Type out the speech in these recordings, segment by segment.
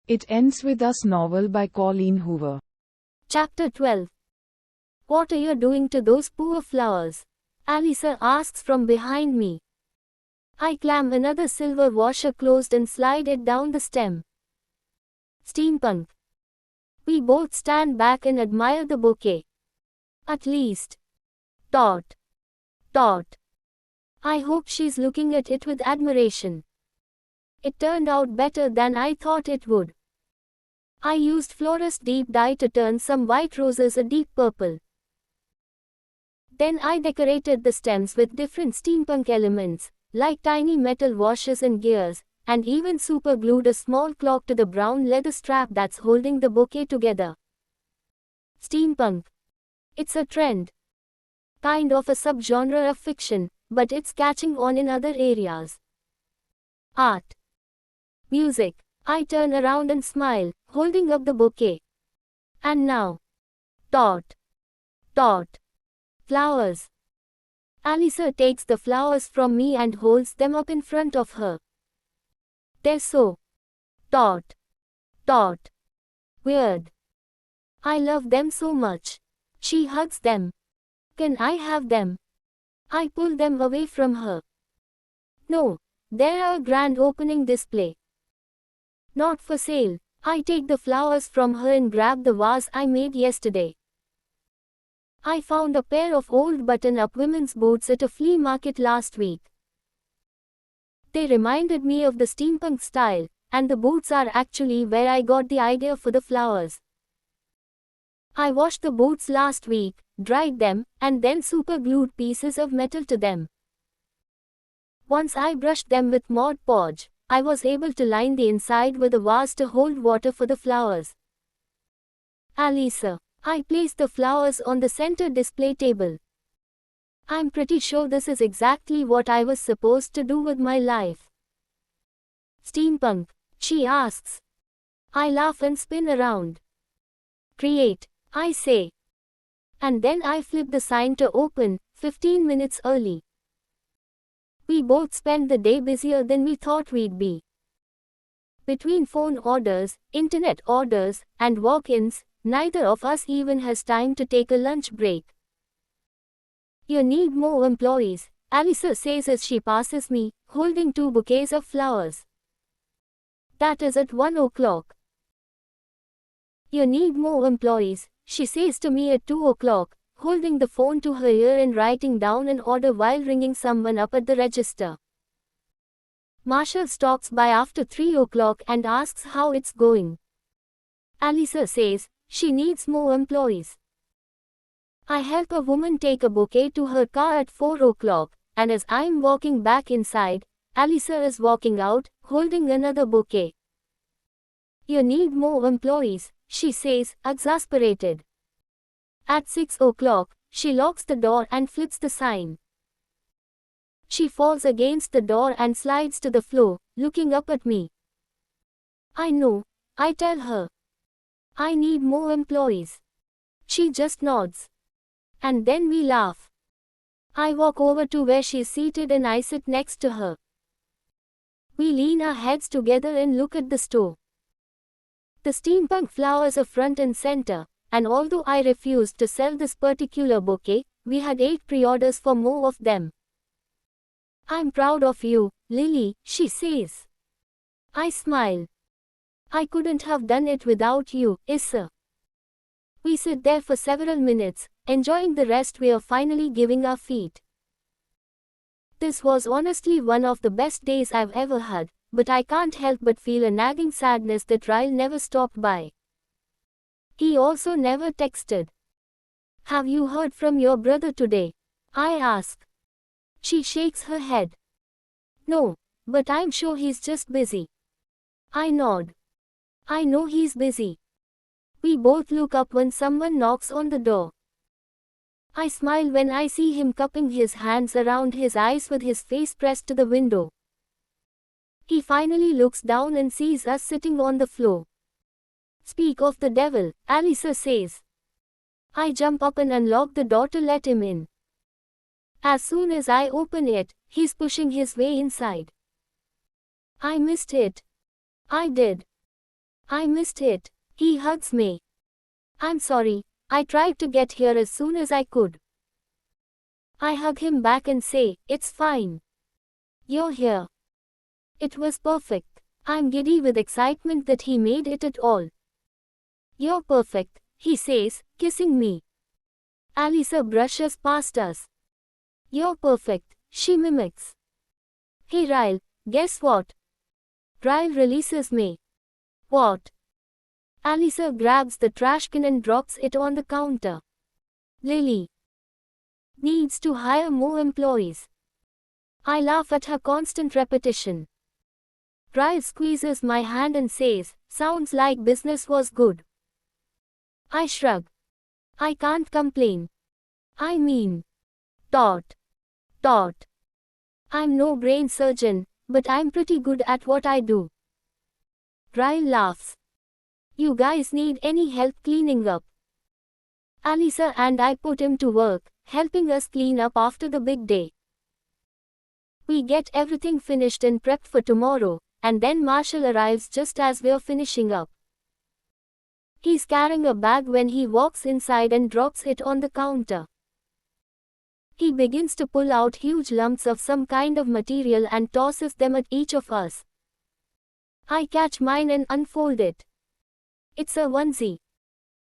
It Ends With Us novel by Colleen Hoover. Chapter 12. What are you doing to those poor flowers? Alisa asks from behind me. I clamp another silver washer closed and slide it down the stem. Steampunk. We both stand back and admire the bouquet. At least. Dot. Dot. I hope she's looking at it with admiration. It turned out better than I thought it would. I used Florist Deep Dye to turn some white roses a deep purple. Then I decorated the stems with different steampunk elements, like tiny metal washers and gears, and even super glued a small clock to the brown leather strap that's holding the bouquet together. Steampunk. It's a trend. Kind of a subgenre of fiction, but it's catching on in other areas. Art. Music. I turn around and smile, holding up the bouquet. And now. Dot. Dot. Flowers. Alisa takes the flowers from me and holds them up in front of her. They're so. Dot. Dot. Weird. I love them so much. She hugs them. Can I have them? I pull them away from her. No, they're a grand opening display. Not for sale. I take the flowers from her and grab the vase I made yesterday. I found a pair of old button-up women's boots at a flea market last week. They reminded me of the steampunk style, and the boots are actually where I got the idea for the flowers. I washed the boots last week, dried them, and then super-glued pieces of metal to them. Once I brushed them with Mod Podge, I was able to line the inside with a vase to hold water for the flowers. Alisa. I placed the flowers on the center display table. I'm pretty sure this is exactly what I was supposed to do with my life. Steampunk, she asks. I laugh and spin around. Create, I say. And then I flip the sign to open, 15 minutes early. We both spent the day busier than we thought we'd be. Between phone orders, internet orders, and walk-ins, neither of us even has time to take a lunch break. You need more employees, Alisa says as she passes me, holding 2 bouquets of flowers. That is at 1 o'clock. You need more employees, she says to me at 2 o'clock, holding the phone to her ear and writing down an order while ringing someone up at the register. Marshall stops by after 3 o'clock and asks how it's going. Alisa says she needs more employees. I help a woman take a bouquet to her car at 4 o'clock, and as I'm walking back inside, Alisa is walking out, holding another bouquet. You need more employees, she says, exasperated. At 6 o'clock, she locks the door and flips the sign. She falls against the door and slides to the floor, looking up at me. I know, I tell her. I need more employees. She just nods. And then we laugh. I walk over to where she's seated and I sit next to her. We lean our heads together and look at the store. The steampunk flowers are front and center, and although I refused to sell this particular bouquet, we had 8 pre-orders for more of them. I'm proud of you, Lily, she says. I smile. I couldn't have done it without you, Issa. We sit there for several minutes, enjoying the rest we are finally giving our feet. This was honestly one of the best days I've ever had, but I can't help but feel a nagging sadness that Ryle never stopped by. He also never texted. Have you heard from your brother today? I ask. She shakes her head. No, but I'm sure he's just busy. I nod. I know he's busy. We both look up when someone knocks on the door. I smile when I see him cupping his hands around his eyes with his face pressed to the window. He finally looks down and sees us sitting on the floor. Speak of the devil, Alisa says. I jump up and unlock the door to let him in. As soon as I open it, he's pushing his way inside. I missed it. I did. I missed it. He hugs me. I'm sorry, I tried to get here as soon as I could. I hug him back and say, it's fine. You're here. It was perfect. I'm giddy with excitement that he made it at all. You're perfect, he says, kissing me. Alyssa brushes past us. You're perfect, she mimics. Hey Ryle, guess what? Ryle releases me. What? Alyssa grabs the trash can and drops it on the counter. Lily needs to hire more employees. I laugh at her constant repetition. Ryle squeezes my hand and says, sounds like business was good. I shrug. I can't complain. I mean, dot. I'm no brain surgeon, but I'm pretty good at what I do. Ryle laughs. You guys need any help cleaning up? Alyssa and I put him to work, helping us clean up after the big day. We get everything finished and prepped for tomorrow, and then Marshall arrives just as we're finishing up. He's carrying a bag when he walks inside and drops it on the counter. He begins to pull out huge lumps of some kind of material and tosses them at each of us. I catch mine and unfold it. It's a onesie.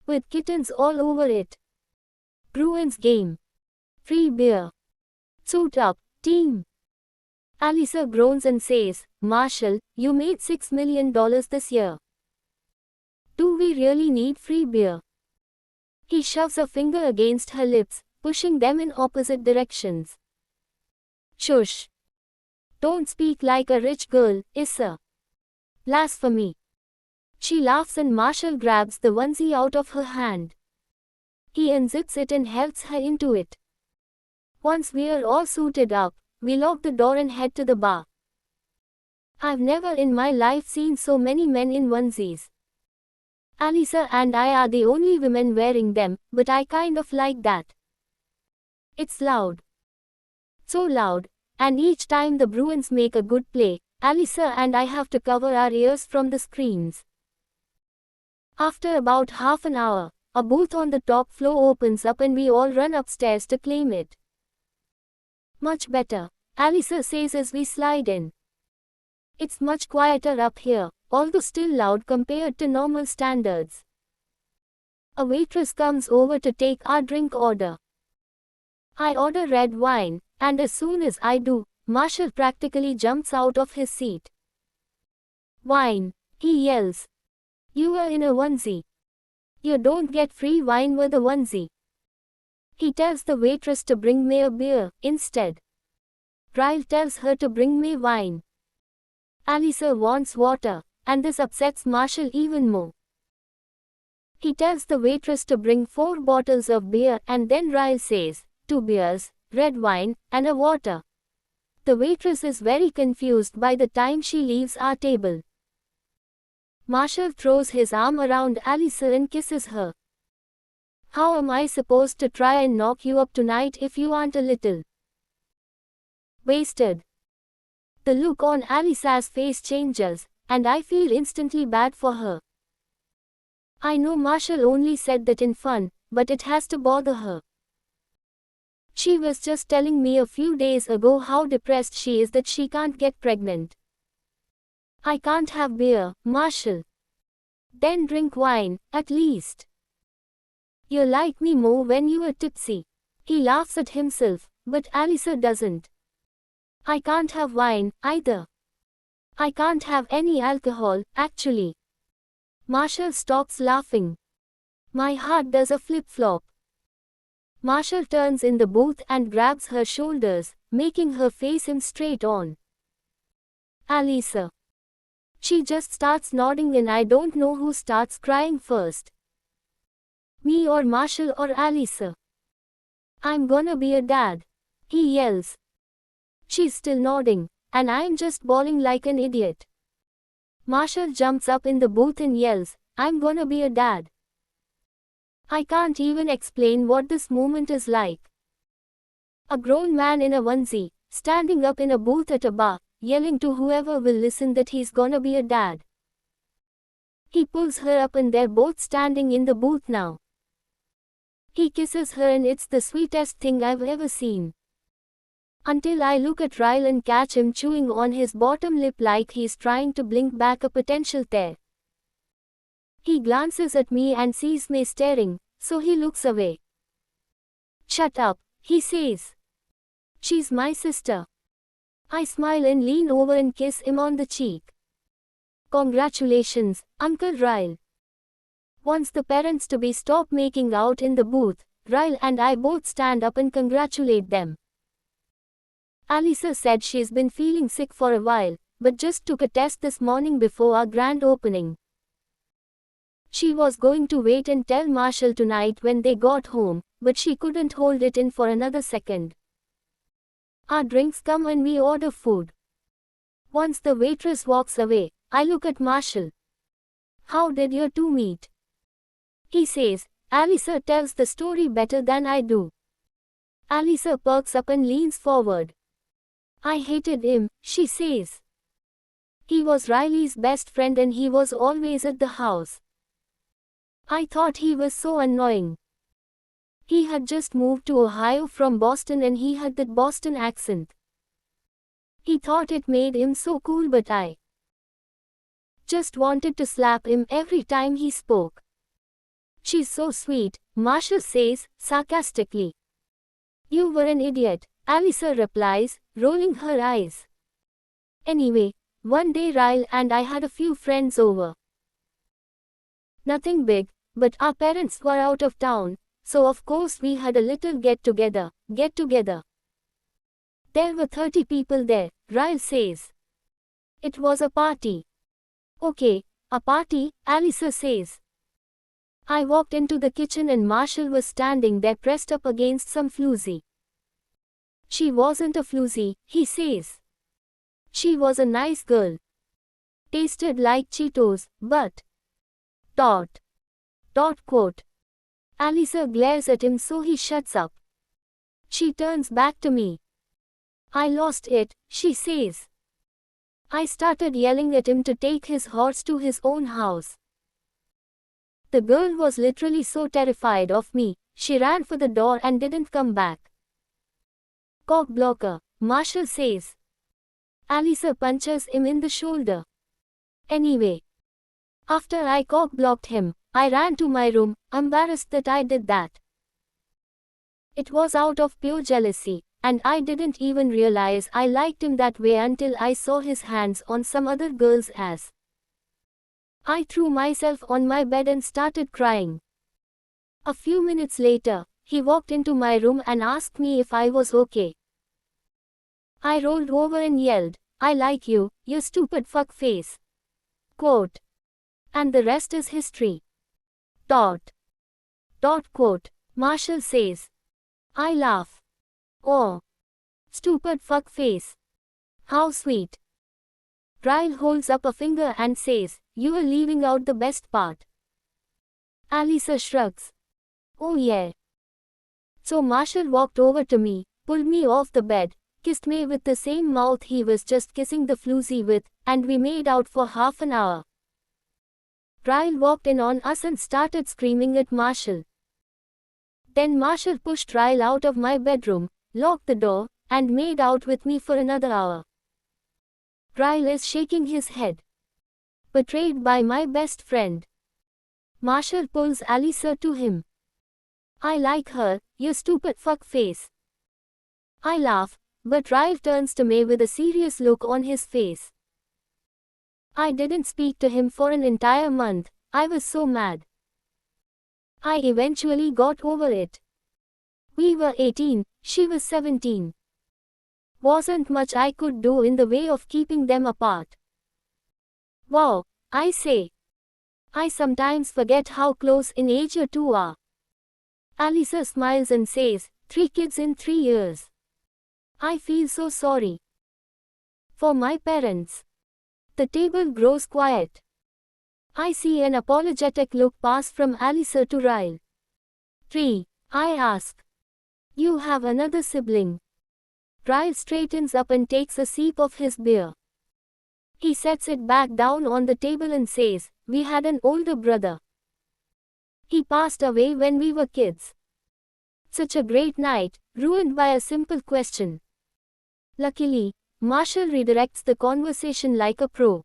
With kittens all over it. Bruins game. Free beer. Suit up, team. Alyssa groans and says, Marshall, you made $6 million this year. Do we really need free beer? He shoves a finger against her lips, pushing them in opposite directions. Shush. Don't speak like a rich girl, Issa. Blasphemy. She laughs and Marshall grabs the onesie out of her hand. He unzips it and helps her into it. Once we're all suited up, we lock the door and head to the bar. I've never in my life seen so many men in onesies. Alyssa and I are the only women wearing them, but I kind of like that. It's loud. So loud, and each time the Bruins make a good play, Alyssa and I have to cover our ears from the screams. After about half an hour, a booth on the top floor opens up and we all run upstairs to claim it. Much better, Alyssa says as we slide in. It's much quieter up here, although still loud compared to normal standards. A waitress comes over to take our drink order. I order red wine, and as soon as I do, Marshall practically jumps out of his seat. Wine, he yells. You are in a onesie. You don't get free wine with a onesie. He tells the waitress to bring me a beer, instead. Ryle tells her to bring me wine. Alyssa wants water, and this upsets Marshall even more. He tells the waitress to bring 4 bottles of beer and then Ryle says, 2 beers, red wine, and a water. The waitress is very confused by the time she leaves our table. Marshall throws his arm around Alyssa and kisses her. How am I supposed to try and knock you up tonight if you aren't a little wasted? The look on Alyssa's face changes, and I feel instantly bad for her. I know Marshall only said that in fun, but it has to bother her. She was just telling me a few days ago how depressed she is that she can't get pregnant. I can't have beer, Marshall. Then drink wine, at least. You like me more when you are tipsy. He laughs at himself, but Alyssa doesn't. I can't have wine, either. I can't have any alcohol, actually. Marshall stops laughing. My heart does a flip-flop. Marshall turns in the booth and grabs her shoulders, making her face him straight on. Alyssa. She just starts nodding and I don't know who starts crying first. Me or Marshall or Alyssa. I'm gonna be a dad. He yells. She's still nodding, and I'm just bawling like an idiot. Marshall jumps up in the booth and yells, I'm gonna be a dad. I can't even explain what this moment is like. A grown man in a onesie, standing up in a booth at a bar, yelling to whoever will listen that he's gonna be a dad. He pulls her up and they're both standing in the booth now. He kisses her and it's the sweetest thing I've ever seen. Until I look at Ryle and catch him chewing on his bottom lip like he's trying to blink back a potential tear. He glances at me and sees me staring, so he looks away. "Shut up," he says. "She's my sister." I smile and lean over and kiss him on the cheek. "Congratulations, Uncle Ryle." Once the parents-to-be stop making out in the booth, Ryle and I both stand up and congratulate them. Alisa said she's been feeling sick for a while, but just took a test this morning before our grand opening. She was going to wait and tell Marshall tonight when they got home, but she couldn't hold it in for another second. Our drinks come and we order food. Once the waitress walks away, I look at Marshall. "How did you two meet?" He says, "Alisa tells the story better than I do." Alisa perks up and leans forward. "I hated him," she says. "He was Riley's best friend and he was always at the house. I thought he was so annoying. He had just moved to Ohio from Boston and he had that Boston accent. He thought it made him so cool, but I just wanted to slap him every time he spoke." "She's so sweet," Marshall says, sarcastically. "You were an idiot," Alisa replies, rolling her eyes. Anyway, one day Ryle and I had a few friends over. Nothing big, but our parents were out of town, so of course we had a little get-together. There were 30 people there, Ryle says. "It was a party." "Okay, a party," Alisa says. I walked into the kitchen and Marshall was standing there pressed up against some floozy. "She wasn't a floozy," he says. "She was a nice girl. Tasted like Cheetos, but dot quote." Alisa glares at him so he shuts up. She turns back to me. "I lost it," she says. I started yelling at him to take his horse to his own house. The girl was literally so terrified of me, she ran for the door and didn't come back. "Cock blocker," Marshall says. Alisa punches him in the shoulder. Anyway, after I cock blocked him, I ran to my room, embarrassed that I did that. It was out of pure jealousy, and I didn't even realize I liked him that way until I saw his hands on some other girl's ass. I threw myself on my bed and started crying. A few minutes later, he walked into my room and asked me if I was okay. I rolled over and yelled, "I like you, you stupid fuck face." Quote. And the rest is history. Dot quote. Marshall says. I laugh. "Oh. Stupid fuck face. How sweet." Ryle holds up a finger and says, "You are leaving out the best part." Alisa shrugs. "Oh yeah." So Marshall walked over to me, pulled me off the bed, kissed me with the same mouth he was just kissing the floozy with, and we made out for half an hour. Ryle walked in on us and started screaming at Marshall. Then Marshall pushed Ryle out of my bedroom, locked the door, and made out with me for another hour. Ryle is shaking his head. Betrayed by my best friend. Marshall pulls Alisa to him. "I like her, you stupid fuck face." I laugh, but Ryle turns to me with a serious look on his face. I didn't speak to him for an entire month, I was so mad. I eventually got over it. We were 18, she was 17. Wasn't much I could do in the way of keeping them apart. Wow, I say. I sometimes forget how close in age you two are. Alisa smiles and says, 3 kids in 3 years. I feel so sorry. For my parents. The table grows quiet. I see an apologetic look pass from Alisa to Ryle. 3, I ask. You have another sibling. Ryle straightens up and takes a sip of his beer. He sets it back down on the table and says, "We had an older brother. He passed away when we were kids. Such a great night, ruined by a simple question." Luckily, Marshall redirects the conversation like a pro.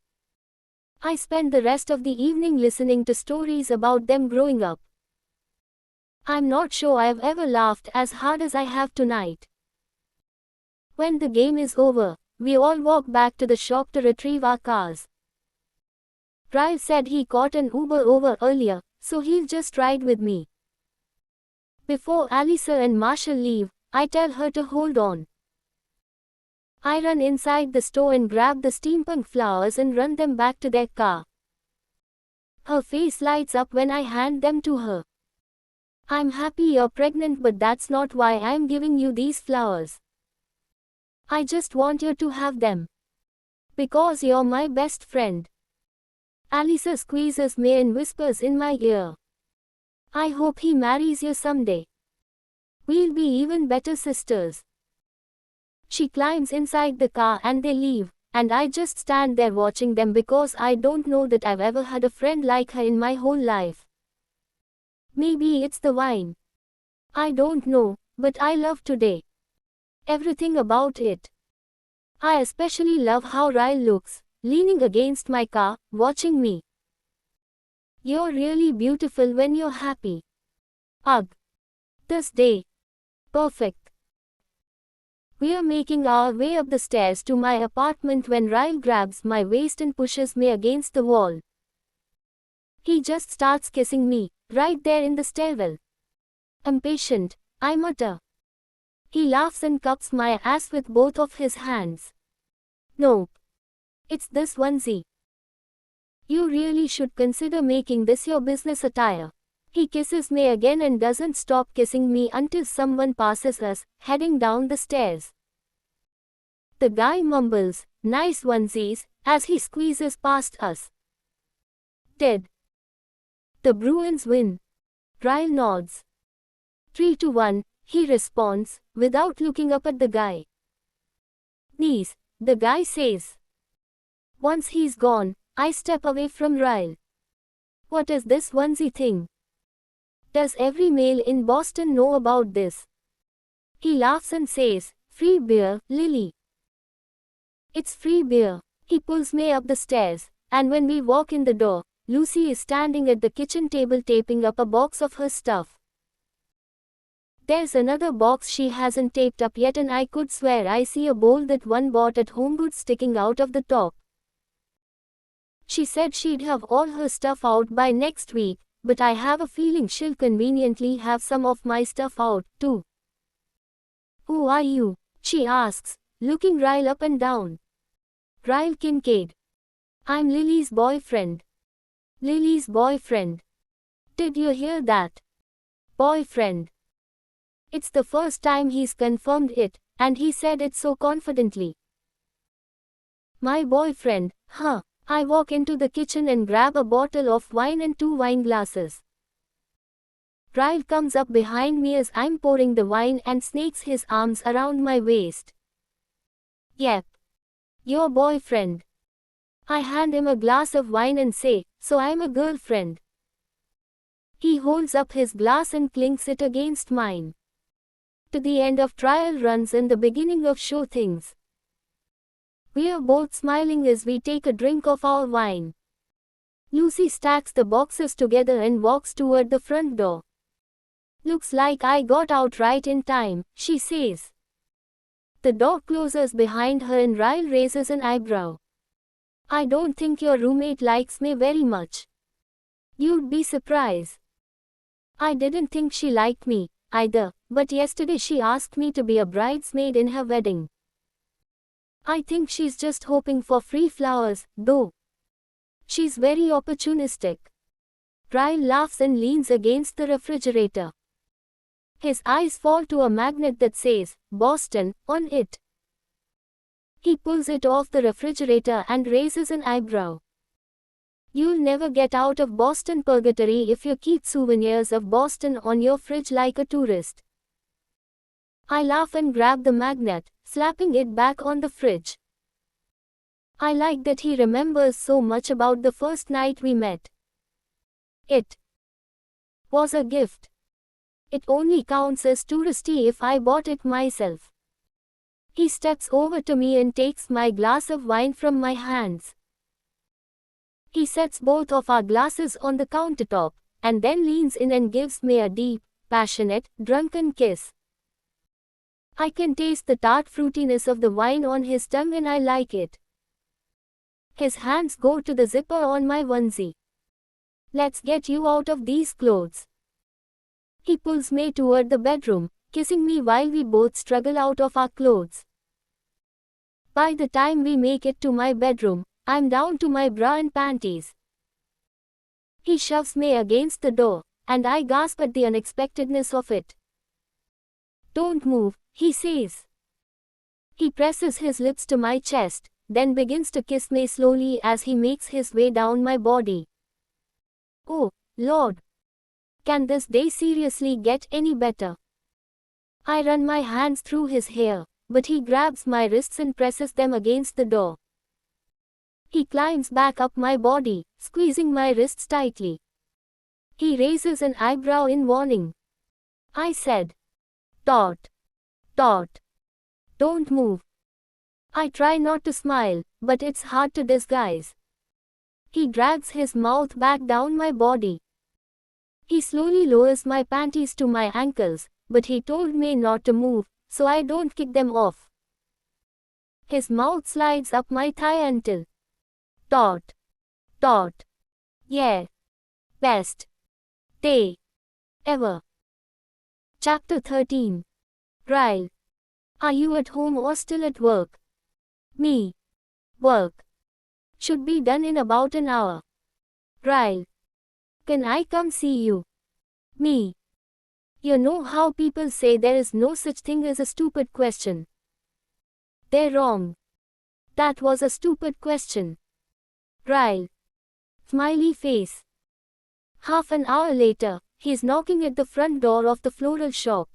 I spend the rest of the evening listening to stories about them growing up. I'm not sure I've ever laughed as hard as I have tonight. When the game is over, we all walk back to the shop to retrieve our cars. Ryle said he caught an Uber over earlier, so he'll just ride with me. Before Alyssa and Marshall leave, I tell her to hold on. I run inside the store and grab the steampunk flowers and run them back to their car. Her face lights up when I hand them to her. "I'm happy you're pregnant, but that's not why I'm giving you these flowers. I just want you to have them. Because you're my best friend." Alyssa squeezes me and whispers in my ear, "I hope he marries you someday. We'll be even better sisters." She climbs inside the car and they leave, and I just stand there watching them because I don't know that I've ever had a friend like her in my whole life. Maybe it's the wine. I don't know, but I love today. Everything about it. I especially love how Ryle looks, leaning against my car, watching me. "You're really beautiful when you're happy." Ugh. This day. Perfect. We're making our way up the stairs to my apartment when Ryle grabs my waist and pushes me against the wall. He just starts kissing me, right there in the stairwell. Impatient, I mutter. He laughs and cups my ass with both of his hands. "Nope. It's this onesie. You really should consider making this your business attire." He kisses me again and doesn't stop kissing me until someone passes us, heading down the stairs. The guy mumbles, "Nice onesies," as he squeezes past us. Dead. The Bruins win. Ryle nods. 3-1, he responds, without looking up at the guy. "Knees," the guy says. Once he's gone, I step away from Ryle. "What is this onesie thing? Does every male in Boston know about this?" He laughs and says, "Free beer, Lily." It's free beer. He pulls me up the stairs, and when we walk in the door, Lucy is standing at the kitchen table taping up a box of her stuff. There's another box she hasn't taped up yet, and I could swear I see a bowl that one bought at HomeGoods sticking out of the top. She said she'd have all her stuff out by next week, but I have a feeling she'll conveniently have some of my stuff out, too. "Who are you?" she asks, looking Ryle up and down. "Ryle Kincaid. I'm Lily's boyfriend." Lily's boyfriend. Did you hear that? Boyfriend. It's the first time he's confirmed it, and he said it so confidently. My boyfriend, huh? I walk into the kitchen and grab a bottle of wine and 2 wine glasses. Ryle comes up behind me as I'm pouring the wine and snakes his arms around my waist. Yep. Your boyfriend. I hand him a glass of wine and say, "So I'm a girlfriend." He holds up his glass and clinks it against mine. To the end of trial runs and the beginning of show things. We are both smiling as we take a drink of our wine. Lucy stacks the boxes together and walks toward the front door. "Looks like I got out right in time," she says. The door closes behind her and Ryle raises an eyebrow. "I don't think your roommate likes me very much." You'd be surprised. I didn't think she liked me, either, but yesterday she asked me to be a bridesmaid in her wedding. I think she's just hoping for free flowers, though. She's very opportunistic. Ryle laughs and leans against the refrigerator. His eyes fall to a magnet that says, "Boston," on it. He pulls it off the refrigerator and raises an eyebrow. You'll never get out of Boston purgatory if you keep souvenirs of Boston on your fridge like a tourist. I laugh and grab the magnet, slapping it back on the fridge. I like that he remembers so much about the first night we met. It was a gift. It only counts as touristy if I bought it myself. He steps over to me and takes my glass of wine from my hands. He sets both of our glasses on the countertop, and then leans in and gives me a deep, passionate, drunken kiss. I can taste the tart fruitiness of the wine on his tongue and I like it. His hands go to the zipper on my onesie. Let's get you out of these clothes. He pulls me toward the bedroom, kissing me while we both struggle out of our clothes. By the time we make it to my bedroom, I'm down to my bra and panties. He shoves me against the door, and I gasp at the unexpectedness of it. Don't move, he says. He presses his lips to my chest, then begins to kiss me slowly as he makes his way down my body. Oh, Lord! Can this day seriously get any better? I run my hands through his hair, but he grabs my wrists and presses them against the door. He climbs back up my body, squeezing my wrists tightly. He raises an eyebrow in warning. I said, Tot. Don't move. I try not to smile, but it's hard to disguise. He drags his mouth back down my body. He slowly lowers my panties to my ankles, but he told me not to move, so I don't kick them off. His mouth slides up my thigh until Tot. Yeah. Best day ever. Chapter 13. Ryle. Are you at home or still at work? Me. Work. Should be done in about an hour. Ryle. Can I come see you? Me. You know how people say there is no such thing as a stupid question. They're wrong. That was a stupid question. Ryle. Smiley face. Half an hour later, he's knocking at the front door of the floral shop.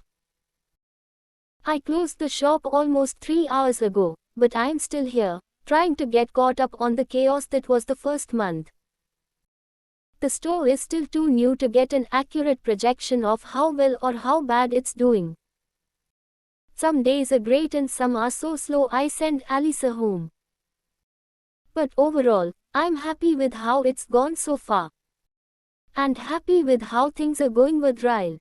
I closed the shop almost 3 hours ago, but I'm still here, trying to get caught up on the chaos that was the first month. The store is still too new to get an accurate projection of how well or how bad it's doing. Some days are great and some are so slow I send Alisa home. But overall, I'm happy with how it's gone so far. And happy with how things are going with Ryle.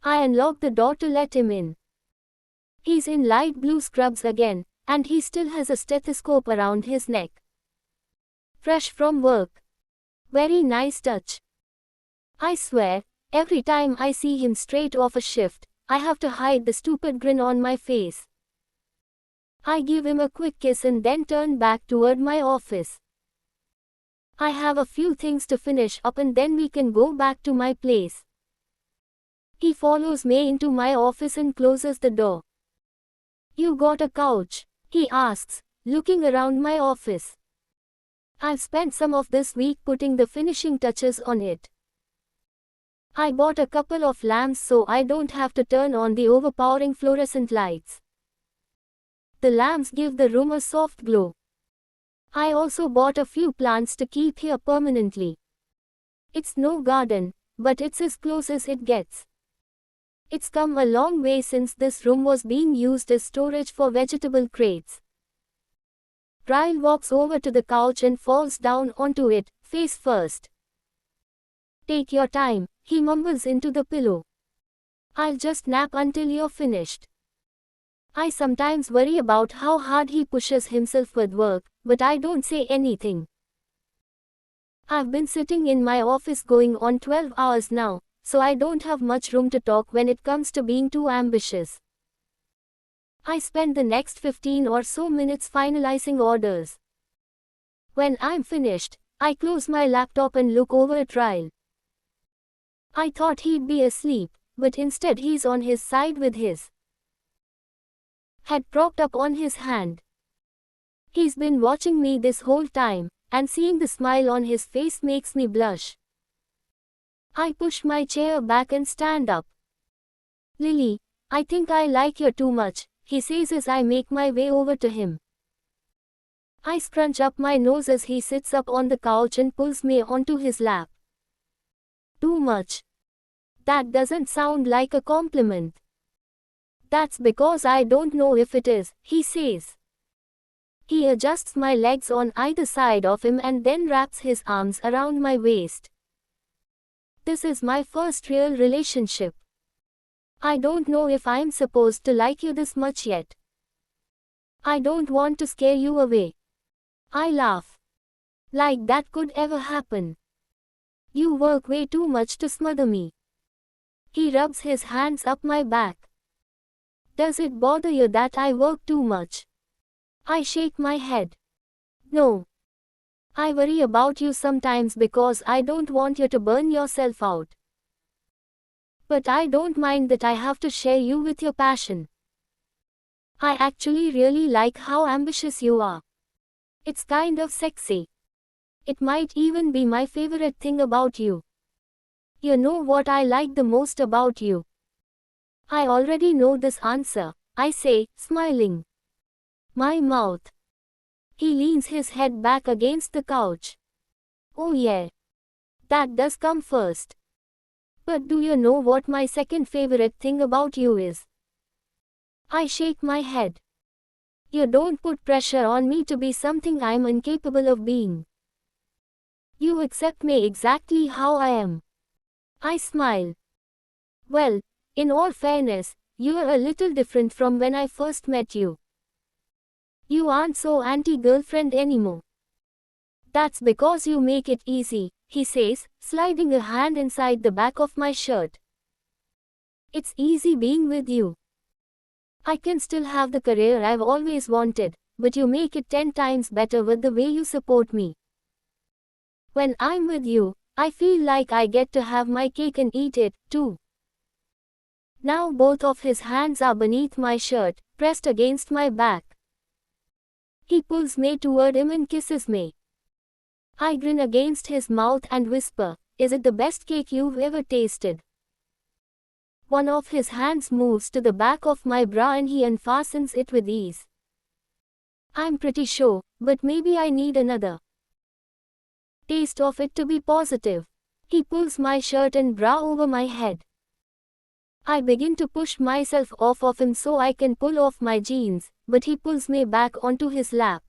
I unlock the door to let him in. He's in light blue scrubs again, and he still has a stethoscope around his neck. Fresh from work. Very nice touch. I swear, every time I see him straight off a shift, I have to hide the stupid grin on my face. I give him a quick kiss and then turn back toward my office. I have a few things to finish up and then we can go back to my place. He follows me into my office and closes the door. You got a couch? He asks, looking around my office. I've spent some of this week putting the finishing touches on it. I bought a couple of lamps so I don't have to turn on the overpowering fluorescent lights. The lamps give the room a soft glow. I also bought a few plants to keep here permanently. It's no garden, but it's as close as it gets. It's come a long way since this room was being used as storage for vegetable crates. Ryle walks over to the couch and falls down onto it, face first. Take your time, he mumbles into the pillow. I'll just nap until you're finished. I sometimes worry about how hard he pushes himself with work, but I don't say anything. I've been sitting in my office going on 12 hours now, so I don't have much room to talk when it comes to being too ambitious. I spend the next 15 or so minutes finalizing orders. When I'm finished, I close my laptop and look over at Ryle. I thought he'd be asleep, but instead he's on his side with his head propped up on his hand. He's been watching me this whole time, and seeing the smile on his face makes me blush. I push my chair back and stand up. Lily, I think I like you too much, he says as I make my way over to him. I scrunch up my nose as he sits up on the couch and pulls me onto his lap. Too much. That doesn't sound like a compliment. That's because I don't know if it is, he says. He adjusts my legs on either side of him and then wraps his arms around my waist. This is my first real relationship. I don't know if I'm supposed to like you this much yet. I don't want to scare you away. I laugh. Like that could ever happen. You work way too much to smother me. He rubs his hands up my back. Does it bother you that I work too much? I shake my head. No. I worry about you sometimes because I don't want you to burn yourself out. But I don't mind that I have to share you with your passion. I actually really like how ambitious you are. It's kind of sexy. It might even be my favorite thing about you. You know what I like the most about you? I already know this answer, I say, smiling. My mouth. He leans his head back against the couch. Oh yeah. That does come first. But do you know what my second favorite thing about you is? I shake my head. You don't put pressure on me to be something I'm incapable of being. You accept me exactly how I am. I smile. Well, in all fairness, you are a little different from when I first met you. You aren't so anti-girlfriend anymore. That's because you make it easy, he says, sliding a hand inside the back of my shirt. It's easy being with you. I can still have the career I've always wanted, but you make it 10 times better with the way you support me. When I'm with you, I feel like I get to have my cake and eat it, too. Now both of his hands are beneath my shirt, pressed against my back. He pulls me toward him and kisses me. I grin against his mouth and whisper, "Is it the best cake you've ever tasted?" One of his hands moves to the back of my bra and he unfastens it with ease. I'm pretty sure, but maybe I need another taste of it to be positive. He pulls my shirt and bra over my head. I begin to push myself off of him so I can pull off my jeans, but he pulls me back onto his lap.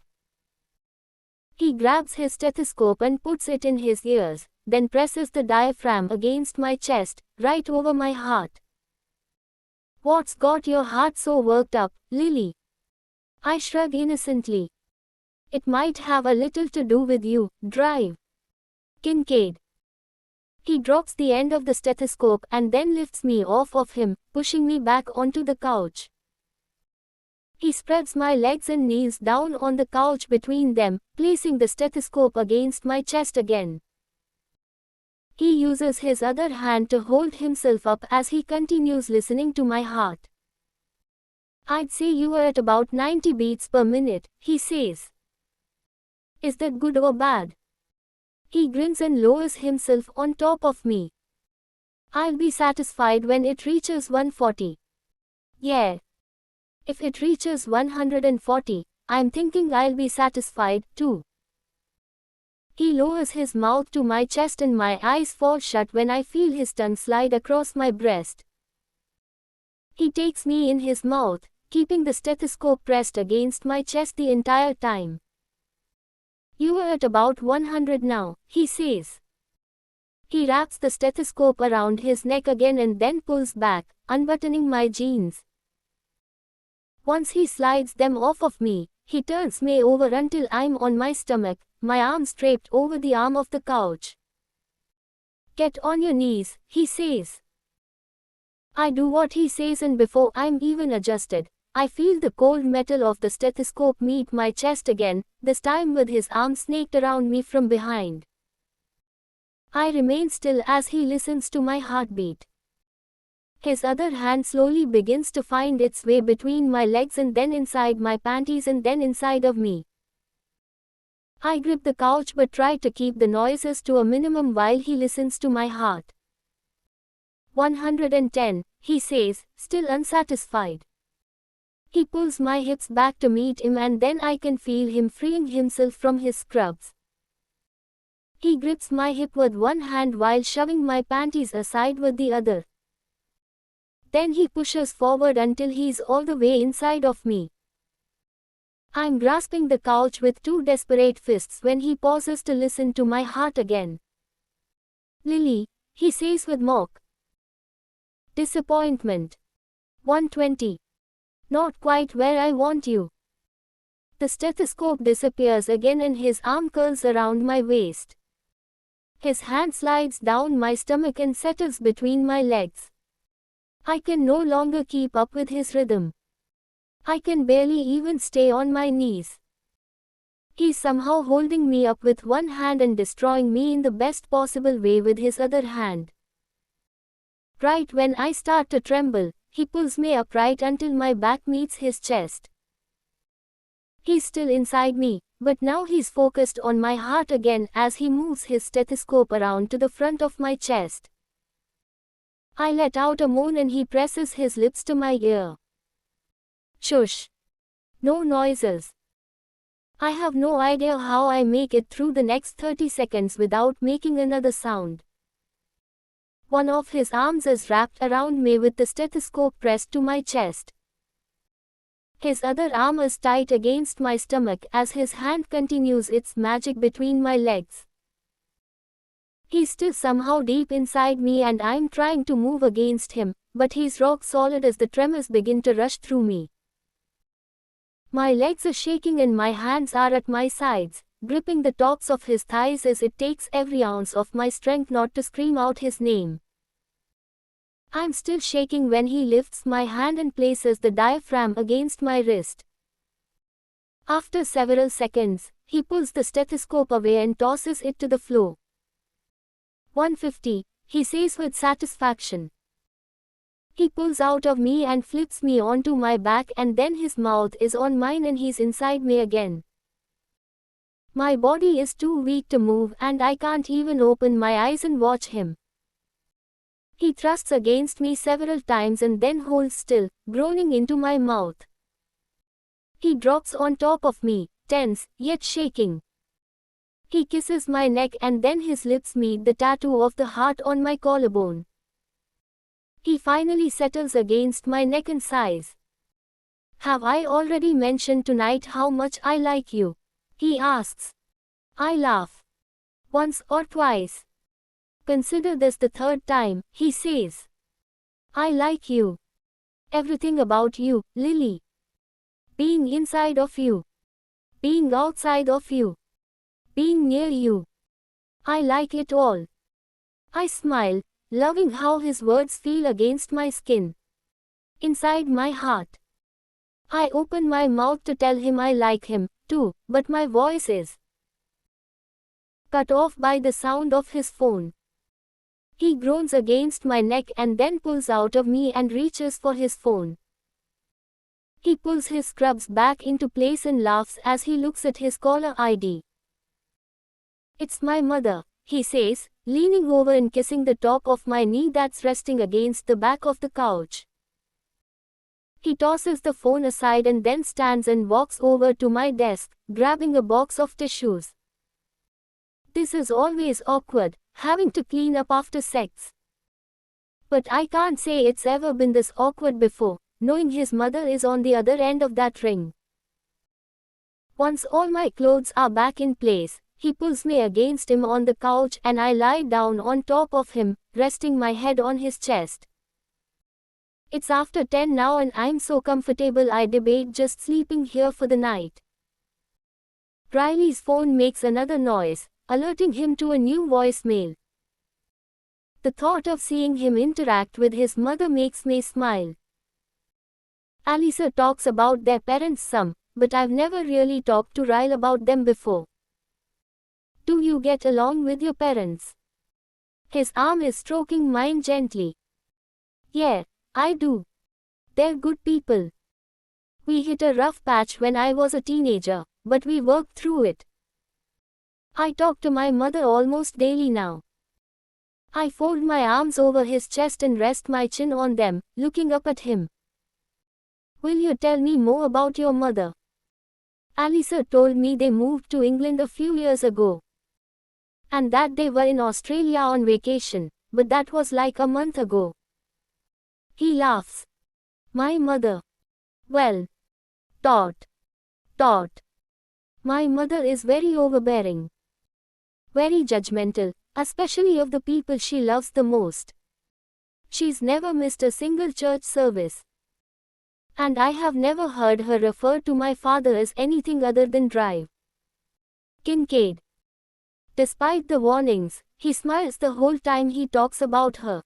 He grabs his stethoscope and puts it in his ears, then presses the diaphragm against my chest, right over my heart. What's got your heart so worked up, Lily? I shrug innocently. It might have a little to do with you, Drive. Kincaid. He drops the end of the stethoscope and then lifts me off of him, pushing me back onto the couch. He spreads my legs and knees down on the couch between them, placing the stethoscope against my chest again. He uses his other hand to hold himself up as he continues listening to my heart. I'd say you are at about 90 beats per minute, he says. Is that good or bad? He grins and lowers himself on top of me. I'll be satisfied when it reaches 140. Yeah. If it reaches 140, I'm thinking I'll be satisfied, too. He lowers his mouth to my chest and my eyes fall shut when I feel his tongue slide across my breast. He takes me in his mouth, keeping the stethoscope pressed against my chest the entire time. You are at about 100 now, he says. He wraps the stethoscope around his neck again and then pulls back, unbuttoning my jeans. Once he slides them off of me, he turns me over until I'm on my stomach, my arms draped over the arm of the couch. Get on your knees, he says. I do what he says and before I'm even adjusted, I feel the cold metal of the stethoscope meet my chest again, this time with his arm snaked around me from behind. I remain still as he listens to my heartbeat. His other hand slowly begins to find its way between my legs and then inside my panties and then inside of me. I grip the couch but try to keep the noises to a minimum while he listens to my heart. 110, he says, still unsatisfied. He pulls my hips back to meet him and then I can feel him freeing himself from his scrubs. He grips my hip with one hand while shoving my panties aside with the other. Then he pushes forward until he's all the way inside of me. I'm grasping the couch with two desperate fists when he pauses to listen to my heart again. Lily, he says with mock disappointment. 120. Not quite where I want you. The stethoscope disappears again and his arm curls around my waist. His hand slides down my stomach and settles between my legs. I can no longer keep up with his rhythm. I can barely even stay on my knees. He's somehow holding me up with one hand and destroying me in the best possible way with his other hand. Right when I start to tremble, he pulls me upright until my back meets his chest. He's still inside me, but now he's focused on my heart again as he moves his stethoscope around to the front of my chest. I let out a moan and he presses his lips to my ear. Shush. No noises. I have no idea how I make it through the next 30 seconds without making another sound. One of his arms is wrapped around me with the stethoscope pressed to my chest. His other arm is tight against my stomach as his hand continues its magic between my legs. He's still somehow deep inside me and I'm trying to move against him, but he's rock solid as the tremors begin to rush through me. My legs are shaking and my hands are at my sides, gripping the tops of his thighs as it takes every ounce of my strength not to scream out his name. I'm still shaking when he lifts my hand and places the diaphragm against my wrist. After several seconds, he pulls the stethoscope away and tosses it to the floor. 150, he says with satisfaction. He pulls out of me and flips me onto my back and then his mouth is on mine and he's inside me again. My body is too weak to move and I can't even open my eyes and watch him. He thrusts against me several times and then holds still, groaning into my mouth. He drops on top of me, tense, yet shaking. He kisses my neck and then his lips meet the tattoo of the heart on my collarbone. He finally settles against my neck and sighs. Have I already mentioned tonight how much I like you? He asks. I laugh. Once or twice. Consider this the third time, he says. I like you. Everything about you, Lily. Being inside of you. Being outside of you. Being near you. I like it all. I smile, loving how his words feel against my skin. Inside my heart. I open my mouth to tell him I like him, too, but my voice is cut off by the sound of his phone. He groans against my neck and then pulls out of me and reaches for his phone. He pulls his scrubs back into place and laughs as he looks at his caller ID. It's my mother, he says, leaning over and kissing the top of my knee that's resting against the back of the couch. He tosses the phone aside and then stands and walks over to my desk, grabbing a box of tissues. This is always awkward, having to clean up after sex. But I can't say it's ever been this awkward before, knowing his mother is on the other end of that ring. Once all my clothes are back in place, he pulls me against him on the couch and I lie down on top of him, resting my head on his chest. It's after 10 now and I'm so comfortable I debate just sleeping here for the night. Riley's phone makes another noise, alerting him to a new voicemail. The thought of seeing him interact with his mother makes me smile. Alisa talks about their parents some, but I've never really talked to Ryle about them before. Do you get along with your parents? His arm is stroking mine gently. Yeah, I do. They're good people. We hit a rough patch when I was a teenager, but we worked through it. I talk to my mother almost daily now. I fold my arms over his chest and rest my chin on them, looking up at him. Will you tell me more about your mother? Alisa told me they moved to England a few years ago. And that they were in Australia on vacation, but that was like a month ago. He laughs. My mother. Well. Dot. My mother is very overbearing. Very judgmental, especially of the people she loves the most. She's never missed a single church service. And I have never heard her refer to my father as anything other than Drive. Kincaid. Despite the warnings, he smiles the whole time he talks about her.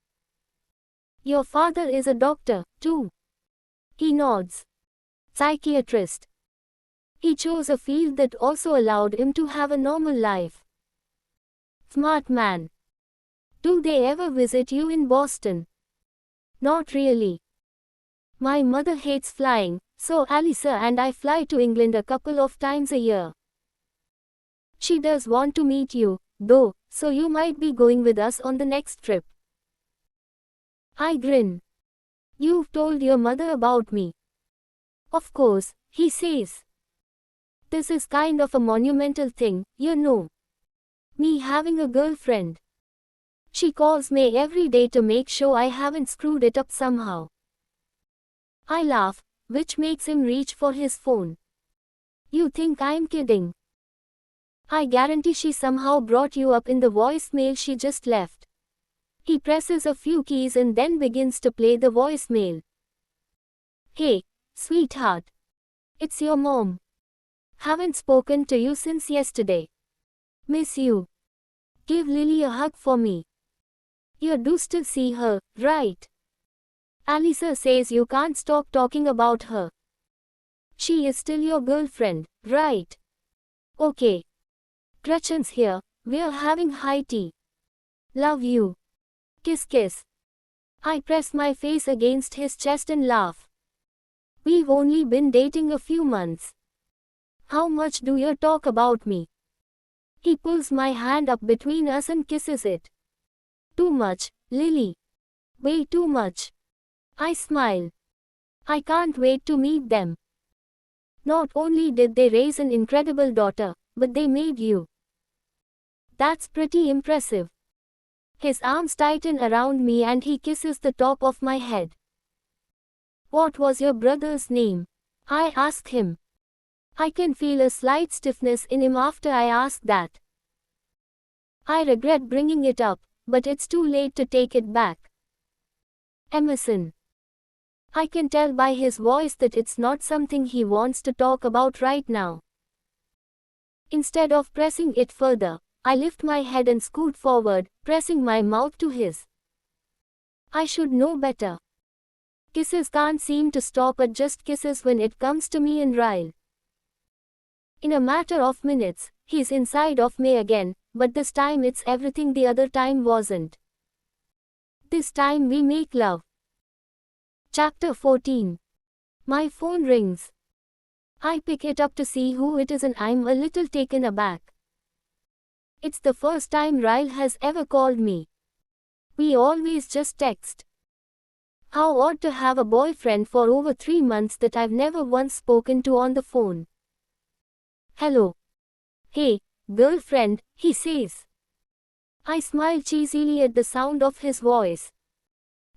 Your father is a doctor, too. He nods. Psychiatrist. He chose a field that also allowed him to have a normal life. Smart man. Do they ever visit you in Boston? Not really. My mother hates flying, so Alisa and I fly to England a couple of times a year. She does want to meet you, though, so you might be going with us on the next trip. I grin. You've told your mother about me. Of course, he says. This is kind of a monumental thing, you know. Me having a girlfriend. She calls me every day to make sure I haven't screwed it up somehow. I laugh, which makes him reach for his phone. You think I'm kidding? I guarantee she somehow brought you up in the voicemail she just left. He presses a few keys and then begins to play the voicemail. Hey, sweetheart. It's your mom. Haven't spoken to you since yesterday. Miss you. Give Lily a hug for me. You do still see her, right? Alisa says you can't stop talking about her. She is still your girlfriend, right? Okay. Gretchen's here, we're having high tea. Love you. Kiss kiss. I press my face against his chest and laugh. We've only been dating a few months. How much do you talk about me? He pulls my hand up between us and kisses it. Too much, Lily. Way too much. I smile. I can't wait to meet them. Not only did they raise an incredible daughter, but they made you. That's pretty impressive. His arms tighten around me and he kisses the top of my head. What was your brother's name? I ask him. I can feel a slight stiffness in him after I ask that. I regret bringing it up, but it's too late to take it back. Emerson. I can tell by his voice that it's not something he wants to talk about right now. Instead of pressing it further, I lift my head and scoot forward, pressing my mouth to his. I should know better. Kisses can't seem to stop at just kisses when it comes to me and Ryle. In a matter of minutes, he's inside of me again, but this time it's everything the other time wasn't. This time we make love. Chapter 14. My phone rings. I pick it up to see who it is and I'm a little taken aback. It's the first time Ryle has ever called me. We always just text. How odd to have a boyfriend for over 3 months that I've never once spoken to on the phone. Hello. Hey, girlfriend, he says. I smile cheesily at the sound of his voice.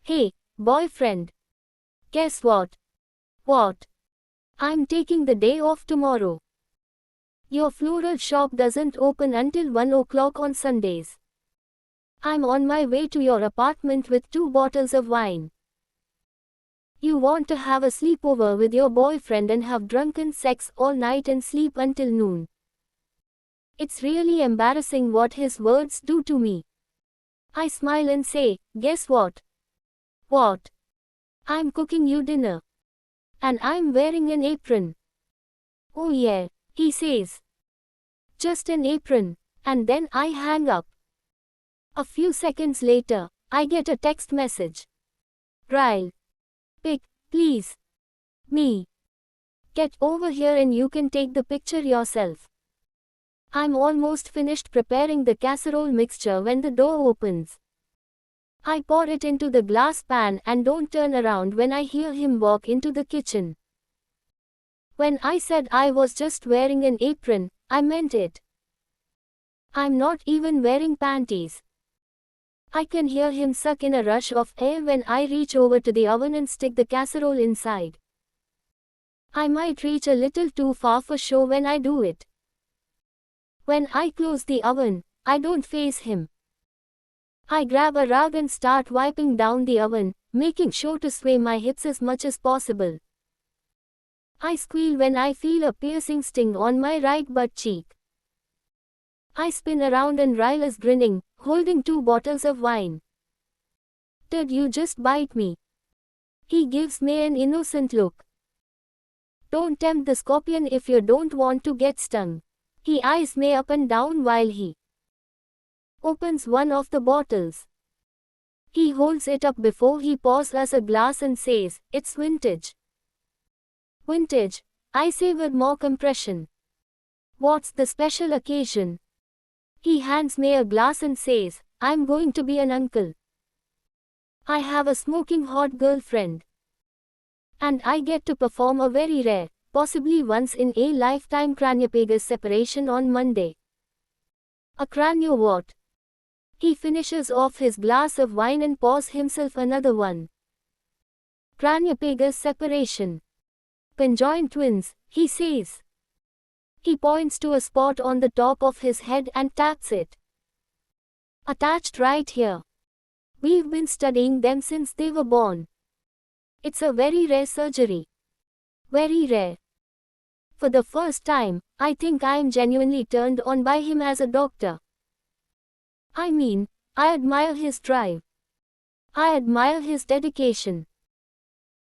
Hey, boyfriend. Guess what? What? I'm taking the day off tomorrow. Your floral shop doesn't open until 1 o'clock on Sundays. I'm on my way to your apartment with 2 bottles of wine. You want to have a sleepover with your boyfriend and have drunken sex all night and sleep until noon. It's really embarrassing what his words do to me. I smile and say, guess what? What? I'm cooking you dinner. And I'm wearing an apron. Oh yeah, he says. Just an apron, and then I hang up. A few seconds later, I get a text message. Ryle. Pic, please. Me. Get over here and you can take the picture yourself. I'm almost finished preparing the casserole mixture when the door opens. I pour it into the glass pan and don't turn around when I hear him walk into the kitchen. When I said I was just wearing an apron, I meant it. I'm not even wearing panties. I can hear him suck in a rush of air when I reach over to the oven and stick the casserole inside. I might reach a little too far for show when I do it. When I close the oven, I don't face him. I grab a rug and start wiping down the oven, making sure to sway my hips as much as possible. I squeal when I feel a piercing sting on my right butt cheek. I spin around and Ryle is grinning, holding 2 bottles of wine. Did you just bite me? He gives me an innocent look. Don't tempt the scorpion if you don't want to get stung. He eyes me up and down while he opens one of the bottles. He holds it up before he pours us a glass and says, "It's vintage." Vintage, I say with more compression. What's the special occasion? He hands me a glass and says, "I'm going to be an uncle. I have a smoking hot girlfriend. And I get to perform a very rare, possibly once in a lifetime craniopagus separation on Monday." A cranio what? He finishes off his glass of wine and pours himself another one. Craniopagus separation. Conjoined twins, he says. He points to a spot on the top of his head and taps it. Attached right here. We've been studying them since they were born. It's a very rare surgery. Very rare. For the first time, I think I am genuinely turned on by him as a doctor. I mean, I admire his drive. I admire his dedication.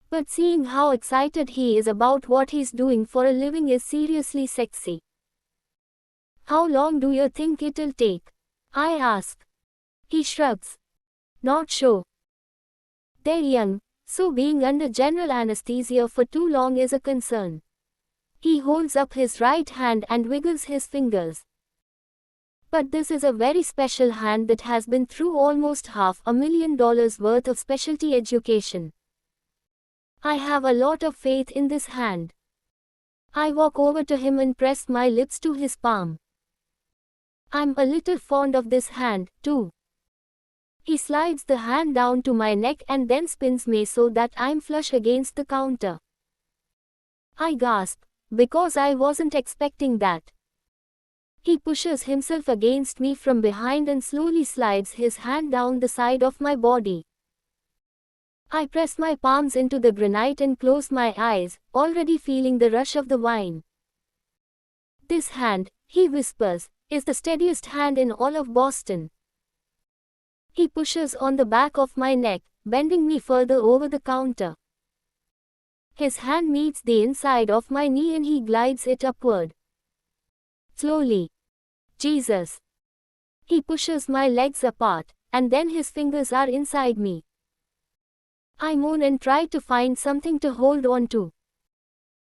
But seeing how excited he is about what he's doing for a living is seriously sexy. How long do you think it'll take? I ask. He shrugs. Not sure. They're young, so being under general anesthesia for too long is a concern. He holds up his right hand and wiggles his fingers. But this is a very special hand that has been through almost $500,000 worth of specialty education. I have a lot of faith in this hand. I walk over to him and press my lips to his palm. I'm a little fond of this hand, too. He slides the hand down to my neck and then spins me so that I'm flush against the counter. I gasp, because I wasn't expecting that. He pushes himself against me from behind and slowly slides his hand down the side of my body. I press my palms into the granite and close my eyes, already feeling the rush of the wine. This hand, he whispers, is the steadiest hand in all of Boston. He pushes on the back of my neck, bending me further over the counter. His hand meets the inside of my knee and he glides it upward. Slowly. Jesus. He pushes my legs apart, and then his fingers are inside me. I moan and try to find something to hold on to.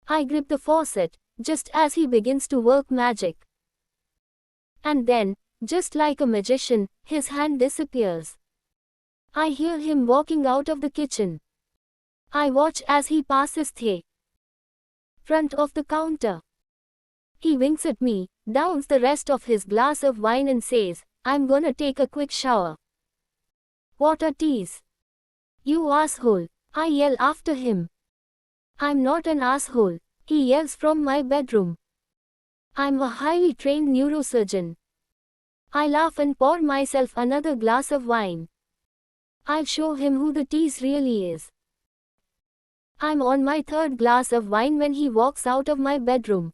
I grip the faucet, just as he begins to work magic. And then, just like a magician, his hand disappears. I hear him walking out of the kitchen. I watch as he passes the front of the counter. He winks at me, downs the rest of his glass of wine and says, "I'm gonna take a quick shower." What a tease. You asshole, I yell after him. I'm not an asshole, he yells from my bedroom. I'm a highly trained neurosurgeon. I laugh and pour myself another glass of wine. I'll show him who the tease really is. I'm on my 3rd glass of wine when he walks out of my bedroom.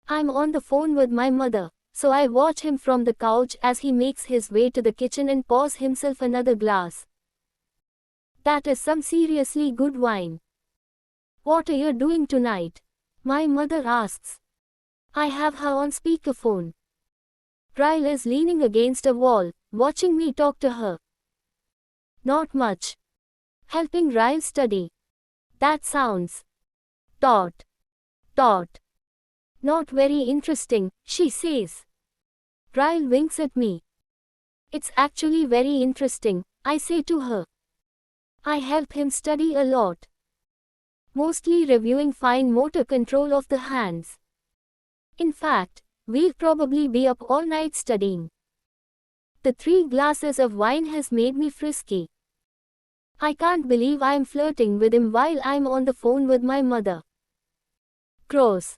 I'm on the phone with my mother, so I watch him from the couch as he makes his way to the kitchen and pours himself another glass. That is some seriously good wine. What are you doing tonight? My mother asks. I have her on speakerphone. Ryle is leaning against a wall, watching me talk to her. Not much. Helping Ryle study. That sounds. Taught. Not very interesting, she says. Ryle winks at me. It's actually very interesting, I say to her. I help him study a lot. Mostly reviewing fine motor control of the hands. In fact, we'll probably be up all night studying. The 3 glasses of wine has made me frisky. I can't believe I'm flirting with him while I'm on the phone with my mother. Prose.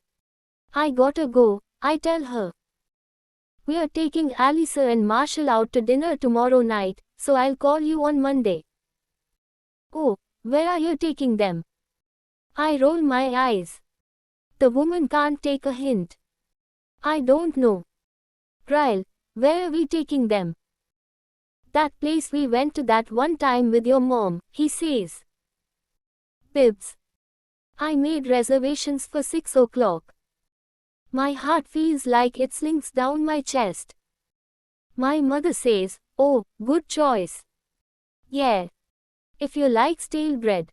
I gotta go, I tell her. We're taking Alisa and Marshall out to dinner tomorrow night, so I'll call you on Monday. Oh, where are you taking them? I roll my eyes. The woman can't take a hint. I don't know. Ryle, where are we taking them? That place we went to that one time with your mom, he says. Bibbs. I made reservations for 6 o'clock. My heart feels like it slinks down my chest. My mother says, oh, good choice. Yeah. If you like stale bread.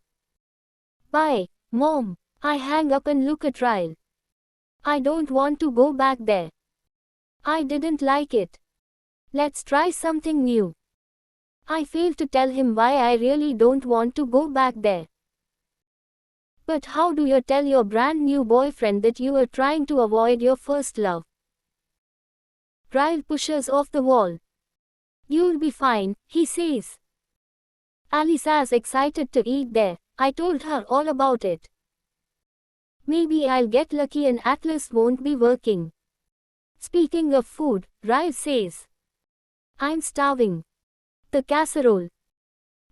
Bye, Mom. I hang up and look at Ryle. I don't want to go back there. I didn't like it. Let's try something new. I fail to tell him why I really don't want to go back there. But how do you tell your brand new boyfriend that you are trying to avoid your first love? Ryle pushes off the wall. You'll be fine, he says. Alisa's excited to eat there. I told her all about it. Maybe I'll get lucky and Atlas won't be working. Speaking of food, Ryle says. I'm starving. The casserole.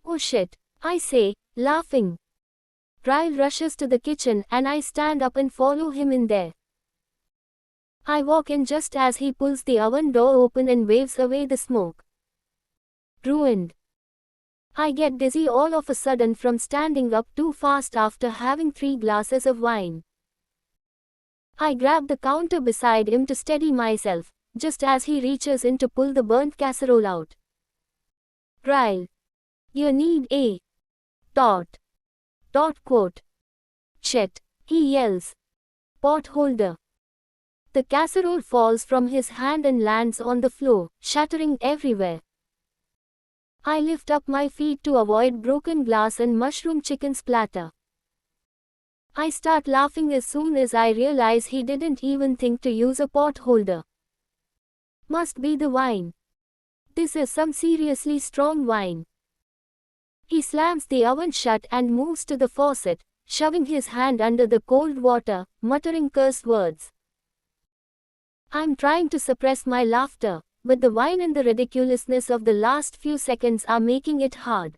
Oh shit, I say, laughing. Ryle rushes to the kitchen and I stand up and follow him in there. I walk in just as he pulls the oven door open and waves away the smoke. Ruined. I get dizzy all of a sudden from standing up too fast after having 3 glasses of wine. I grab the counter beside him to steady myself, just as he reaches in to pull the burnt casserole out. Ryle. You need a dot. Quote. Shit, he yells. Pot holder. The casserole falls from his hand and lands on the floor, shattering everywhere. I lift up my feet to avoid broken glass and mushroom chicken splatter. I start laughing as soon as I realize he didn't even think to use a pot holder. Must be the wine. This is some seriously strong wine. He slams the oven shut and moves to the faucet, shoving his hand under the cold water, muttering curse words. I'm trying to suppress my laughter, but the wine and the ridiculousness of the last few seconds are making it hard.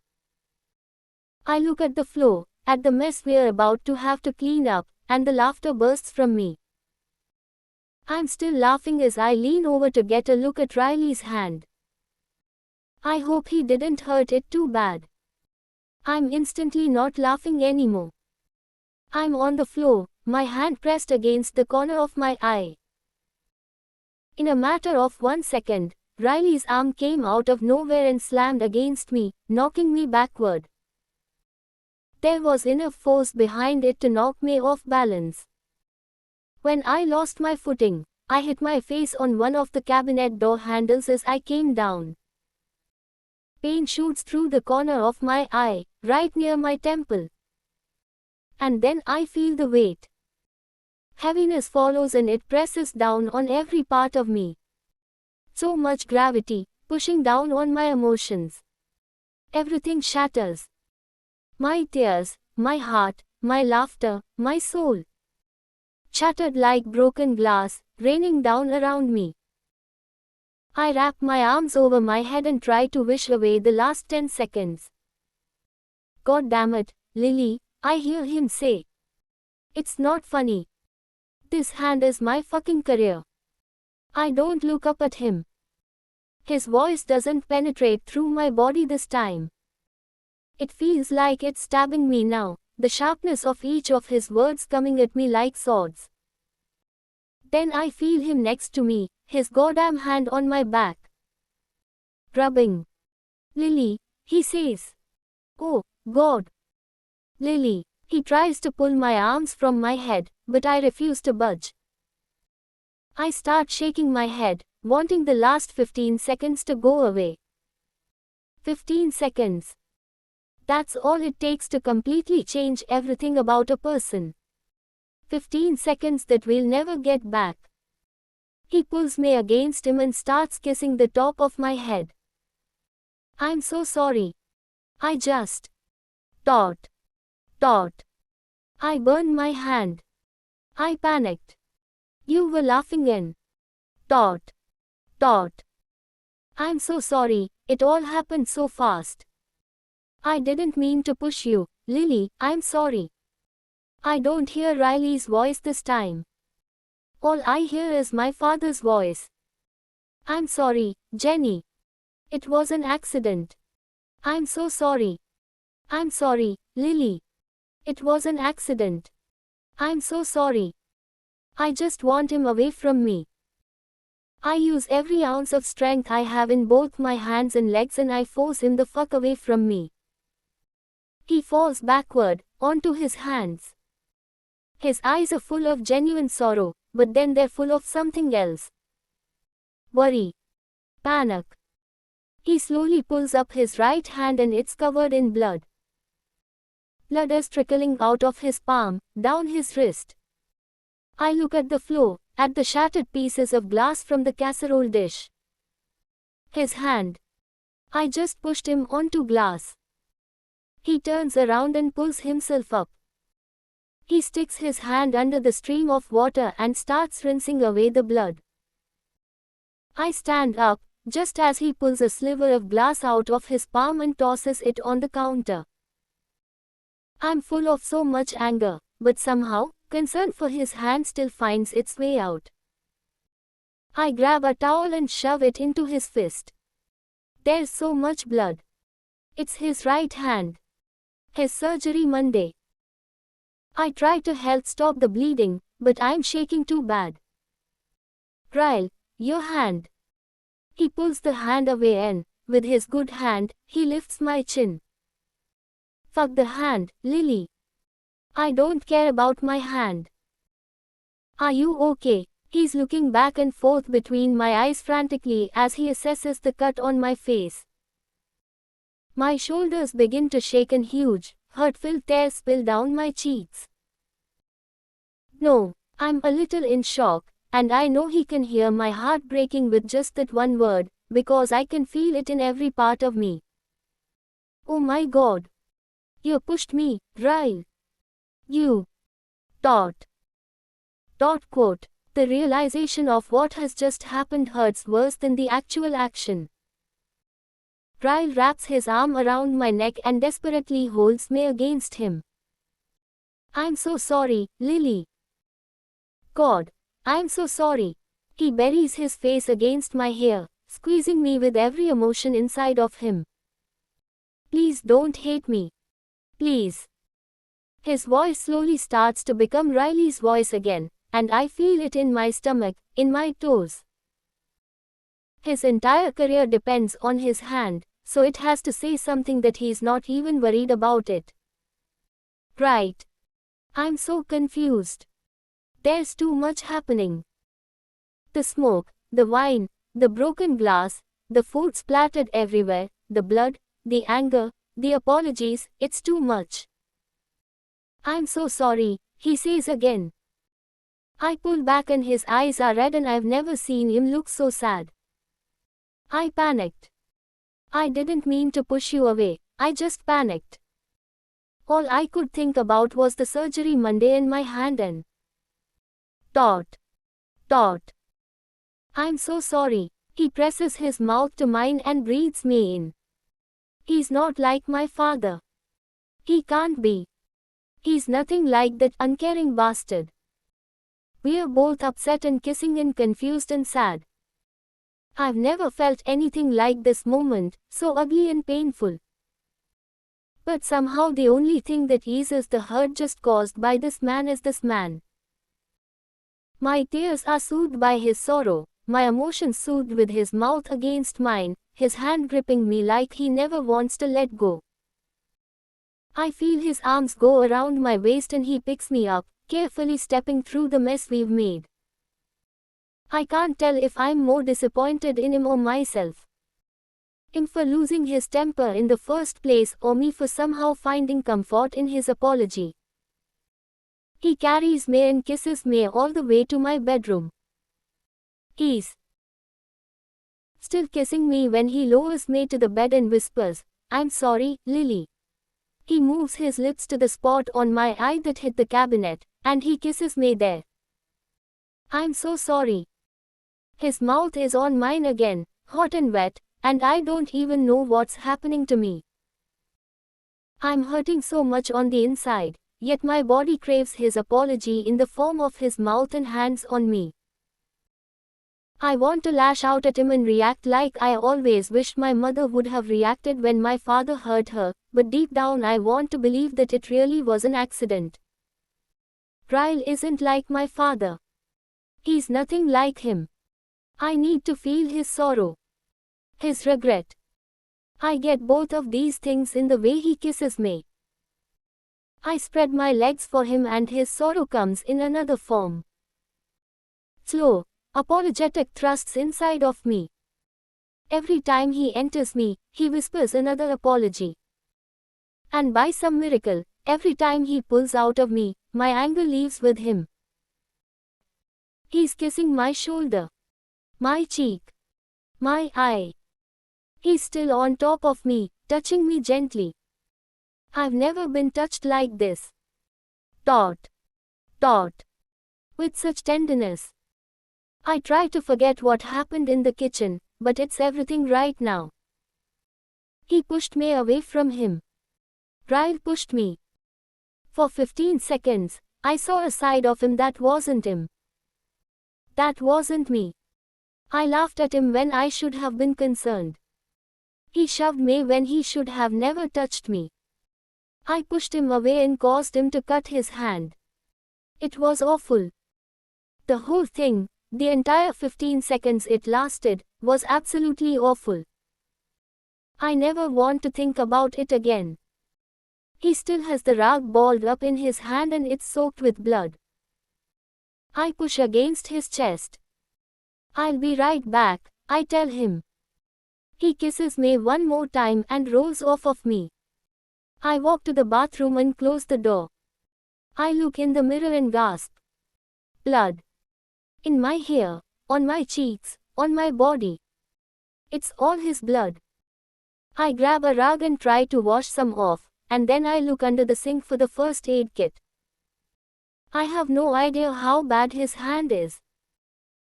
I look at the floor, at the mess we're about to have to clean up, and the laughter bursts from me. I'm still laughing as I lean over to get a look at Riley's hand. I hope he didn't hurt it too bad. I'm instantly not laughing anymore. I'm on the floor, my hand pressed against the corner of my eye. In a matter of 1 second, Riley's arm came out of nowhere and slammed against me, knocking me backward. There was enough force behind it to knock me off balance. When I lost my footing, I hit my face on one of the cabinet door handles as I came down. Pain shoots through the corner of my eye, right near my temple. And then I feel the weight. Heaviness follows and it presses down on every part of me. So much gravity, pushing down on my emotions. Everything shatters. My tears, my heart, my laughter, my soul. Shattered like broken glass, raining down around me. I wrap my arms over my head and try to wish away the last 10 seconds. God damn it, Lily, I hear him say. It's not funny. This hand is my fucking career. I don't look up at him. His voice doesn't penetrate through my body this time. It feels like it's stabbing me now, the sharpness of each of his words coming at me like swords. Then I feel him next to me, his goddamn hand on my back. Rubbing. Lily, he says. Oh, God. Lily. He tries to pull my arms from my head, but I refuse to budge. I start shaking my head, wanting the last 15 seconds to go away. 15 seconds. That's all it takes to completely change everything about a person. 15 seconds that we'll never get back. He pulls me against him and starts kissing the top of my head. I'm so sorry. I just thought. I burned my hand. I panicked. You were laughing in. Thought. I'm so sorry, it all happened so fast. I didn't mean to push you, Lily, I'm sorry. I don't hear Riley's voice this time. All I hear is my father's voice. I'm sorry, Jenny. It was an accident. I'm so sorry. I'm sorry, Lily. It was an accident. I'm so sorry. I just want him away from me. I use every ounce of strength I have in both my hands and legs and I force him the fuck away from me. He falls backward, onto his hands. His eyes are full of genuine sorrow, but then they're full of something else. Worry. Panic. He slowly pulls up his right hand and it's covered in blood. Blood is trickling out of his palm, down his wrist. I look at the floor, at the shattered pieces of glass from the casserole dish. His hand. I just pushed him onto glass. He turns around and pulls himself up. He sticks his hand under the stream of water and starts rinsing away the blood. I stand up, just as he pulls a sliver of glass out of his palm and tosses it on the counter. I'm full of so much anger, but somehow, concern for his hand still finds its way out. I grab a towel and shove it into his fist. There's so much blood. It's his right hand. His surgery Monday. I try to help stop the bleeding, but I'm shaking too bad. Ryle, your hand. He pulls the hand away and, with his good hand, he lifts my chin. Fuck the hand, Lily. I don't care about my hand. Are you okay? He's looking back and forth between my eyes frantically as he assesses the cut on my face. My shoulders begin to shake and huge, hurt-filled tears spill down my cheeks. No, I'm a little in shock, and I know he can hear my heart breaking with just that one word, because I can feel it in every part of me. Oh my God. You pushed me, Ryle. You. Quote. The realization of what has just happened hurts worse than the actual action. Ryle wraps his arm around my neck and desperately holds me against him. I'm so sorry, Lily. God, I'm so sorry. He buries his face against my hair, squeezing me with every emotion inside of him. Please don't hate me. Please. His voice slowly starts to become Riley's voice again, and I feel it in my stomach, in my toes. His entire career depends on his hand, so it has to say something that he's not even worried about it. Right. I'm so confused. There's too much happening. The smoke, the wine, the broken glass, the food splattered everywhere, the blood, the anger, the apologies, it's too much. I'm so sorry, he says again. I pull back and his eyes are red and I've never seen him look so sad. I panicked. I didn't mean to push you away, I just panicked. All I could think about was the surgery Monday and my hand and thought. I'm so sorry. He presses his mouth to mine and breathes me in. He's not like my father. He can't be. He's nothing like that uncaring bastard. We're both upset and kissing and confused and sad. I've never felt anything like this moment, so ugly and painful. But somehow the only thing that eases the hurt just caused by this man is this man. My tears are soothed by his sorrow, my emotions soothed with his mouth against mine, his hand gripping me like he never wants to let go. I feel his arms go around my waist and he picks me up, carefully stepping through the mess we've made. I can't tell if I'm more disappointed in him or myself. him for losing his temper in the first place or me for somehow finding comfort in his apology. He carries me and kisses me all the way to my bedroom. He's still kissing me when he lowers me to the bed and whispers, "I'm sorry, Lily." He moves his lips to the spot on my eye that hit the cabinet, and he kisses me there. "I'm so sorry." His mouth is on mine again, hot and wet, and I don't even know what's happening to me. I'm hurting so much on the inside, yet my body craves his apology in the form of his mouth and hands on me. I want to lash out at him and react like I always wished my mother would have reacted when my father hurt her, but deep down I want to believe that it really was an accident. Ryle isn't like my father. He's nothing like him. I need to feel his sorrow, his regret. I get both of these things in the way he kisses me. I spread my legs for him and his sorrow comes in another form. Slow, apologetic thrusts inside of me. Every time he enters me, he whispers another apology. And by some miracle, every time he pulls out of me, my anger leaves with him. He's kissing my shoulder, my cheek, my eye. He's still on top of me, touching me gently. I've never been touched like this. Dot. Dot. With such tenderness. I try to forget what happened in the kitchen, but it's everything right now. He pushed me away from him. Ryle pushed me. For 15 seconds, I saw a side of him that wasn't him. That wasn't me. I laughed at him when I should have been concerned. He shoved me when he should have never touched me. I pushed him away and caused him to cut his hand. It was awful. The whole thing, the entire 15 seconds it lasted, was absolutely awful. I never want to think about it again. He still has the rag balled up in his hand and it's soaked with blood. I push against his chest. "I'll be right back," I tell him. He kisses me one more time and rolls off of me. I walk to the bathroom and close the door. I look in the mirror and gasp. Blood. In my hair, on my cheeks, on my body. It's all his blood. I grab a rag and try to wash some off, and then I look under the sink for the first aid kit. I have no idea how bad his hand is.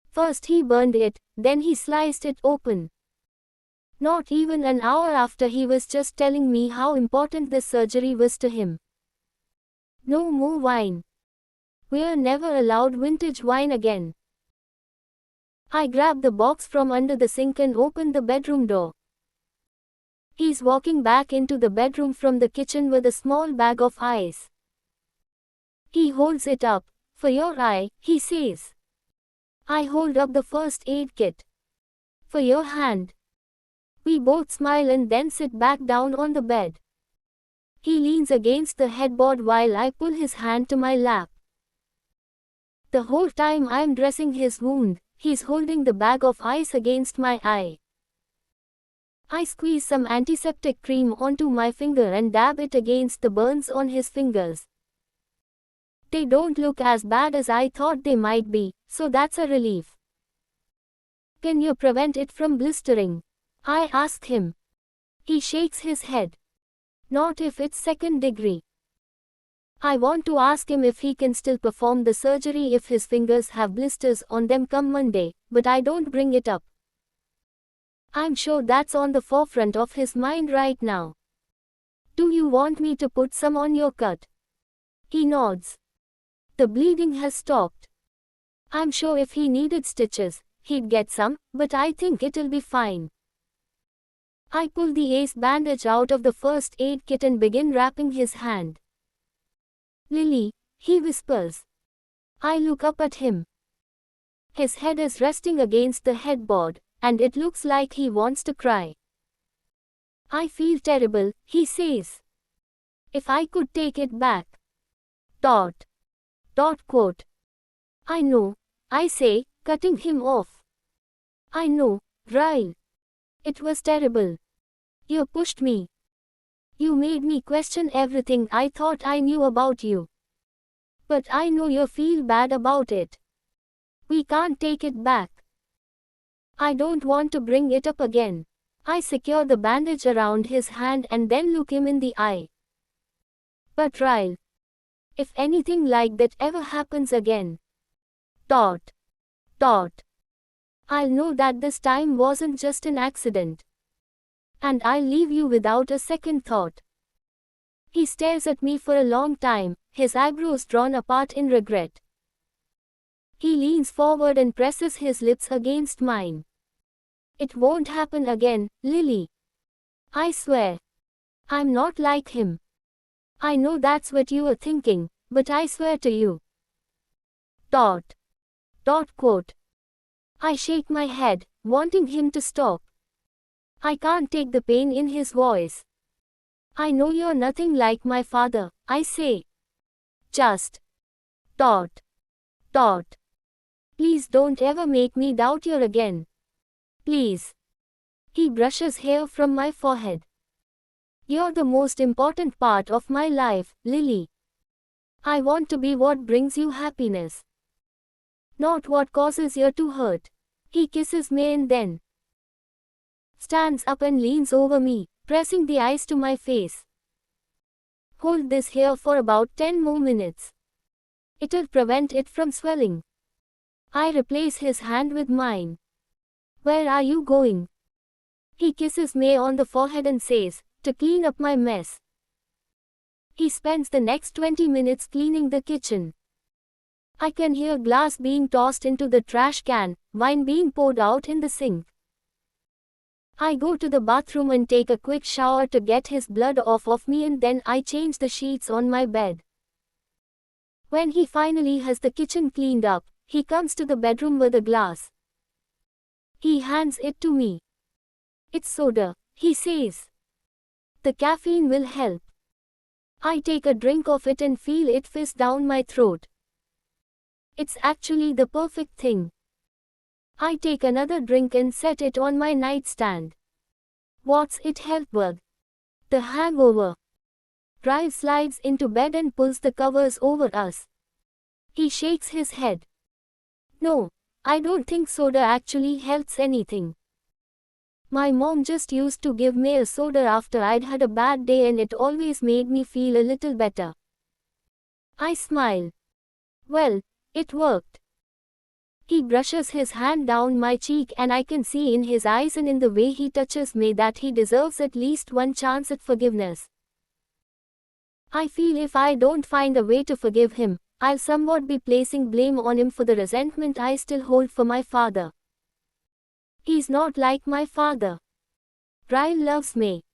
First he burned it, then he sliced it open. Not even an hour after he was just telling me how important this surgery was to him. No more wine. We're never allowed vintage wine again. I grab the box from under the sink and open the bedroom door. He's walking back into the bedroom from the kitchen with a small bag of ice. He holds it up. "For your eye," he says. I hold up the first aid kit. "For your hand." We both smile and then sit back down on the bed. He leans against the headboard while I pull his hand to my lap. The whole time I'm dressing his wound, he's holding the bag of ice against my eye. I squeeze some antiseptic cream onto my finger and dab it against the burns on his fingers. They don't look as bad as I thought they might be, so that's a relief. "Can you prevent it from blistering?" I ask him. He shakes his head. "Not if it's second degree." I want to ask him if he can still perform the surgery if his fingers have blisters on them come Monday, but I don't bring it up. I'm sure that's on the forefront of his mind right now. "Do you want me to put some on your cut?" He nods. The bleeding has stopped. I'm sure if he needed stitches, he'd get some, but I think it'll be fine. I pull the ace bandage out of the first aid kit and begin wrapping his hand. "Lily," he whispers. I look up at him. His head is resting against the headboard, and it looks like he wants to cry. "I feel terrible," he says. "If I could take it back." Dot. Dot quote. "I know," I say, cutting him off. "I know, Ryle. It was terrible. You pushed me. You made me question everything I thought I knew about you. But I know you feel bad about it. We can't take it back. I don't want to bring it up again. I secure the bandage around his hand and then look him in the eye. But Ryle, if anything like that ever happens again, dot, dot, I'll know that this time wasn't just an accident. And I'll leave you without a second thought. He stares at me for a long time, his eyebrows drawn apart in regret. He leans forward and presses his lips against mine. It won't happen again, Lily. I swear. I'm not like him. I know that's what you were thinking, but I swear to you. Dot. Dot quote. I shake my head, wanting him to stop. I can't take the pain in his voice. I know you're nothing like my father, I say. Just. Dot. Dot. Please don't ever make me doubt you again. Please. He brushes hair from my forehead. You're the most important part of my life, Lily. I want to be what brings you happiness. Not what causes you to hurt. He kisses me and then stands up and leans over me, pressing the ice to my face. Hold this here for about 10 more minutes. It'll prevent it from swelling. I replace his hand with mine. Where are you going? He kisses me on the forehead and says, to clean up my mess. He spends the next 20 minutes cleaning the kitchen. I can hear glass being tossed into the trash can, wine being poured out in the sink. I go to the bathroom and take a quick shower to get his blood off of me, and then I change the sheets on my bed. When he finally has the kitchen cleaned up, he comes to the bedroom with a glass. He hands it to me. It's soda, he says. The caffeine will help. I take a drink of it and feel it fizz down my throat. It's actually the perfect thing. I take another drink and set it on my nightstand. What's it help with? The hangover. Ryle slides into bed and pulls the covers over us. He shakes his head. No, I don't think soda actually helps anything. My mom just used to give me a soda after I'd had a bad day, and it always made me feel a little better. I smile. Well, it worked. He brushes his hand down my cheek, and I can see in his eyes and in the way he touches me that he deserves at least one chance at forgiveness. I feel if I don't find a way to forgive him, I'll somewhat be placing blame on him for the resentment I still hold for my father. He's not like my father. Ryle loves me.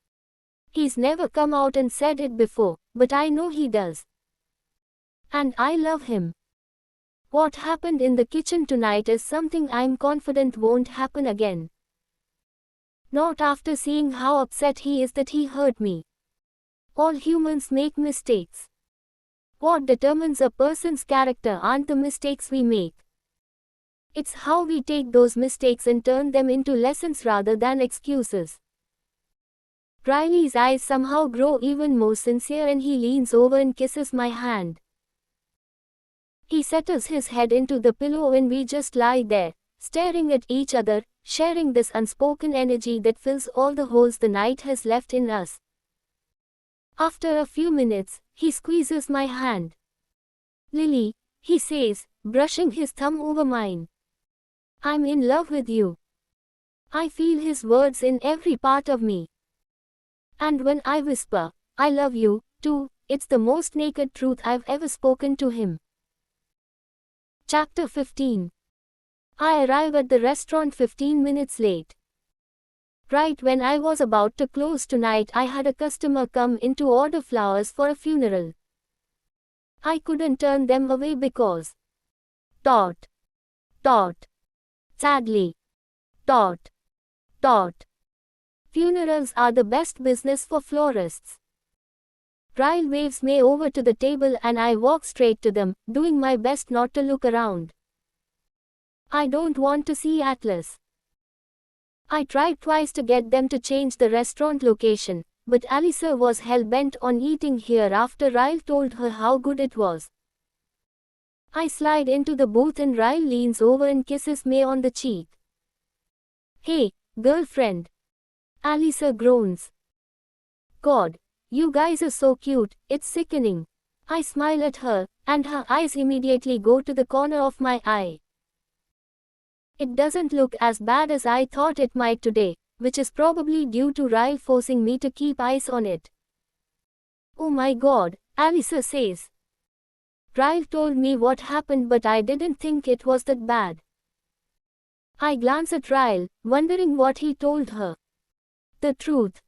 He's never come out and said it before, but I know he does. And I love him. What happened in the kitchen tonight is something I'm confident won't happen again. Not after seeing how upset he is that he hurt me. All humans make mistakes. What determines a person's character aren't the mistakes we make. It's how we take those mistakes and turn them into lessons rather than excuses. Riley's eyes somehow grow even more sincere, and he leans over and kisses my hand. He settles his head into the pillow and we just lie there, staring at each other, sharing this unspoken energy that fills all the holes the night has left in us. After a few minutes, he squeezes my hand. Lily, he says, brushing his thumb over mine. I'm in love with you. I feel his words in every part of me. And when I whisper, I love you, too, it's the most naked truth I've ever spoken to him. Chapter 15. I arrive at the restaurant 15 minutes late. Right when I was about to close tonight, I had a customer come in to order flowers for a funeral. I couldn't turn them away because dot, dot, sadly, dot, dot. Funerals are the best business for florists. Ryle waves me over to the table and I walk straight to them, doing my best not to look around. I don't want to see Atlas. I tried twice to get them to change the restaurant location, but Alyssa was hell-bent on eating here after Ryle told her how good it was. I slide into the booth and Ryle leans over and kisses me on the cheek. "Hey, girlfriend." Alyssa groans. "God, you guys are so cute, it's sickening." I smile at her, and her eyes immediately go to the corner of my eye. It doesn't look as bad as I thought it might today, which is probably due to Ryle forcing me to keep eyes on it. "Oh my God," Alyssa says. "Ryle told me what happened, but I didn't think it was that bad." I glance at Ryle, wondering what he told her. "The truth."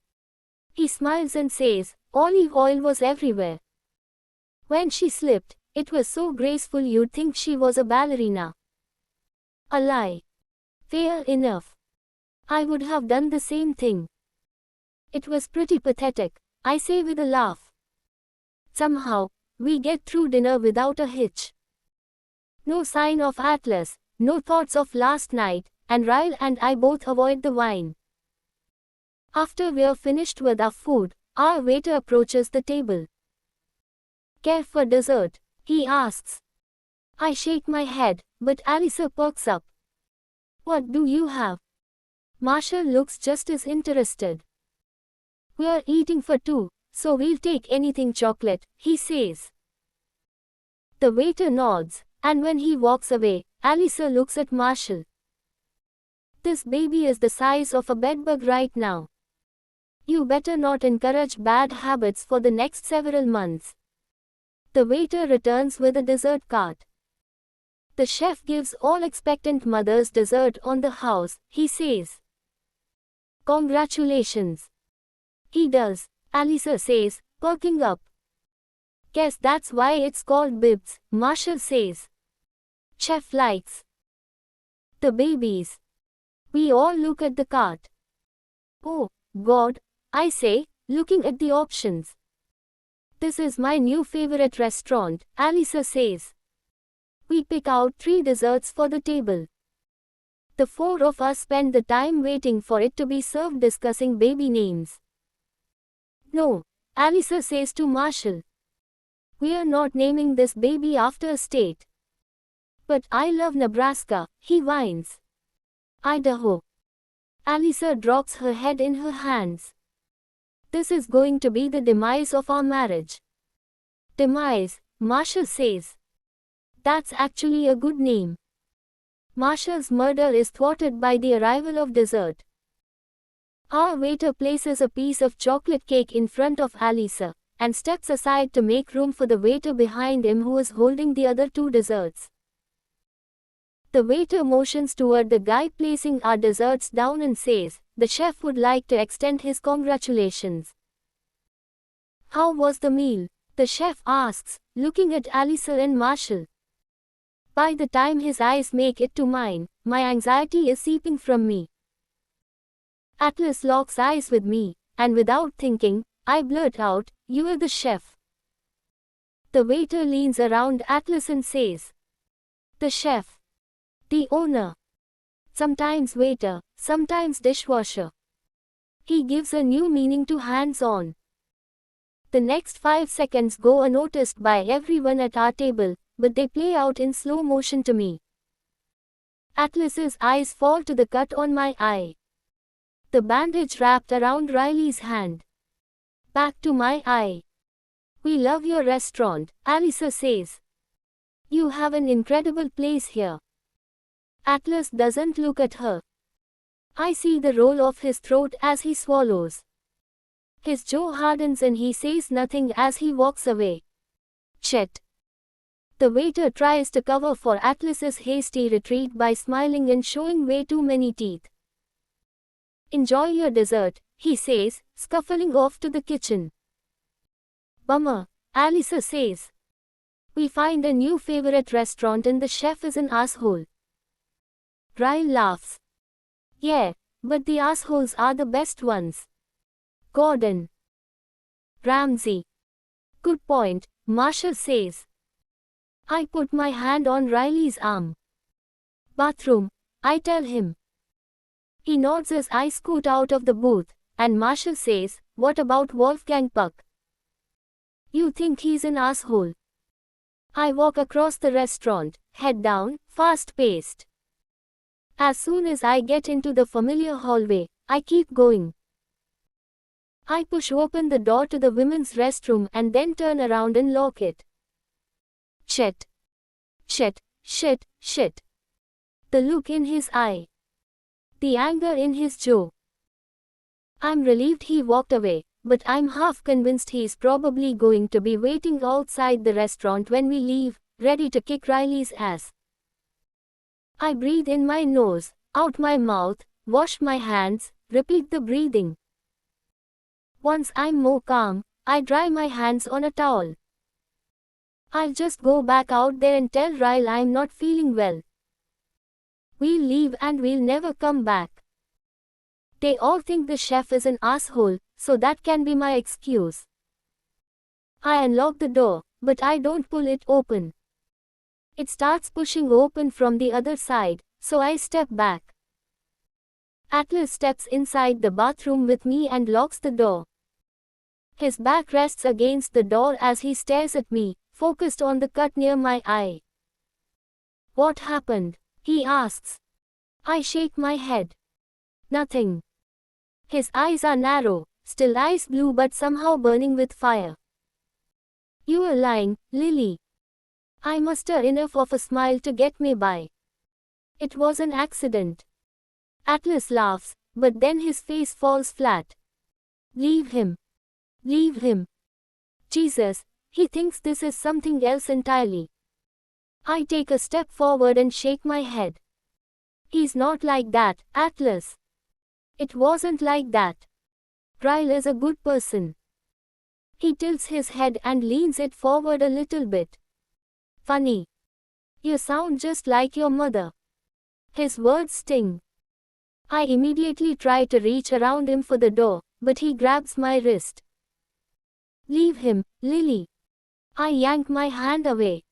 He smiles and says, "Olive oil was everywhere. When she slipped, it was so graceful you'd think she was a ballerina." A lie. Fair enough. I would have done the same thing. "It was pretty pathetic," I say with a laugh. Somehow, we get through dinner without a hitch. No sign of Atlas, no thoughts of last night, and Ryle and I both avoid the wine. After we're finished with our food, our waiter approaches the table. "Care for dessert?" he asks. I shake my head, but Alyssa perks up. "What do you have?" Marshall looks just as interested. "We're eating for two, so we'll take anything chocolate," he says. The waiter nods, and when he walks away, Alyssa looks at Marshall. "This baby is the size of a bedbug right now. You better not encourage bad habits for the next several months." The waiter returns with a dessert cart. "The chef gives all expectant mothers dessert on the house," he says. "Congratulations." "He does," Alyssa says, perking up. "Guess that's why it's called Bibs," Marshall says. "Chef likes the babies." We all look at the cart. "Oh, God," I say, looking at the options. "This is my new favorite restaurant," Alyssa says. We pick out 3 desserts for the table. The 4 of us spend the time waiting for it to be served discussing baby names. "No," Alyssa says to Marshall. "We're not naming this baby after a state." "But I love Nebraska," he whines. "Idaho." Alyssa drops her head in her hands. "This is going to be the demise of our marriage." "Demise," Marshall says. "That's actually a good name." Marshall's murder is thwarted by the arrival of dessert. Our waiter places a piece of chocolate cake in front of Alyssa, and steps aside to make room for the waiter behind him who is holding the other 2 desserts. The waiter motions toward the guy placing our desserts down and says, "The chef would like to extend his congratulations." "How was the meal?" the chef asks, looking at Alyssa and Marshall. By the time his eyes make it to mine, my anxiety is seeping from me. Atlas locks eyes with me, and without thinking, I blurt out, "You're the chef." The waiter leans around Atlas and says, "The chef. The owner. Sometimes waiter, sometimes dishwasher." He gives a new meaning to hands-on. The next 5 seconds go unnoticed by everyone at our table, but they play out in slow motion to me. Atlas's eyes fall to the cut on my eye. The bandage wrapped around Riley's hand. Back to my eye. "We love your restaurant," Alyssa says. "You have an incredible place here." Atlas doesn't look at her. I see the roll of his throat as he swallows. His jaw hardens and he says nothing as he walks away. Chet. The waiter tries to cover for Atlas's hasty retreat by smiling and showing way too many teeth. "Enjoy your dessert," he says, scuffling off to the kitchen. "Bummer," Alyssa says. "We find a new favorite restaurant and the chef is an asshole." Ryle laughs. "Yeah, but the assholes are the best ones." Gordon Ramsay. "Good point," Marshall says. I put my hand on Riley's arm. "Bathroom," I tell him. He nods as I scoot out of the booth, and Marshall says, "What about Wolfgang Puck? You think he's an asshole?" I walk across the restaurant, head down, fast-paced. As soon as I get into the familiar hallway, I keep going. I push open the door to the women's restroom and then turn around and lock it. Shit. Shit, shit, shit. The look in his eye. The anger in his jaw. I'm relieved he walked away, but I'm half convinced he's probably going to be waiting outside the restaurant when we leave, ready to kick Riley's ass. I breathe in my nose, out my mouth, wash my hands, repeat the breathing. Once I'm more calm, I dry my hands on a towel. I'll just go back out there and tell Riley I'm not feeling well. We'll leave and we'll never come back. They all think the chef is an asshole, so that can be my excuse. I unlock the door, but I don't pull it open. It starts pushing open from the other side, so I step back. Atlas steps inside the bathroom with me and locks the door. His back rests against the door as he stares at me, focused on the cut near my eye. "What happened?" he asks. I shake my head. "Nothing." His eyes are narrow, still ice blue but somehow burning with fire. "You are lying, Lily." I muster enough of a smile to get me by. "It was an accident." Atlas laughs, but then his face falls flat. "Leave him. Leave him. Jesus, he thinks this is something else entirely." I take a step forward and shake my head. "He's not like that, Atlas. It wasn't like that. Ryle is a good person." He tilts his head and leans it forward a little bit. "Funny. You sound just like your mother." His words sting. I immediately try to reach around him for the door, but he grabs my wrist. "Leave him, Lily." I yank my hand away.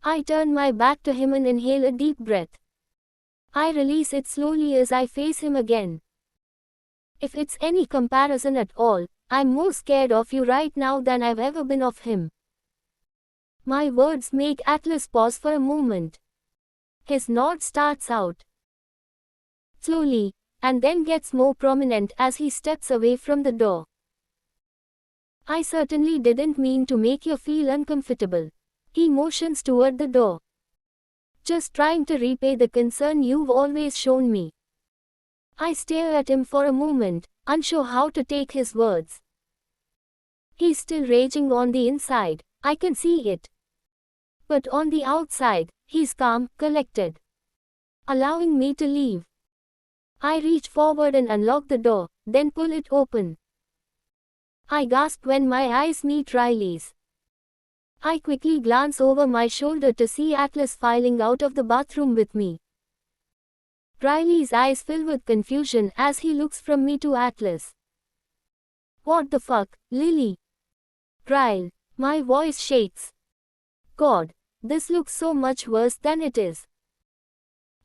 I turn my back to him and inhale a deep breath. I release it slowly as I face him again. "If it's any comparison at all, I'm more scared of you right now than I've ever been of him." My words make Atlas pause for a moment. His nod starts out slowly, and then gets more prominent as he steps away from the door. "I certainly didn't mean to make you feel uncomfortable." He motions toward the door. "Just trying to repay the concern you've always shown me." I stare at him for a moment, unsure how to take his words. He's still raging on the inside, I can see it. But on the outside, he's calm, collected. Allowing me to leave. I reach forward and unlock the door, then pull it open. I gasp when my eyes meet Riley's. I quickly glance over my shoulder to see Atlas filing out of the bathroom with me. Riley's eyes fill with confusion as he looks from me to Atlas. "What the fuck, Lily?" "Ryle." My voice shakes. God, this looks so much worse than it is.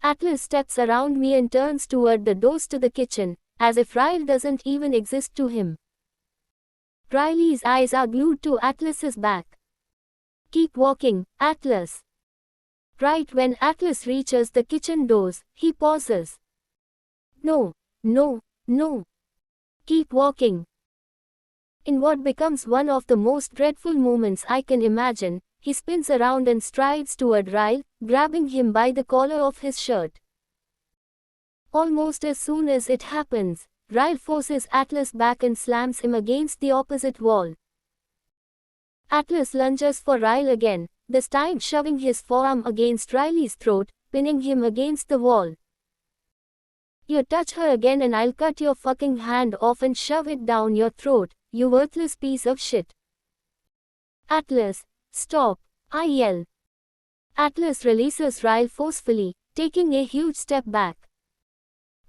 Atlas steps around me and turns toward the doors to the kitchen, as if Ryle doesn't even exist to him. Riley's eyes are glued to Atlas's back. "Keep walking, Atlas." Right when Atlas reaches the kitchen doors, he pauses. "No, no, no. Keep walking." In what becomes one of the most dreadful moments I can imagine, he spins around and strides toward Ryle, grabbing him by the collar of his shirt. Almost as soon as it happens, Ryle forces Atlas back and slams him against the opposite wall. Atlas lunges for Ryle again, this time shoving his forearm against Riley's throat, pinning him against the wall. "You touch her again and I'll cut your fucking hand off and shove it down your throat, you worthless piece of shit." "Atlas, stop," I yell. Atlas releases Ryle forcefully, taking a huge step back.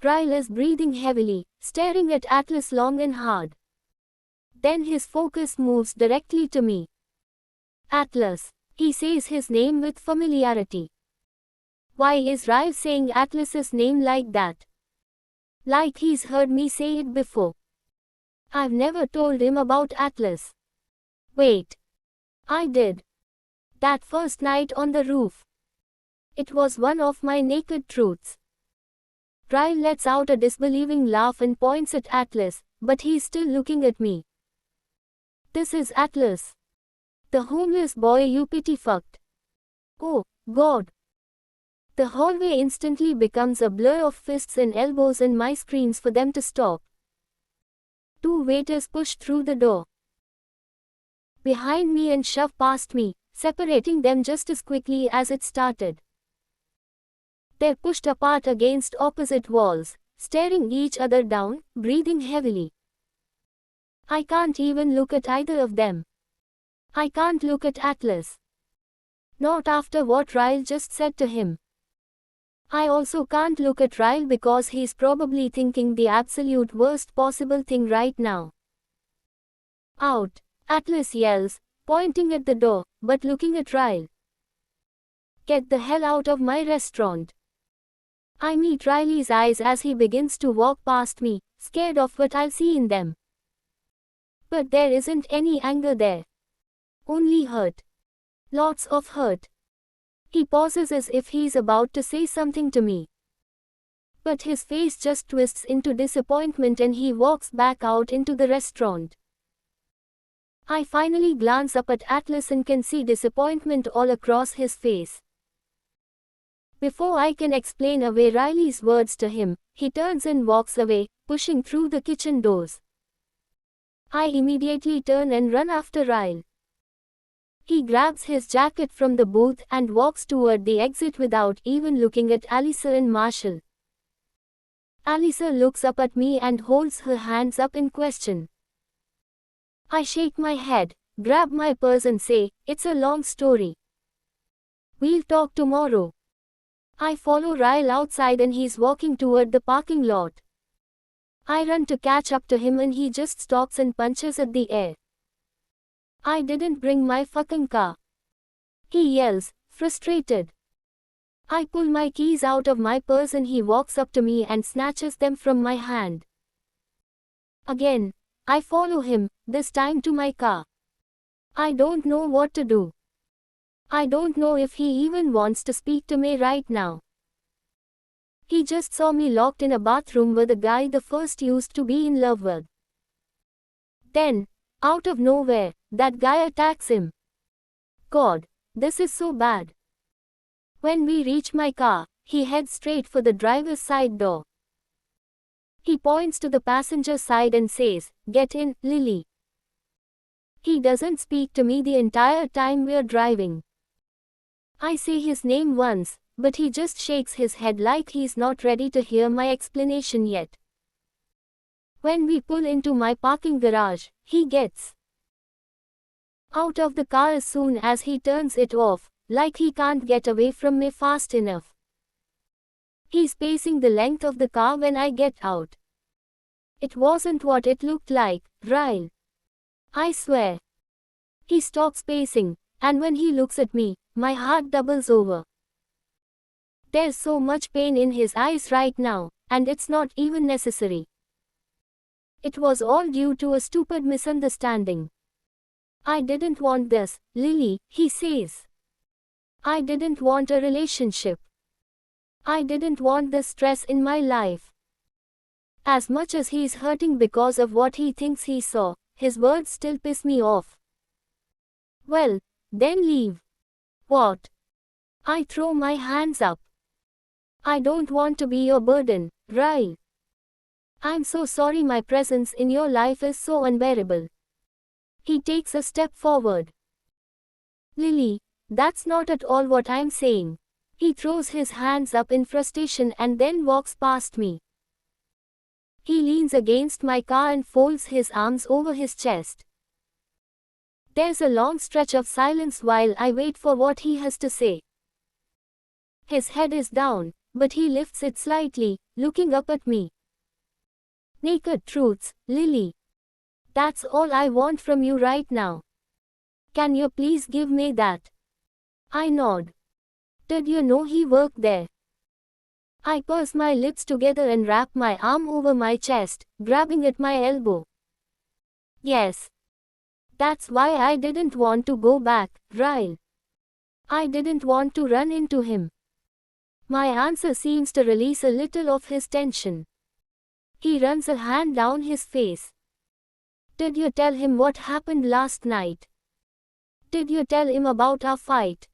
Ryle is breathing heavily, staring at Atlas long and hard. Then his focus moves directly to me. "Atlas." He says his name with familiarity. Why is Ryle saying Atlas's name like that? Like he's heard me say it before. I've never told him about Atlas. Wait. I did. That first night on the roof. It was one of my naked truths. Ryle lets out a disbelieving laugh and points at Atlas, but he's still looking at me. This is Atlas. The homeless boy you pity fucked. Oh, God. The hallway instantly becomes a blur of fists and elbows and my screams for them to stop. Two waiters push through the door behind me and shove past me, separating them just as quickly as it started. They're pushed apart against opposite walls, staring each other down, breathing heavily. I can't even look at either of them. I can't look at Atlas. Not after what Ryle just said to him. I also can't look at Ryle because he's probably thinking the absolute worst possible thing right now. Out, Atlas yells, pointing at the door, but looking at Ryle. Get the hell out of my restaurant. I meet Riley's eyes as he begins to walk past me, scared of what I'll see in them. But there isn't any anger there. Only hurt. Lots of hurt. He pauses as if he's about to say something to me. But his face just twists into disappointment and he walks back out into the restaurant. I finally glance up at Atlas and can see disappointment all across his face. Before I can explain away Riley's words to him, he turns and walks away, pushing through the kitchen doors. I immediately turn and run after Ryle. He grabs his jacket from the booth and walks toward the exit without even looking at Alyssa and Marshall. Alyssa looks up at me and holds her hands up in question. I shake my head, grab my purse and say, "It's a long story. We'll talk tomorrow." I follow Ryle outside and he's walking toward the parking lot. I run to catch up to him and he just stops and punches at the air. I didn't bring my fucking car. He yells, frustrated. I pull my keys out of my purse and he walks up to me and snatches them from my hand. Again, I follow him, this time to my car. I don't know what to do. I don't know if he even wants to speak to me right now. He just saw me locked in a bathroom with a guy the first used to be in love with. Then, out of nowhere, that guy attacks him. God, this is so bad. When we reach my car, he heads straight for the driver's side door. He points to the passenger side and says, "Get in, Lily." He doesn't speak to me the entire time we're driving. I say his name once, but he just shakes his head like he's not ready to hear my explanation yet. When we pull into my parking garage, he gets out of the car as soon as he turns it off, like he can't get away from me fast enough. He's pacing the length of the car when I get out. It wasn't what it looked like, Ryle. I swear. He stops pacing, and when he looks at me, my heart doubles over. There's so much pain in his eyes right now, and it's not even necessary. It was all due to a stupid misunderstanding. I didn't want this, Lily, he says. I didn't want a relationship. I didn't want this stress in my life. As much as he's hurting because of what he thinks he saw, his words still piss me off. Well, then leave. What? I throw my hands up. I don't want to be your burden, Ryle. I'm so sorry my presence in your life is so unbearable. He takes a step forward. Lily, that's not at all what I'm saying. He throws his hands up in frustration and then walks past me. He leans against my car and folds his arms over his chest. There's a long stretch of silence while I wait for what he has to say. His head is down, but he lifts it slightly, looking up at me. Naked truths, Lily. That's all I want from you right now. Can you please give me that? I nod. Did you know he worked there? I purse my lips together and wrap my arm over my chest, grabbing at my elbow. Yes. That's why I didn't want to go back, Ryle. I didn't want to run into him. My answer seems to release a little of his tension. He runs a hand down his face. Did you tell him what happened last night? Did you tell him about our fight?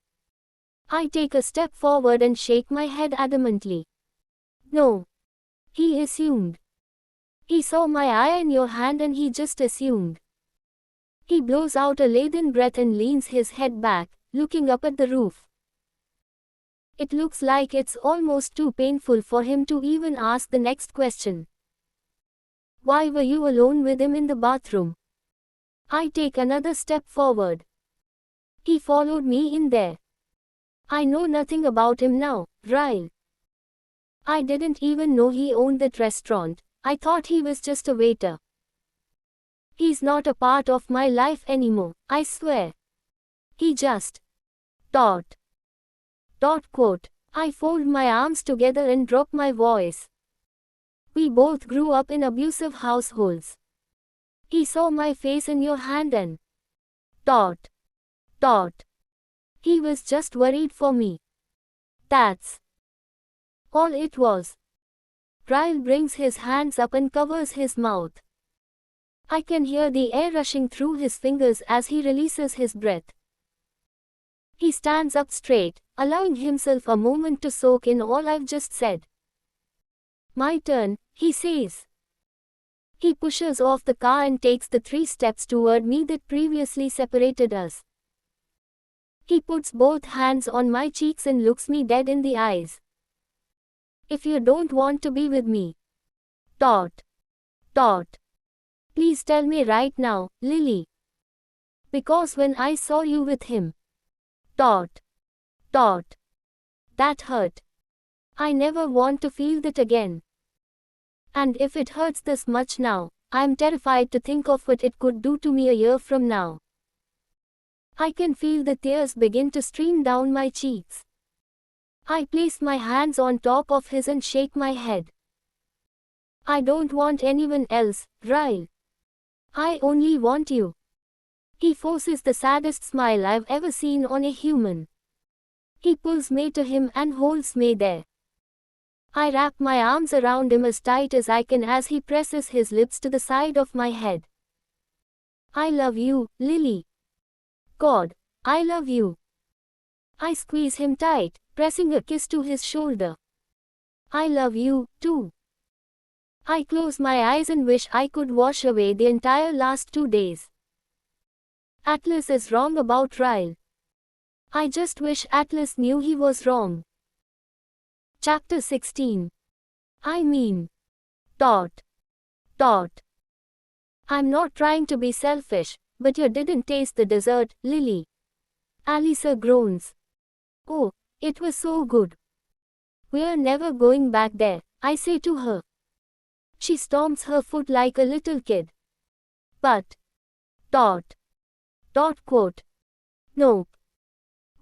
I take a step forward and shake my head adamantly. No. He assumed. He saw my eye in your hand and he just assumed. He blows out a laden breath and leans his head back, looking up at the roof. It looks like it's almost too painful for him to even ask the next question. Why were you alone with him in the bathroom? I take another step forward. He followed me in there. I know nothing about him now, Ryle. I didn't even know he owned that restaurant. I thought he was just a waiter. He's not a part of my life anymore, I swear. He just. Quote. I fold my arms together and drop my voice. We both grew up in abusive households. He saw my face in your hand and. He was just worried for me. That's all it was. Ryle brings his hands up and covers his mouth. I can hear the air rushing through his fingers as he releases his breath. He stands up straight, allowing himself a moment to soak in all I've just said. My turn, he says. He pushes off the car and takes the 3 steps toward me that previously separated us. He puts both hands on my cheeks and looks me dead in the eyes. If you don't want to be with me. Please tell me right now, Lily. Because when I saw you with him. That hurt. I never want to feel that again. And if it hurts this much now, I'm terrified to think of what it could do to me a year from now. I can feel the tears begin to stream down my cheeks. I place my hands on top of his and shake my head. I don't want anyone else, Ryle. I only want you. He forces the saddest smile I've ever seen on a human. He pulls me to him and holds me there. I wrap my arms around him as tight as I can as he presses his lips to the side of my head. I love you, Lily. God, I love you. I squeeze him tight, pressing a kiss to his shoulder. I love you, too. I close my eyes and wish I could wash away the entire last 2 days. Atlas is wrong about Ryle. I just wish Atlas knew he was wrong. Chapter 16. I mean. I'm not trying to be selfish, but you didn't taste the dessert, Lily. Alyssa groans. Oh, it was so good. We're never going back there, I say to her. She stomps her foot like a little kid. But. Nope.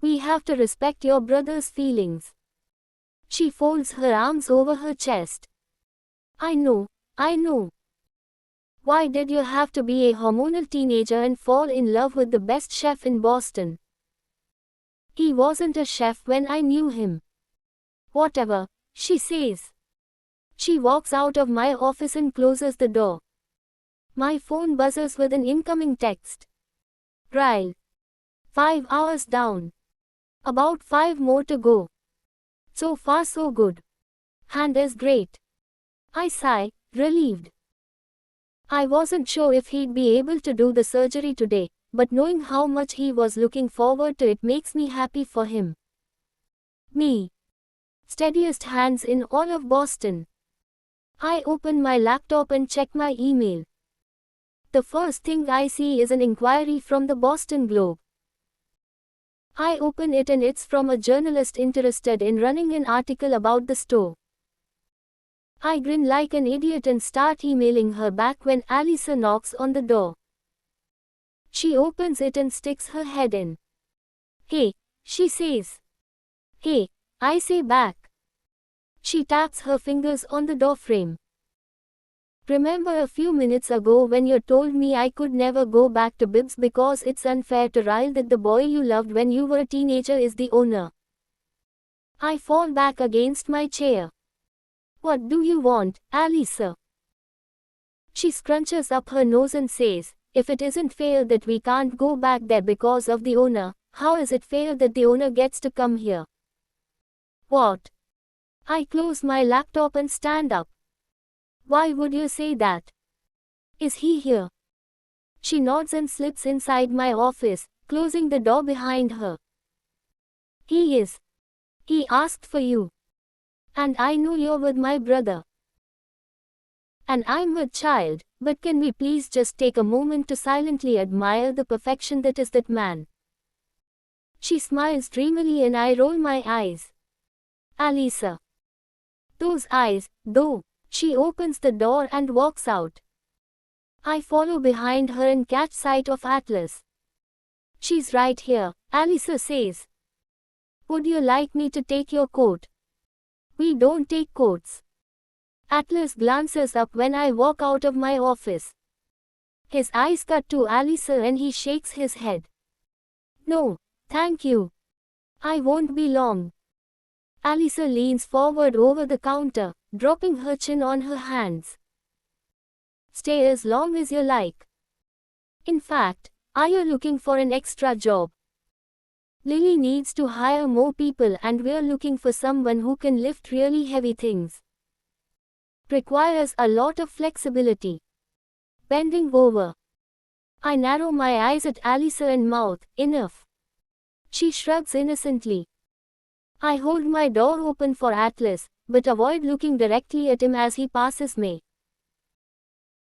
We have to respect your brother's feelings. She folds her arms over her chest. I know. Why did you have to be a hormonal teenager and fall in love with the best chef in Boston? He wasn't a chef when I knew him. Whatever, she says. She walks out of my office and closes the door. My phone buzzes with an incoming text. Ryle. 5 hours down. About 5 more to go. So far so good. Hand is great. I sigh, relieved. I wasn't sure if he'd be able to do the surgery today, but knowing how much he was looking forward to it makes me happy for him. Me. Steadiest hands in all of Boston. I open my laptop and check my email. The first thing I see is an inquiry from the Boston Globe. I open it and it's from a journalist interested in running an article about the store. I grin like an idiot and start emailing her back when Alyssa knocks on the door. She opens it and sticks her head in. Hey, she says. Hey, I say back. She taps her fingers on the doorframe. Remember a few minutes ago when you told me I could never go back to Bibbs because it's unfair to Ryle that the boy you loved when you were a teenager is the owner? I fall back against my chair. What do you want, Alisa? She scrunches up her nose and says, if it isn't fair that we can't go back there because of the owner, how is it fair that the owner gets to come here? What? I close my laptop and stand up. Why would you say that? Is he here? She nods and slips inside my office, closing the door behind her. He is. He asked for you. And I know you're with my brother. And I'm with child, but can we please just take a moment to silently admire the perfection that is that man? She smiles dreamily and I roll my eyes. Alisa. Those eyes, though. She opens the door and walks out. I follow behind her and catch sight of Atlas. She's right here, Alisa says. Would you like me to take your coat? We don't take coats. Atlas glances up when I walk out of my office. His eyes cut to Alisa and he shakes his head. No, thank you. I won't be long. Alisa leans forward over the counter, dropping her chin on her hands. Stay as long as you like. In fact, are you looking for an extra job? Lily needs to hire more people and we're looking for someone who can lift really heavy things. Requires a lot of flexibility. Bending over. I narrow my eyes at Alisa and mouth, enough. She shrugs innocently. I hold my door open for Atlas, but avoid looking directly at him as he passes me.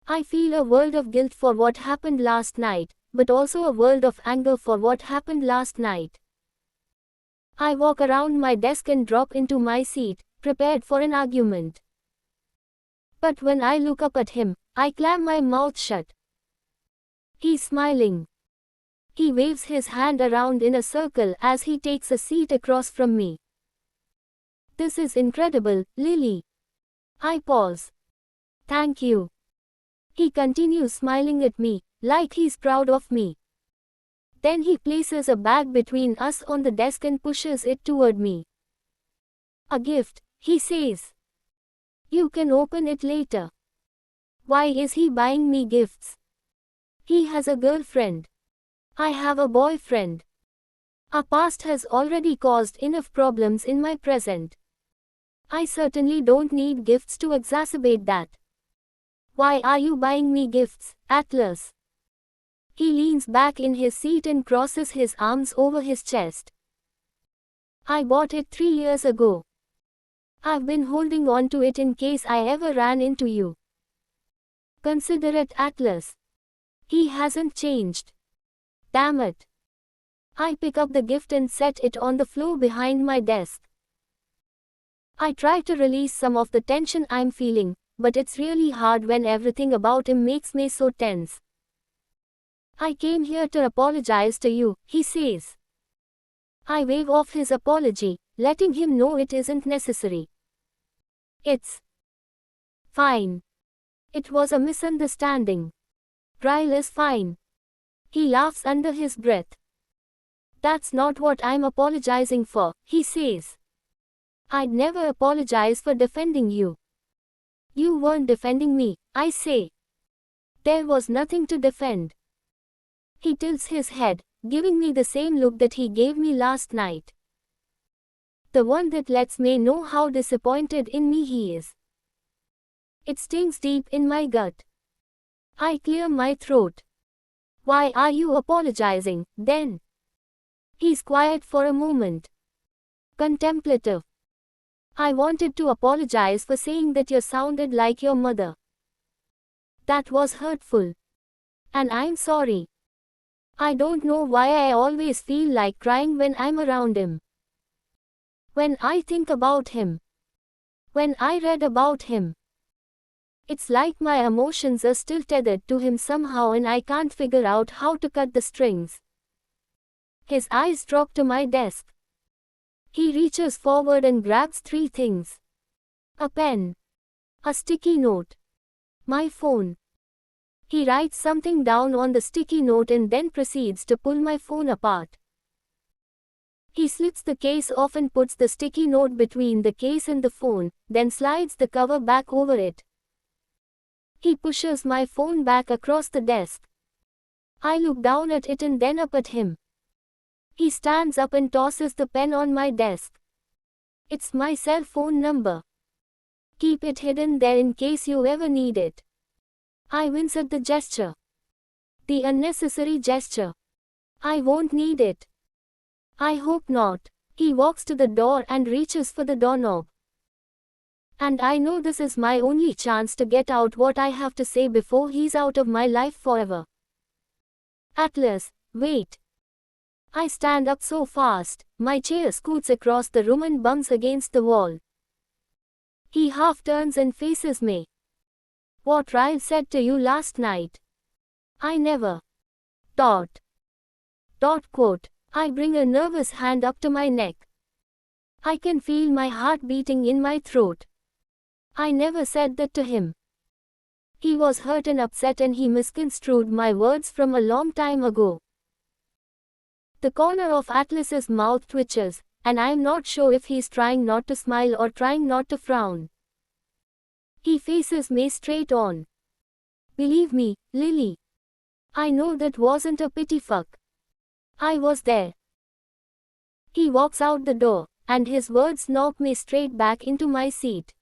I feel a world of guilt for what happened last night, but also a world of anger for what happened last night. I walk around my desk and drop into my seat, prepared for an argument. But when I look up at him, I clam my mouth shut. He's smiling. He waves his hand around in a circle as he takes a seat across from me. This is incredible, Lily. I pause. Thank you. He continues smiling at me, like he's proud of me. Then he places a bag between us on the desk and pushes it toward me. A gift, he says. You can open it later. Why is he buying me gifts? He has a girlfriend. I have a boyfriend. Our past has already caused enough problems in my present. I certainly don't need gifts to exacerbate that. Why are you buying me gifts, Atlas? He leans back in his seat and crosses his arms over his chest. I bought it 3 years ago. I've been holding on to it in case I ever ran into you. Consider it, Atlas. He hasn't changed. Damn it. I pick up the gift and set it on the floor behind my desk. I try to release some of the tension I'm feeling, but it's really hard when everything about him makes me so tense. I came here to apologize to you, he says. I wave off his apology, letting him know it isn't necessary. It's fine. It was a misunderstanding. Ryle is fine. He laughs under his breath. That's not what I'm apologizing for, he says. I'd never apologize for defending you. You weren't defending me, I say. There was nothing to defend. He tilts his head, giving me the same look that he gave me last night. The one that lets me know how disappointed in me he is. It stings deep in my gut. I clear my throat. Why are you apologizing, then? He's quiet for a moment. Contemplative. I wanted to apologize for saying that you sounded like your mother. That was hurtful. And I'm sorry. I don't know why I always feel like crying when I'm around him. When I think about him. When I read about him. It's like my emotions are still tethered to him somehow and I can't figure out how to cut the strings. His eyes drop to my desk. He reaches forward and grabs 3 things. A pen. A sticky note. My phone. He writes something down on the sticky note and then proceeds to pull my phone apart. He slits the case off and puts the sticky note between the case and the phone, then slides the cover back over it. He pushes my phone back across the desk. I look down at it and then up at him. He stands up and tosses the pen on my desk. It's my cell phone number. Keep it hidden there in case you ever need it. I wince at the gesture. The unnecessary gesture. I won't need it. I hope not. He walks to the door and reaches for the doorknob. And I know this is my only chance to get out what I have to say before he's out of my life forever. Atlas, wait. I stand up so fast, my chair scoots across the room and bumps against the wall. He half turns and faces me. What Ryle said to you last night. I never. Quote. I bring a nervous hand up to my neck. I can feel my heart beating in my throat. I never said that to him. He was hurt and upset and he misconstrued my words from a long time ago. The corner of Atlas's mouth twitches, and I'm not sure if he's trying not to smile or trying not to frown. He faces me straight on. Believe me, Lily. I know that wasn't a pity fuck. I was there. He walks out the door, and his words knock me straight back into my seat.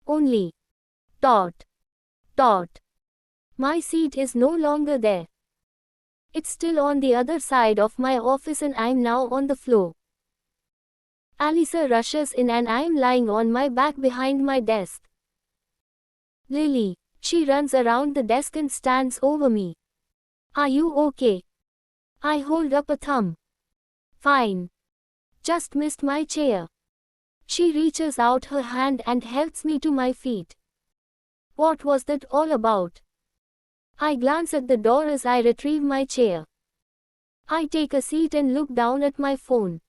Only. My seat is no longer there. It's still on the other side of my office and I'm now on the floor. Alisa rushes in and I'm lying on my back behind my desk. Lily. She runs around the desk and stands over me. Are you okay? I hold up a thumb. Fine. Just missed my chair. She reaches out her hand and helps me to my feet. What was that all about? I glance at the door as I retrieve my chair. I take a seat and look down at my phone.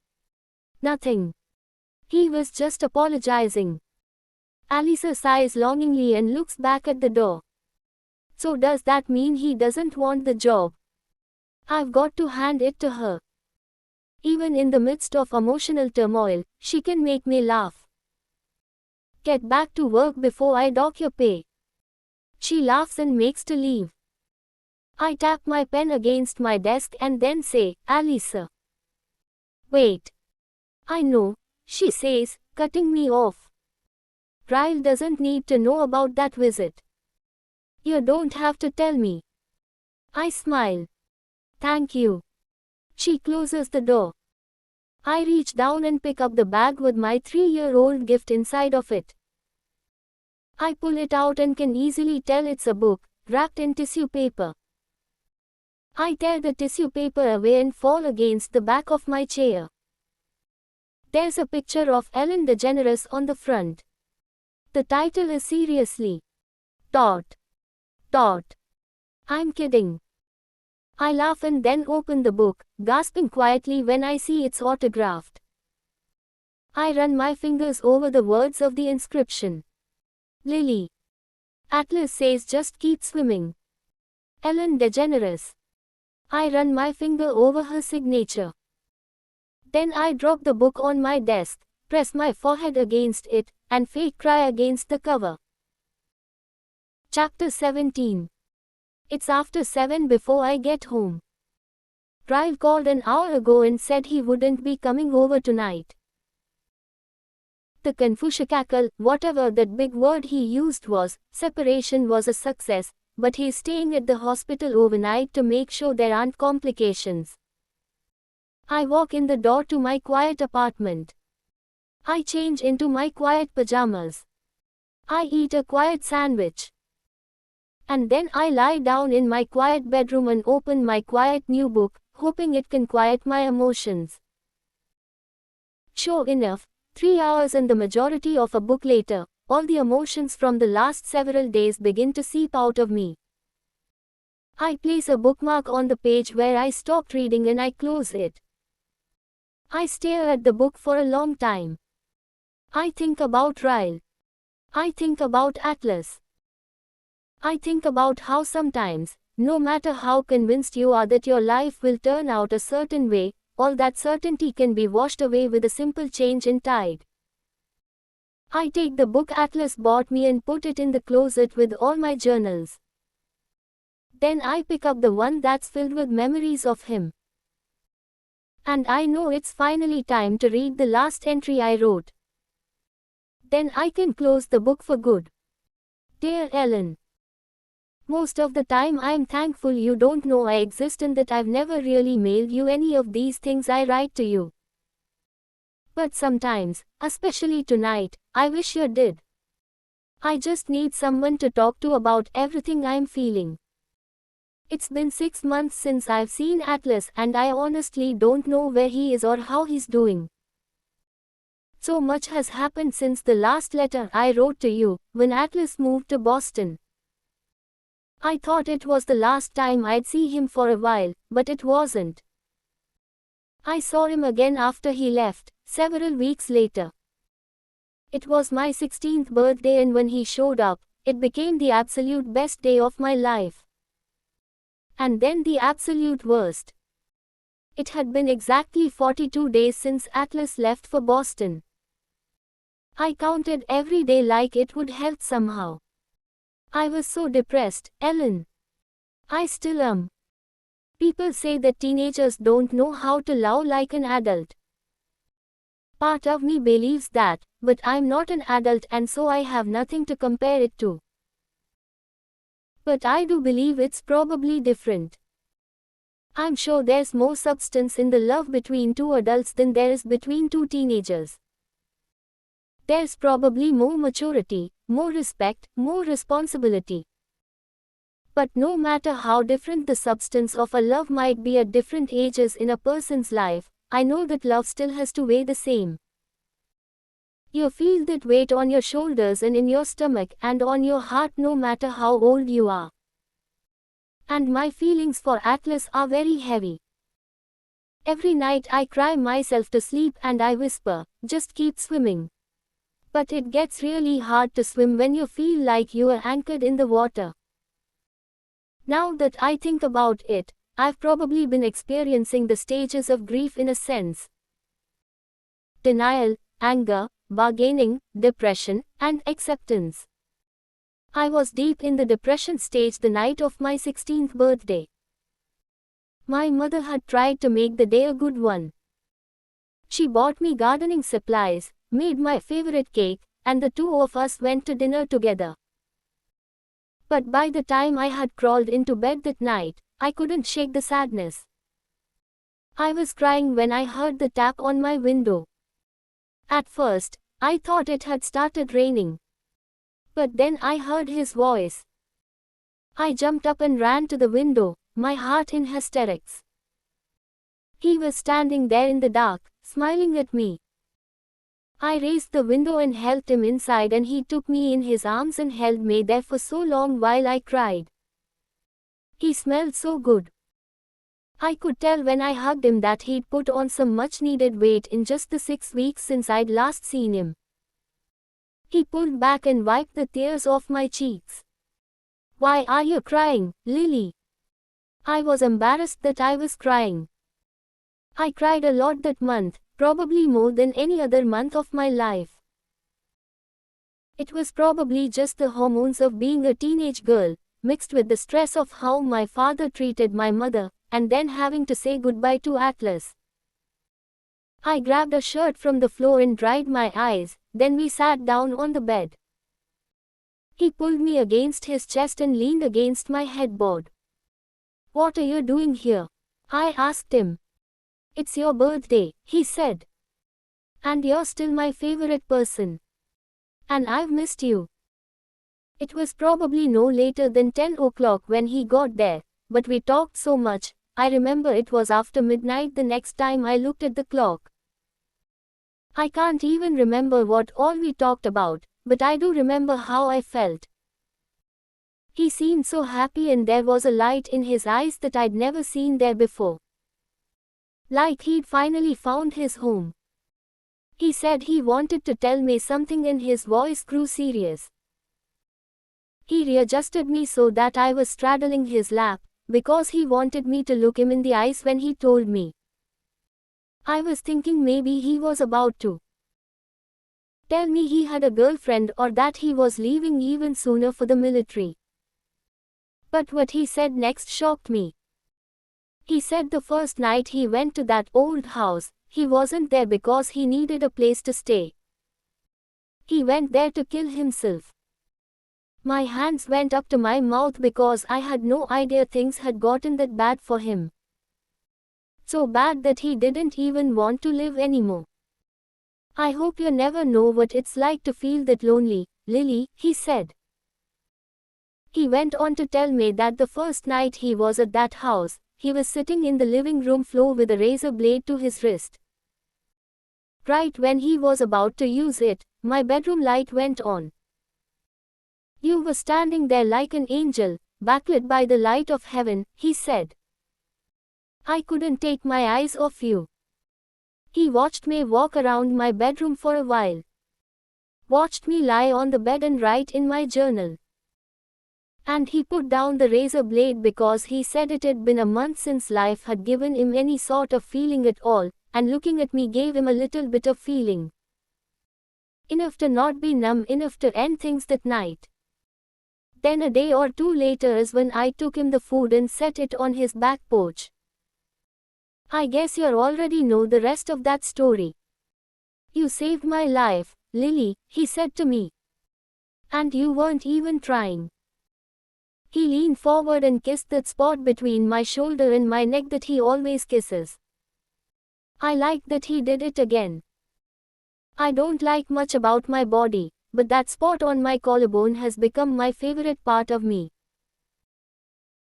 Nothing. He was just apologizing. Alisa sighs longingly and looks back at the door. So does that mean he doesn't want the job? I've got to hand it to her. Even in the midst of emotional turmoil, she can make me laugh. Get back to work before I dock your pay. She laughs and makes to leave. I tap my pen against my desk and then say, Alisa. Wait. I know, she says, cutting me off. Ryle doesn't need to know about that visit. You don't have to tell me. I smile. Thank you. She closes the door. I reach down and pick up the bag with my 3-year-old gift inside of it. I pull it out and can easily tell it's a book, wrapped in tissue paper. I tear the tissue paper away and fall against the back of my chair. There's a picture of Ellen DeGeneres on the front. The title is seriously. I'm kidding. I laugh and then open the book, gasping quietly when I see it's autographed. I run my fingers over the words of the inscription. Lily. Atlas says just keep swimming. Ellen DeGeneres. I run my finger over her signature. Then I drop the book on my desk, press my forehead against it, and fake cry against the cover. Chapter 17. It's after 7 before I get home. Ryle called an hour ago and said he wouldn't be coming over tonight. The Confuciacacle, whatever that big word he used was, separation was a success, but he's staying at the hospital overnight to make sure there aren't complications. I walk in the door to my quiet apartment. I change into my quiet pajamas. I eat a quiet sandwich. And then I lie down in my quiet bedroom and open my quiet new book, hoping it can quiet my emotions. Sure enough, 3 hours and the majority of a book later, all the emotions from the last several days begin to seep out of me. I place a bookmark on the page where I stopped reading and I close it. I stare at the book for a long time. I think about Ryle. I think about Atlas. I think about how sometimes, no matter how convinced you are that your life will turn out a certain way, all that certainty can be washed away with a simple change in tide. I take the book Atlas bought me and put it in the closet with all my journals. Then I pick up the one that's filled with memories of him. And I know it's finally time to read the last entry I wrote. Then I can close the book for good. Dear Ellen, most of the time I'm thankful you don't know I exist and that I've never really mailed you any of these things I write to you. But sometimes, especially tonight, I wish you did. I just need someone to talk to about everything I'm feeling. It's been 6 months since I've seen Atlas and I honestly don't know where he is or how he's doing. So much has happened since the last letter I wrote to you, when Atlas moved to Boston. I thought it was the last time I'd see him for a while, but it wasn't. I saw him again after he left, several weeks later. It was my 16th birthday and when he showed up, it became the absolute best day of my life. And then the absolute worst. It had been exactly 42 days since Atlas left for Boston. I counted every day like it would help somehow. I was so depressed, Ellen. I still am. People say that teenagers don't know how to love like an adult. Part of me believes that, but I'm not an adult and so I have nothing to compare it to. But I do believe it's probably different. I'm sure there's more substance in the love between two adults than there is between two teenagers. There's probably more maturity, more respect, more responsibility. But no matter how different the substance of a love might be at different ages in a person's life, I know that love still has to weigh the same. You feel that weight on your shoulders and in your stomach and on your heart no matter how old you are. And my feelings for Atlas are very heavy. Every night I cry myself to sleep and I whisper, just keep swimming. But it gets really hard to swim when you feel like you are anchored in the water. Now that I think about it, I've probably been experiencing the stages of grief in a sense. Denial, anger, bargaining, depression, and acceptance. I was deep in the depression stage the night of my 16th birthday. My mother had tried to make the day a good one. She bought me gardening supplies, made my favorite cake, and the two of us went to dinner together. But by the time I had crawled into bed that night, I couldn't shake the sadness. I was crying when I heard the tap on my window. At first, I thought it had started raining. But then I heard his voice. I jumped up and ran to the window, my heart in hysterics. He was standing there in the dark, smiling at me. I raised the window and helped him inside and he took me in his arms and held me there for so long while I cried. He smelled so good. I could tell when I hugged him that he'd put on some much needed weight in just the 6 weeks since I'd last seen him. He pulled back and wiped the tears off my cheeks. Why are you crying, Lily? I was embarrassed that I was crying. I cried a lot that month, probably more than any other month of my life. It was probably just the hormones of being a teenage girl, mixed with the stress of how my father treated my mother, and then having to say goodbye to Atlas. I grabbed a shirt from the floor and dried my eyes, then we sat down on the bed. He pulled me against his chest and leaned against my headboard. What are you doing here? I asked him. It's your birthday, he said. And you're still my favorite person. And I've missed you. It was probably no later than 10 o'clock when he got there, but we talked so much, I remember it was after midnight the next time I looked at the clock. I can't even remember what all we talked about, but I do remember how I felt. He seemed so happy and there was a light in his eyes that I'd never seen there before. Like he'd finally found his home. He said he wanted to tell me something and his voice grew serious. He readjusted me so that I was straddling his lap, because he wanted me to look him in the eyes when he told me. I was thinking maybe he was about to tell me he had a girlfriend or that he was leaving even sooner for the military. But what he said next shocked me. He said the first night he went to that old house, he wasn't there because he needed a place to stay. He went there to kill himself. My hands went up to my mouth because I had no idea things had gotten that bad for him. So bad that he didn't even want to live anymore. I hope you never know what it's like to feel that lonely, Lily, he said. He went on to tell me that the first night he was at that house, he was sitting in the living room floor with a razor blade to his wrist. Right when he was about to use it, my bedroom light went on. You were standing there like an angel, backlit by the light of heaven, he said. I couldn't take my eyes off you. He watched me walk around my bedroom for a while. Watched me lie on the bed and write in my journal. And he put down the razor blade because he said it had been a month since life had given him any sort of feeling at all, and looking at me gave him a little bit of feeling. Enough to not be numb enough to end things that night. Then a day or two later is when I took him the food and set it on his back porch. I guess you already know the rest of that story. You saved my life, Lily, he said to me. And you weren't even trying. He leaned forward and kissed that spot between my shoulder and my neck that he always kisses. I liked that he did it again. I don't like much about my body, but that spot on my collarbone has become my favorite part of me.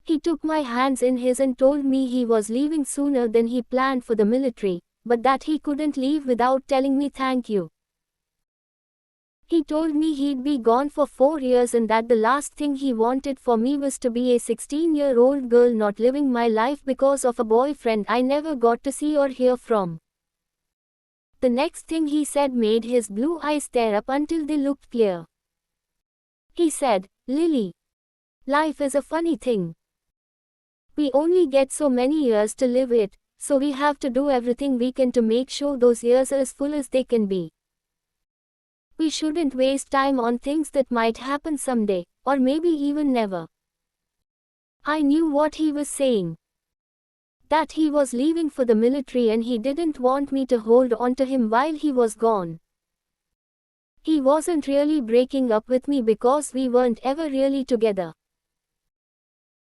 He took my hands in his and told me he was leaving sooner than he planned for the military, but that he couldn't leave without telling me thank you. He told me he'd be gone for 4 years and that the last thing he wanted for me was to be a 16-year-old girl not living my life because of a boyfriend I never got to see or hear from. The next thing he said made his blue eyes stare up until they looked clear. He said, Lily, life is a funny thing. We only get so many years to live it, so we have to do everything we can to make sure those years are as full as they can be. We shouldn't waste time on things that might happen someday, or maybe even never. I knew what he was saying. That he was leaving for the military and he didn't want me to hold on to him while he was gone. He wasn't really breaking up with me because we weren't ever really together.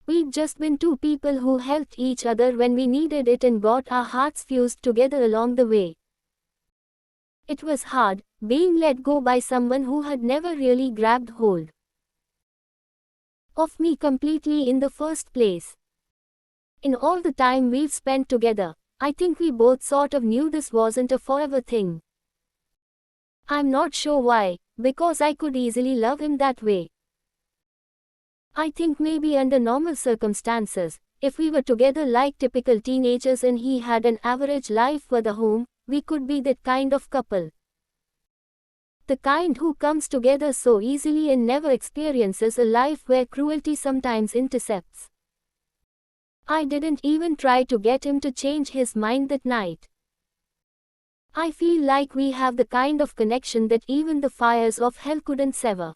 We'd just been two people who helped each other when we needed it and got our hearts fused together along the way. It was hard, being let go by someone who had never really grabbed hold of me completely in the first place. In all the time we've spent together, I think we both sort of knew this wasn't a forever thing. I'm not sure why, because I could easily love him that way. I think maybe under normal circumstances, if we were together like typical teenagers and he had an average life with a home, we could be that kind of couple. The kind who comes together so easily and never experiences a life where cruelty sometimes intercepts. I didn't even try to get him to change his mind that night. I feel like we have the kind of connection that even the fires of hell couldn't sever.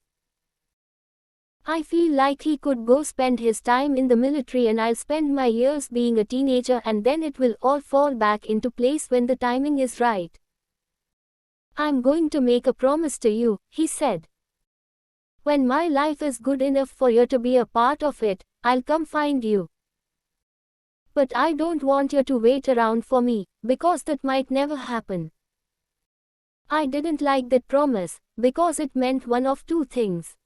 I feel like he could go spend his time in the military and I'll spend my years being a teenager and then it will all fall back into place when the timing is right. I'm going to make a promise to you, he said. When my life is good enough for you to be a part of it, I'll come find you. But I don't want you to wait around for me, because that might never happen. I didn't like that promise, because it meant one of two things.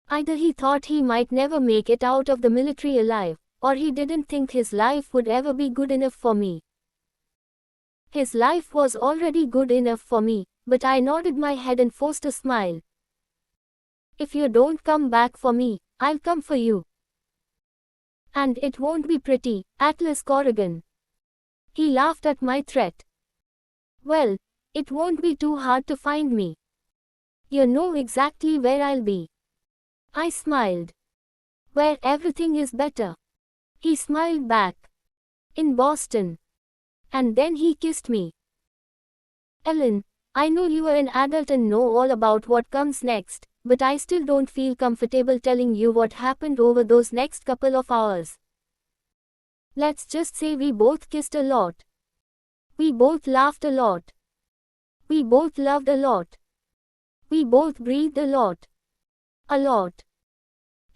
Either he thought he might never make it out of the military alive, or he didn't think his life would ever be good enough for me. His life was already good enough for me, but I nodded my head and forced a smile. If you don't come back for me, I'll come for you. And it won't be pretty, Atlas Corrigan. He laughed at my threat. Well, It won't be too hard to find me. You know exactly where I'll be. I smiled. Where everything is better. He smiled back. In Boston. And then he kissed me. Ellen, I know you are an adult and know all about what comes next, but I still don't feel comfortable telling you what happened over those next couple of hours. Let's just say we both kissed a lot. We both laughed a lot. We both loved a lot. We both breathed a lot. A lot.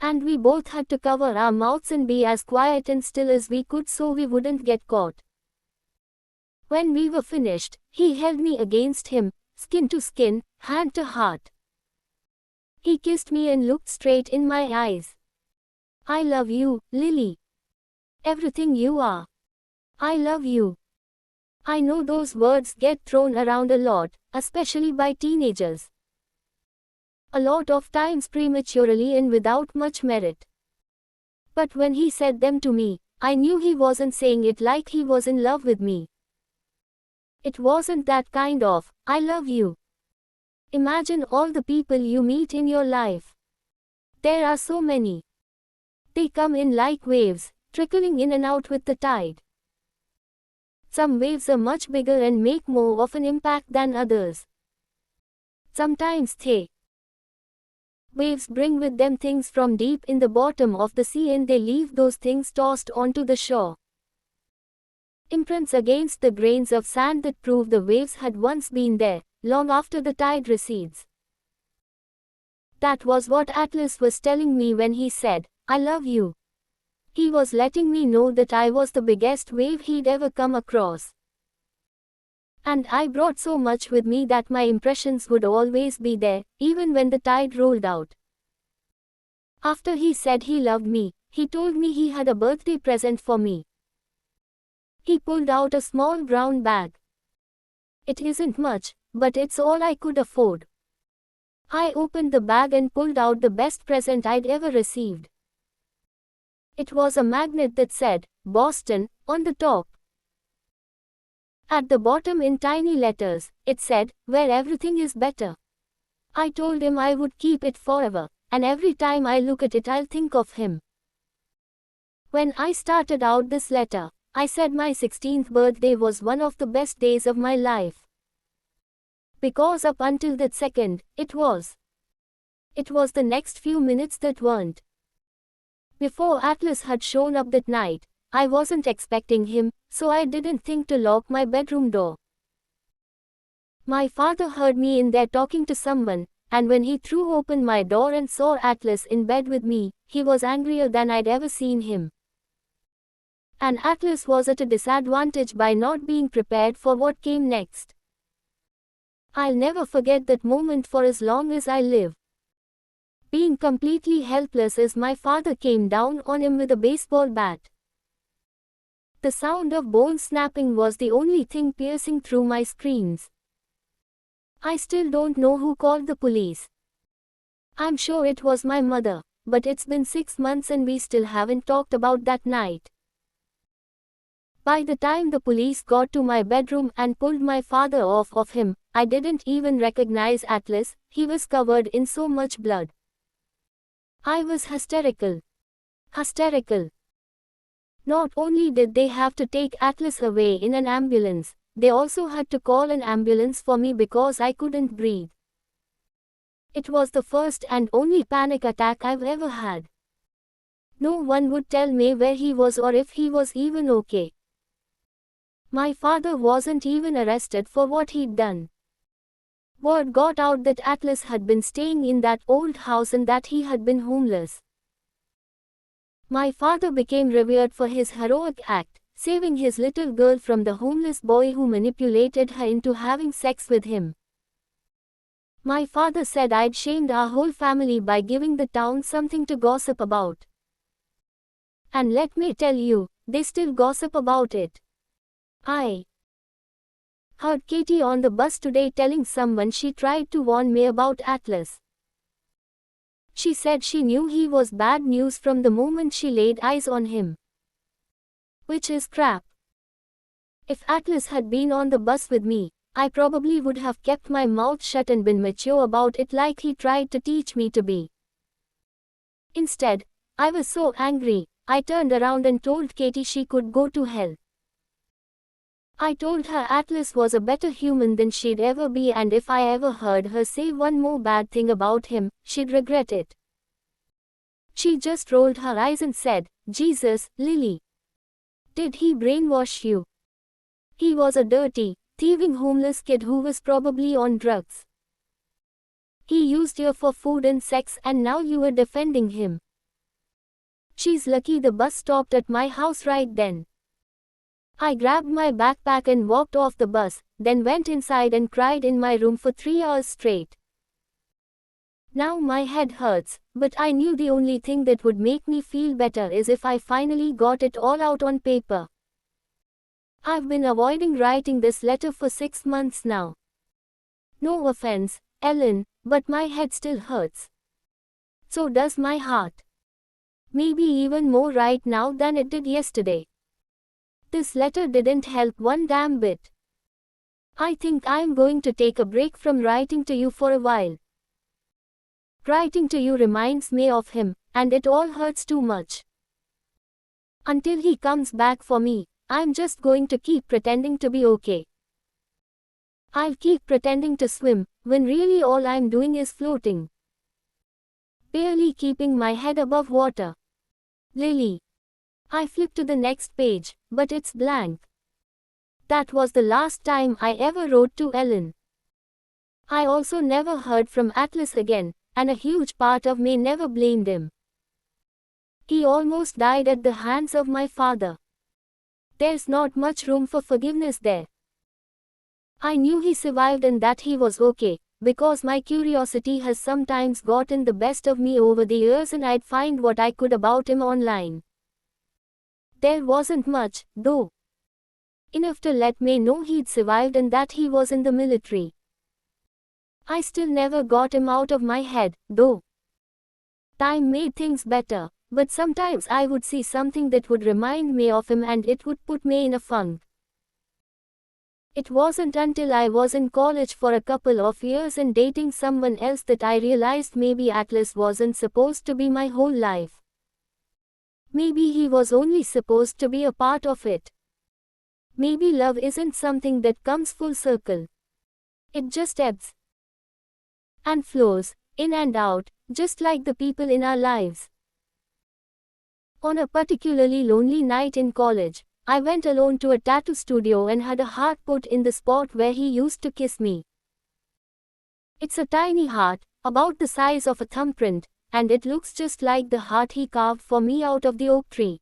And we both had to cover our mouths and be as quiet and still as we could so we wouldn't get caught. When we were finished, he held me against him, skin to skin, hand to heart. He kissed me and looked straight in my eyes. I love you, Lily. Everything you are. I love you. I know those words get thrown around a lot, especially by teenagers. A lot of times prematurely and without much merit. But when he said them to me, I knew he wasn't saying it like he was in love with me. It wasn't that kind of, I love you. Imagine all the people you meet in your life. There are so many. They come in like waves, trickling in and out with the tide. Some waves are much bigger and make more of an impact than others. Sometimes waves bring with them things from deep in the bottom of the sea and they leave those things tossed onto the shore. Imprints against the grains of sand that prove the waves had once been there, long after the tide recedes. That was what Atlas was telling me when he said, I love you. He was letting me know that I was the biggest wave he'd ever come across. And I brought so much with me that my impressions would always be there, even when the tide rolled out. After he said he loved me, he told me he had a birthday present for me. He pulled out a small brown bag. It isn't much, but it's all I could afford. I opened the bag and pulled out the best present I'd ever received. It was a magnet that said, Boston, on the top. At the bottom in tiny letters, it said, where everything is better. I told him I would keep it forever, and every time I look at it I'll think of him. When I started out this letter, I said my 16th birthday was one of the best days of my life. Because up until that second, it was. It was the next few minutes that weren't. Before Atlas had shown up that night, I wasn't expecting him, so I didn't think to lock my bedroom door. My father heard me in there talking to someone, and when he threw open my door and saw Atlas in bed with me, he was angrier than I'd ever seen him. And Atlas was at a disadvantage by not being prepared for what came next. I'll never forget that moment for as long as I live. Being completely helpless as my father came down on him with a baseball bat. The sound of bones snapping was the only thing piercing through my screams. I still don't know who called the police. I'm sure it was my mother, but it's been 6 months and we still haven't talked about that night. By the time the police got to my bedroom and pulled my father off of him, I didn't even recognize Atlas, he was covered in so much blood. I was hysterical. Hysterical. Not only did they have to take Atlas away in an ambulance, they also had to call an ambulance for me because I couldn't breathe. It was the first and only panic attack I've ever had. No one would tell me where he was or if he was even okay. My father wasn't even arrested for what he'd done. Word got out that Atlas had been staying in that old house and that he had been homeless. My father became revered for his heroic act, saving his little girl from the homeless boy who manipulated her into having sex with him. My father said I'd shamed our whole family by giving the town something to gossip about. And let me tell you, they still gossip about it. I heard Katie on the bus today telling someone she tried to warn me about Atlas. She said she knew he was bad news from the moment she laid eyes on him. Which is crap. If Atlas had been on the bus with me, I probably would have kept my mouth shut and been mature about it like he tried to teach me to be. Instead, I was so angry, I turned around and told Katie she could go to hell. I told her Atlas was a better human than she'd ever be, and if I ever heard her say one more bad thing about him, she'd regret it. She just rolled her eyes and said, "Jesus, Lily. Did he brainwash you? He was a dirty, thieving homeless kid who was probably on drugs. He used you for food and sex, and now you were defending him." She's lucky the bus stopped at my house right then. I grabbed my backpack and walked off the bus, then went inside and cried in my room for 3 hours straight. Now my head hurts, but I knew the only thing that would make me feel better is if I finally got it all out on paper. I've been avoiding writing this letter for 6 months now. No offense, Ellen, but my head still hurts. So does my heart. Maybe even more right now than it did yesterday. This letter didn't help one damn bit. I think I'm going to take a break from writing to you for a while. Writing to you reminds me of him, and it all hurts too much. Until he comes back for me, I'm just going to keep pretending to be okay. I'll keep pretending to swim, when really all I'm doing is floating. Barely keeping my head above water. Lily. I flip to the next page, but it's blank. That was the last time I ever wrote to Ellen. I also never heard from Atlas again, and a huge part of me never blamed him. He almost died at the hands of my father. There's not much room for forgiveness there. I knew he survived and that he was okay, because my curiosity has sometimes gotten the best of me over the years, and I'd find what I could about him online. There wasn't much, though. Enough to let me know he'd survived and that he was in the military. I still never got him out of my head, though. Time made things better, but sometimes I would see something that would remind me of him and it would put me in a funk. It wasn't until I was in college for a couple of years and dating someone else that I realized maybe Atlas wasn't supposed to be my whole life. Maybe he was only supposed to be a part of it. Maybe love isn't something that comes full circle. It just ebbs and flows, in and out, just like the people in our lives. On a particularly lonely night in college, I went alone to a tattoo studio and had a heart put in the spot where he used to kiss me. It's a tiny heart, about the size of a thumbprint, and it looks just like the heart he carved for me out of the oak tree.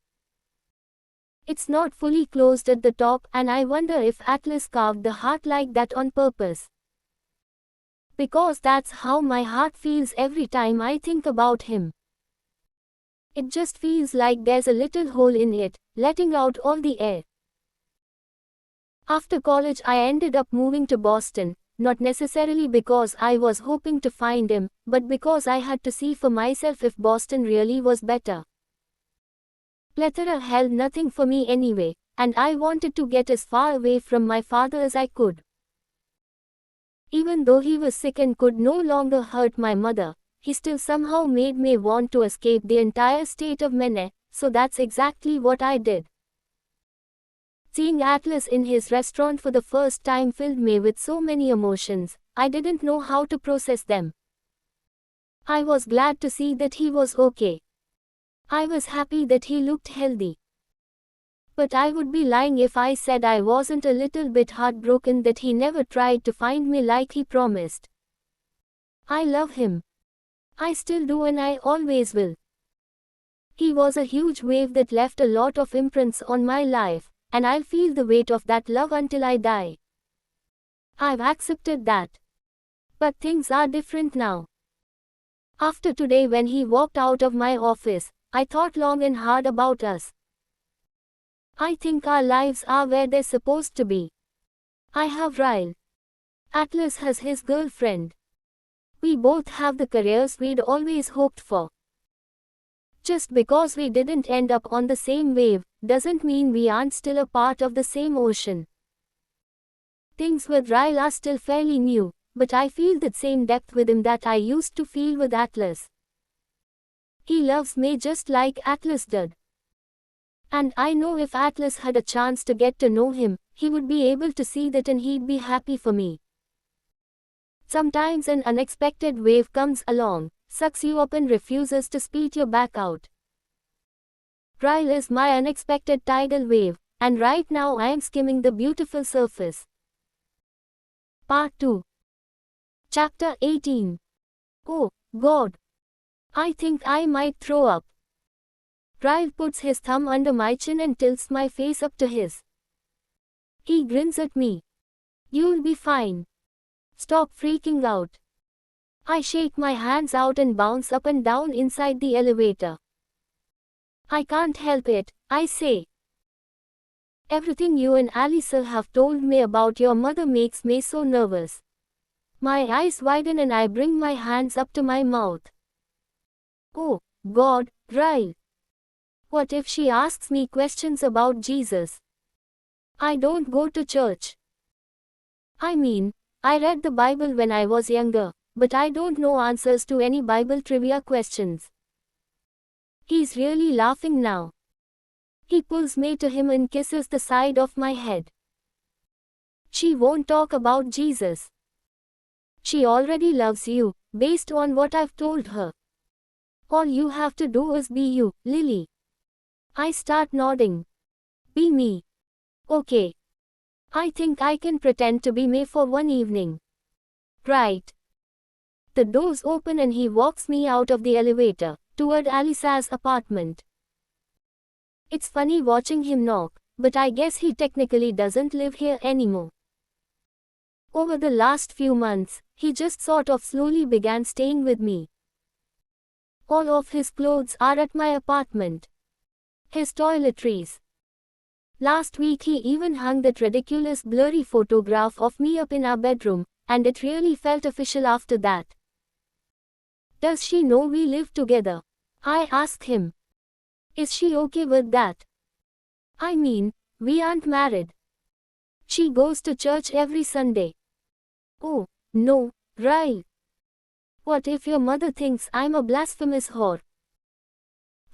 It's not fully closed at the top, and I wonder if Atlas carved the heart like that on purpose. Because that's how my heart feels every time I think about him. It just feels like there's a little hole in it, letting out all the air. After college I ended up moving to Boston, not necessarily because I was hoping to find him, but because I had to see for myself if Boston really was better. Plethora held nothing for me anyway, and I wanted to get as far away from my father as I could. Even though he was sick and could no longer hurt my mother, he still somehow made me want to escape the entire state of Maine, so that's exactly what I did. Seeing Atlas in his restaurant for the first time filled me with so many emotions, I didn't know how to process them. I was glad to see that he was okay. I was happy that he looked healthy. But I would be lying if I said I wasn't a little bit heartbroken that he never tried to find me like he promised. I love him. I still do, and I always will. He was a huge wave that left a lot of imprints on my life, and I'll feel the weight of that love until I die. I've accepted that. But things are different now. After today, when he walked out of my office, I thought long and hard about us. I think our lives are where they're supposed to be. I have Ryle. Atlas has his girlfriend. We both have the careers we'd always hoped for. Just because we didn't end up on the same wave, doesn't mean we aren't still a part of the same ocean. Things with Ryle are still fairly new, but I feel that same depth with him that I used to feel with Atlas. He loves me just like Atlas did. And I know if Atlas had a chance to get to know him, he would be able to see that and he'd be happy for me. Sometimes an unexpected wave comes along, sucks you up and refuses to spit you back out. Ryle is my unexpected tidal wave, and right now I am skimming the beautiful surface. Part 2. Chapter 18. Oh, God. I think I might throw up. Ryle puts his thumb under my chin and tilts my face up to his. He grins at me. You'll be fine. Stop freaking out. I shake my hands out and bounce up and down inside the elevator. I can't help it, I say. Everything you and Alisa have told me about your mother makes me so nervous. My eyes widen and I bring my hands up to my mouth. Oh, God, Ryle. What if she asks me questions about Jesus? I don't go to church. I mean, I read the Bible when I was younger, but I don't know answers to any Bible trivia questions. He's really laughing now. He pulls me to him and kisses the side of my head. She won't talk about Jesus. She already loves you, based on what I've told her. All you have to do is be you, Lily. I start nodding. Be me. Okay. I think I can pretend to be me for one evening. Right. The doors open and he walks me out of the elevator, toward Alisa's apartment. It's funny watching him knock, but I guess he technically doesn't live here anymore. Over the last few months, he just sort of slowly began staying with me. All of his clothes are at my apartment. His toiletries. Last week he even hung that ridiculous blurry photograph of me up in our bedroom, and it really felt official after that. Does she know we live together? I ask him. Is she okay with that? I mean, we aren't married. She goes to church every Sunday. Oh, no, Ryle. What if your mother thinks I'm a blasphemous whore?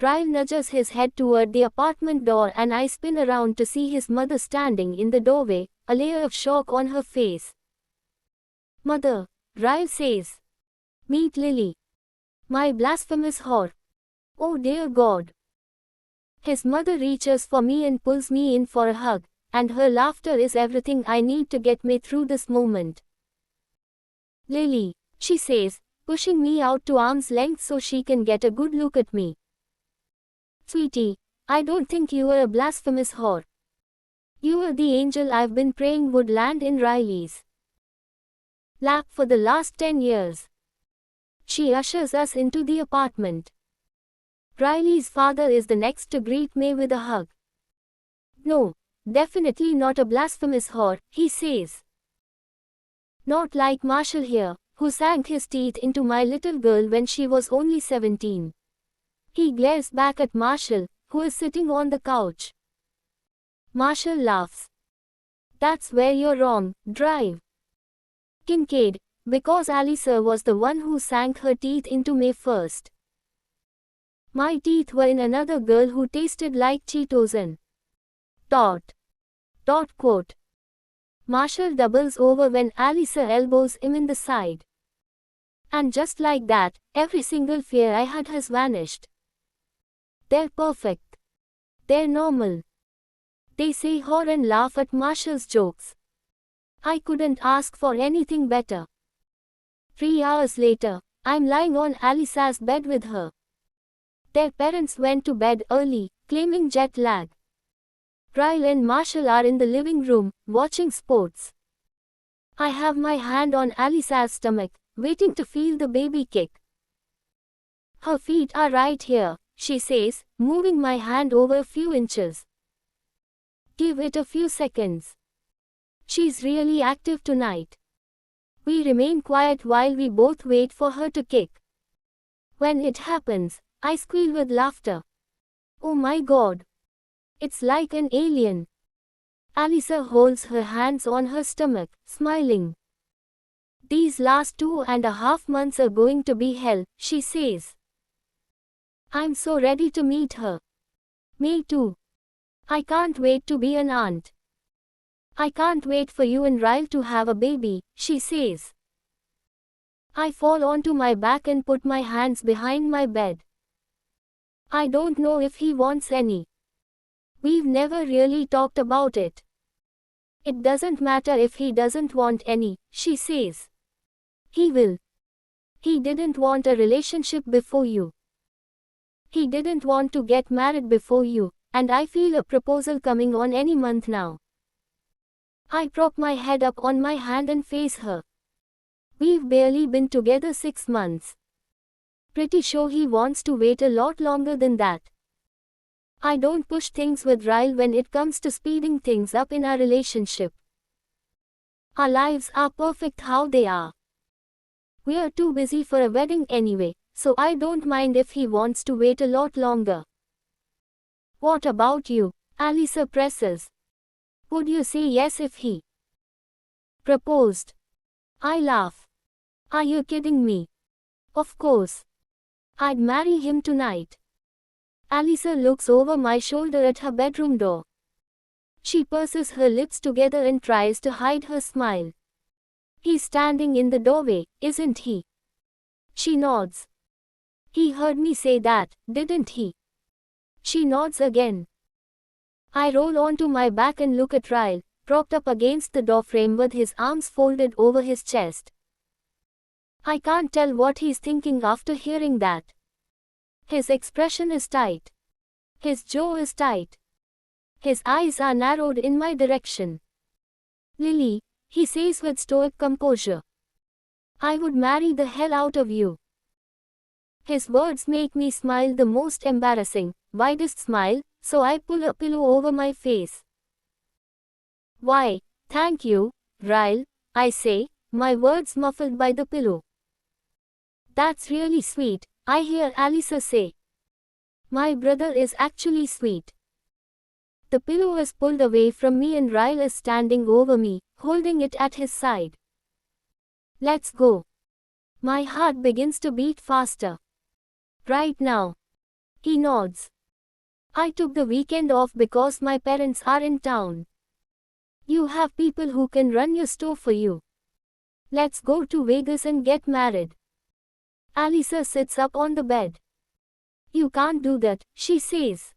Ryle nudges his head toward the apartment door and I spin around to see his mother standing in the doorway, a layer of shock on her face. Mother, Ryle says. Meet Lily. My blasphemous whore. Oh dear God. His mother reaches for me and pulls me in for a hug, and her laughter is everything I need to get me through this moment. Lily, she says, pushing me out to arm's length so she can get a good look at me. Sweetie, I don't think you are a blasphemous whore. You are the angel I've been praying would land in Riley's lap for the last 10 years. She ushers us into the apartment. Riley's father is the next to greet me with a hug. No, definitely not a blasphemous whore, he says. Not like Marshall here, who sank his teeth into my little girl when she was only 17. He glares back at Marshall, who is sitting on the couch. Marshall laughs. That's where you're wrong, Drive. Kincaid, because Alisa was the one who sank her teeth into me first. My teeth were in another girl who tasted like Cheetos and dot. Quote. Marshall doubles over when Alisa elbows him in the side. And just like that, every single fear I had has vanished. They're perfect. They're normal. They say whore and laugh at Marshall's jokes. I couldn't ask for anything better. 3 hours later, I'm lying on Alisa's bed with her. Their parents went to bed early, claiming jet lag. Ryle and Marshall are in the living room, watching sports. I have my hand on Alisa's stomach, waiting to feel the baby kick. Her feet are right here, she says, moving my hand over a few inches. Give it a few seconds. She's really active tonight. We remain quiet while we both wait for her to kick. When it happens, I squeal with laughter. Oh my God. It's like an alien. Alyssa holds her hands on her stomach, smiling. These last 2.5 months are going to be hell, she says. I'm so ready to meet her. Me too. I can't wait to be an aunt. I can't wait for you and Ryle to have a baby, she says. I fall onto my back and put my hands behind my bed. I don't know if he wants any. We've never really talked about it. It doesn't matter if he doesn't want any, she says. He will. He didn't want a relationship before you. He didn't want to get married before you, and I feel a proposal coming on any month now. I prop my head up on my hand and face her. We've barely been together 6 months. Pretty sure he wants to wait a lot longer than that. I don't push things with Ryle when it comes to speeding things up in our relationship. Our lives are perfect how they are. We're too busy for a wedding anyway, so I don't mind if he wants to wait a lot longer. What about you? Alyssa presses. Would you say yes if he proposed? I laugh. Are you kidding me? Of course. I'd marry him tonight. Alyssa looks over my shoulder at her bedroom door. She purses her lips together and tries to hide her smile. He's standing in the doorway, isn't he? She nods. He heard me say that, didn't he? She nods again. I roll onto my back and look at Ryle, propped up against the doorframe with his arms folded over his chest. I can't tell what he's thinking after hearing that. His expression is tight. His jaw is tight. His eyes are narrowed in my direction. Lily, he says with stoic composure. I would marry the hell out of you. His words make me smile the most embarrassing, widest smile, so I pull a pillow over my face. Why, thank you, Ryle, I say, my words muffled by the pillow. That's really sweet, I hear Alyssa say. My brother is actually sweet. The pillow is pulled away from me and Ryle is standing over me, holding it at his side. Let's go. My heart begins to beat faster. Right now. He nods. I took the weekend off because my parents are in town. You have people who can run your store for you. Let's go to Vegas and get married. Alyssa sits up on the bed. You can't do that, she says.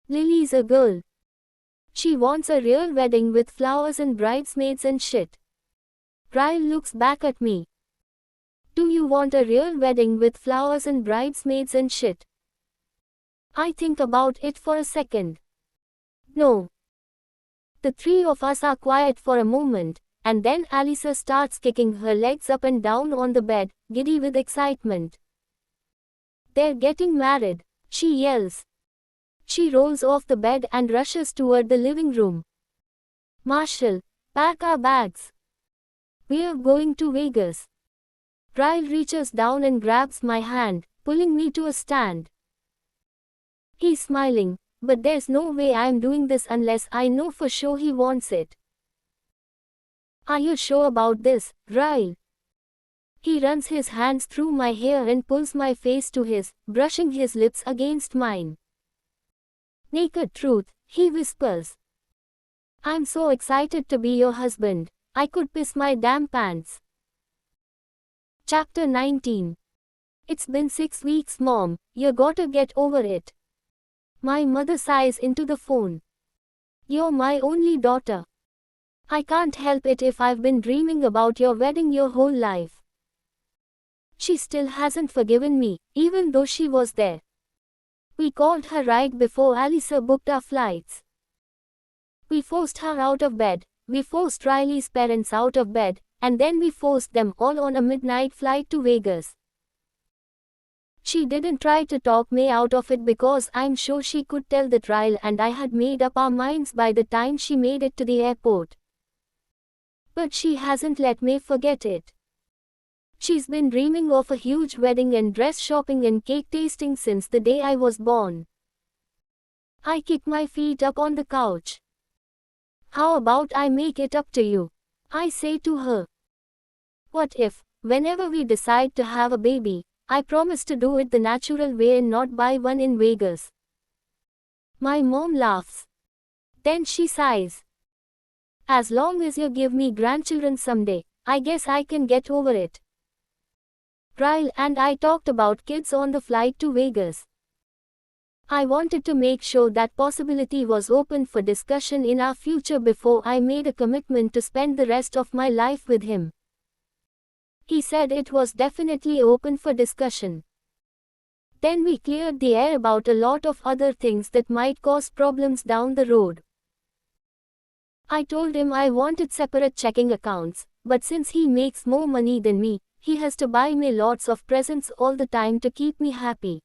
Lily's a girl. She wants a real wedding with flowers and bridesmaids and shit. Ryle looks back at me. Do you want a real wedding with flowers and bridesmaids and shit? I think about it for a second. No. The three of us are quiet for a moment, and then Alyssa starts kicking her legs up and down on the bed, giddy with excitement. They're getting married, she yells. She rolls off the bed and rushes toward the living room. Marshall, pack our bags. We're going to Vegas. Ryle reaches down and grabs my hand, pulling me to a stand. He's smiling, but there's no way I'm doing this unless I know for sure he wants it. Are you sure about this, Ryle? He runs his hands through my hair and pulls my face to his, brushing his lips against mine. Naked truth, he whispers. I'm so excited to be your husband, I could piss my damn pants. Chapter 19. It's been 6 weeks, Mom, you gotta get over it. My mother sighs into the phone. You're my only daughter. I can't help it if I've been dreaming about your wedding your whole life. She still hasn't forgiven me, even though she was there. We called her right before Alyssa booked our flights. We forced her out of bed, we forced Riley's parents out of bed, and then we forced them all on a midnight flight to Vegas. She didn't try to talk me out of it because I'm sure she could tell that Ryle and I had made up our minds by the time she made it to the airport. But she hasn't let me forget it. She's been dreaming of a huge wedding and dress shopping and cake tasting since the day I was born. I kick my feet up on the couch. How about I make it up to you? I say to her. What if, whenever we decide to have a baby, I promise to do it the natural way and not buy one in Vegas? My mom laughs. Then she sighs. As long as you give me grandchildren someday, I guess I can get over it. Ryle and I talked about kids on the flight to Vegas. I wanted to make sure that possibility was open for discussion in our future before I made a commitment to spend the rest of my life with him. He said it was definitely open for discussion. Then we cleared the air about a lot of other things that might cause problems down the road. I told him I wanted separate checking accounts, but since he makes more money than me, he has to buy me lots of presents all the time to keep me happy.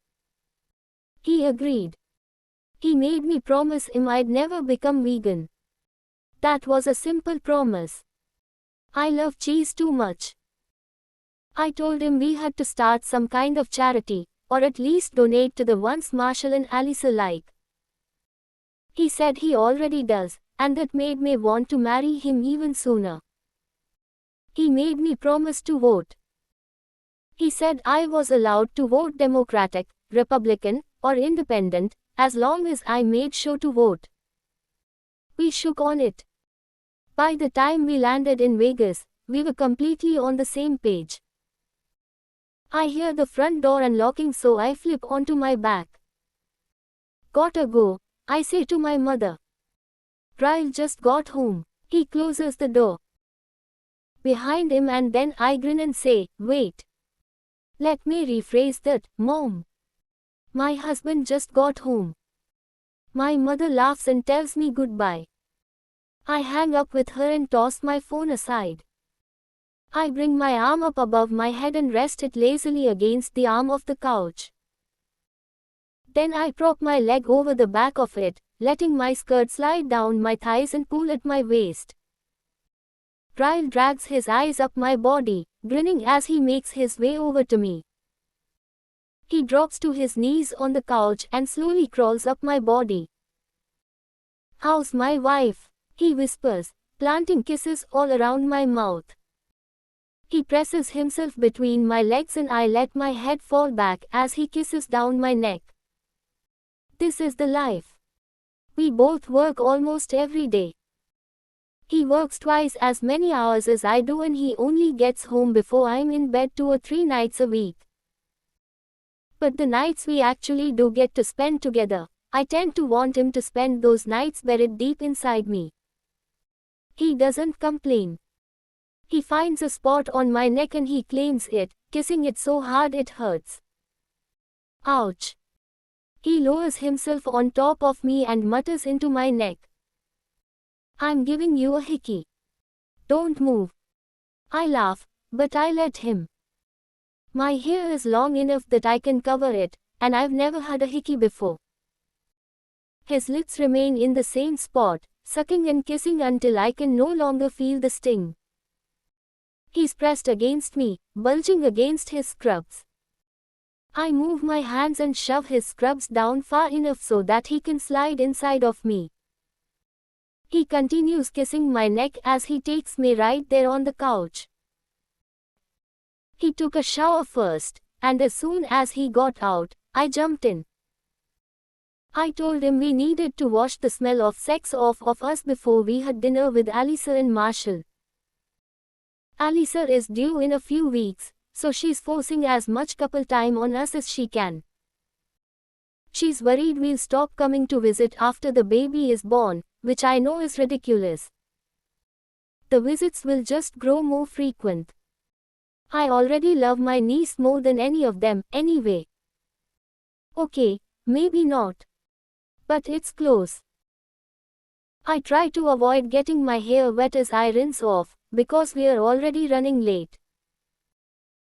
He agreed. He made me promise him I'd never become vegan. That was a simple promise. I love cheese too much. I told him we had to start some kind of charity, or at least donate to the ones Marshall and Alisa like. He said he already does, and that made me want to marry him even sooner. He made me promise to vote. He said I was allowed to vote Democratic, Republican, or Independent, as long as I made sure to vote. We shook on it. By the time we landed in Vegas, we were completely on the same page. I hear the front door unlocking, so I flip onto my back. Gotta go, I say to my mother. Ryle just got home. He closes the door behind him and then I grin and say, wait. Let me rephrase that, Mom. My husband just got home. My mother laughs and tells me goodbye. I hang up with her and toss my phone aside. I bring my arm up above my head and rest it lazily against the arm of the couch. Then I prop my leg over the back of it, letting my skirt slide down my thighs and pull at my waist. Ryle drags his eyes up my body, grinning as he makes his way over to me. He drops to his knees on the couch and slowly crawls up my body. How's my wife? He whispers, planting kisses all around my mouth. He presses himself between my legs and I let my head fall back as he kisses down my neck. This is the life. We both work almost every day. He works twice as many hours as I do and he only gets home before I'm in bed 2 or 3 nights a week. But the nights we actually do get to spend together, I tend to want him to spend those nights buried deep inside me. He doesn't complain. He finds a spot on my neck and he claims it, kissing it so hard it hurts. Ouch. He lowers himself on top of me and mutters into my neck. I'm giving you a hickey. Don't move. I laugh, but I let him. My hair is long enough that I can cover it, and I've never had a hickey before. His lips remain in the same spot, sucking and kissing until I can no longer feel the sting. He's pressed against me, bulging against his scrubs. I move my hands and shove his scrubs down far enough so that he can slide inside of me. He continues kissing my neck as he takes me right there on the couch. He took a shower first, and as soon as he got out, I jumped in. I told him we needed to wash the smell of sex off of us before we had dinner with Alisa and Marshall. Alisa is due in a few weeks, so she's forcing as much couple time on us as she can. She's worried we'll stop coming to visit after the baby is born, which I know is ridiculous. The visits will just grow more frequent. I already love my niece more than any of them, anyway. Okay, maybe not. But it's close. I try to avoid getting my hair wet as I rinse off, because we're already running late.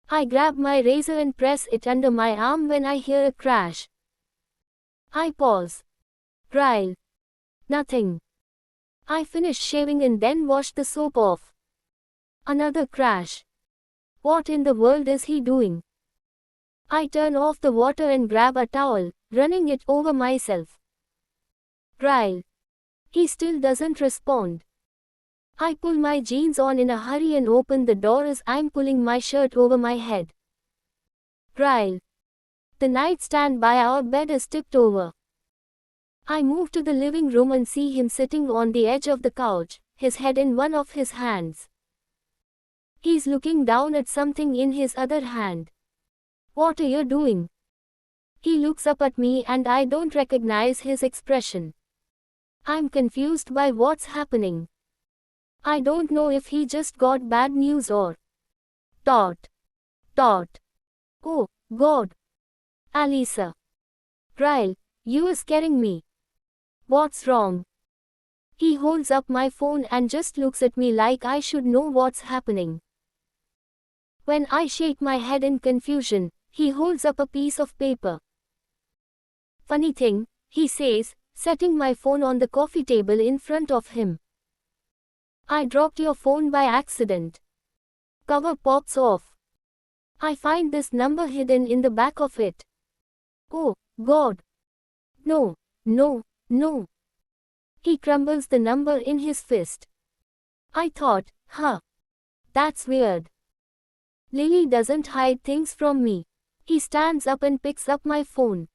I grab my razor and press it under my arm when I hear a crash. I pause. Ryle. Nothing. I finish shaving and then wash the soap off. Another crash. What in the world is he doing? I turn off the water and grab a towel, running it over myself. Ryle. He still doesn't respond. I pull my jeans on in a hurry and open the door as I'm pulling my shirt over my head. Ryle. The nightstand by our bed is tipped over. I move to the living room and see him sitting on the edge of the couch, his head in one of his hands. He's looking down at something in his other hand. What are you doing? He looks up at me and I don't recognize his expression. I'm confused by what's happening. I don't know if he just got bad news or... Dot. Oh, God. Alisa. Ryle, you are scaring me. What's wrong? He holds up my phone and just looks at me like I should know what's happening. When I shake my head in confusion, he holds up a piece of paper. Funny thing, he says, setting my phone on the coffee table in front of him. I dropped your phone by accident. Cover pops off. I find this number hidden in the back of it. Oh, God. No. He crumbles the number in his fist. I thought, that's weird. Lily doesn't hide things from me. He stands up and picks up my phone.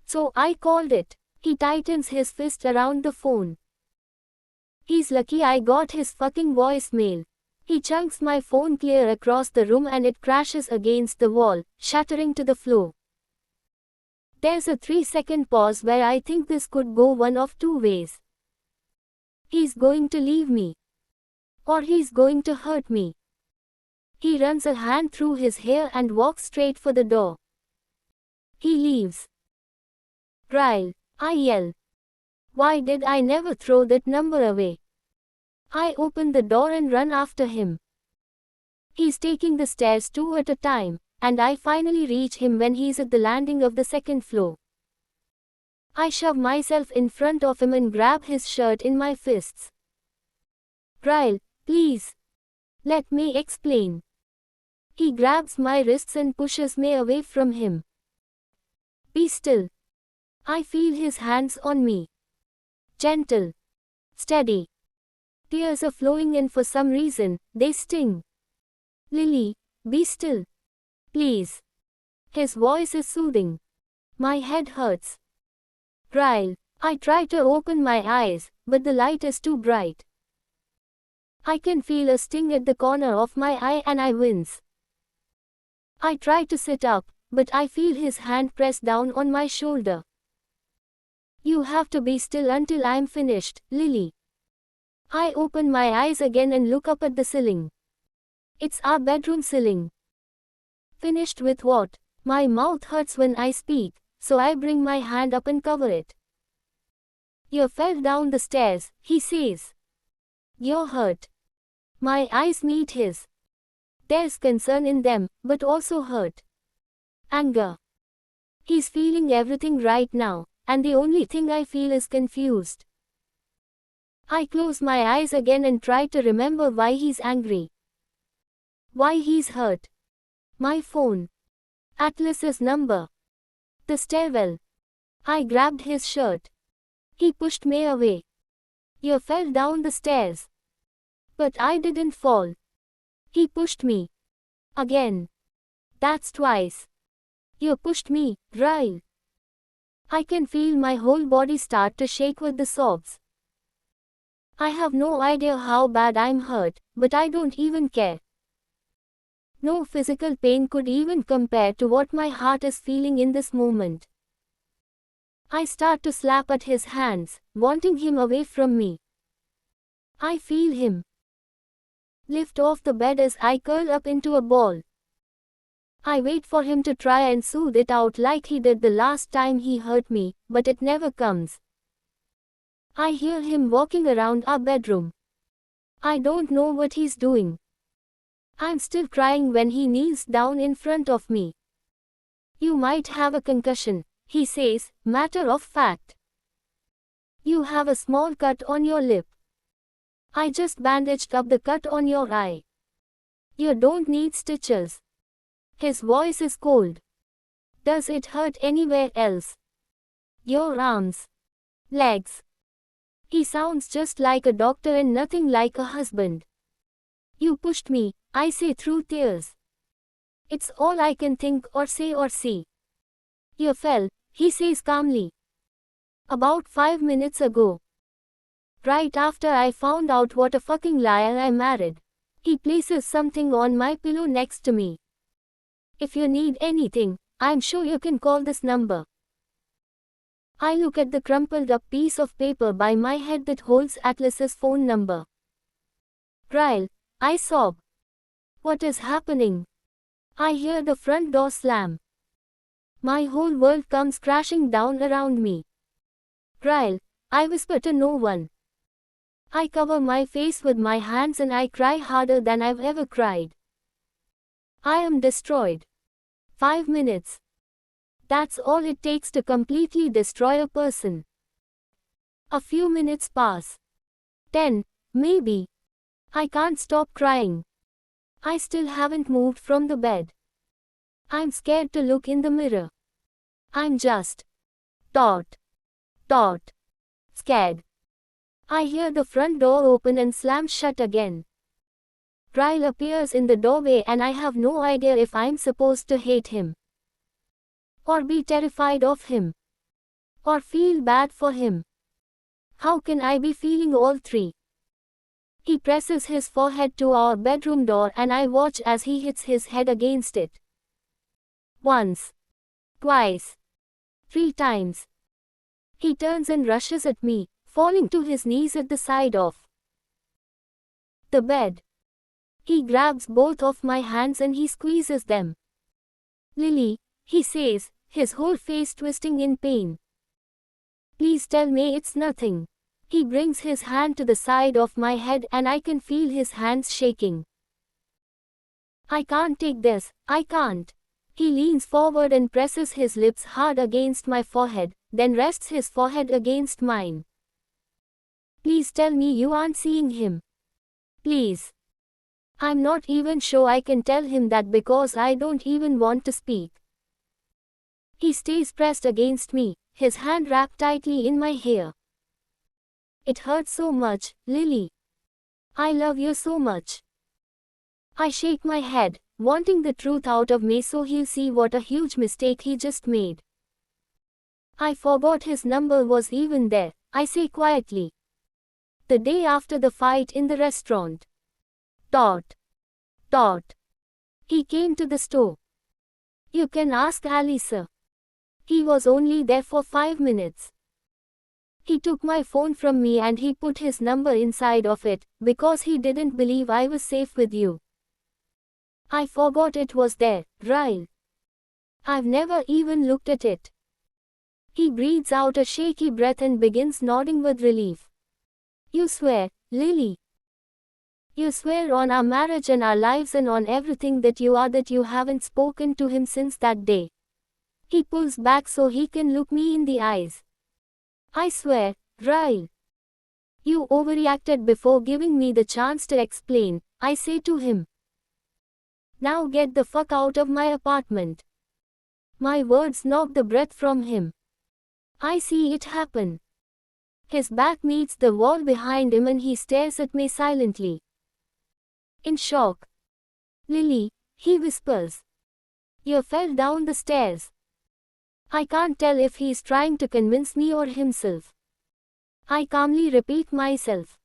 So I called it. He tightens his fist around the phone. He's lucky I got his fucking voicemail. He chunks my phone clear across the room and it crashes against the wall, shattering to the floor. There's a 3-second pause where I think this could go one of two ways. He's going to leave me. Or he's going to hurt me. He runs a hand through his hair and walks straight for the door. He leaves. Ryle, I yell. Why did I never throw that number away? I open the door and run after him. He's taking the stairs 2 at a time, and I finally reach him when he's at the landing of the 2nd floor. I shove myself in front of him and grab his shirt in my fists. Ryle, please. Let me explain. He grabs my wrists and pushes me away from him. Be still. I feel his hands on me. Gentle. Steady. Tears are flowing and for some reason, they sting. Lily, be still. Please. His voice is soothing. My head hurts. Ryle, I try to open my eyes, but the light is too bright. I can feel a sting at the corner of my eye and I wince. I try to sit up, but I feel his hand press down on my shoulder. You have to be still until I'm finished, Lily. I open my eyes again and look up at the ceiling. It's our bedroom ceiling. Finished with what? My mouth hurts when I speak, so I bring my hand up and cover it. You fell down the stairs, he says. You're hurt. My eyes meet his. There's concern in them, but also hurt. Anger. He's feeling everything right now, and the only thing I feel is confused. I close my eyes again and try to remember why he's angry. Why he's hurt. My phone. Atlas's number. The stairwell. I grabbed his shirt. He pushed me away. You fell down the stairs. But I didn't fall. He pushed me. Again. That's twice. You pushed me, Ryle. I can feel my whole body start to shake with the sobs. I have no idea how bad I'm hurt, but I don't even care. No physical pain could even compare to what my heart is feeling in this moment. I start to slap at his hands, wanting him away from me. I feel him lift off the bed as I curl up into a ball. I wait for him to try and soothe it out like he did the last time he hurt me, but it never comes. I hear him walking around our bedroom. I don't know what he's doing. I'm still crying when he kneels down in front of me. You might have a concussion, he says, matter of fact. You have a small cut on your lip. I just bandaged up the cut on your eye. You don't need stitches. His voice is cold. Does it hurt anywhere else? Your arms. Legs. He sounds just like a doctor and nothing like a husband. You pushed me, I say through tears. It's all I can think or say or see. You fell, he says calmly. About 5 minutes ago. Right after I found out what a fucking liar I married. He places something on my pillow next to me. If you need anything, I'm sure you can call this number. I look at the crumpled up piece of paper by my head that holds Atlas's phone number. Ryle, I sob. What is happening? I hear the front door slam. My whole world comes crashing down around me. Ryle, I whisper to no one. I cover my face with my hands and I cry harder than I've ever cried. I am destroyed. 5 minutes. That's all it takes to completely destroy a person. A few minutes pass. 10, maybe. I can't stop crying. I still haven't moved from the bed. I'm scared to look in the mirror. I'm just taut, scared. I hear the front door open and slam shut again. Ryle appears in the doorway and I have no idea if I'm supposed to hate him, or be terrified of him, or feel bad for him. How can I be feeling all three? He presses his forehead to our bedroom door and I watch as he hits his head against it. Once, twice, 3 times. He turns and rushes at me, falling to his knees at the side of the bed. He grabs both of my hands and he squeezes them. Lily, he says, his whole face twisting in pain. Please tell me it's nothing. He brings his hand to the side of my head and I can feel his hands shaking. I can't take this, I can't. He leans forward and presses his lips hard against my forehead, then rests his forehead against mine. Please tell me you aren't seeing him. Please. I'm not even sure I can tell him that because I don't even want to speak. He stays pressed against me, his hand wrapped tightly in my hair. It hurts so much, Lily. I love you so much. I shake my head, wanting the truth out of me so he'll see what a huge mistake he just made. I forgot his number was even there, I say quietly. The day after the fight in the restaurant. Dot. He came to the store. You can ask Alisa. He was only there for 5 minutes. He took my phone from me and he put his number inside of it, because he didn't believe I was safe with you. I forgot it was there, Ryle. I've never even looked at it. He breathes out a shaky breath and begins nodding with relief. You swear, Lily. You swear on our marriage and our lives and on everything that you are that you haven't spoken to him since that day. He pulls back so he can look me in the eyes. I swear, Ryle. You overreacted before giving me the chance to explain, I say to him. Now get the fuck out of my apartment. My words knock the breath from him. I see it happen. His back meets the wall behind him and he stares at me silently. In shock. Lily, he whispers. You fell down the stairs. I can't tell if he's trying to convince me or himself. I calmly repeat myself.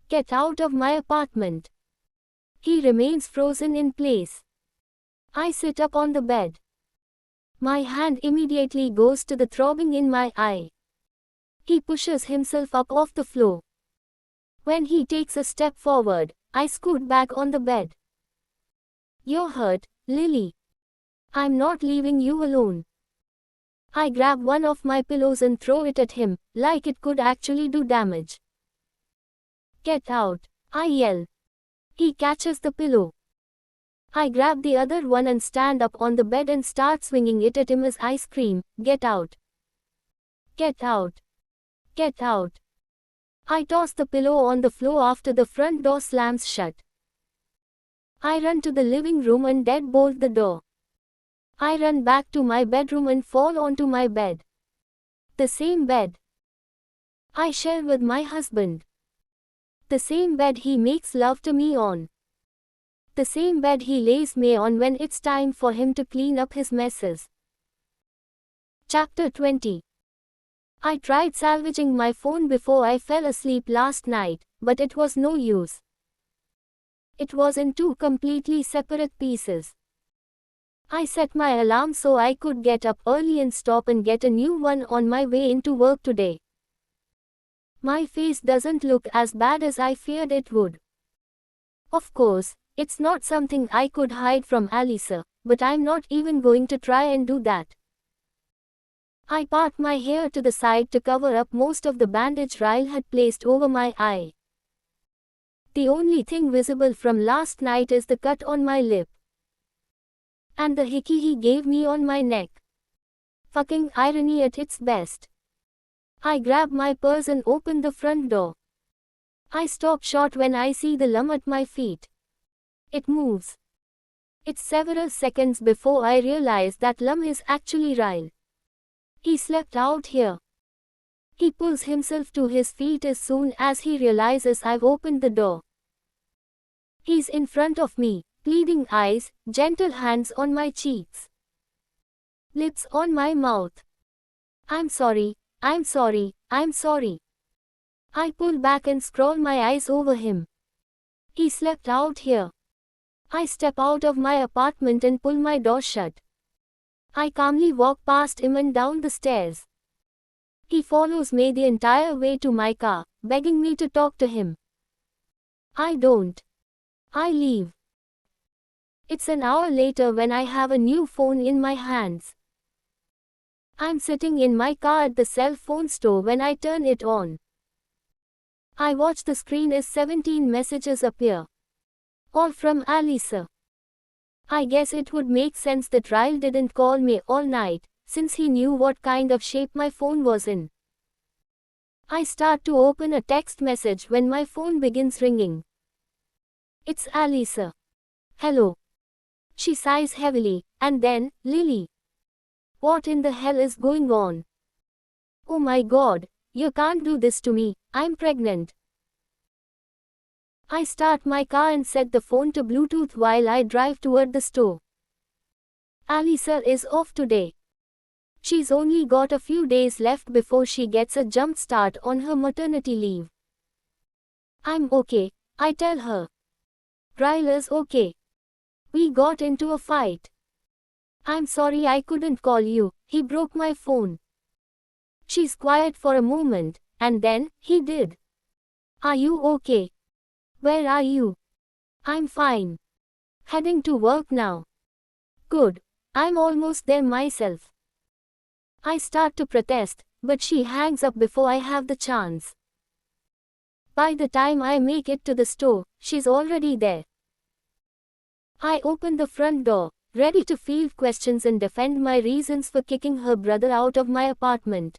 Get out of my apartment. He remains frozen in place. I sit up on the bed. My hand immediately goes to the throbbing in my eye. He pushes himself up off the floor. When he takes a step forward, I scoot back on the bed. You're hurt, Lily. I'm not leaving you alone. I grab one of my pillows and throw it at him, like it could actually do damage. Get out, I yell. He catches the pillow. I grab the other one and stand up on the bed and start swinging it at him as I scream, get out. Get out. Get out. I toss the pillow on the floor after the front door slams shut. I run to the living room and deadbolt the door. I run back to my bedroom and fall onto my bed. The same bed. I share with my husband. The same bed he makes love to me on. The same bed he lays me on when it's time for him to clean up his messes. Chapter 20. I tried salvaging my phone before I fell asleep last night, but it was no use. It was in two completely separate pieces. I set my alarm so I could get up early and stop and get a new one on my way into work today. My face doesn't look as bad as I feared it would. Of course, it's not something I could hide from Alisa, but I'm not even going to try and do that. I part my hair to the side to cover up most of the bandage Ryle had placed over my eye. The only thing visible from last night is the cut on my lip. And the hickey he gave me on my neck. Fucking irony at its best. I grab my purse and open the front door. I stop short when I see the lump at my feet. It moves. It's several seconds before I realize that lump is actually Ryle. He slept out here. He pulls himself to his feet as soon as he realizes I've opened the door. He's in front of me, pleading eyes, gentle hands on my cheeks. Lips on my mouth. I'm sorry, I'm sorry, I'm sorry. I pull back and scroll my eyes over him. He slept out here. I step out of my apartment and pull my door shut. I calmly walk past him and down the stairs. He follows me the entire way to my car, begging me to talk to him. I don't. I leave. It's an hour later when I have a new phone in my hands. I'm sitting in my car at the cell phone store when I turn it on. I watch the screen as 17 messages appear. All from Alisa. I guess it would make sense that Ryle didn't call me all night, since he knew what kind of shape my phone was in. I start to open a text message when my phone begins ringing. It's Alisa. Hello. She sighs heavily, and then, Lily. What in the hell is going on? Oh my god, you can't do this to me, I'm pregnant. I start my car and set the phone to Bluetooth while I drive toward the store. Alisa is off today. She's only got a few days left before she gets a jump start on her maternity leave. I'm okay, I tell her. Ryle is okay. We got into a fight. I'm sorry I couldn't call you, he broke my phone. She's quiet for a moment, and then, he did. Are you okay? Where are you? I'm fine. Heading to work now. Good. I'm almost there myself. I start to protest, but she hangs up before I have the chance. By the time I make it to the store, she's already there. I open the front door, ready to field questions and defend my reasons for kicking her brother out of my apartment.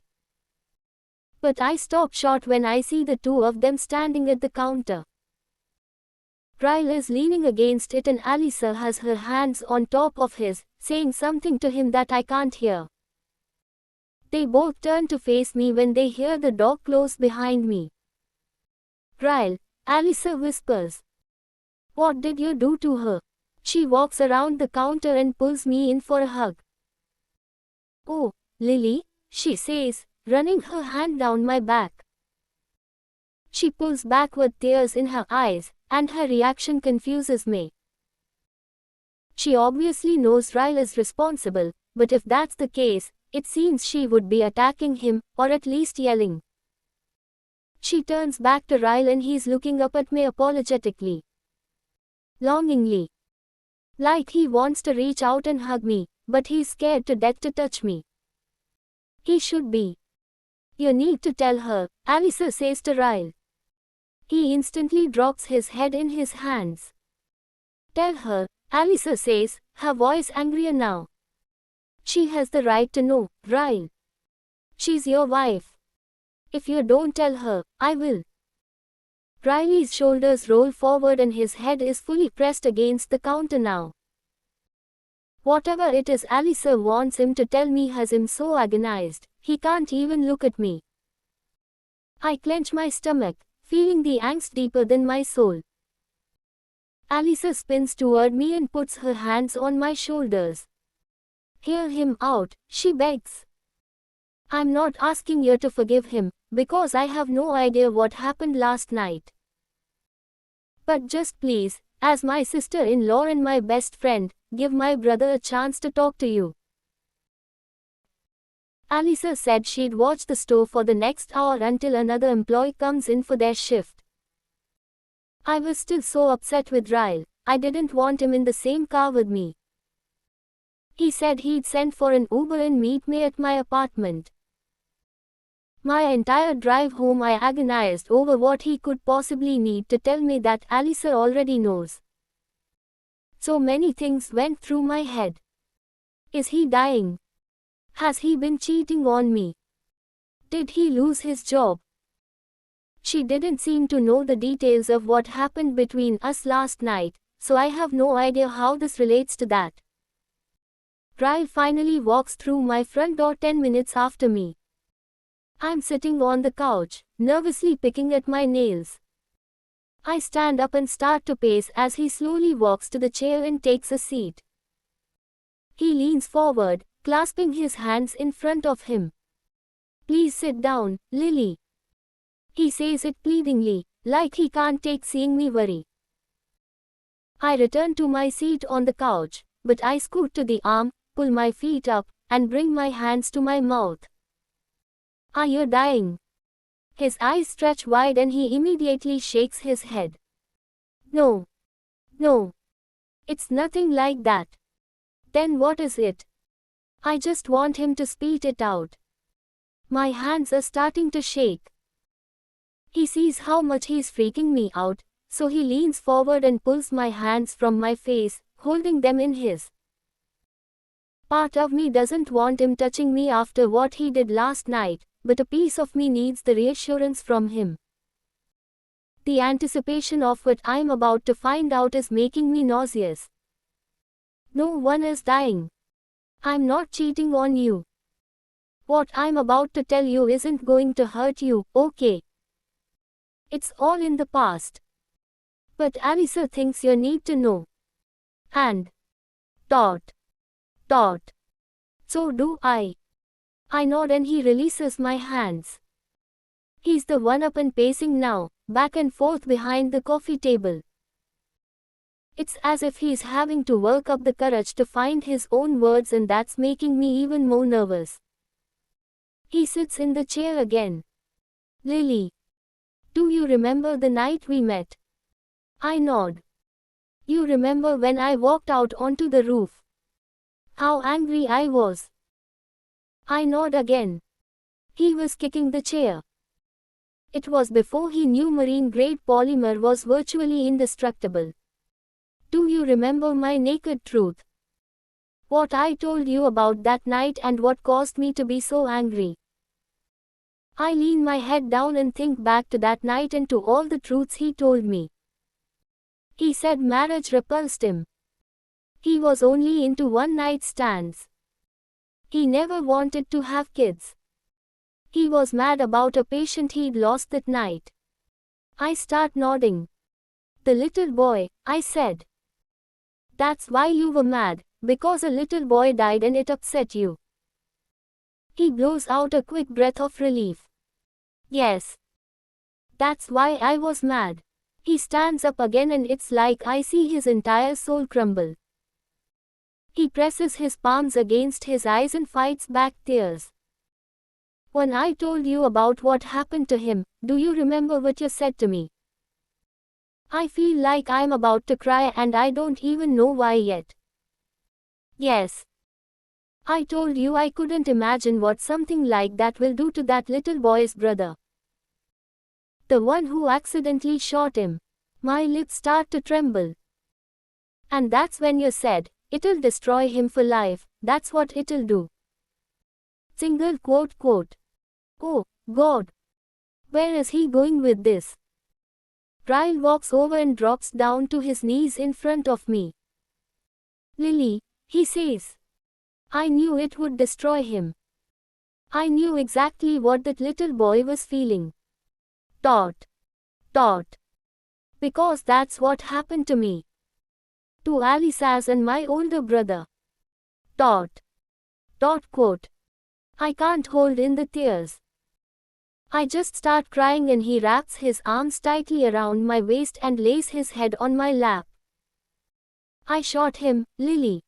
But I stop short when I see the two of them standing at the counter. Ryle is leaning against it and Alisa has her hands on top of his, saying something to him that I can't hear. They both turn to face me when they hear the door close behind me. Ryle, Alisa whispers. What did you do to her? She walks around the counter and pulls me in for a hug. Oh, Lily, she says, running her hand down my back. She pulls back with tears in her eyes, and her reaction confuses me. She obviously knows Ryle is responsible, but if that's the case, it seems she would be attacking him, or at least yelling. She turns back to Ryle and he's looking up at me apologetically. Longingly. Like he wants to reach out and hug me, but he's scared to death to touch me. He should be. You need to tell her, Alisa says to Ryle. He instantly drops his head in his hands. Tell her, Alisa says, her voice angrier now. She has the right to know, Ryle. She's your wife. If you don't tell her, I will. Riley's shoulders roll forward and his head is fully pressed against the counter now. Whatever it is Alisa wants him to tell me has him so agonized, he can't even look at me. I clench my stomach, feeling the angst deeper than my soul. Alisa spins toward me and puts her hands on my shoulders. Hear him out, she begs. I'm not asking you to forgive him, because I have no idea what happened last night. But just please, as my sister-in-law and my best friend, give my brother a chance to talk to you. Alisa said she'd watch the store for the next hour until another employee comes in for their shift. I was still so upset with Ryle, I didn't want him in the same car with me. He said he'd send for an Uber and meet me at my apartment. My entire drive home I agonized over what he could possibly need to tell me that Alisa already knows. So many things went through my head. Is he dying? Has he been cheating on me? Did he lose his job? She didn't seem to know the details of what happened between us last night, so I have no idea how this relates to that. Ryle finally walks through my front door 10 minutes after me. I'm sitting on the couch, nervously picking at my nails. I stand up and start to pace as he slowly walks to the chair and takes a seat. He leans forward, clasping his hands in front of him. Please sit down, Lily. He says it pleadingly, like he can't take seeing me worry. I return to my seat on the couch, but I scoot to the arm, pull my feet up, and bring my hands to my mouth. Are you dying? His eyes stretch wide and he immediately shakes his head. No. No. It's nothing like that. Then what is it? I just want him to spit it out. My hands are starting to shake. He sees how much he's freaking me out, so he leans forward and pulls my hands from my face, holding them in his. Part of me doesn't want him touching me after what he did last night, but a piece of me needs the reassurance from him. The anticipation of what I'm about to find out is making me nauseous. No one is dying. I'm not cheating on you. What I'm about to tell you isn't going to hurt you, okay? It's all in the past. But Alisa thinks you need to know. And dot. So do I. I nod and he releases my hands. He's the one up and pacing now, back and forth behind the coffee table. It's as if he's having to work up the courage to find his own words, and that's making me even more nervous. He sits in the chair again. Lily. Do you remember the night we met? I nod. You remember when I walked out onto the roof? How angry I was. I nod again. He was kicking the chair. It was before he knew marine-grade polymer was virtually indestructible. Do you remember my naked truth? What I told you about that night and what caused me to be so angry? I lean my head down and think back to that night and to all the truths he told me. He said marriage repulsed him. He was only into one-night stands. He never wanted to have kids. He was mad about a patient he'd lost that night. I start nodding. The little boy, I said. That's why you were mad, because a little boy died and it upset you. He blows out a quick breath of relief. Yes. That's why I was mad. He stands up again and it's like I see his entire soul crumble. He presses his palms against his eyes and fights back tears. When I told you about what happened to him, do you remember what you said to me? I feel like I'm about to cry and I don't even know why yet. Yes. I told you I couldn't imagine what something like that will do to that little boy's brother. The one who accidentally shot him. My lips start to tremble. And that's when you said, it'll destroy him for life, that's what it'll do. Single quote. Oh, God. Where is he going with this? Ryle walks over and drops down to his knees in front of me. Lily, he says. I knew it would destroy him. I knew exactly what that little boy was feeling. Dot. Dot. Because that's what happened to me. To Alisa's and my older brother. Dot. Dot quote. I can't hold in the tears. I just start crying and he wraps his arms tightly around my waist and lays his head on my lap. I shot him, Lily.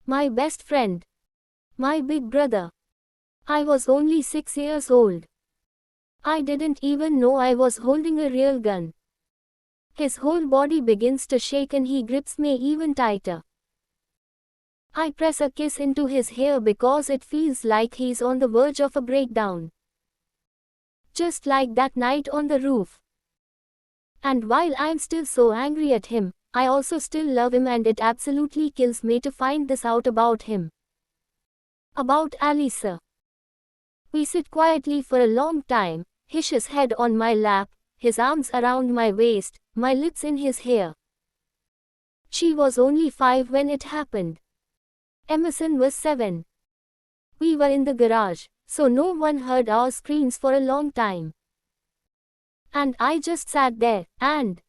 My best friend. My big brother. I was only 6 years old. I didn't even know I was holding a real gun. His whole body begins to shake and he grips me even tighter. I press a kiss into his hair because it feels like he's on the verge of a breakdown. Just like that night on the roof. And while I'm still so angry at him, I also still love him and it absolutely kills me to find this out about him. About Alisa. We sit quietly for a long time, his head on my lap, his arms around my waist, my lips in his hair. She was only 5 when it happened. Emerson was 7. We were in the garage, so no one heard our screams for a long time. And I just sat there, and...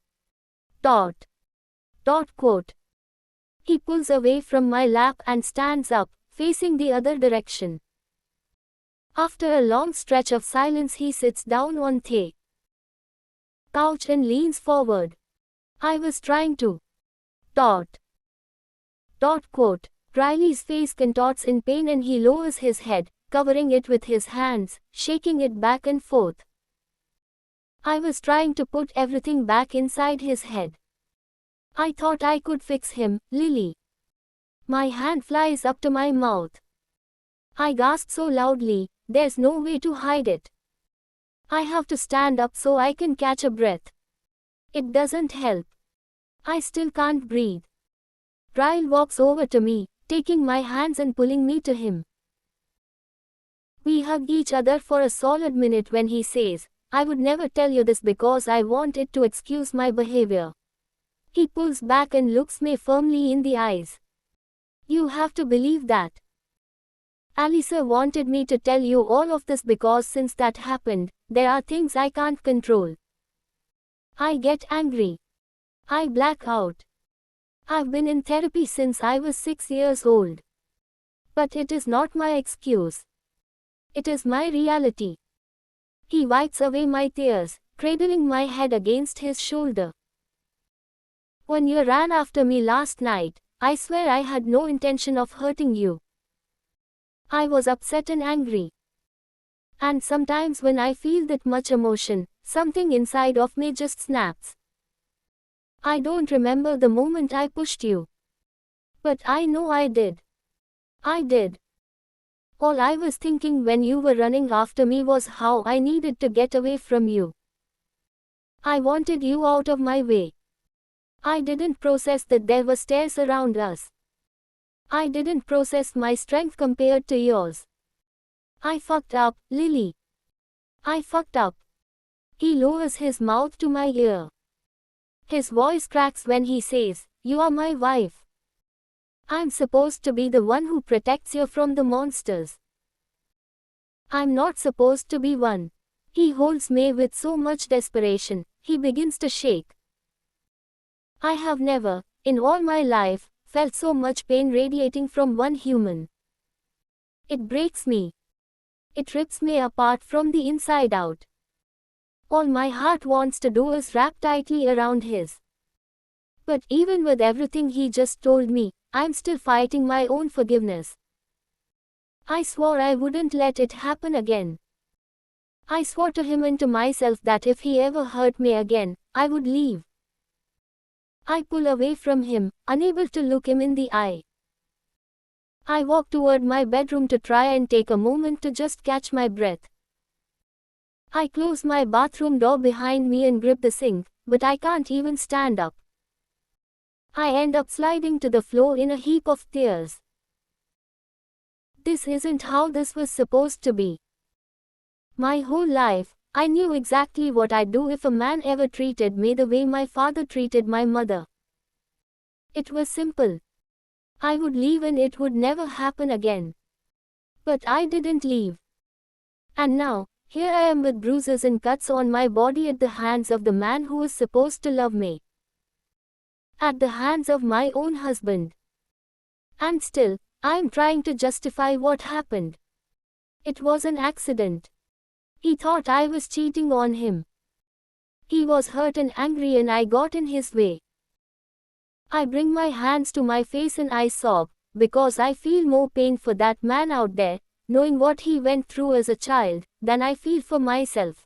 Dot. Dot quote. He pulls away from my lap and stands up, facing the other direction. After a long stretch of silence he sits down on the couch and leans forward. I was trying to... Dot. Dot quote. Riley's face contorts in pain and he lowers his head, covering it with his hands, shaking it back and forth. I was trying to put everything back inside his head. I thought I could fix him, Lily. My hand flies up to my mouth. I gasp so loudly, there's no way to hide it. I have to stand up so I can catch a breath. It doesn't help. I still can't breathe. Ryle walks over to me, taking my hands and pulling me to him. We hug each other for a solid minute when he says, I would never tell you this because I want it to excuse my behavior. He pulls back and looks me firmly in the eyes. You have to believe that. Alisa wanted me to tell you all of this because since that happened, there are things I can't control. I get angry. I black out. I've been in therapy since I was 6 years old. But it is not my excuse. It is my reality. He wipes away my tears, cradling my head against his shoulder. When you ran after me last night, I swear I had no intention of hurting you. I was upset and angry. And sometimes when I feel that much emotion, something inside of me just snaps. I don't remember the moment I pushed you. But I know I did. I did. All I was thinking when you were running after me was how I needed to get away from you. I wanted you out of my way. I didn't process that there were stairs around us. I didn't process my strength compared to yours. I fucked up, Lily. I fucked up. He lowers his mouth to my ear. His voice cracks when he says, you are my wife. I'm supposed to be the one who protects you from the monsters. I'm not supposed to be one. He holds me with so much desperation, he begins to shake. I have never, in all my life, felt so much pain radiating from one human. It breaks me. It rips me apart from the inside out. All my heart wants to do is wrap tightly around his. But even with everything he just told me, I'm still fighting my own forgiveness. I swore I wouldn't let it happen again. I swore to him and to myself that if he ever hurt me again, I would leave. I pull away from him, unable to look him in the eye. I walk toward my bedroom to try and take a moment to just catch my breath. I close my bathroom door behind me and grip the sink, but I can't even stand up. I end up sliding to the floor in a heap of tears. This isn't how this was supposed to be. My whole life, I knew exactly what I'd do if a man ever treated me the way my father treated my mother. It was simple. I would leave and it would never happen again. But I didn't leave. And now, Here I am with bruises and cuts on my body at the hands of the man who is supposed to love me. At the hands of my own husband. And still, I am trying to justify what happened. It was an accident. He thought I was cheating on him. He was hurt and angry and I got in his way. I bring my hands to my face and I sob, because I feel more pain for that man out there, knowing what he went through as a child, than I feel for myself.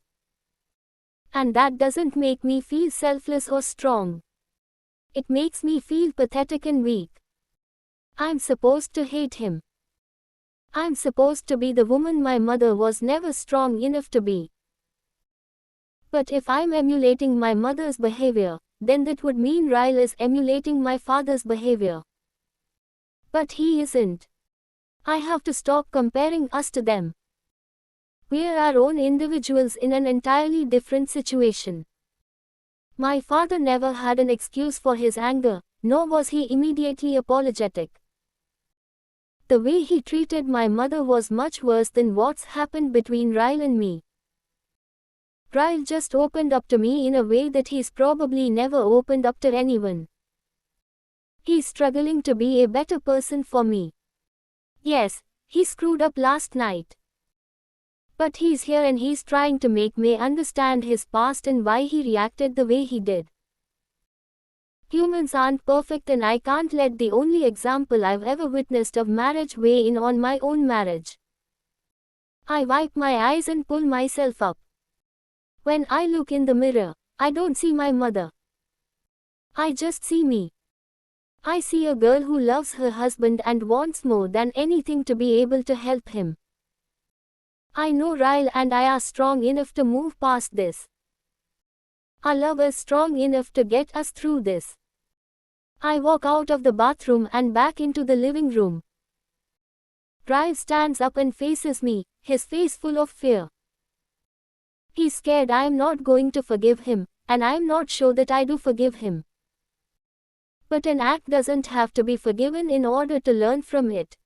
And that doesn't make me feel selfless or strong. It makes me feel pathetic and weak. I'm supposed to hate him. I'm supposed to be the woman my mother was never strong enough to be. But if I'm emulating my mother's behavior, then that would mean Ryle is emulating my father's behavior. But he isn't. I have to stop comparing us to them. We're our own individuals in an entirely different situation. My father never had an excuse for his anger, nor was he immediately apologetic. The way he treated my mother was much worse than what's happened between Ryle and me. Ryle just opened up to me in a way that he's probably never opened up to anyone. He's struggling to be a better person for me. Yes, he screwed up last night. But he's here and he's trying to make me understand his past and why he reacted the way he did. Humans aren't perfect and I can't let the only example I've ever witnessed of marriage weigh in on my own marriage. I wipe my eyes and pull myself up. When I look in the mirror, I don't see my mother. I just see me. I see a girl who loves her husband and wants more than anything to be able to help him. I know Ryle and I are strong enough to move past this. Our love is strong enough to get us through this. I walk out of the bathroom and back into the living room. Ryle stands up and faces me, his face full of fear. He's scared I'm not going to forgive him, and I'm not sure that I do forgive him. But an act doesn't have to be forgiven in order to learn from it.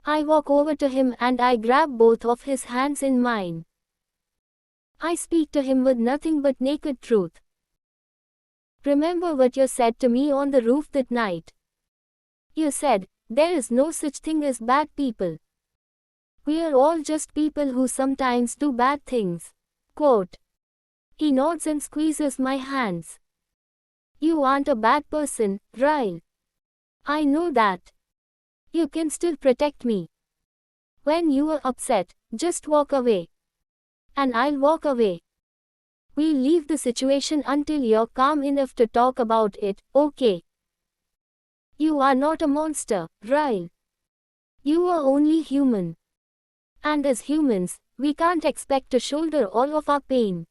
I walk over to him and I grab both of his hands in mine. I speak to him with nothing but naked truth. Remember what you said to me on the roof that night. You said, there is no such thing as bad people. We are all just people who sometimes do bad things. Quote. He nods and squeezes my hands. You aren't a bad person, Ryle. I know that. You can still protect me. When you are upset, just walk away. And I'll walk away. We'll leave the situation until you're calm enough to talk about it, okay? You are not a monster, Ryle. You are only human. And as humans, we can't expect to shoulder all of our pain.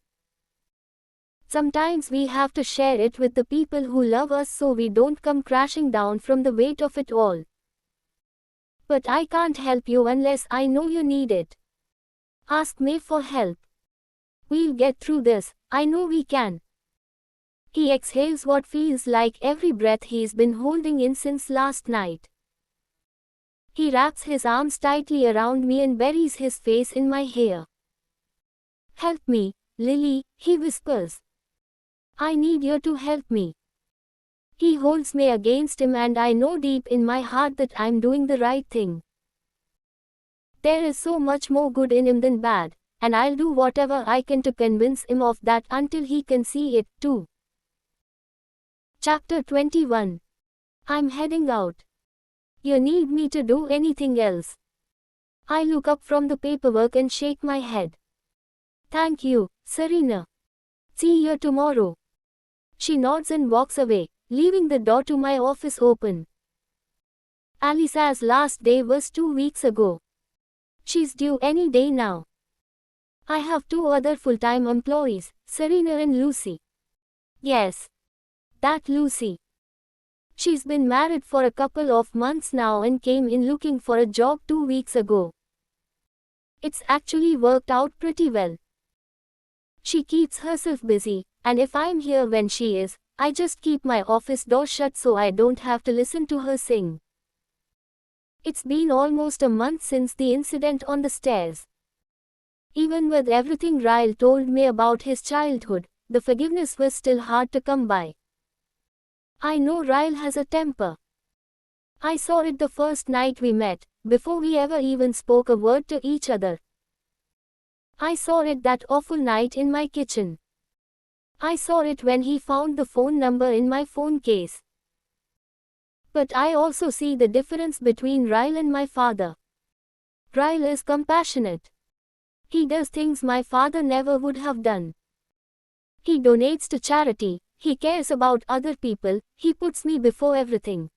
Sometimes we have to share it with the people who love us so we don't come crashing down from the weight of it all. But I can't help you unless I know you need it. Ask me for help. We'll get through this, I know we can. He exhales what feels like every breath he's been holding in since last night. He wraps his arms tightly around me and buries his face in my hair. Help me, Lily, he whispers. I need you to help me. He holds me against him and I know deep in my heart that I'm doing the right thing. There is so much more good in him than bad, and I'll do whatever I can to convince him of that until he can see it too. Chapter 21. I'm heading out. You need me to do anything else? I look up from the paperwork and shake my head. Thank you, Serena. See you tomorrow. She nods and walks away, leaving the door to my office open. Alisa's last day was 2 weeks ago. She's due any day now. I have 2 other full-time employees, Serena and Lucy. Yes. That Lucy. She's been married for a couple of months now and came in looking for a job 2 weeks ago. It's actually worked out pretty well. She keeps herself busy, and if I'm here when she is, I just keep my office door shut so I don't have to listen to her sing. It's been almost a month since the incident on the stairs. Even with everything Ryle told me about his childhood, the forgiveness was still hard to come by. I know Ryle has a temper. I saw it the first night we met, before we ever even spoke a word to each other. I saw it that awful night in my kitchen. I saw it when he found the phone number in my phone case. But I also see the difference between Ryle and my father. Ryle is compassionate. He does things my father never would have done. He donates to charity, he cares about other people, he puts me before everything.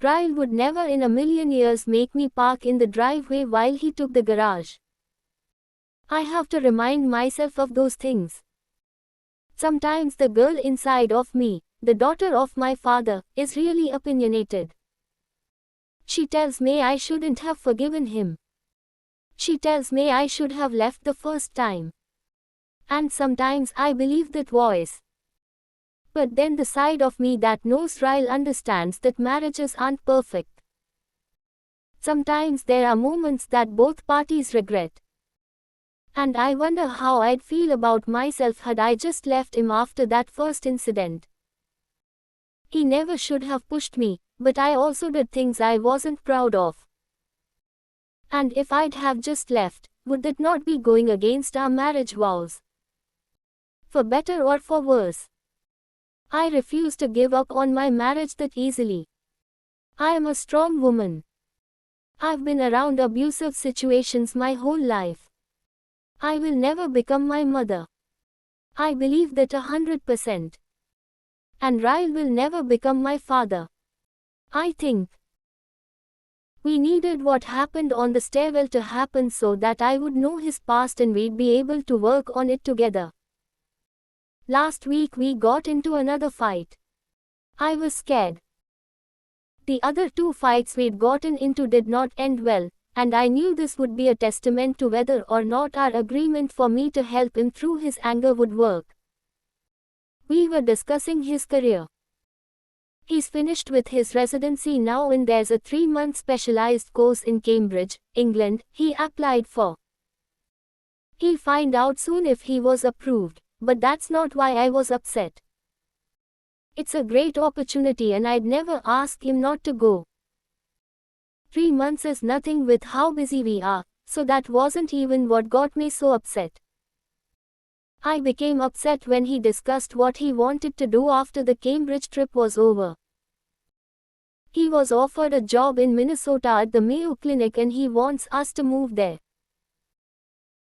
Ryle would never in a million years make me park in the driveway while he took the garage. I have to remind myself of those things. Sometimes the girl inside of me, the daughter of my father, is really opinionated. She tells me I shouldn't have forgiven him. She tells me I should have left the first time. And sometimes I believe that voice. But then the side of me that knows Ryle understands that marriages aren't perfect. Sometimes there are moments that both parties regret. And I wonder how I'd feel about myself had I just left him after that first incident. He never should have pushed me, but I also did things I wasn't proud of. And if I'd have just left, would that not be going against our marriage vows? For better or for worse. I refuse to give up on my marriage that easily. I am a strong woman. I've been around abusive situations my whole life. I will never become my mother. I believe that 100%. And Ryle will never become my father. I think we needed what happened on the stairwell to happen so that I would know his past and we'd be able to work on it together. Last week we got into another fight. I was scared. The other two fights we'd gotten into did not end well, and I knew this would be a testament to whether or not our agreement for me to help him through his anger would work. We were discussing his career. He's finished with his residency now and there's a 3-month specialized course in Cambridge, England, he applied for. He'll find out soon if he was approved, but that's not why I was upset. It's a great opportunity and I'd never ask him not to go. 3 months is nothing with how busy we are, so that wasn't even what got me so upset. I became upset when he discussed what he wanted to do after the Cambridge trip was over. He was offered a job in Minnesota at the Mayo Clinic and he wants us to move there.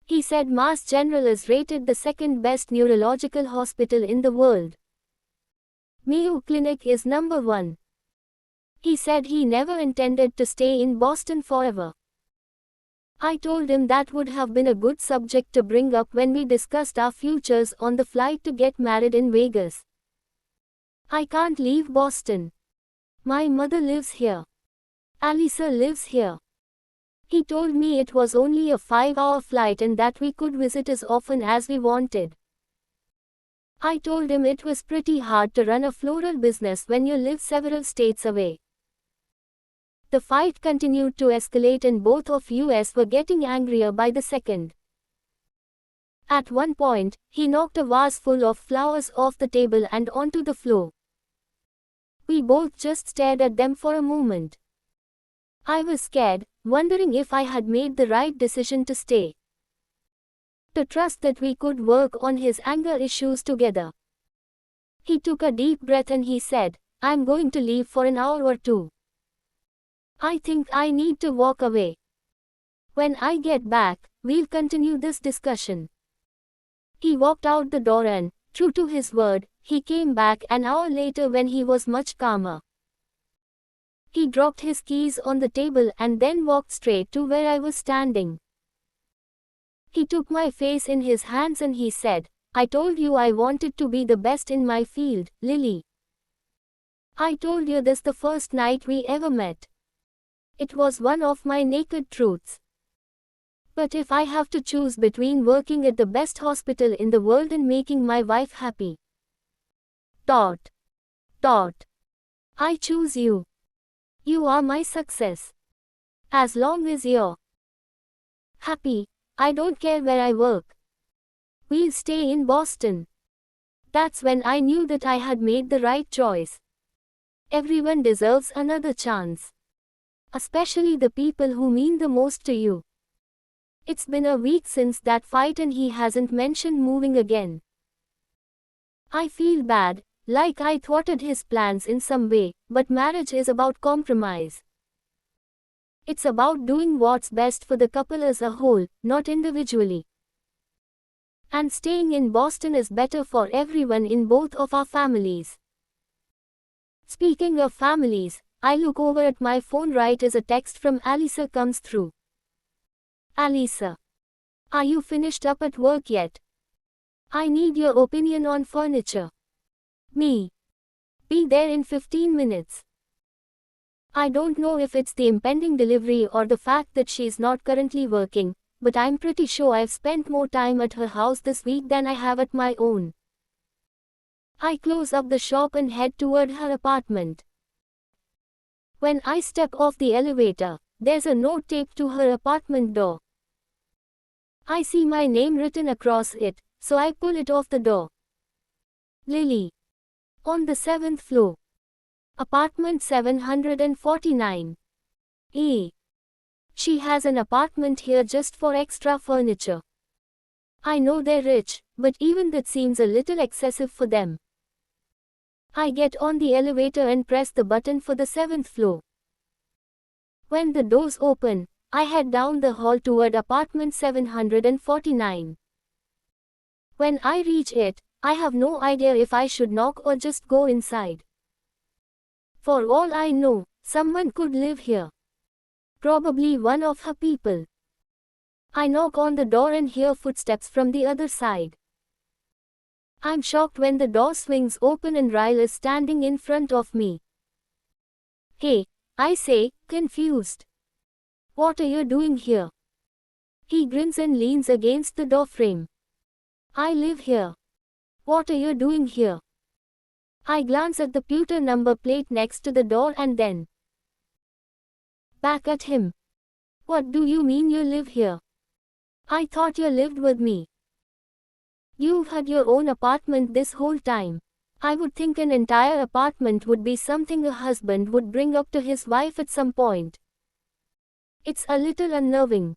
He said Mass General is rated the second best neurological hospital in the world. Mayo Clinic is number 1. He said he never intended to stay in Boston forever. I told him that would have been a good subject to bring up when we discussed our futures on the flight to get married in Vegas. I can't leave Boston. My mother lives here. Alisa lives here. He told me it was only a 5-hour flight and that we could visit as often as we wanted. I told him it was pretty hard to run a floral business when you live several states away. The fight continued to escalate and both of us were getting angrier by the second. At one point, he knocked a vase full of flowers off the table and onto the floor. We both just stared at them for a moment. I was scared, wondering if I had made the right decision to stay. To trust that we could work on his anger issues together. He took a deep breath and he said, "I'm going to leave for an hour or 2. I think I need to walk away. When I get back, we'll continue this discussion." He walked out the door and, true to his word, he came back an hour later when he was much calmer. He dropped his keys on the table and then walked straight to where I was standing. He took my face in his hands and he said, "I told you I wanted to be the best in my field, Lily. I told you this the first night we ever met. It was one of my naked truths. But if I have to choose between working at the best hospital in the world and making my wife happy, I choose you. You are my success. As long as you're happy, I don't care where I work. We'll stay in Boston. That's when I knew that I had made the right choice. Everyone deserves another chance. Especially the people who mean the most to you. It's been a week since that fight and he hasn't mentioned moving again. I feel bad, like I thwarted his plans in some way, but marriage is about compromise. It's about doing what's best for the couple as a whole, not individually. And staying in Boston is better for everyone in both of our families. Speaking of families, I look over at my phone right as a text from Alisa comes through. Alisa. Are you finished up at work yet? I need your opinion on furniture. Me. Be there in 15 minutes. I don't know if it's the impending delivery or the fact that she's not currently working, but I'm pretty sure I've spent more time at her house this week than I have at my own. I close up the shop and head toward her apartment. When I step off the elevator, there's a note taped to her apartment door. I see my name written across it, so I pull it off the door. Lily. On the 7th floor. Apartment 749. A. She has an apartment here just for extra furniture. I know they're rich, but even that seems a little excessive for them. I get on the elevator and press the button for the 7th floor. When the doors open, I head down the hall toward apartment 749. When I reach it, I have no idea if I should knock or just go inside. For all I know, someone could live here. Probably one of her people. I knock on the door and hear footsteps from the other side. I'm shocked when the door swings open and Ryle is standing in front of me. Hey, I say, confused. What are you doing here? He grins and leans against the doorframe. I live here. What are you doing here? I glance at the pewter number plate next to the door and then back at him. What do you mean you live here? I thought you lived with me. You've had your own apartment this whole time. I would think an entire apartment would be something a husband would bring up to his wife at some point. It's a little unnerving.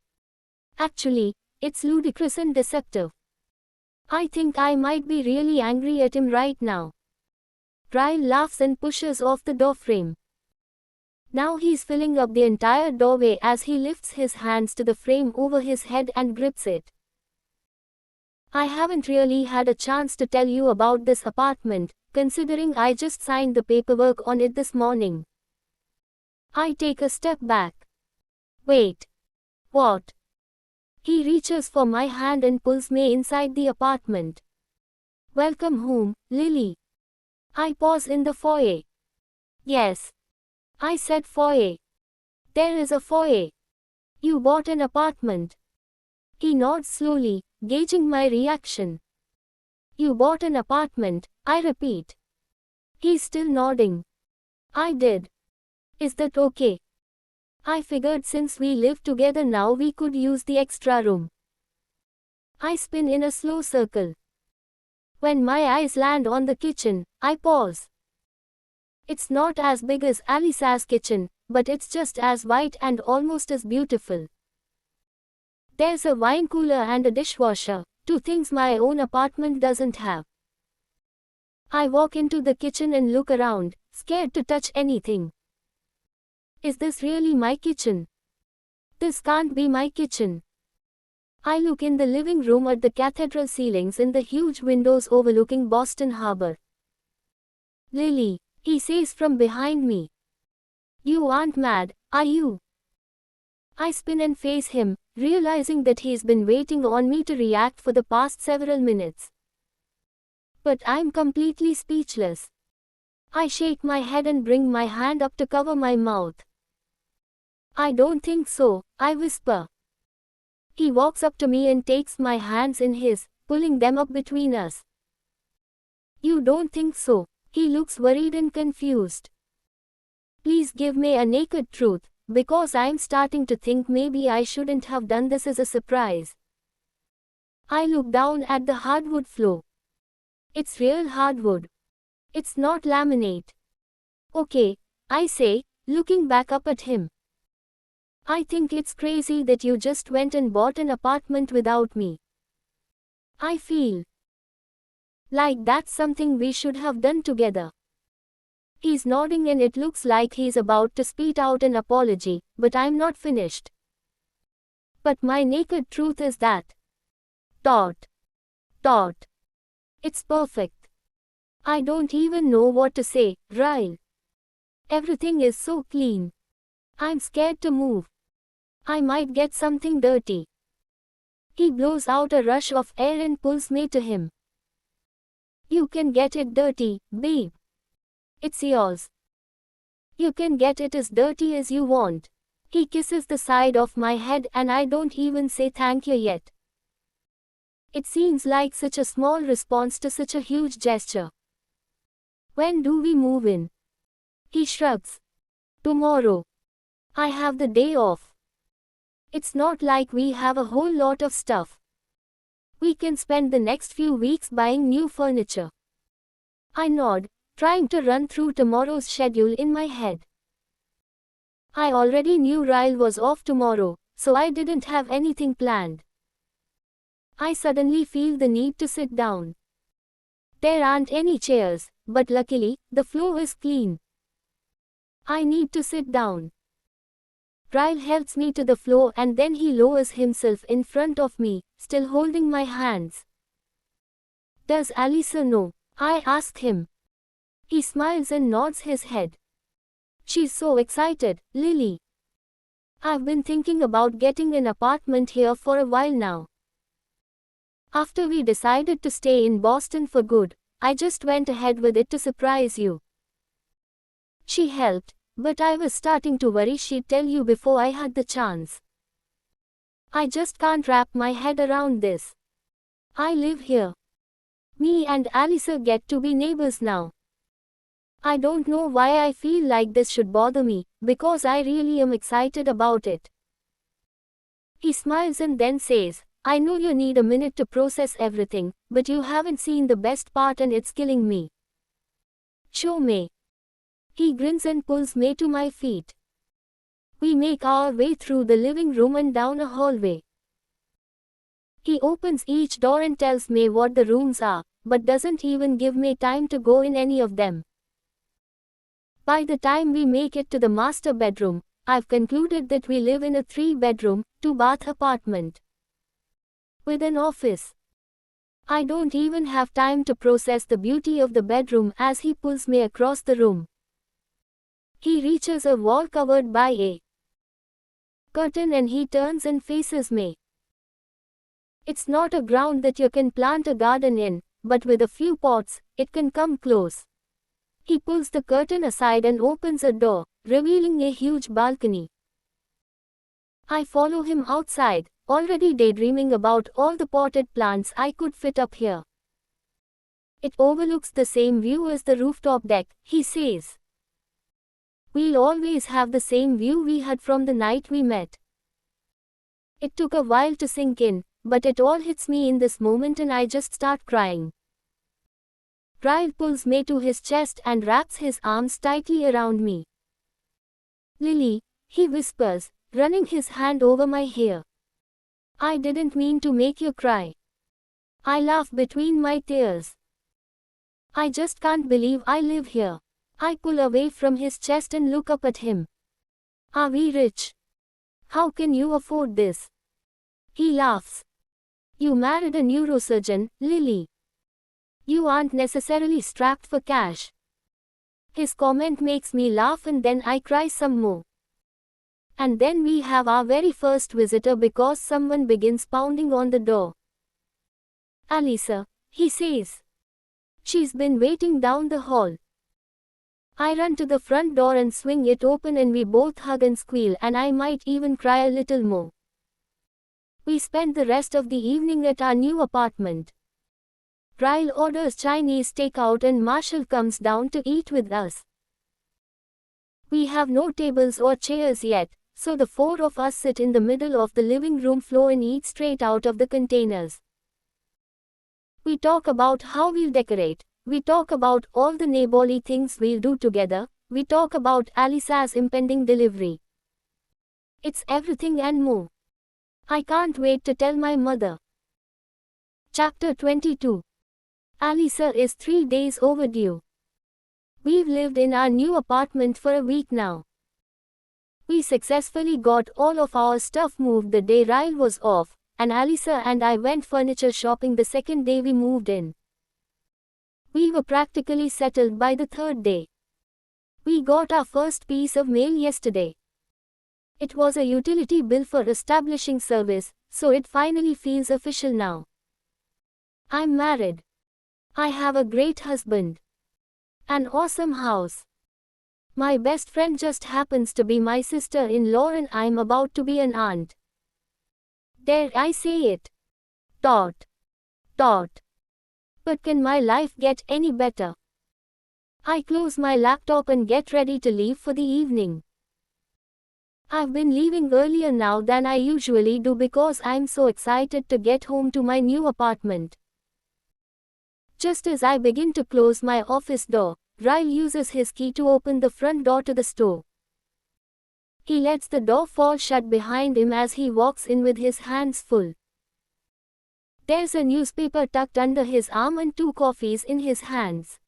Actually, it's ludicrous and deceptive. I think I might be really angry at him right now. Ryle laughs and pushes off the doorframe. Now he's filling up the entire doorway as he lifts his hands to the frame over his head and grips it. I haven't really had a chance to tell you about this apartment, considering I just signed the paperwork on it this morning. I take a step back. Wait. What? He reaches for my hand and pulls me inside the apartment. Welcome home, Lily. I pause in the foyer. Yes. I said foyer. There is a foyer. You bought an apartment. He nods slowly, gauging my reaction. You bought an apartment, I repeat. He's still nodding. I did. Is that okay? I figured since we live together now we could use the extra room. I spin in a slow circle. When my eyes land on the kitchen, I pause. It's not as big as Alisa's kitchen, but it's just as white and almost as beautiful. There's a wine cooler and a dishwasher, two things my own apartment doesn't have. I walk into the kitchen and look around, scared to touch anything. Is this really my kitchen? This can't be my kitchen. I look in the living room at the cathedral ceilings and the huge windows overlooking Boston Harbor. Lily, he says from behind me. You aren't mad, are you? I spin and face him, realizing that he's been waiting on me to react for the past several minutes. But I'm completely speechless. I shake my head and bring my hand up to cover my mouth. I don't think so, I whisper. He walks up to me and takes my hands in his, pulling them up between us. You don't think so? He looks worried and confused. Please give me a naked truth, because I'm starting to think maybe I shouldn't have done this as a surprise. I look down at the hardwood floor. It's real hardwood. It's not laminate. Okay, I say, looking back up at him. I think it's crazy that you just went and bought an apartment without me. I feel like that's something we should have done together. He's nodding and it looks like he's about to spit out an apology, but I'm not finished. But my naked truth is that. Dot. Dot. It's perfect. I don't even know what to say, Ryle. Everything is so clean. I'm scared to move. I might get something dirty. He blows out a rush of air and pulls me to him. You can get it dirty, babe. It's yours. You can get it as dirty as you want. He kisses the side of my head and I don't even say thank you yet. It seems like such a small response to such a huge gesture. When do we move in? He shrugs. Tomorrow. I have the day off. It's not like we have a whole lot of stuff. We can spend the next few weeks buying new furniture. I nod, trying to run through tomorrow's schedule in my head. I already knew Ryle was off tomorrow, so I didn't have anything planned. I suddenly feel the need to sit down. There aren't any chairs, but luckily, the floor is clean. I need to sit down. Ryle helps me to the floor and then he lowers himself in front of me, still holding my hands. Does Alyssa know? I ask him. He smiles and nods his head. She's so excited, Lily. I've been thinking about getting an apartment here for a while now. After we decided to stay in Boston for good, I just went ahead with it to surprise you. She helped, but I was starting to worry she'd tell you before I had the chance. I just can't wrap my head around this. I live here. Me and Alyssa get to be neighbors now. I don't know why I feel like this should bother me, because I really am excited about it. He smiles and then says, I know you need a minute to process everything, but you haven't seen the best part and it's killing me. Show me. He grins and pulls me to my feet. We make our way through the living room and down a hallway. He opens each door and tells me what the rooms are, but doesn't even give me time to go in any of them. By the time we make it to the master bedroom, I've concluded that we live in a 3-bedroom, 2-bath apartment. With an office. I don't even have time to process the beauty of the bedroom as he pulls me across the room. He reaches a wall covered by a curtain and he turns and faces me. It's not a ground that you can plant a garden in, but with a few pots, it can come close. He pulls the curtain aside and opens a door, revealing a huge balcony. I follow him outside, already daydreaming about all the potted plants I could fit up here. It overlooks the same view as the rooftop deck, he says. We'll always have the same view we had from the night we met. It took a while to sink in, but it all hits me in this moment and I just start crying. Ryle pulls me to his chest and wraps his arms tightly around me. Lily, he whispers, running his hand over my hair. I didn't mean to make you cry. I laugh between my tears. I just can't believe I live here. I pull away from his chest and look up at him. Are we rich? How can you afford this? He laughs. You married a neurosurgeon, Lily. You aren't necessarily strapped for cash. His comment makes me laugh and then I cry some more. And then we have our very first visitor because someone begins pounding on the door. Alyssa, he says. She's been waiting down the hall. I run to the front door and swing it open and we both hug and squeal and I might even cry a little more. We spend the rest of the evening at our new apartment. Ryle orders Chinese takeout and Marshall comes down to eat with us. We have no tables or chairs yet, so the 4 of us sit in the middle of the living room floor and eat straight out of the containers. We talk about how we'll decorate. We talk about all the neighborly things we'll do together. We talk about Alisa's impending delivery. It's everything and more. I can't wait to tell my mother. Chapter 22. Alisa is 3 days overdue. We've lived in our new apartment for a week now. We successfully got all of our stuff moved the day Ryle was off, and Alisa and I went furniture shopping the second day we moved in. We were practically settled by the third day. We got our first piece of mail yesterday. It was a utility bill for establishing service, so it finally feels official now. I'm married. I have a great husband. An awesome house. My best friend just happens to be my sister-in-law and I'm about to be an aunt. Dare I say it? Dot. Dot. But can my life get any better? I close my laptop and get ready to leave for the evening. I've been leaving earlier now than I usually do because I'm so excited to get home to my new apartment. Just as I begin to close my office door, Ryle uses his key to open the front door to the store. He lets the door fall shut behind him as he walks in with his hands full. There's a newspaper tucked under his arm and 2 coffees in his hands.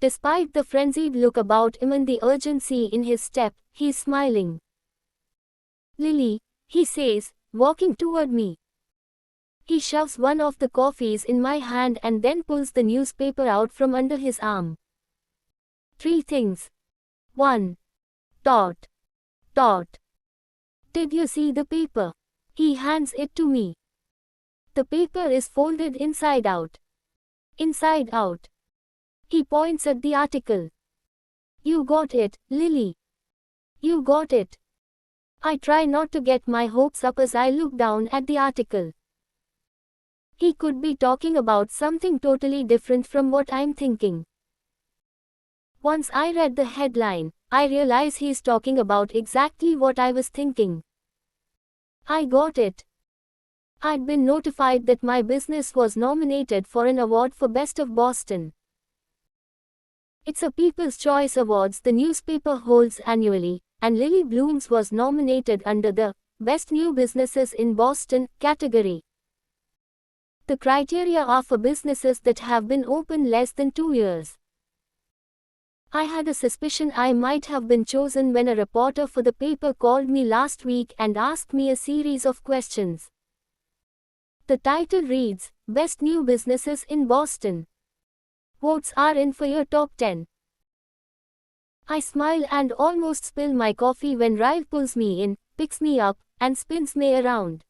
Despite the frenzied look about him and the urgency in his step, he's smiling. Lily, he says, walking toward me. He shoves one of the coffees in my hand and then pulls the newspaper out from under his arm. 3 things. 1. Dot. Dot. Did you see the paper? He hands it to me. The paper is folded inside out. Inside out. He points at the article. You got it, Lily. You got it. I try not to get my hopes up as I look down at the article. He could be talking about something totally different from what I'm thinking. Once I read the headline, I realize he's talking about exactly what I was thinking. I got it. I'd been notified that my business was nominated for an award for Best of Boston. It's a People's Choice Awards the newspaper holds annually, and Lily Bloom's was nominated under the Best New Businesses in Boston category. The criteria are for businesses that have been open less than 2 years. I had a suspicion I might have been chosen when a reporter for the paper called me last week and asked me a series of questions. The title reads, Best New Businesses in Boston. Votes are in for your top 10. I smile and almost spill my coffee when Ryle pulls me in, picks me up, and spins me around.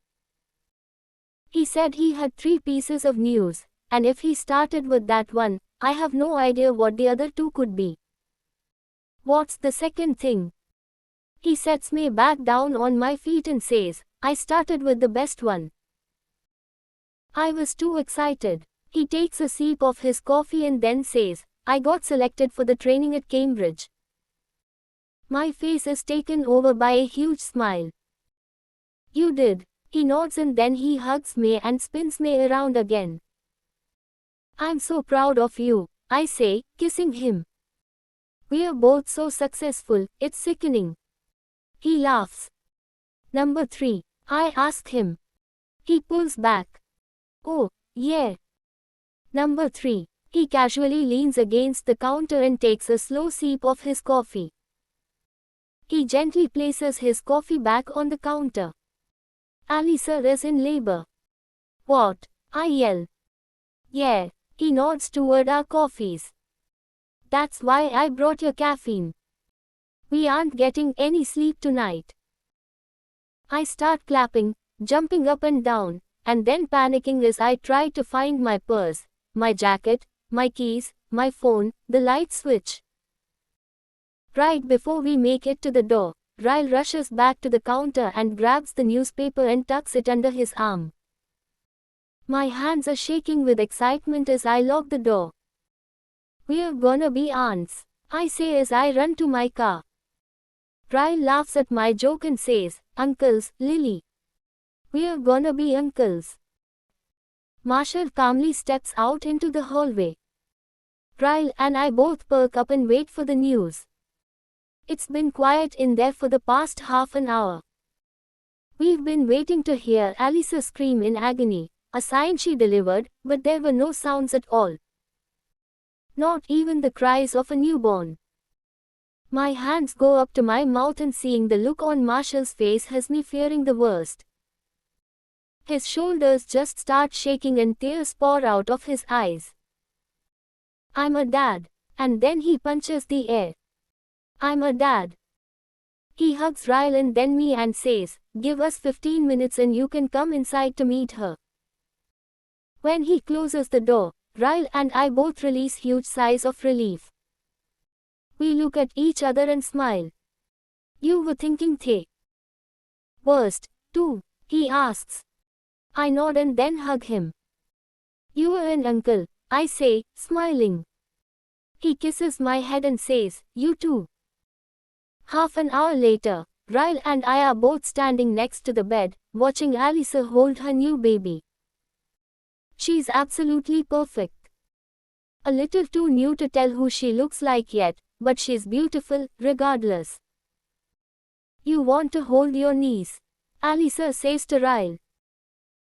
He said he had 3 pieces of news, and if he started with that one, I have no idea what the other 2 could be. What's the second thing? He sets me back down on my feet and says, I started with the best one. I was too excited. He takes a sip of his coffee and then says, I got selected for the training at Cambridge. My face is taken over by a huge smile. You did. He nods and then he hugs me and spins me around again. I'm so proud of you, I say, kissing him. We're both so successful, it's sickening. He laughs. Number 3, I ask him. He pulls back. Oh, yeah. Number 3, he casually leans against the counter and takes a slow sip of his coffee. He gently places his coffee back on the counter. Alisa is in labor. What? I yell. Yeah, he nods toward our coffees. That's why I brought your caffeine. We aren't getting any sleep tonight. I start clapping, jumping up and down, and then panicking as I try to find my purse, my jacket, my keys, my phone, the light switch. Right before we make it to the door, Ryle rushes back to the counter and grabs the newspaper and tucks it under his arm. My hands are shaking with excitement as I lock the door. We're gonna be aunts, I say as I run to my car. Ryle laughs at my joke and says, Uncles, Lily. We're gonna be uncles. Marshall calmly steps out into the hallway. Ryle and I both perk up and wait for the news. It's been quiet in there for the past half an hour. We've been waiting to hear Alyssa scream in agony, a sign she delivered, but there were no sounds at all. Not even the cries of a newborn. My hands go up to my mouth and seeing the look on Marshall's face has me fearing the worst. His shoulders just start shaking and tears pour out of his eyes. I'm a dad. And then he punches the air. I'm a dad. He hugs Ryle and then me and says, "Give us 15 minutes and you can come inside to meet her." When he closes the door, Ryle and I both release huge sighs of relief. We look at each other and smile. "You were thinking the worst, too?" he asks. I nod and then hug him. "You were an uncle," I say, smiling. He kisses my head and says, "You too." Half an hour later, Ryle and I are both standing next to the bed, watching Alyssa hold her new baby. She's absolutely perfect. A little too new to tell who she looks like yet, but she's beautiful, regardless. "You want to hold your niece?" Alyssa says to Ryle.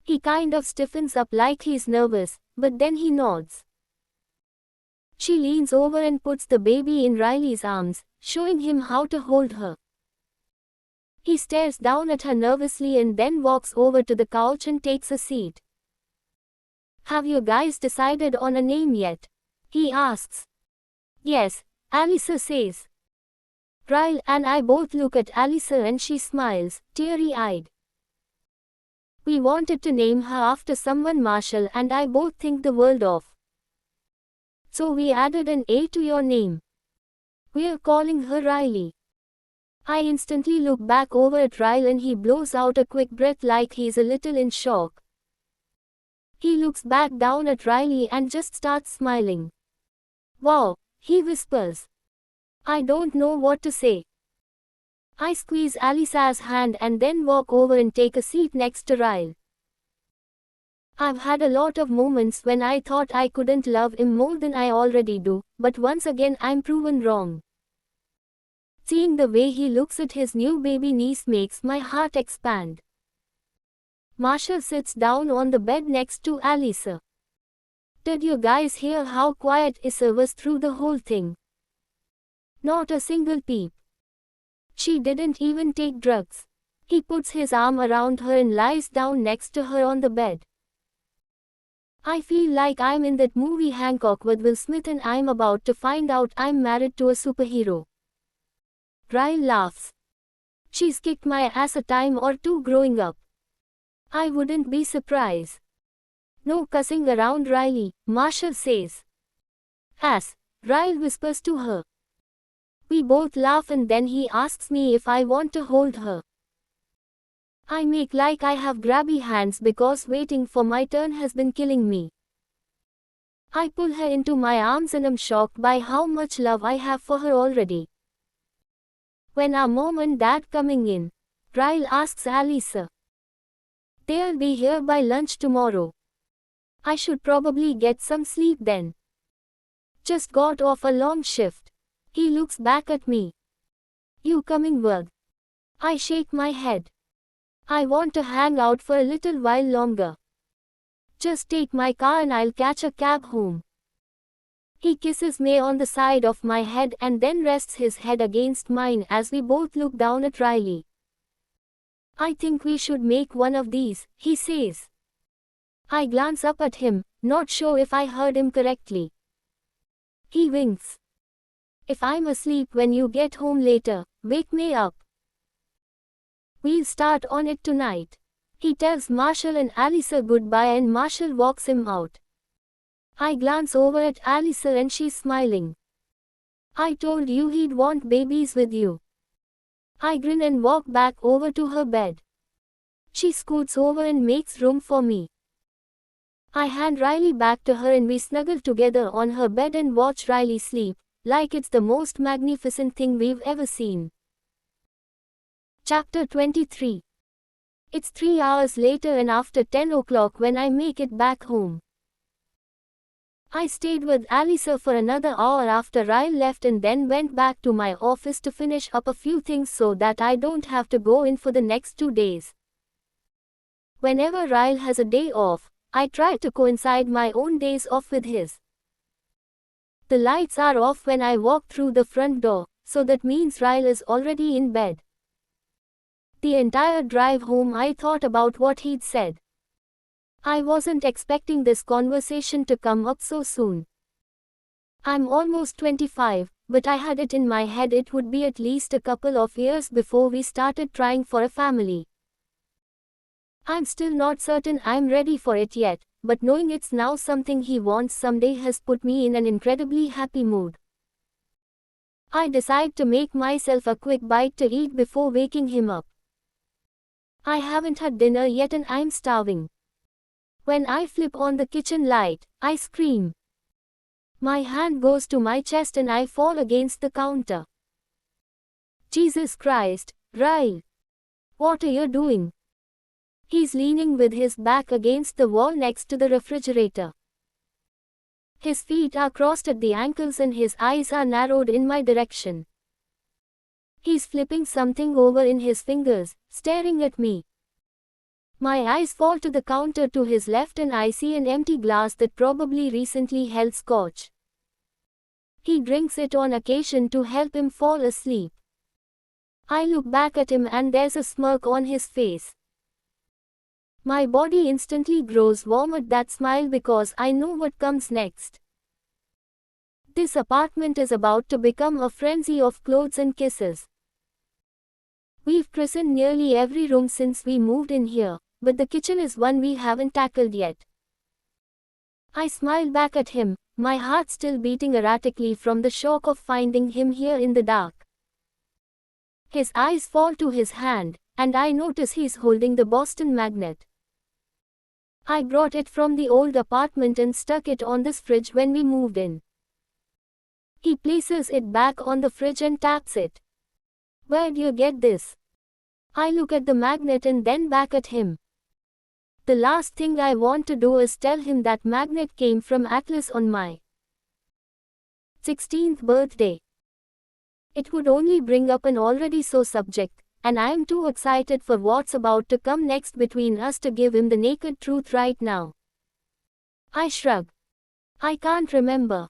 He kind of stiffens up like he's nervous, but then he nods. She leans over and puts the baby in Riley's arms, showing him how to hold her. He stares down at her nervously and then walks over to the couch and takes a seat. "Have you guys decided on a name yet?" he asks. "Yes," Alyssa says. Ryle and I both look at Alyssa and she smiles, teary-eyed. We wanted to name her after someone Marshall and I both think the world of. So we added an A to your name. We're calling her Riley. I instantly look back over at Ryle and he blows out a quick breath like he's a little in shock. He looks back down at Riley and just starts smiling. "Wow," he whispers. I don't know what to say. I squeeze Alyssa's hand and then walk over and take a seat next to Ryle. I've had a lot of moments when I thought I couldn't love him more than I already do, but once again I'm proven wrong. Seeing the way he looks at his new baby niece makes my heart expand. Marshall sits down on the bed next to Alyssa. Did you guys hear how quiet Issa was through the whole thing? Not a single peep. She didn't even take drugs. He puts his arm around her and lies down next to her on the bed. I feel like I'm in that movie Hancock with Will Smith and I'm about to find out I'm married to a superhero. Ryle laughs. She's kicked my ass a time or two growing up. I wouldn't be surprised. No cussing around Riley, Marshall says. Ass, Ryle whispers to her. We both laugh and then he asks me if I want to hold her. I make like I have grabby hands because waiting for my turn has been killing me. I pull her into my arms and am shocked by how much love I have for her already. When are Mom and Dad coming in? Ryle asks Alyssa. They'll be here by lunch tomorrow. I should probably get some sleep then. Just got off a long shift. He looks back at me. You coming with? I shake my head. I want to hang out for a little while longer. Just take my car and I'll catch a cab home. He kisses me on the side of my head and then rests his head against mine as we both look down at Riley. I think we should make one of these, he says. I glance up at him, not sure if I heard him correctly. He winks. If I'm asleep when you get home later, wake me up. We'll start on it tonight. He tells Marshall and Alyssa goodbye and Marshall walks him out. I glance over at Alyssa and she's smiling. I told you he'd want babies with you. I grin and walk back over to her bed. She scoots over and makes room for me. I hand Riley back to her and we snuggle together on her bed and watch Riley sleep, like it's the most magnificent thing we've ever seen. Chapter 23. It's 3 hours later and after 10 o'clock when I make it back home. I stayed with Alisa for another hour after Ryle left and then went back to my office to finish up a few things so that I don't have to go in for the next 2 days. Whenever Ryle has a day off, I try to coincide my own days off with his. The lights are off when I walk through the front door, so that means Ryle is already in bed. The entire drive home I thought about what he'd said. I wasn't expecting this conversation to come up so soon. I'm almost 25, but I had it in my head it would be at least a couple of years before we started trying for a family. I'm still not certain I'm ready for it yet, but knowing it's now something he wants someday has put me in an incredibly happy mood. I decide to make myself a quick bite to eat before waking him up. I haven't had dinner yet and I'm starving. When I flip on the kitchen light, I scream. My hand goes to my chest and I fall against the counter. Jesus Christ, Ryle! What are you doing? He's leaning with his back against the wall next to the refrigerator. His feet are crossed at the ankles and his eyes are narrowed in my direction. He's flipping something over in his fingers, staring at me. My eyes fall to the counter to his left and I see an empty glass that probably recently held scotch. He drinks it on occasion to help him fall asleep. I look back at him and there's a smirk on his face. My body instantly grows warm at that smile because I know what comes next. This apartment is about to become a frenzy of clothes and kisses. We've christened nearly every room since we moved in here, but the kitchen is one we haven't tackled yet. I smile back at him, my heart still beating erratically from the shock of finding him here in the dark. His eyes fall to his hand, and I notice he's holding the Boston magnet. I brought it from the old apartment and stuck it on this fridge when we moved in. He places it back on the fridge and taps it. Where'd you get this? I look at the magnet and then back at him. The last thing I want to do is tell him that magnet came from Atlas on my 16th birthday. It would only bring up an already sore subject, and I am too excited for what's about to come next between us to give him the naked truth right now. I shrug. I can't remember.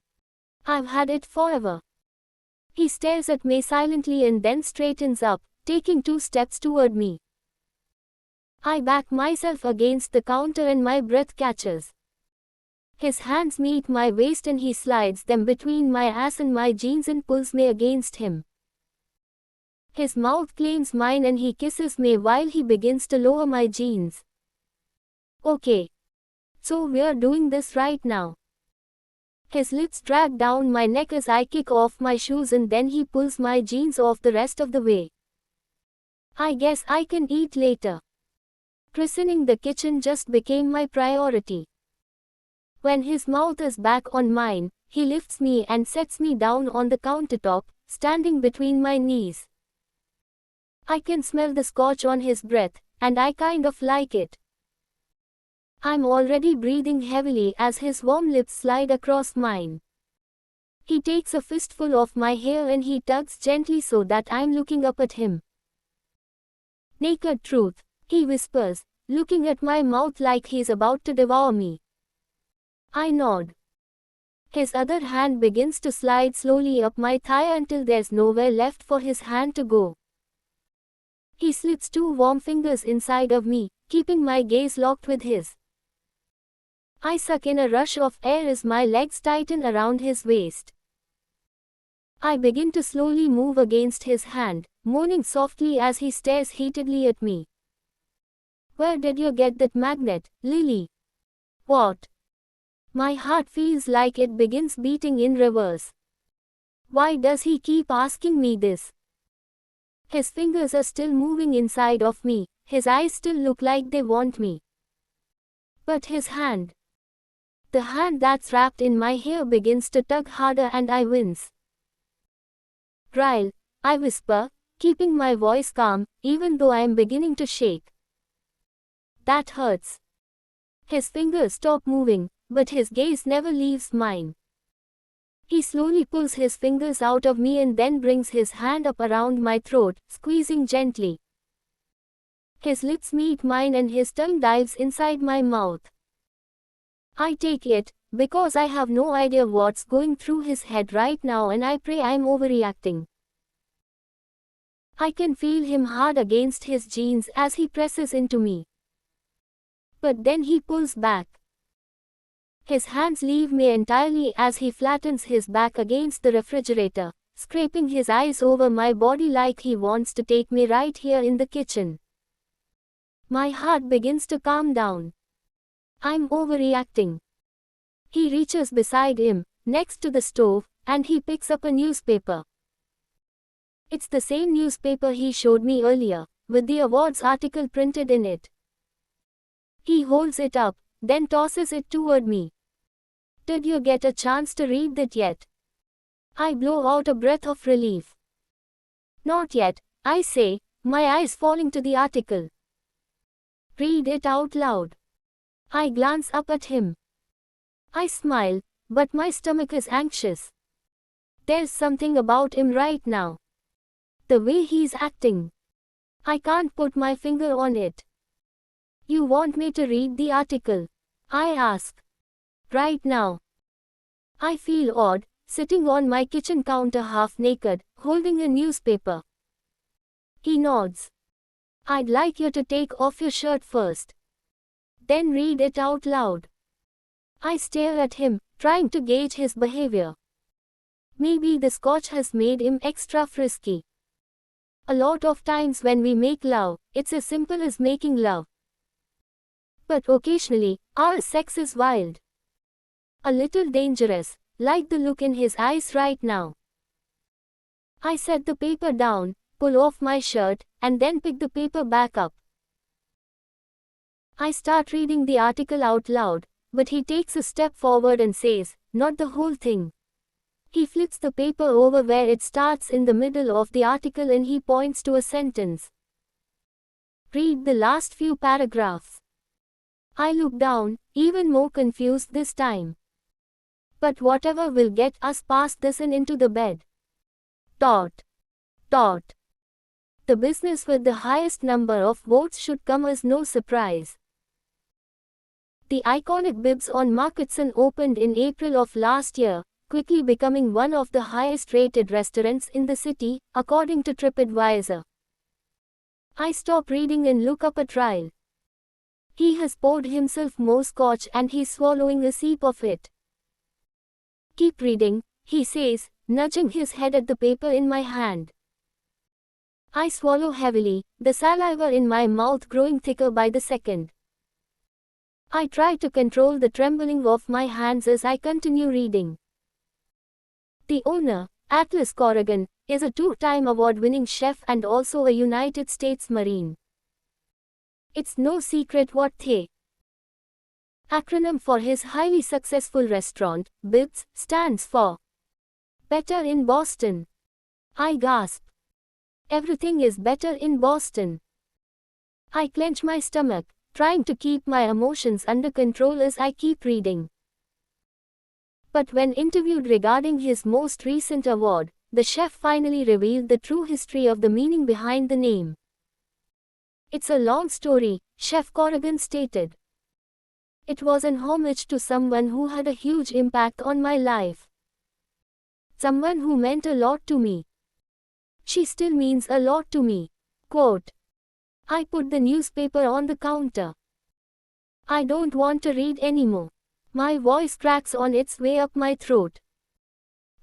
I've had it forever. He stares at me silently and then straightens up, taking 2 steps toward me. I back myself against the counter and my breath catches. His hands meet my waist and he slides them between my ass and my jeans and pulls me against him. His mouth claims mine and he kisses me while he begins to lower my jeans. Okay. So we're doing this right now. His lips drag down my neck as I kick off my shoes and then he pulls my jeans off the rest of the way. I guess I can eat later. Christening the kitchen just became my priority. When his mouth is back on mine, he lifts me and sets me down on the countertop, standing between my knees. I can smell the scotch on his breath, and I kind of like it. I'm already breathing heavily as his warm lips slide across mine. He takes a fistful of my hair and he tugs gently so that I'm looking up at him. Naked truth, he whispers, looking at my mouth like he's about to devour me. I nod. His other hand begins to slide slowly up my thigh until there's nowhere left for his hand to go. He slips 2 warm fingers inside of me, keeping my gaze locked with his. I suck in a rush of air as my legs tighten around his waist. I begin to slowly move against his hand, moaning softly as he stares heatedly at me. Where did you get that magnet, Lily? What? My heart feels like it begins beating in reverse. Why does he keep asking me this? His fingers are still moving inside of me, his eyes still look like they want me. But his hand, the hand that's wrapped in my hair begins to tug harder and I wince. Ryle, I whisper, keeping my voice calm, even though I am beginning to shake. That hurts. His fingers stop moving, but his gaze never leaves mine. He slowly pulls his fingers out of me and then brings his hand up around my throat, squeezing gently. His lips meet mine and his tongue dives inside my mouth. I take it, because I have no idea what's going through his head right now, and I pray I'm overreacting. I can feel him hard against his jeans as he presses into me. But then he pulls back. His hands leave me entirely as he flattens his back against the refrigerator, scraping his eyes over my body like he wants to take me right here in the kitchen. My heart begins to calm down. I'm overreacting. He reaches beside him, next to the stove, and he picks up a newspaper. It's the same newspaper he showed me earlier, with the awards article printed in it. He holds it up, then tosses it toward me. Did you get a chance to read that yet? I blow out a breath of relief. Not yet, I say, my eyes falling to the article. Read it out loud. I glance up at him. I smile, but my stomach is anxious. There's something about him right now. The way he's acting. I can't put my finger on it. You want me to read the article? I ask. Right now. I feel odd, sitting on my kitchen counter half naked, holding a newspaper. He nods. I'd like you to take off your shirt first. Then read it out loud. I stare at him, trying to gauge his behavior. Maybe the scotch has made him extra frisky. A lot of times when we make love, it's as simple as making love. But occasionally, our sex is wild. A little dangerous, like the look in his eyes right now. I set the paper down, pull off my shirt, and then pick the paper back up. I start reading the article out loud, but he takes a step forward and says, not the whole thing. He flips the paper over where it starts in the middle of the article and he points to a sentence. Read the last few paragraphs. I look down, even more confused this time. But whatever will get us past this and into the bed. Dot. Dot. The business with the highest number of votes should come as no surprise. The iconic Bibs on Marketson opened in April of last year, quickly becoming one of the highest-rated restaurants in the city, according to TripAdvisor. I stop reading and look up at Ryle. He has poured himself more scotch and he's swallowing a sip of it. Keep reading, he says, nudging his head at the paper in my hand. I swallow heavily, the saliva in my mouth growing thicker by the second. I try to control the trembling of my hands as I continue reading. The owner, Atlas Corrigan, is a two-time award-winning chef and also a United States Marine. It's no secret what the acronym for his highly successful restaurant, Bibs, stands for. Better in Boston. I gasp. Everything is better in Boston. I clench my stomach, trying to keep my emotions under control as I keep reading. But when interviewed regarding his most recent award, the chef finally revealed the true history of the meaning behind the name. It's a long story, Chef Corrigan stated. It was an homage to someone who had a huge impact on my life. Someone who meant a lot to me. She still means a lot to me. Quote. I put the newspaper on the counter. I don't want to read anymore. My voice cracks on its way up my throat.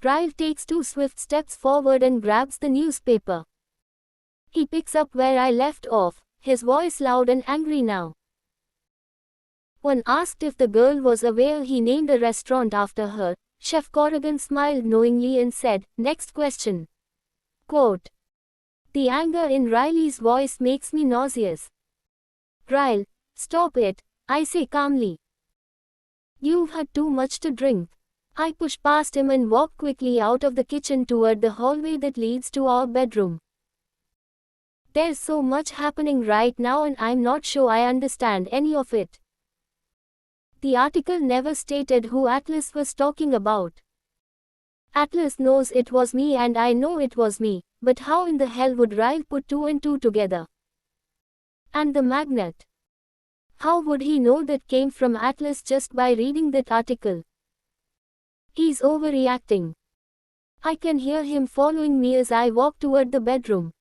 Ryle takes 2 swift steps forward and grabs the newspaper. He picks up where I left off, his voice loud and angry now. When asked if the girl was aware he named a restaurant after her, Chef Corrigan smiled knowingly and said, next question. Quote. The anger in Riley's voice makes me nauseous. Ryle, stop it, I say calmly. You've had too much to drink. I push past him and walk quickly out of the kitchen toward the hallway that leads to our bedroom. There's so much happening right now and I'm not sure I understand any of it. The article never stated who Atlas was talking about. Atlas knows it was me and I know it was me, but how in the hell would Ryle put 2 and 2 together? And the magnet. How would he know that came from Atlas just by reading that article? He's overreacting. I can hear him following me as I walk toward the bedroom.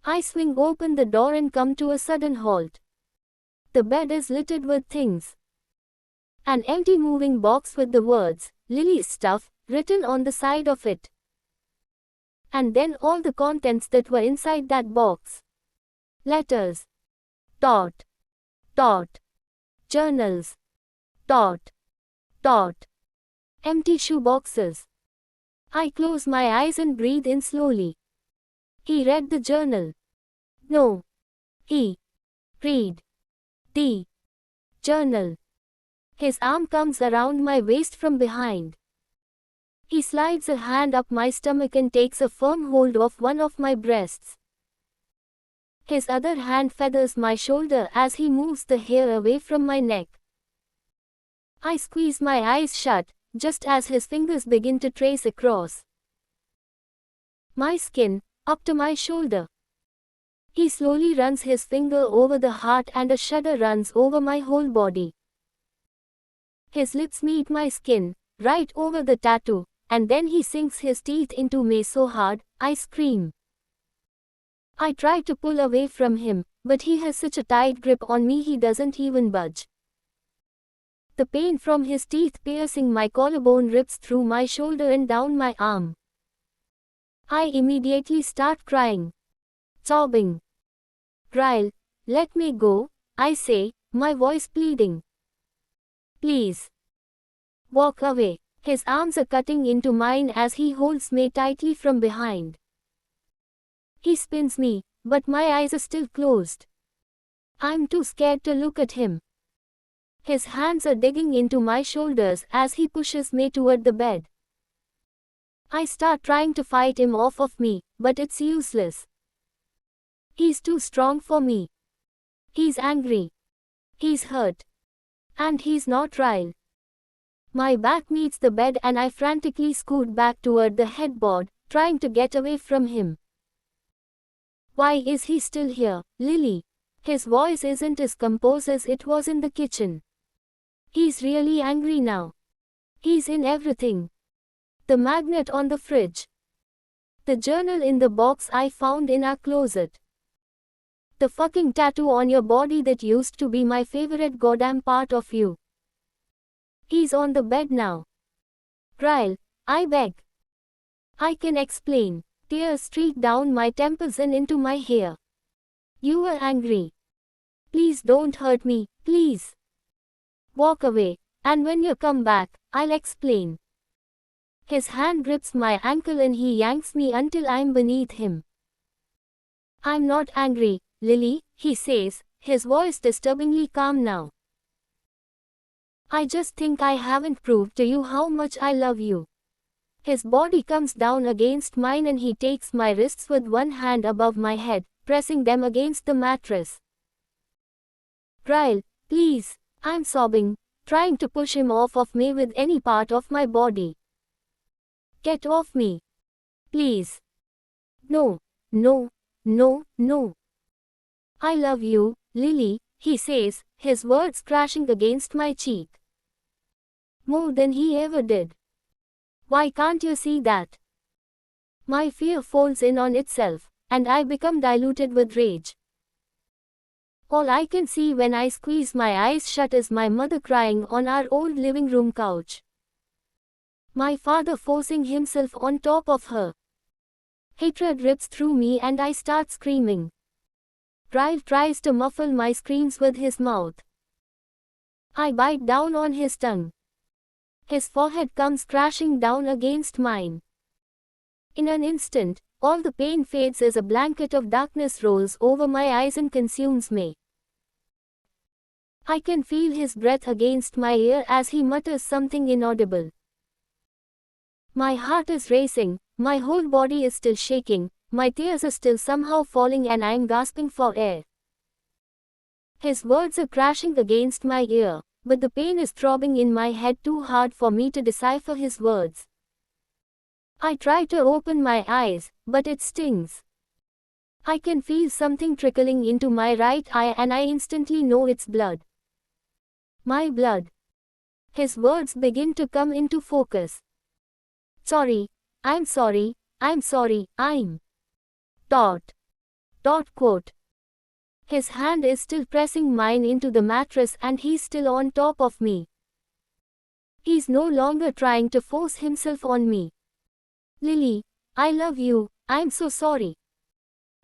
I swing open the door and come to a sudden halt. The bed is littered with things. An empty moving box with the words, Lily's stuff, written on the side of it. And then all the contents that were inside that box. Letters. Dot. Dot. Journals. Dot. Dot. Empty shoe boxes. I close my eyes and breathe in slowly. He read the journal. No. He. Read. The. Journal. His arm comes around my waist from behind. He slides a hand up my stomach and takes a firm hold of one of my breasts. His other hand feathers my shoulder as he moves the hair away from my neck. I squeeze my eyes shut, just as his fingers begin to trace across my skin, up to my shoulder. He slowly runs his finger over the heart and a shudder runs over my whole body. His lips meet my skin, right over the tattoo, and then he sinks his teeth into me so hard, I scream. I try to pull away from him, but he has such a tight grip on me he doesn't even budge. The pain from his teeth piercing my collarbone rips through my shoulder and down my arm. I immediately start crying. Sobbing. Ryle, let me go, I say, my voice pleading. Please. Walk away. His arms are cutting into mine as he holds me tightly from behind. He spins me, but my eyes are still closed. I'm too scared to look at him. His hands are digging into my shoulders as he pushes me toward the bed. I start trying to fight him off of me, but it's useless. He's too strong for me. He's angry. He's hurt. And he's not Ryle. My back meets the bed and I frantically scoot back toward the headboard, trying to get away from him. Why is he still here, Lily? His voice isn't as composed as it was in the kitchen. He's really angry now. He's in everything. The magnet on the fridge. The journal in the box I found in our closet. The fucking tattoo on your body that used to be my favorite goddamn part of you. He's on the bed now. Ryle, I beg. I can explain. Tears streak down my temples and into my hair. You were angry. Please don't hurt me, please. Walk away, and when you come back, I'll explain. His hand grips my ankle and he yanks me until I'm beneath him. I'm not angry, Lily, he says, his voice disturbingly calm now. I just think I haven't proved to you how much I love you. His body comes down against mine and he takes my wrists with one hand above my head, pressing them against the mattress. Ryle, please, I'm sobbing, trying to push him off of me with any part of my body. Get off me. Please. No, no, no, no. I love you, Lily, he says, his words crashing against my cheek. More than he ever did. Why can't you see that? My fear folds in on itself, and I become diluted with rage. All I can see when I squeeze my eyes shut is my mother crying on our old living room couch. My father forcing himself on top of her. Hatred rips through me and I start screaming. Ryle tries to muffle my screams with his mouth. I bite down on his tongue. His forehead comes crashing down against mine. In an instant, all the pain fades as a blanket of darkness rolls over my eyes and consumes me. I can feel his breath against my ear as he mutters something inaudible. My heart is racing, my whole body is still shaking, my tears are still somehow falling and I'm gasping for air. His words are crashing against my ear, but the pain is throbbing in my head too hard for me to decipher his words. I try to open my eyes, but it stings. I can feel something trickling into my right eye and I instantly know it's blood. My blood. His words begin to come into focus. Sorry, I'm sorry, I'm sorry, I'm. Quote. His hand is still pressing mine into the mattress and he's still on top of me. He's no longer trying to force himself on me. Lily, I love you, I'm so sorry.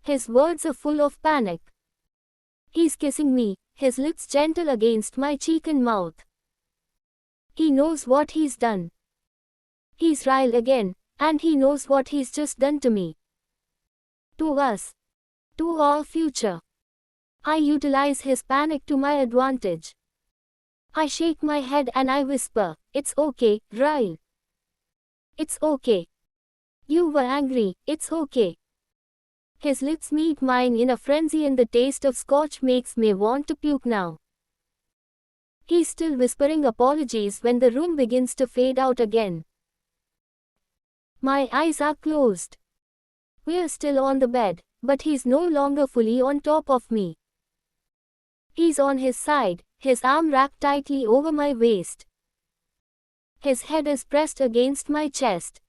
His words are full of panic. He's kissing me, his lips gentle against my cheek and mouth. He knows what he's done. He's Ryle again, and he knows what he's just done to me. To us. To our future. I utilize his panic to my advantage. I shake my head and I whisper, "It's okay, Ryle. It's okay. You were angry, it's okay." His lips meet mine in a frenzy and the taste of scotch makes me want to puke now. He's still whispering apologies when the room begins to fade out again. My eyes are closed. We're still on the bed, but he's no longer fully on top of me. He's on his side, his arm wrapped tightly over my waist. His head is pressed against my chest.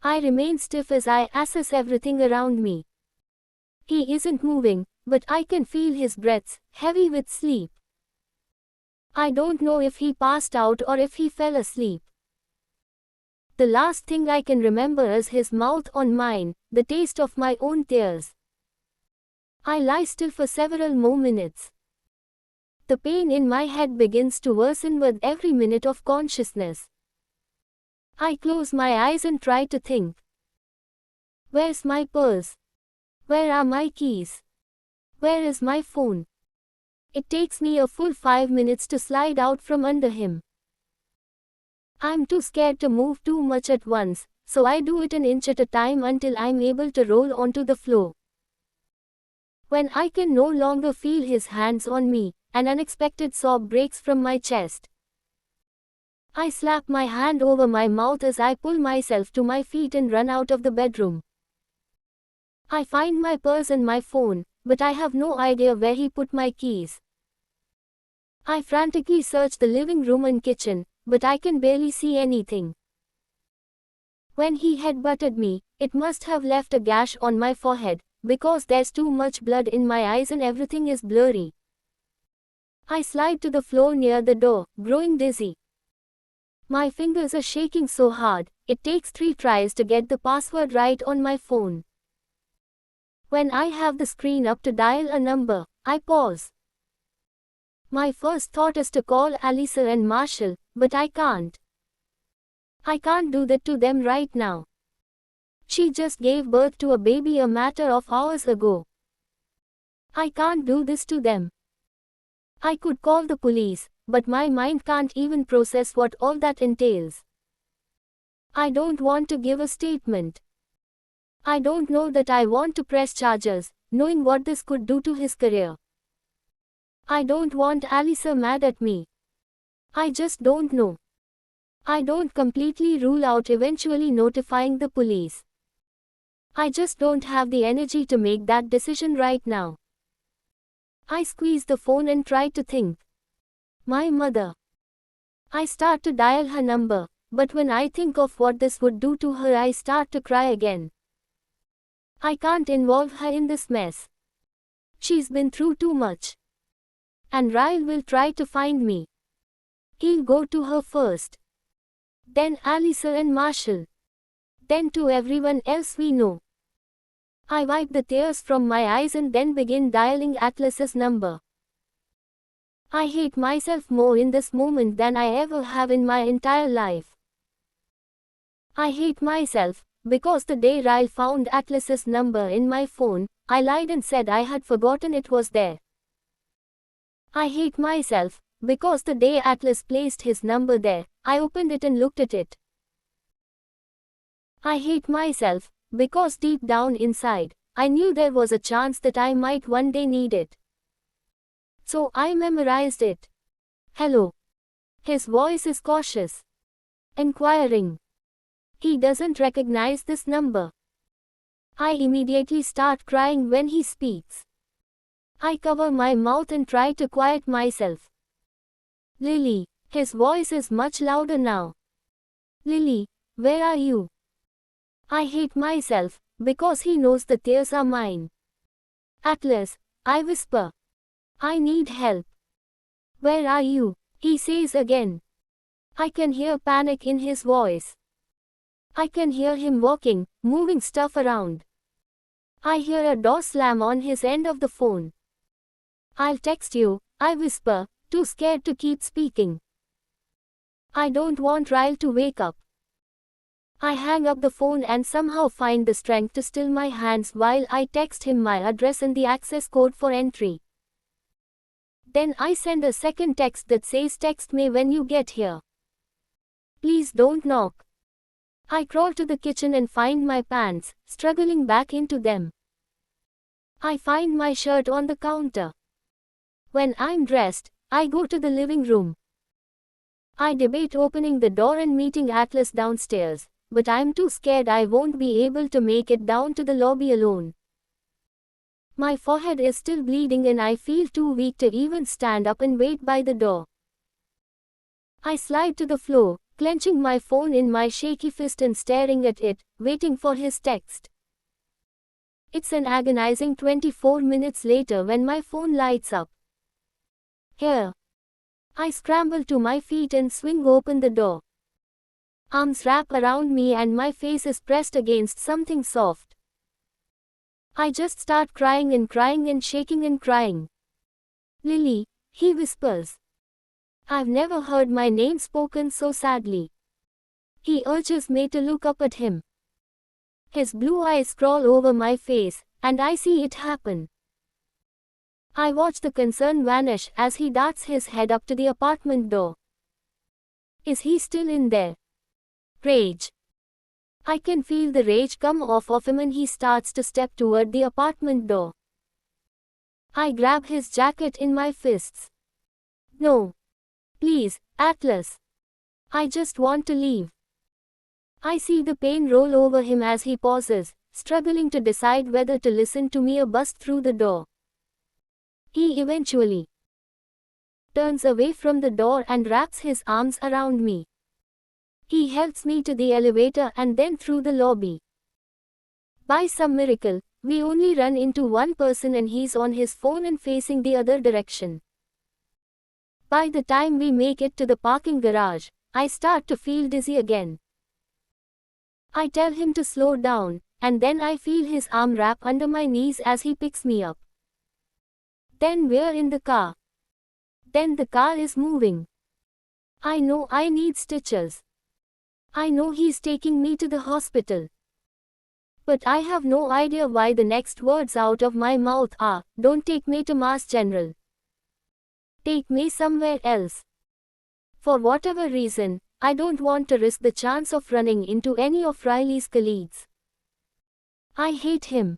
I remain stiff as I assess everything around me. He isn't moving, but I can feel his breaths, heavy with sleep. I don't know if he passed out or if he fell asleep. The last thing I can remember is his mouth on mine, the taste of my own tears. I lie still for several more minutes. The pain in my head begins to worsen with every minute of consciousness. I close my eyes and try to think. Where's my purse? Where are my keys? Where is my phone? It takes me a full 5 minutes to slide out from under him. I'm too scared to move too much at once, so I do it an inch at a time until I'm able to roll onto the floor. When I can no longer feel his hands on me, an unexpected sob breaks from my chest. I slap my hand over my mouth as I pull myself to my feet and run out of the bedroom. I find my purse and my phone, but I have no idea where he put my keys. I frantically search the living room and kitchen, but I can barely see anything. When he headbutted me, it must have left a gash on my forehead, because there's too much blood in my eyes and everything is blurry. I slide to the floor near the door, growing dizzy. My fingers are shaking so hard, it takes 3 tries to get the password right on my phone. When I have the screen up to dial a number, I pause. My first thought is to call Alyssa and Marshall, but I can't. I can't do that to them right now. She just gave birth to a baby a matter of hours ago. I can't do this to them. I could call the police, but my mind can't even process what all that entails. I don't want to give a statement. I don't know that I want to press charges, knowing what this could do to his career. I don't want Alyssa mad at me. I just don't know. I don't completely rule out eventually notifying the police. I just don't have the energy to make that decision right now. I squeeze the phone and try to think. My mother. I start to dial her number, but when I think of what this would do to her, I start to cry again. I can't involve her in this mess. She's been through too much. And Ryle will try to find me. He'll go to her first. Then Alyssa and Marshall. Then to everyone else we know. I wipe the tears from my eyes and then begin dialing Atlas's number. I hate myself more in this moment than I ever have in my entire life. I hate myself, because the day Ryle found Atlas's number in my phone, I lied and said I had forgotten it was there. I hate myself, because the day Atlas placed his number there, I opened it and looked at it. I hate myself, because deep down inside, I knew there was a chance that I might one day need it. So I memorized it. Hello. His voice is cautious. Inquiring. He doesn't recognize this number. I immediately start crying when he speaks. I cover my mouth and try to quiet myself. Lily. His voice is much louder now. Lily, where are you? I hate myself, because he knows the tears are mine. Atlas, I whisper. I need help. Where are you? He says again. I can hear panic in his voice. I can hear him walking, moving stuff around. I hear a door slam on his end of the phone. I'll text you, I whisper, too scared to keep speaking. I don't want Ryle to wake up. I hang up the phone and somehow find the strength to still my hands while I text him my address and the access code for entry. Then I send a second text that says text me when you get here. Please don't knock. I crawl to the kitchen and find my pants, struggling back into them. I find my shirt on the counter. When I'm dressed, I go to the living room. I debate opening the door and meeting Atlas downstairs, but I'm too scared I won't be able to make it down to the lobby alone. My forehead is still bleeding and I feel too weak to even stand up and wait by the door. I slide to the floor, clenching my phone in my shaky fist and staring at it, waiting for his text. It's an agonizing 24 minutes later when my phone lights up. Here. I scramble to my feet and swing open the door. Arms wrap around me and my face is pressed against something soft. I just start crying and shaking and crying. Lily, he whispers. I've never heard my name spoken so sadly. He urges me to look up at him. His blue eyes crawl over my face, and I see it happen. I watch the concern vanish as he darts his head up to the apartment door. Is he still in there? Rage. I can feel the rage come off of him and he starts to step toward the apartment door. I grab his jacket in my fists. No. Please, Atlas. I just want to leave. I see the pain roll over him as he pauses, struggling to decide whether to listen to me or bust through the door. He eventually turns away from the door and wraps his arms around me. He helps me to the elevator and then through the lobby. By some miracle, we only run into one person and he's on his phone and facing the other direction. By the time we make it to the parking garage, I start to feel dizzy again. I tell him to slow down, and then I feel his arm wrap under my knees as he picks me up. Then we're in the car. Then the car is moving. I know I need stitches. I know he's taking me to the hospital. But I have no idea why the next words out of my mouth are, "Don't take me to Mass General. Take me somewhere else." For whatever reason, I don't want to risk the chance of running into any of Riley's colleagues. I hate him.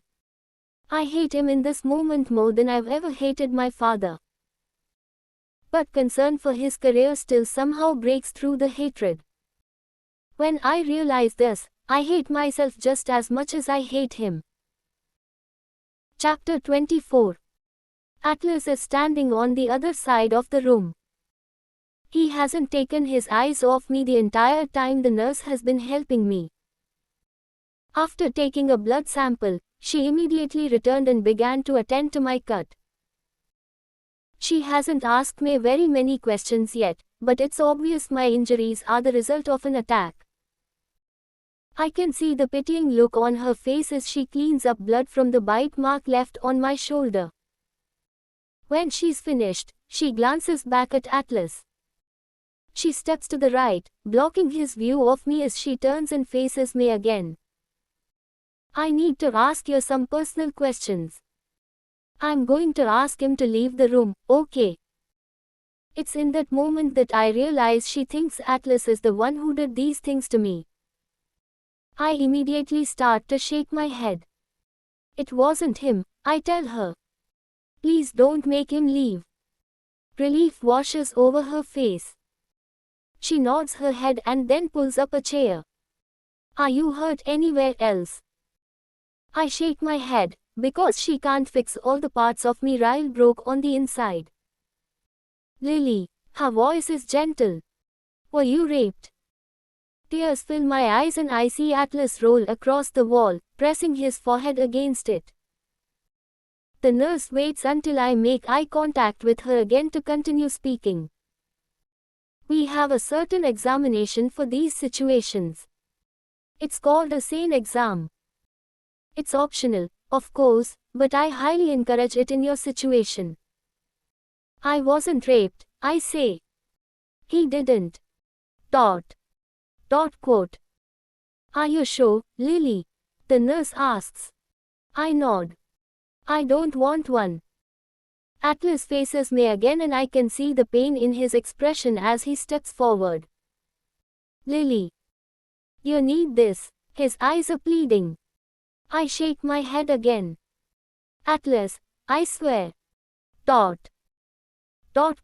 I hate him in this moment more than I've ever hated my father. But concern for his career still somehow breaks through the hatred. When I realize this, I hate myself just as much as I hate him. Chapter 24. Atlas is standing on the other side of the room. He hasn't taken his eyes off me the entire time the nurse has been helping me. After taking a blood sample, she immediately returned and began to attend to my cut. She hasn't asked me very many questions yet, but it's obvious my injuries are the result of an attack. I can see the pitying look on her face as she cleans up blood from the bite mark left on my shoulder. When she's finished, she glances back at Atlas. She steps to the right, blocking his view of me as she turns and faces me again. I need to ask you some personal questions. I'm going to ask him to leave the room, okay? It's in that moment that I realize she thinks Atlas is the one who did these things to me. I immediately start to shake my head. It wasn't him, I tell her. Please don't make him leave. Relief washes over her face. She nods her head and then pulls up a chair. Are you hurt anywhere else? I shake my head, because she can't fix all the parts of me Ryle broke on the inside. Lily, her voice is gentle. Were you raped? Tears fill my eyes and I see Atlas roll across the wall, pressing his forehead against it. The nurse waits until I make eye contact with her again to continue speaking. We have a certain examination for these situations. It's called a SANE exam. It's optional, of course, but I highly encourage it in your situation. I wasn't raped, I say. He didn't. Dot. Quote. Are you sure, Lily? The nurse asks. I nod. I don't want one. Atlas faces me again and I can see the pain in his expression as he steps forward. Lily. You need this. His eyes are pleading. I shake my head again. Atlas, I swear. Dot.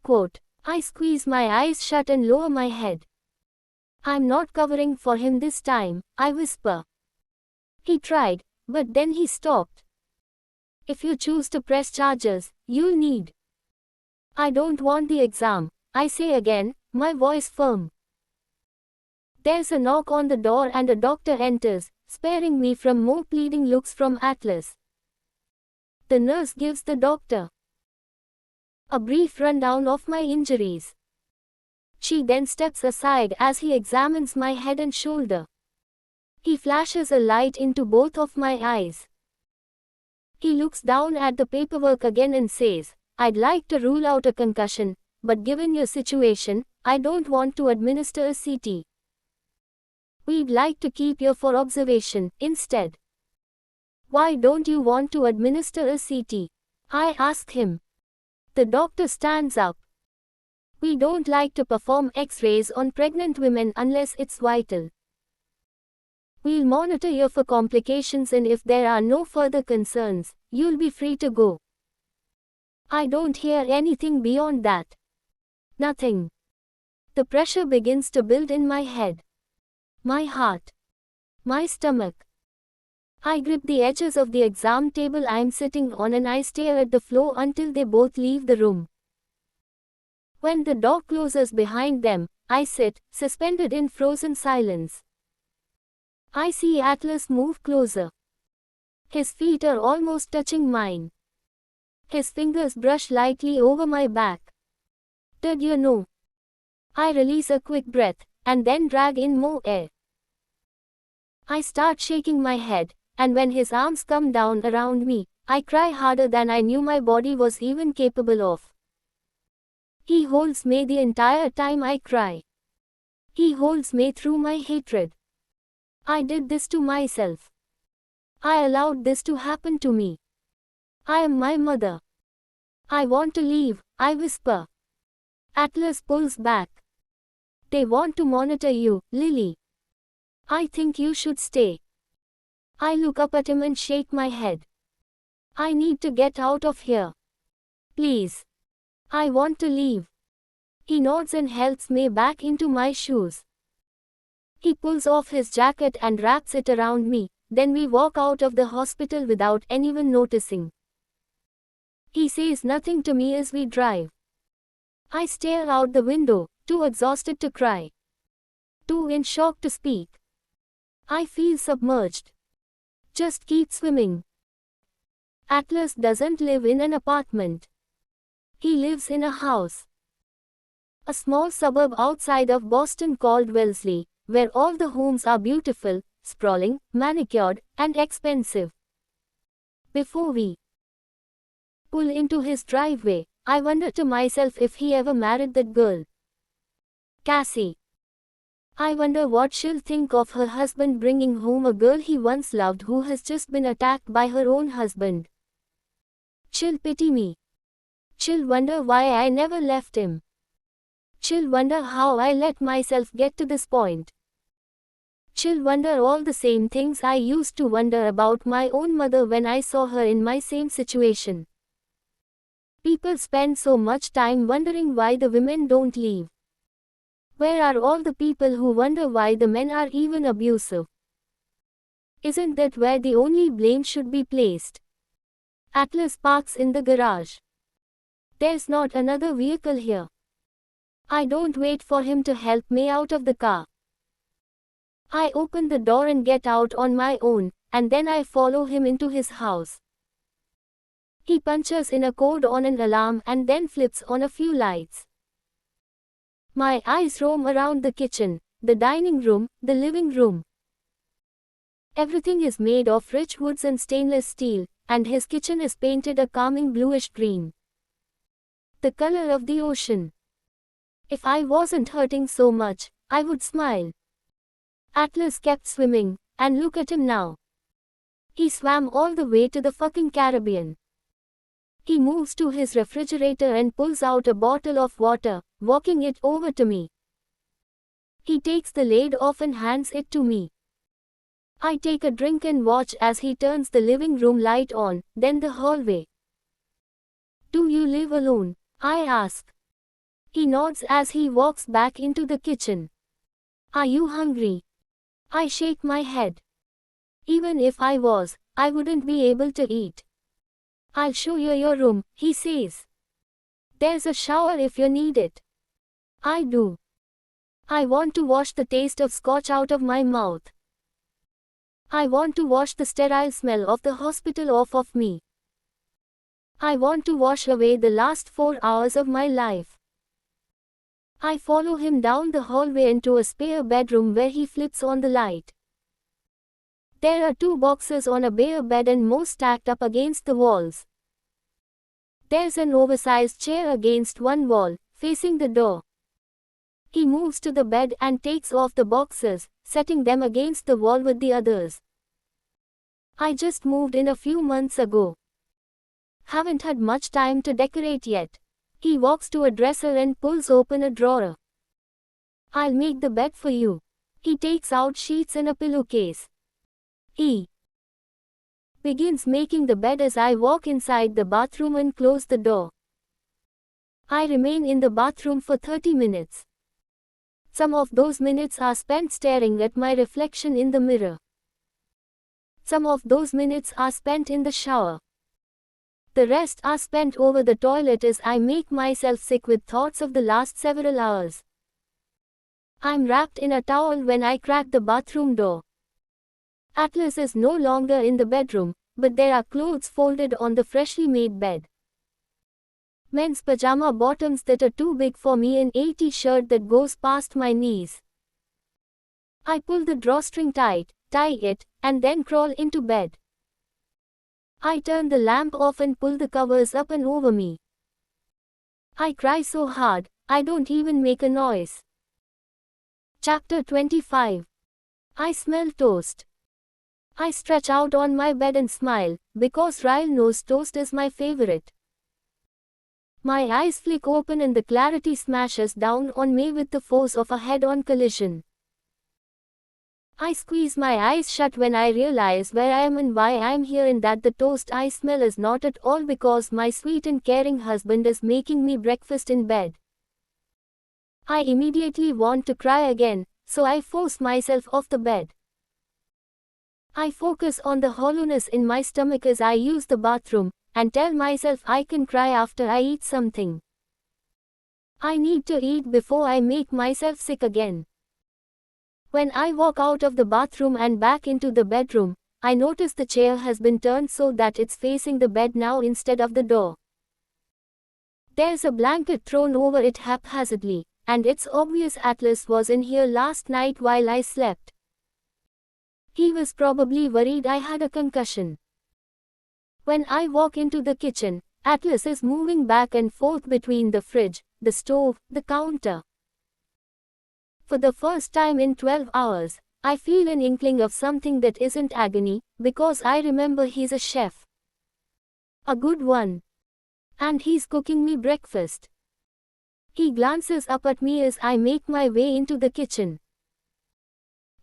Quote. I squeeze my eyes shut and lower my head. I'm not covering for him this time, I whisper. He tried, but then he stopped. If you choose to press charges, you'll need. I don't want the exam, I say again, my voice firm. There's a knock on the door and a doctor enters, sparing me from more pleading looks from Atlas. The nurse gives the doctor a brief rundown of my injuries. She then steps aside as he examines my head and shoulder. He flashes a light into both of my eyes. He looks down at the paperwork again and says, I'd like to rule out a concussion, but given your situation, I don't want to administer a CT. We'd like to keep you for observation, instead. Why don't you want to administer a CT? I ask him. The doctor stands up. We don't like to perform X-rays on pregnant women unless it's vital. We'll monitor you for complications and if there are no further concerns, you'll be free to go. I don't hear anything beyond that. Nothing. The pressure begins to build in my head. My heart. My stomach. I grip the edges of the exam table I'm sitting on and I stare at the floor until they both leave the room. When the door closes behind them, I sit, suspended in frozen silence. I see Atlas move closer. His feet are almost touching mine. His fingers brush lightly over my back. Did you know? I release a quick breath, and then drag in more air. I start shaking my head, and when his arms come down around me, I cry harder than I knew my body was even capable of. He holds me the entire time I cry. He holds me through my hatred. I did this to myself. I allowed this to happen to me. I am my mother. I want to leave, I whisper. Atlas pulls back. They want to monitor you, Lily. I think you should stay. I look up at him and shake my head. I need to get out of here. Please. I want to leave. He nods and helps me back into my shoes. He pulls off his jacket and wraps it around me, then we walk out of the hospital without anyone noticing. He says nothing to me as we drive. I stare out the window, too exhausted to cry. Too in shock to speak. I feel submerged. Just keep swimming. Atlas doesn't live in an apartment. He lives in a house. A small suburb outside of Boston called Wellesley, where all the homes are beautiful, sprawling, manicured, and expensive. Before we pull into his driveway, I wonder to myself if he ever married that girl. Cassie. I wonder what she'll think of her husband bringing home a girl he once loved who has just been attacked by her own husband. She'll pity me. She'll wonder why I never left him. She'll wonder how I let myself get to this point. She'll wonder all the same things I used to wonder about my own mother when I saw her in my same situation. People spend so much time wondering why the women don't leave. Where are all the people who wonder why the men are even abusive? Isn't that where the only blame should be placed? Atlas parks in the garage. There's not another vehicle here. I don't wait for him to help me out of the car. I open the door and get out on my own, and then I follow him into his house. He punches in a code on an alarm and then flips on a few lights. My eyes roam around the kitchen, the dining room, the living room. Everything is made of rich woods and stainless steel, and his kitchen is painted a calming bluish green. The color of the ocean. If I wasn't hurting so much, I would smile. Atlas kept swimming, and look at him now. He swam all the way to the fucking Caribbean. He moves to his refrigerator and pulls out a bottle of water, walking it over to me. He takes the lid off and hands it to me. I take a drink and watch as he turns the living room light on, then the hallway. Do you live alone? I ask. He nods as he walks back into the kitchen. Are you hungry? I shake my head. Even if I was, I wouldn't be able to eat. I'll show you your room, he says. There's a shower if you need it. I do. I want to wash the taste of scotch out of my mouth. I want to wash the sterile smell of the hospital off of me. I want to wash away the last 4 hours of my life. I follow him down the hallway into a spare bedroom where he flips on the light. There are 2 boxes on a bare bed and more stacked up against the walls. There's an oversized chair against one wall, facing the door. He moves to the bed and takes off the boxes, setting them against the wall with the others. I just moved in a few months ago. Haven't had much time to decorate yet. He walks to a dresser and pulls open a drawer. I'll make the bed for you. He takes out sheets and a pillowcase. He begins making the bed as I walk inside the bathroom and close the door. I remain in the bathroom for 30 minutes. Some of those minutes are spent staring at my reflection in the mirror. Some of those minutes are spent in the shower. The rest are spent over the toilet as I make myself sick with thoughts of the last several hours. I'm wrapped in a towel when I crack the bathroom door. Atlas is no longer in the bedroom, but there are clothes folded on the freshly made bed. Men's pajama bottoms that are too big for me and a t-shirt that goes past my knees. I pull the drawstring tight, tie it, and then crawl into bed. I turn the lamp off and pull the covers up and over me. I cry so hard, I don't even make a noise. Chapter 25. I smell toast. I stretch out on my bed and smile, because Ryle knows toast is my favorite. My eyes flick open and the clarity smashes down on me with the force of a head-on collision. I squeeze my eyes shut when I realize where I am and why I am here, and that the toast I smell is not at all because my sweet and caring husband is making me breakfast in bed. I immediately want to cry again, so I force myself off the bed. I focus on the hollowness in my stomach as I use the bathroom, and tell myself I can cry after I eat something. I need to eat before I make myself sick again. When I walk out of the bathroom and back into the bedroom, I notice the chair has been turned so that it's facing the bed now instead of the door. There's a blanket thrown over it haphazardly, and it's obvious Atlas was in here last night while I slept. He was probably worried I had a concussion. When I walk into the kitchen, Atlas is moving back and forth between the fridge, the stove, the counter. For the first time in 12 hours, I feel an inkling of something that isn't agony, because I remember he's a chef. A good one. And he's cooking me breakfast. He glances up at me as I make my way into the kitchen.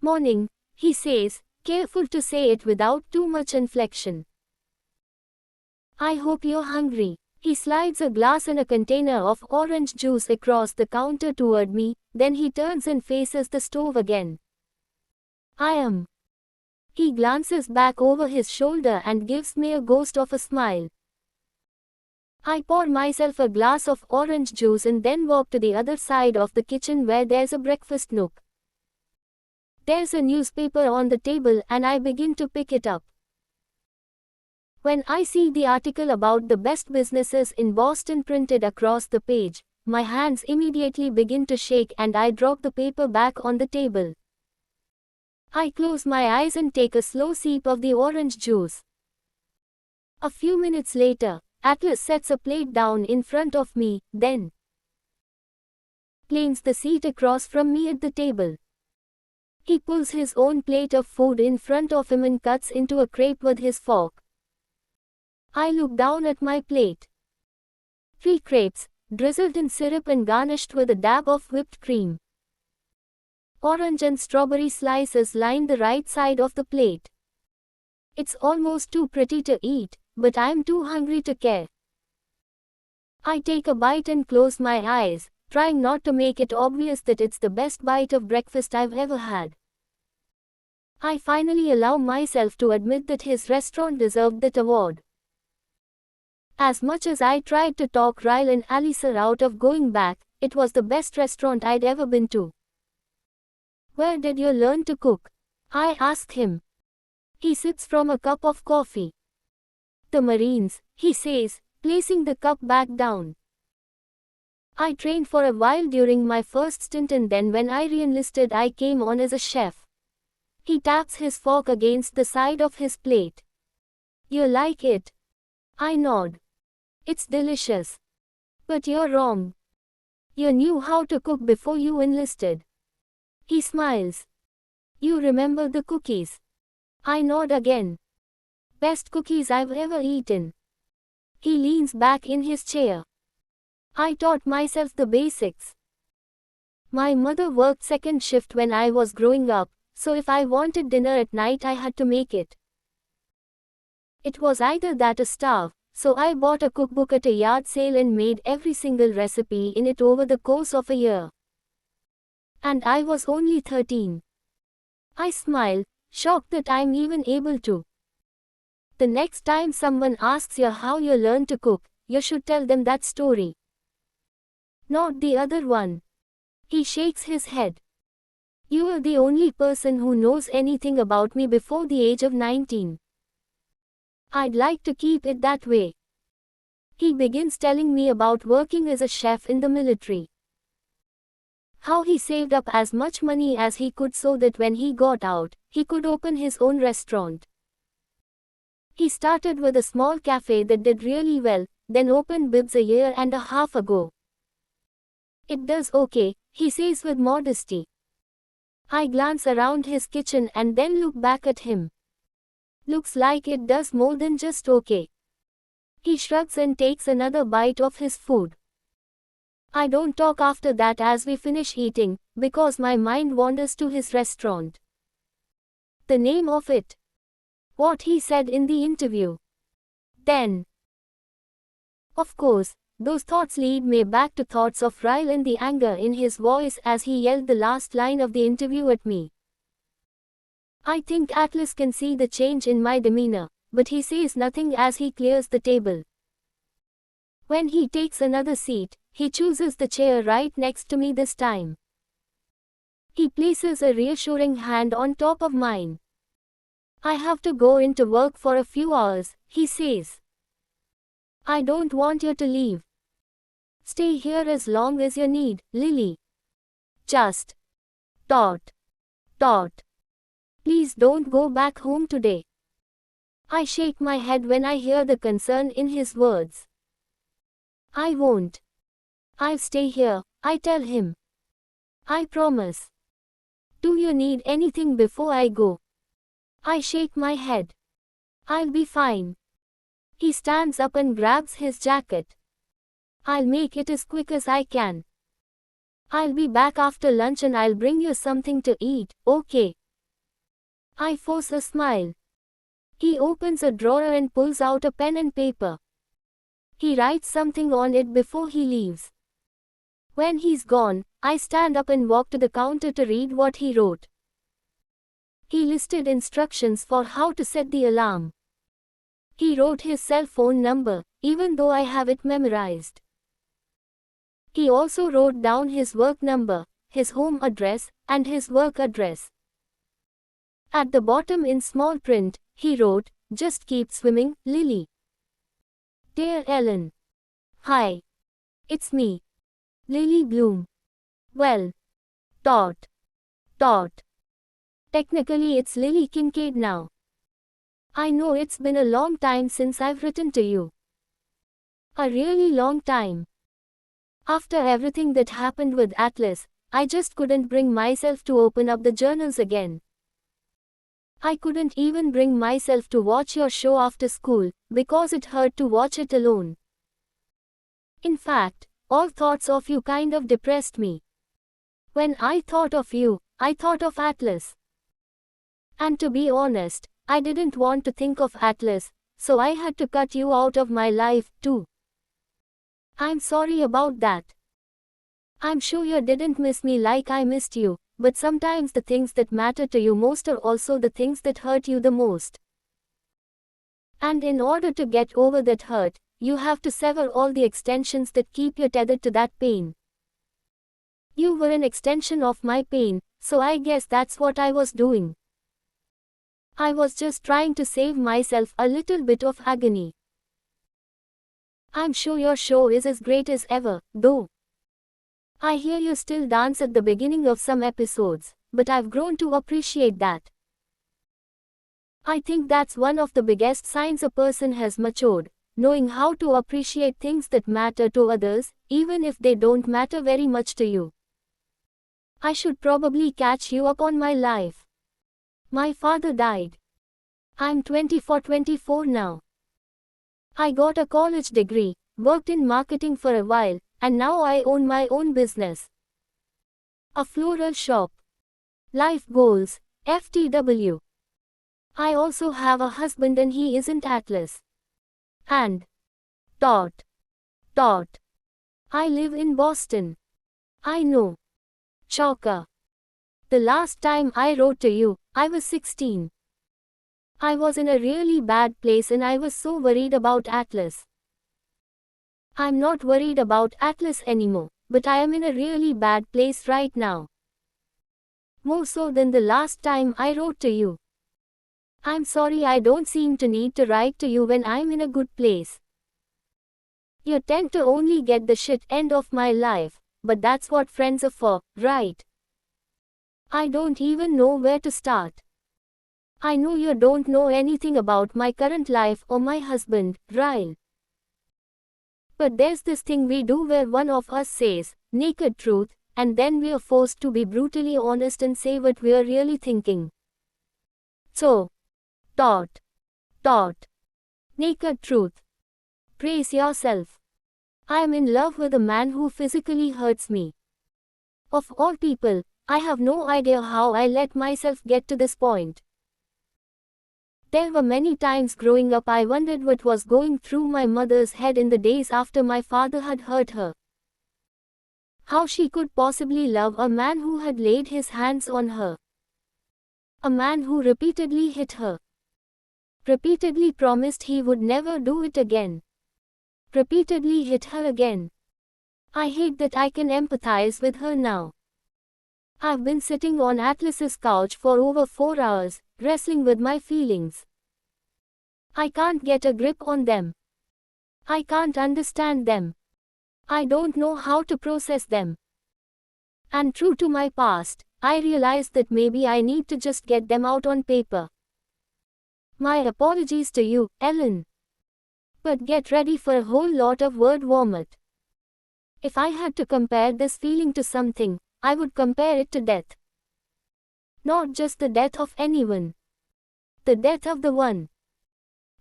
Morning, he says, careful to say it without too much inflection. I hope you're hungry. He slides a glass and a container of orange juice across the counter toward me, then he turns and faces the stove again. I am. He glances back over his shoulder and gives me a ghost of a smile. I pour myself a glass of orange juice and then walk to the other side of the kitchen where there's a breakfast nook. There's a newspaper on the table and I begin to pick it up. When I see the article about the best businesses in Boston printed across the page, my hands immediately begin to shake and I drop the paper back on the table. I close my eyes and take a slow sip of the orange juice. A few minutes later, Atlas sets a plate down in front of me, then claims the seat across from me at the table. He pulls his own plate of food in front of him and cuts into a crepe with his fork. I look down at my plate. 3 crepes, drizzled in syrup and garnished with a dab of whipped cream. Orange and strawberry slices line the right side of the plate. It's almost too pretty to eat, but I'm too hungry to care. I take a bite and close my eyes, trying not to make it obvious that it's the best bite of breakfast I've ever had. I finally allow myself to admit that his restaurant deserved that award. As much as I tried to talk Ryle and Alyssa out of going back, it was the best restaurant I'd ever been to. Where did you learn to cook? I ask him. He sips from a cup of coffee. The Marines, he says, placing the cup back down. I trained for a while during my first stint and then when I re-enlisted I came on as a chef. He taps his fork against the side of his plate. You like it? I nod. It's delicious. But you're wrong. You knew how to cook before you enlisted. He smiles. You remember the cookies? I nod again. Best cookies I've ever eaten. He leans back in his chair. I taught myself the basics. My mother worked second shift when I was growing up, so if I wanted dinner at night I had to make it. It was either that or starve, so I bought a cookbook at a yard sale and made every single recipe in it over the course of a year. And I was only 13. I smile, shocked that I'm even able to. The next time someone asks you how you learned to cook, you should tell them that story. Not the other one. He shakes his head. You are the only person who knows anything about me before the age of 19. I'd like to keep it that way. He begins telling me about working as a chef in the military. How he saved up as much money as he could so that when he got out, he could open his own restaurant. He started with a small cafe that did really well, then opened Bibs a year and a half ago. It does okay, he says with modesty. I glance around his kitchen and then look back at him. Looks like it does more than just okay. He shrugs and takes another bite of his food. I don't talk after that as we finish eating, because my mind wanders to his restaurant. The name of it. What he said in the interview. Then. Of course, those thoughts lead me back to thoughts of Ryle and the anger in his voice as he yelled the last line of the interview at me. I think Atlas can see the change in my demeanor, but he says nothing as he clears the table. When he takes another seat, he chooses the chair right next to me this time. He places a reassuring hand on top of mine. I have to go into work for a few hours, he says. I don't want you to leave. Stay here as long as you need, Lily. Just. Dot. Please don't go back home today. I shake my head when I hear the concern in his words. I won't. I'll stay here, I tell him. I promise. Do you need anything before I go? I shake my head. I'll be fine. He stands up and grabs his jacket. I'll make it as quick as I can. I'll be back after lunch and I'll bring you something to eat, okay? I force a smile. He opens a drawer and pulls out a pen and paper. He writes something on it before he leaves. When he's gone, I stand up and walk to the counter to read what he wrote. He listed instructions for how to set the alarm. He wrote his cell phone number, even though I have it memorized. He also wrote down his work number, his home address, and his work address. At the bottom in small print, he wrote, "Just keep swimming, Lily. Dear Ellen. Hi. It's me. Lily Bloom. Well. Dot. Dot. Technically it's Lily Kincaid now. I know it's been a long time since I've written to you. A really long time. After everything that happened with Atlas, I just couldn't bring myself to open up the journals again. I couldn't even bring myself to watch your show after school, because it hurt to watch it alone. In fact, all thoughts of you kind of depressed me. When I thought of you, I thought of Atlas. And to be honest, I didn't want to think of Atlas, so I had to cut you out of my life, too. I'm sorry about that. I'm sure you didn't miss me like I missed you, but sometimes the things that matter to you most are also the things that hurt you the most. And in order to get over that hurt, you have to sever all the extensions that keep you tethered to that pain. You were an extension of my pain, so I guess that's what I was doing. I was just trying to save myself a little bit of agony. I'm sure your show is as great as ever, though. I hear you still dance at the beginning of some episodes, but I've grown to appreciate that. I think that's one of the biggest signs a person has matured, knowing how to appreciate things that matter to others, even if they don't matter very much to you. I should probably catch you up on my life. My father died. I'm 24 now. I got a college degree, worked in marketing for a while, and now I own my own business. A floral shop. Life goals, FTW. I also have a husband and he isn't Atlas. And. Dot. Dot. I live in Boston. I know. Chalker. The last time I wrote to you, I was 16. I was in a really bad place and I was so worried about Atlas. I'm not worried about Atlas anymore, but I am in a really bad place right now. More so than the last time I wrote to you. I'm sorry I don't seem to need to write to you when I'm in a good place. You tend to only get the shit end of my life, but that's what friends are for, right? I don't even know where to start. I know you don't know anything about my current life or my husband, Ryle. But there's this thing we do where one of us says, naked truth, and then we're forced to be brutally honest and say what we're really thinking. So. Dot. Dot. Naked truth. Praise yourself. I am in love with a man who physically hurts me. Of all people, I have no idea how I let myself get to this point. There were many times growing up I wondered what was going through my mother's head in the days after my father had hurt her. How she could possibly love a man who had laid his hands on her. A man who repeatedly hit her. Repeatedly promised he would never do it again. Repeatedly hit her again. I hate that I can empathize with her now. I've been sitting on Atlas's couch for over 4 hours, wrestling with my feelings. I can't get a grip on them. I can't understand them. I don't know how to process them. And true to my past, I realized that maybe I need to just get them out on paper. My apologies to you, Ellen. But get ready for a whole lot of word vomit. If I had to compare this feeling to something, I would compare it to death. Not just the death of anyone. The death of the one.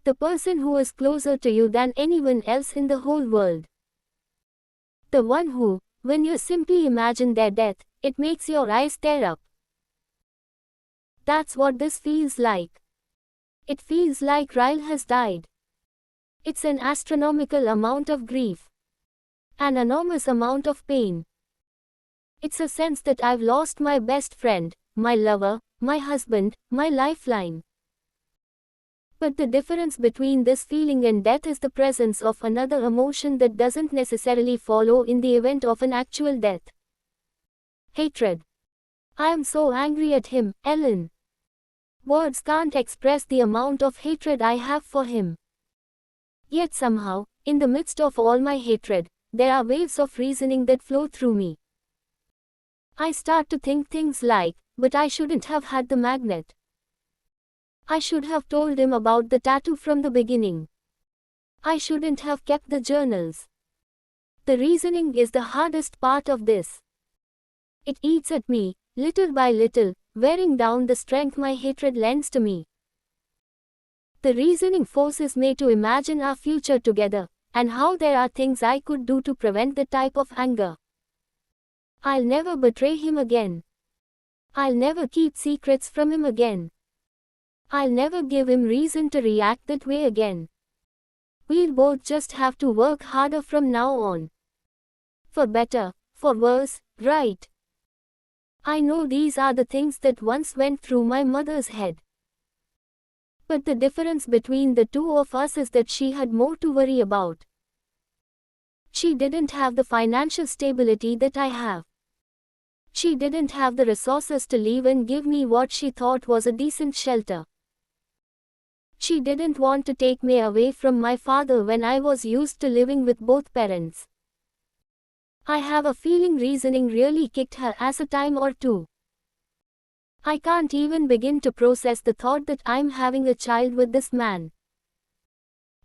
The person who is closer to you than anyone else in the whole world. The one who, when you simply imagine their death, it makes your eyes tear up. That's what this feels like. It feels like Ryle has died. It's an astronomical amount of grief. An enormous amount of pain. It's a sense that I've lost my best friend, my lover, my husband, my lifeline. But the difference between this feeling and death is the presence of another emotion that doesn't necessarily follow in the event of an actual death. Hatred. I am so angry at him, Ellen. Words can't express the amount of hatred I have for him. Yet somehow, in the midst of all my hatred, there are waves of reasoning that flow through me. I start to think things like, but I shouldn't have had the magnet. I should have told him about the tattoo from the beginning. I shouldn't have kept the journals. The reasoning is the hardest part of this. It eats at me, little by little, wearing down the strength my hatred lends to me. The reasoning forces me to imagine our future together, and how there are things I could do to prevent the type of anger. I'll never betray him again. I'll never keep secrets from him again. I'll never give him reason to react that way again. We'll both just have to work harder from now on. For better, for worse, right? I know these are the things that once went through my mother's head. But the difference between the two of us is that she had more to worry about. She didn't have the financial stability that I have. She didn't have the resources to leave and give me what she thought was a decent shelter. She didn't want to take me away from my father when I was used to living with both parents. I have a feeling reasoning really kicked her ass a time or two. I can't even begin to process the thought that I'm having a child with this man.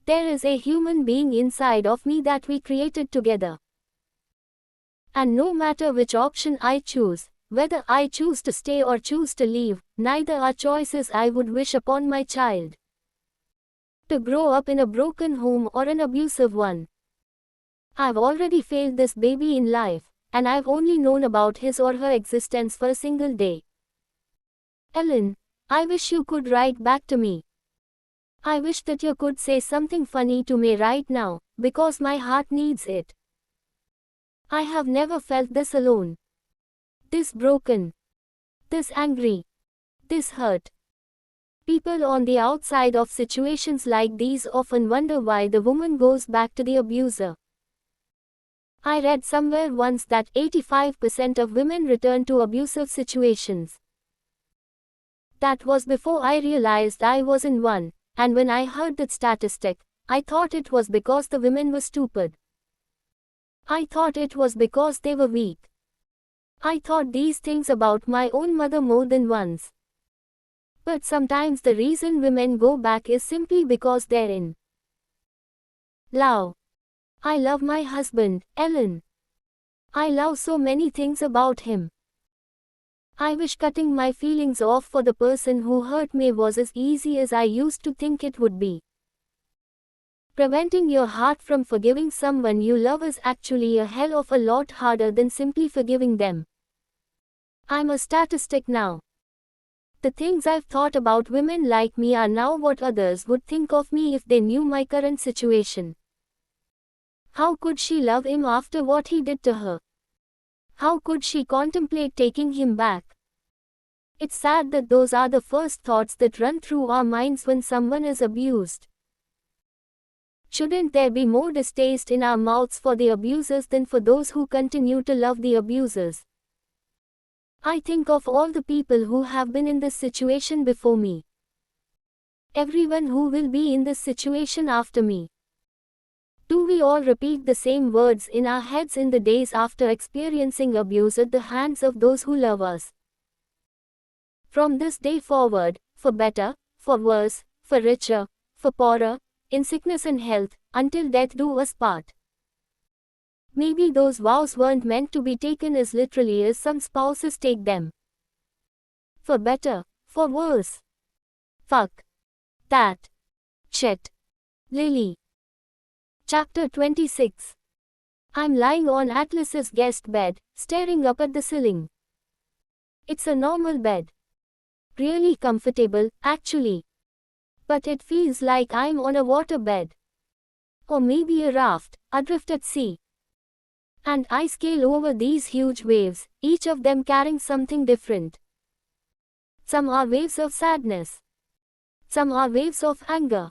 There is a human being inside of me that we created together. And no matter which option I choose, whether I choose to stay or choose to leave, neither are choices I would wish upon my child. To grow up in a broken home or an abusive one. I've already failed this baby in life, and I've only known about his or her existence for a single day. Ellen, I wish you could write back to me. I wish that you could say something funny to me right now, because my heart needs it. I have never felt this alone. This broken. This angry. This hurt. People on the outside of situations like these often wonder why the woman goes back to the abuser. I read somewhere once that 85% of women return to abusive situations. That was before I realized I was in one, and when I heard that statistic, I thought it was because the women were stupid. I thought it was because they were weak. I thought these things about my own mother more than once. But sometimes the reason women go back is simply because they're in love. I love my husband, Ellen. I love so many things about him. I wish cutting my feelings off for the person who hurt me was as easy as I used to think it would be. Preventing your heart from forgiving someone you love is actually a hell of a lot harder than simply forgiving them. I'm a statistic now. The things I've thought about women like me are now what others would think of me if they knew my current situation. How could she love him after what he did to her? How could she contemplate taking him back? It's sad that those are the first thoughts that run through our minds when someone is abused. Shouldn't there be more distaste in our mouths for the abusers than for those who continue to love the abusers? I think of all the people who have been in this situation before me. Everyone who will be in this situation after me. Do we all repeat the same words in our heads in the days after experiencing abuse at the hands of those who love us? From this day forward, for better, for worse, for richer, for poorer, in sickness and health, until death do us part. Maybe those vows weren't meant to be taken as literally as some spouses take them. For better, for worse. Fuck. That. Shit. Lily. Chapter 26. I'm lying on Atlas's guest bed, staring up at the ceiling. It's a normal bed. really comfortable, actually. But it feels like I'm on a waterbed. Or maybe a raft, adrift at sea. And I scale over these huge waves, each of them carrying something different. Some are waves of sadness. Some are waves of anger.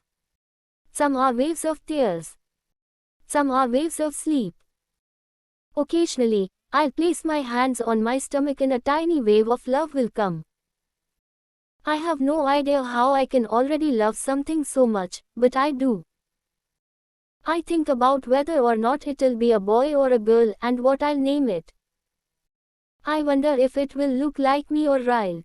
Some are waves of tears. Some are waves of sleep. Occasionally, I'll place my hands on my stomach and a tiny wave of love will come. I have no idea how I can already love something so much, but I do. I think about whether or not it'll be a boy or a girl and what I'll name it. I wonder if it will look like me or Ryle.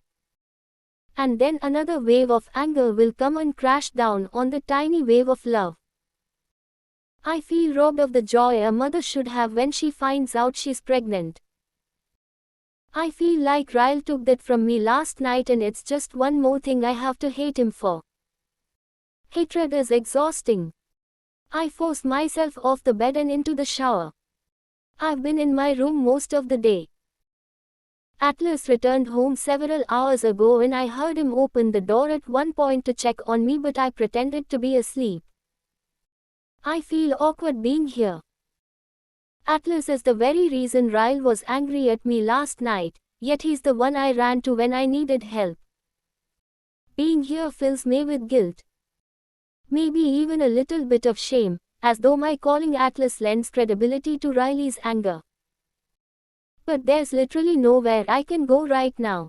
And then another wave of anger will come and crash down on the tiny wave of love. I feel robbed of the joy a mother should have when she finds out she's pregnant. I feel like Ryle took that from me last night and it's just one more thing I have to hate him for. Hatred is exhausting. I force myself off the bed and into the shower. I've been in my room most of the day. Atlas returned home several hours ago and I heard him open the door at one point to check on me, but I pretended to be asleep. I feel awkward being here. Atlas is the very reason Ryle was angry at me last night, yet he's the one I ran to when I needed help. Being here fills me with guilt. Maybe even a little bit of shame, as though my calling Atlas lends credibility to Riley's anger. But there's literally nowhere I can go right now.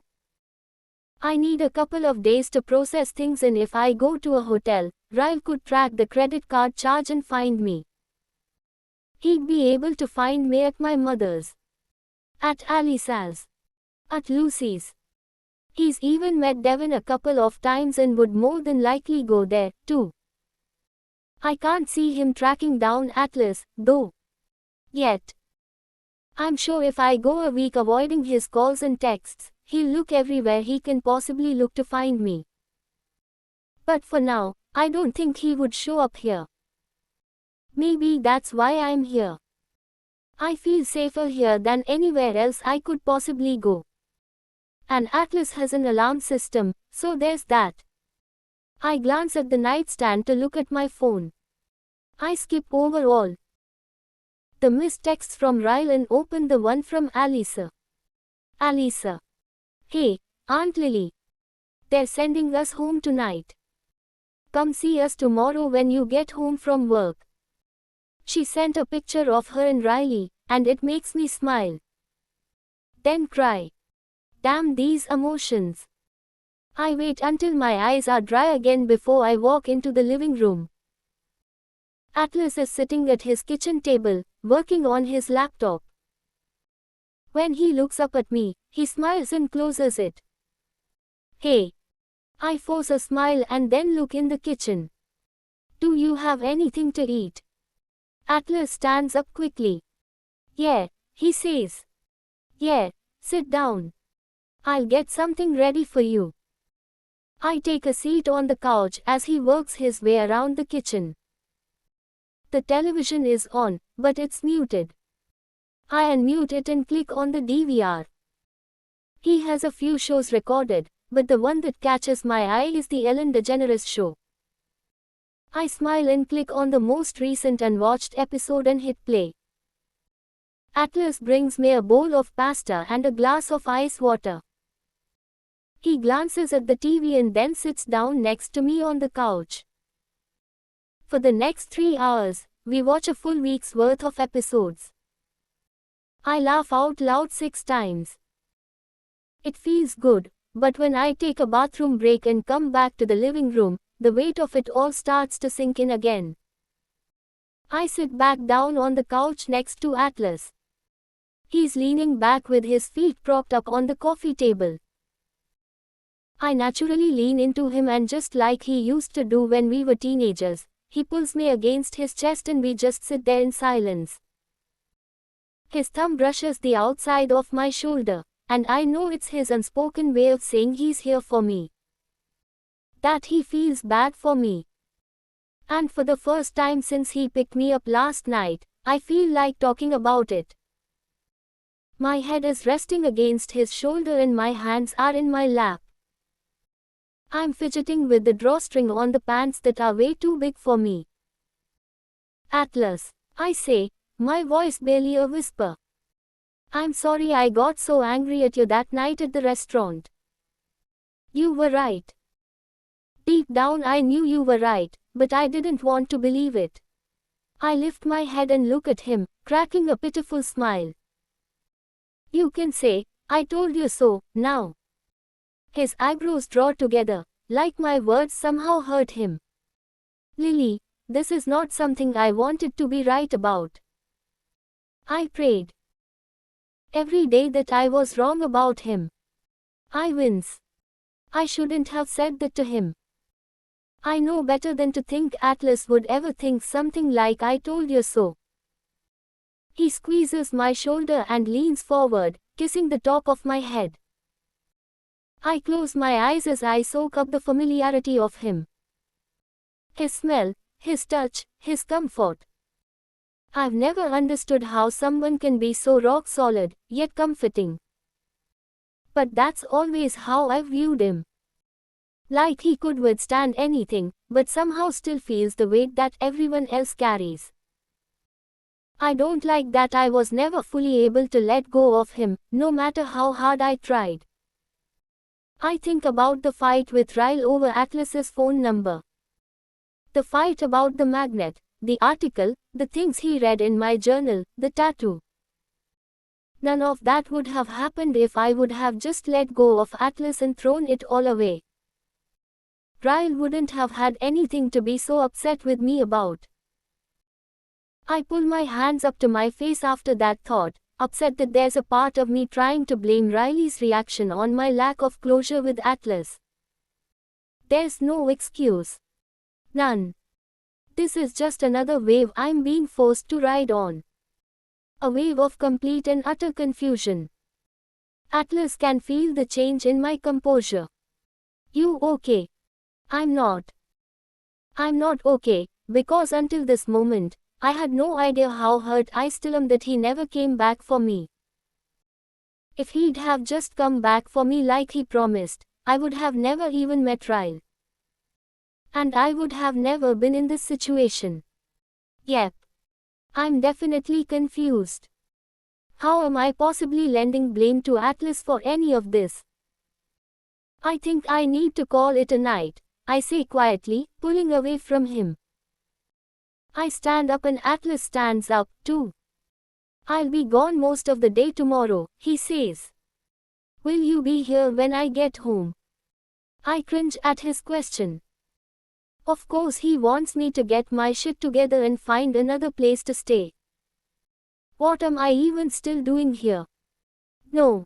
I need a couple of days to process things, and if I go to a hotel, Ryle could track the credit card charge and find me. He'd be able to find me at my mother's, at Alisa's, at Lucy's. He's even met Devin a couple of times and would more than likely go there, too. I can't see him tracking down Atlas, though. Yet. I'm sure if I go a week avoiding his calls and texts, he'll look everywhere he can possibly look to find me. But for now, I don't think he would show up here. Maybe that's why I'm here. I feel safer here than anywhere else I could possibly go. And Atlas has an alarm system, so there's that. I glance at the nightstand to look at my phone. I skip over all the missed texts from Ryle and open the one from Alisa. Alisa. Hey, Aunt Lily. They're sending us home tonight. Come see us tomorrow when you get home from work. She sent a picture of her and Riley, and it makes me smile. Then cry. Damn these emotions. I wait until my eyes are dry again before I walk into the living room. Atlas is sitting at his kitchen table, working on his laptop. When he looks up at me, he smiles and closes it. Hey. I force a smile and then look in the kitchen. Do you have anything to eat? Atlas stands up quickly. Yeah, he says. Yeah, sit down. I'll get something ready for you. I take a seat on the couch as he works his way around the kitchen. The television is on, but it's muted. I unmute it and click on the DVR. He has a few shows recorded, but the one that catches my eye is the Ellen DeGeneres show. I smile and click on the most recent unwatched episode and hit play. Atlas brings me a bowl of pasta and a glass of ice water. He glances at the TV and then sits down next to me on the couch. For the next 3 hours, we watch a full week's worth of episodes. I laugh out loud 6 times. It feels good, but when I take a bathroom break and come back to the living room, the weight of it all starts to sink in again. I sit back down on the couch next to Atlas. He's leaning back with his feet propped up on the coffee table. I naturally lean into him, and just like he used to do when we were teenagers, he pulls me against his chest and we just sit there in silence. His thumb brushes the outside of my shoulder, and I know it's his unspoken way of saying he's here for me. That he feels bad for me. And for the first time since he picked me up last night, I feel like talking about it. My head is resting against his shoulder and my hands are in my lap. I'm fidgeting with the drawstring on the pants that are way too big for me. Atlas, I say, my voice barely a whisper. I'm sorry I got so angry at you that night at the restaurant. You were right. Deep down I knew you were right, but I didn't want to believe it. I lift my head and look at him, cracking a pitiful smile. You can say, I told you so, now. His eyebrows draw together, like my words somehow hurt him. Lily, this is not something I wanted to be right about. I prayed every day that I was wrong about him. I wince. I shouldn't have said that to him. I know better than to think Atlas would ever think something like I told you so. He squeezes my shoulder and leans forward, kissing the top of my head. I close my eyes as I soak up the familiarity of him. His smell, his touch, his comfort. I've never understood how someone can be so rock solid, yet comforting. But that's always how I've viewed him. Like he could withstand anything, but somehow still feels the weight that everyone else carries. I don't like that I was never fully able to let go of him, no matter how hard I tried. I think about the fight with Ryle over Atlas's phone number. The fight about the magnet, the article, the things he read in my journal, the tattoo. None of that would have happened if I would have just let go of Atlas and thrown it all away. Ryle wouldn't have had anything to be so upset with me about. I pull my hands up to my face after that thought, upset that there's a part of me trying to blame Riley's reaction on my lack of closure with Atlas. There's no excuse. None. This is just another wave I'm being forced to ride on. A wave of complete and utter confusion. Atlas can feel the change in my composure. You okay? I'm not. I'm not okay, because until this moment, I had no idea how hurt I still am that he never came back for me. If he'd have just come back for me like he promised, I would have never even met Ryle. And I would have never been in this situation. Yep. I'm definitely confused. How am I possibly lending blame to Atlas for any of this? I think I need to call it a night, I say quietly, pulling away from him. I stand up and Atlas stands up, too. I'll be gone most of the day tomorrow, he says. Will you be here when I get home? I cringe at his question. Of course he wants me to get my shit together and find another place to stay. What am I even still doing here? No.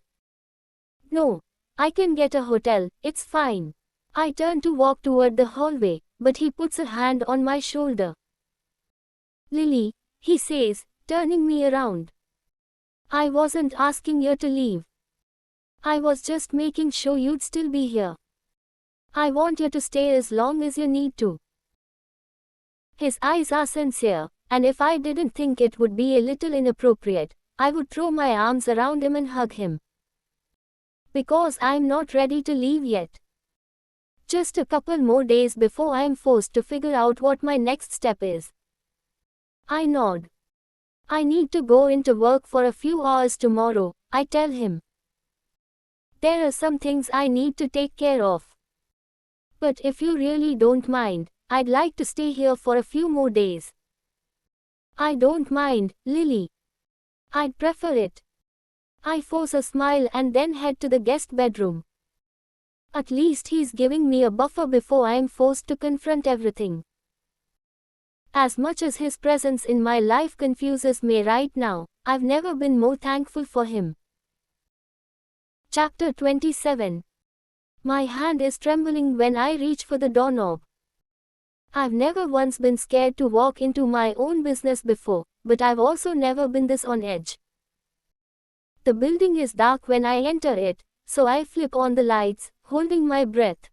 No. I can get a hotel, it's fine. I turn to walk toward the hallway, but he puts a hand on my shoulder. Lily, he says, turning me around. I wasn't asking you to leave. I was just making sure you'd still be here. I want you to stay as long as you need to. His eyes are sincere, and if I didn't think it would be a little inappropriate, I would throw my arms around him and hug him. Because I'm not ready to leave yet. Just a couple more days before I'm forced to figure out what my next step is. I nod. I need to go into work for a few hours tomorrow, I tell him. There are some things I need to take care of. But if you really don't mind, I'd like to stay here for a few more days. I don't mind, Lily. I'd prefer it. I force a smile and then head to the guest bedroom. At least he's giving me a buffer before I'm forced to confront everything. As much as his presence in my life confuses me right now, I've never been more thankful for him. Chapter 27. My hand is trembling when I reach for the doorknob. I've never once been scared to walk into my own business before, but I've also never been this on edge. The building is dark when I enter it, so I flip on the lights, holding my breath.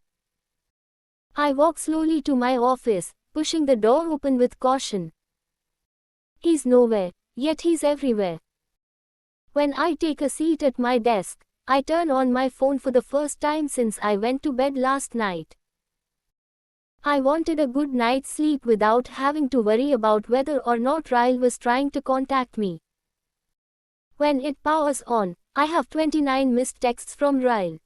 I walk slowly to my office, pushing the door open with caution. He's nowhere, yet he's everywhere. When I take a seat at my desk, I turn on my phone for the first time since I went to bed last night. I wanted a good night's sleep without having to worry about whether or not Ryle was trying to contact me. When it powers on, I have 29 missed texts from Ryle.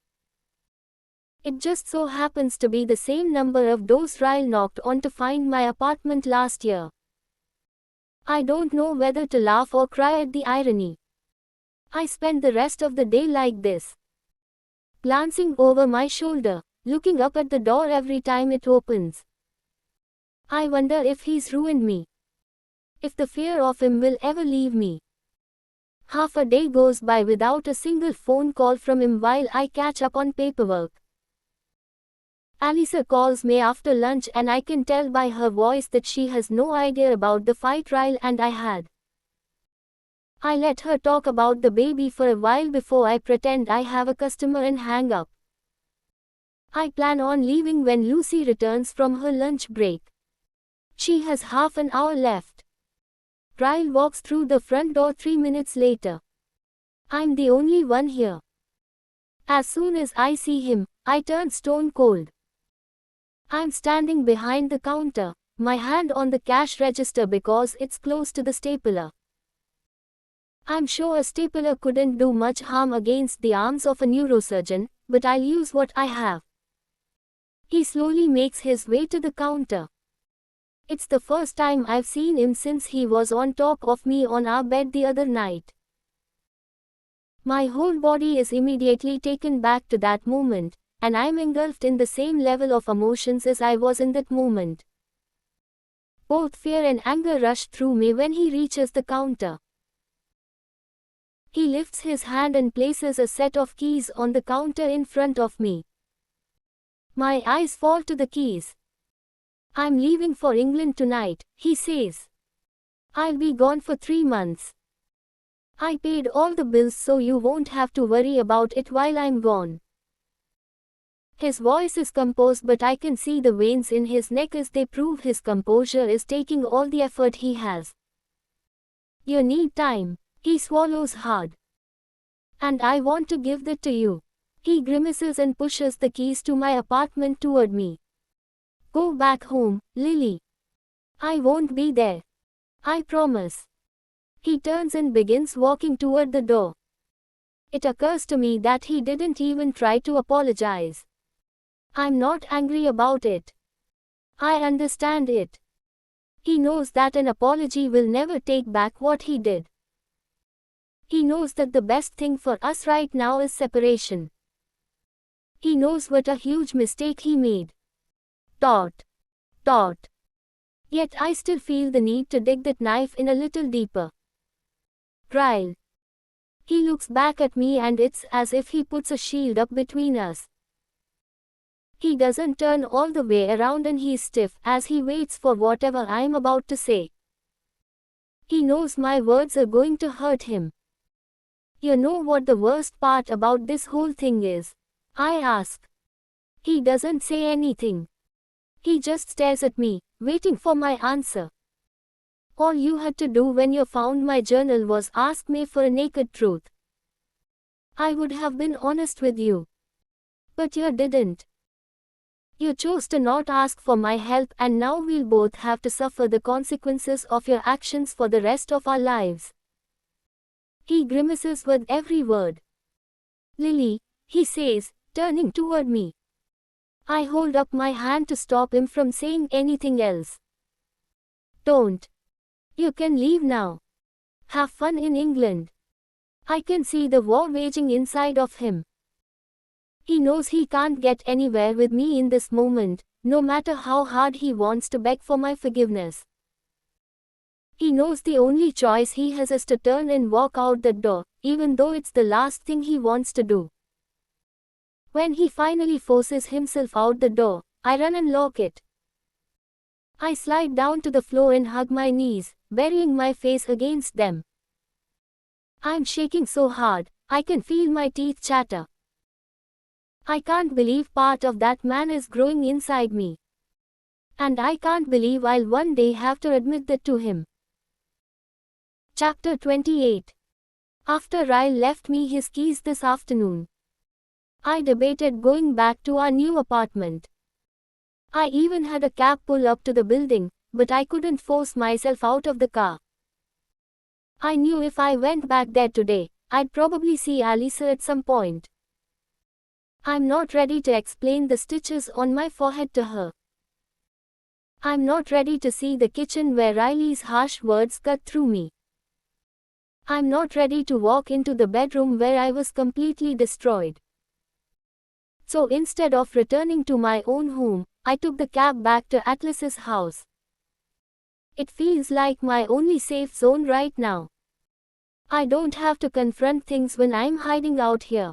It just so happens to be the same number of doors Ryle knocked on to find my apartment last year. I don't know whether to laugh or cry at the irony. I spend the rest of the day like this, glancing over my shoulder, looking up at the door every time it opens. I wonder if he's ruined me, if the fear of him will ever leave me. Half a day goes by without a single phone call from him while I catch up on paperwork. Alisa calls me after lunch and I can tell by her voice that she has no idea about the fight Ryle and I had. I let her talk about the baby for a while before I pretend I have a customer and hang up. I plan on leaving when Lucy returns from her lunch break. She has half an hour left. Ryle walks through the front door 3 minutes later. I'm the only one here. As soon as I see him, I turn stone cold. I'm standing behind the counter, my hand on the cash register because it's close to the stapler. I'm sure a stapler couldn't do much harm against the arms of a neurosurgeon, but I'll use what I have. He slowly makes his way to the counter. It's the first time I've seen him since he was on top of me on our bed the other night. My whole body is immediately taken back to that moment, and I'm engulfed in the same level of emotions as I was in that moment. Both fear and anger rush through me when he reaches the counter. He lifts his hand and places a set of keys on the counter in front of me. My eyes fall to the keys. I'm leaving for England tonight, he says. I'll be gone for 3 months. I paid all the bills so you won't have to worry about it while I'm gone. His voice is composed, but I can see the veins in his neck as they prove his composure is taking all the effort he has. You need time. He swallows hard. And I want to give that to you. He grimaces and pushes the keys to my apartment toward me. Go back home, Lily. I won't be there. I promise. He turns and begins walking toward the door. It occurs to me that he didn't even try to apologize. I'm not angry about it. I understand it. He knows that an apology will never take back what he did. He knows that the best thing for us right now is separation. He knows what a huge mistake he made. Dot. Yet I still feel the need to dig that knife in a little deeper. Ryle. He looks back at me and it's as if he puts a shield up between us. He doesn't turn all the way around and he's stiff as he waits for whatever I'm about to say. He knows my words are going to hurt him. You know what the worst part about this whole thing is? I ask. He doesn't say anything. He just stares at me, waiting for my answer. All you had to do when you found my journal was ask me for a naked truth. I would have been honest with you. But you didn't. You chose to not ask for my help, and now we'll both have to suffer the consequences of your actions for the rest of our lives. He grimaces with every word. Lily, he says, turning toward me. I hold up my hand to stop him from saying anything else. Don't. You can leave now. Have fun in England. I can see the war waging inside of him. He knows he can't get anywhere with me in this moment, no matter how hard he wants to beg for my forgiveness. He knows the only choice he has is to turn and walk out the door, even though it's the last thing he wants to do. When he finally forces himself out the door, I run and lock it. I slide down to the floor and hug my knees, burying my face against them. I'm shaking so hard, I can feel my teeth chatter. I can't believe part of that man is growing inside me. And I can't believe I'll one day have to admit that to him. Chapter 28. After Ryle left me his keys this afternoon, I debated going back to our new apartment. I even had a cab pull up to the building, but I couldn't force myself out of the car. I knew if I went back there today, I'd probably see Alice at some point. I'm not ready to explain the stitches on my forehead to her. I'm not ready to see the kitchen where Riley's harsh words cut through me. I'm not ready to walk into the bedroom where I was completely destroyed. So instead of returning to my own home, I took the cab back to Atlas's house. It feels like my only safe zone right now. I don't have to confront things when I'm hiding out here.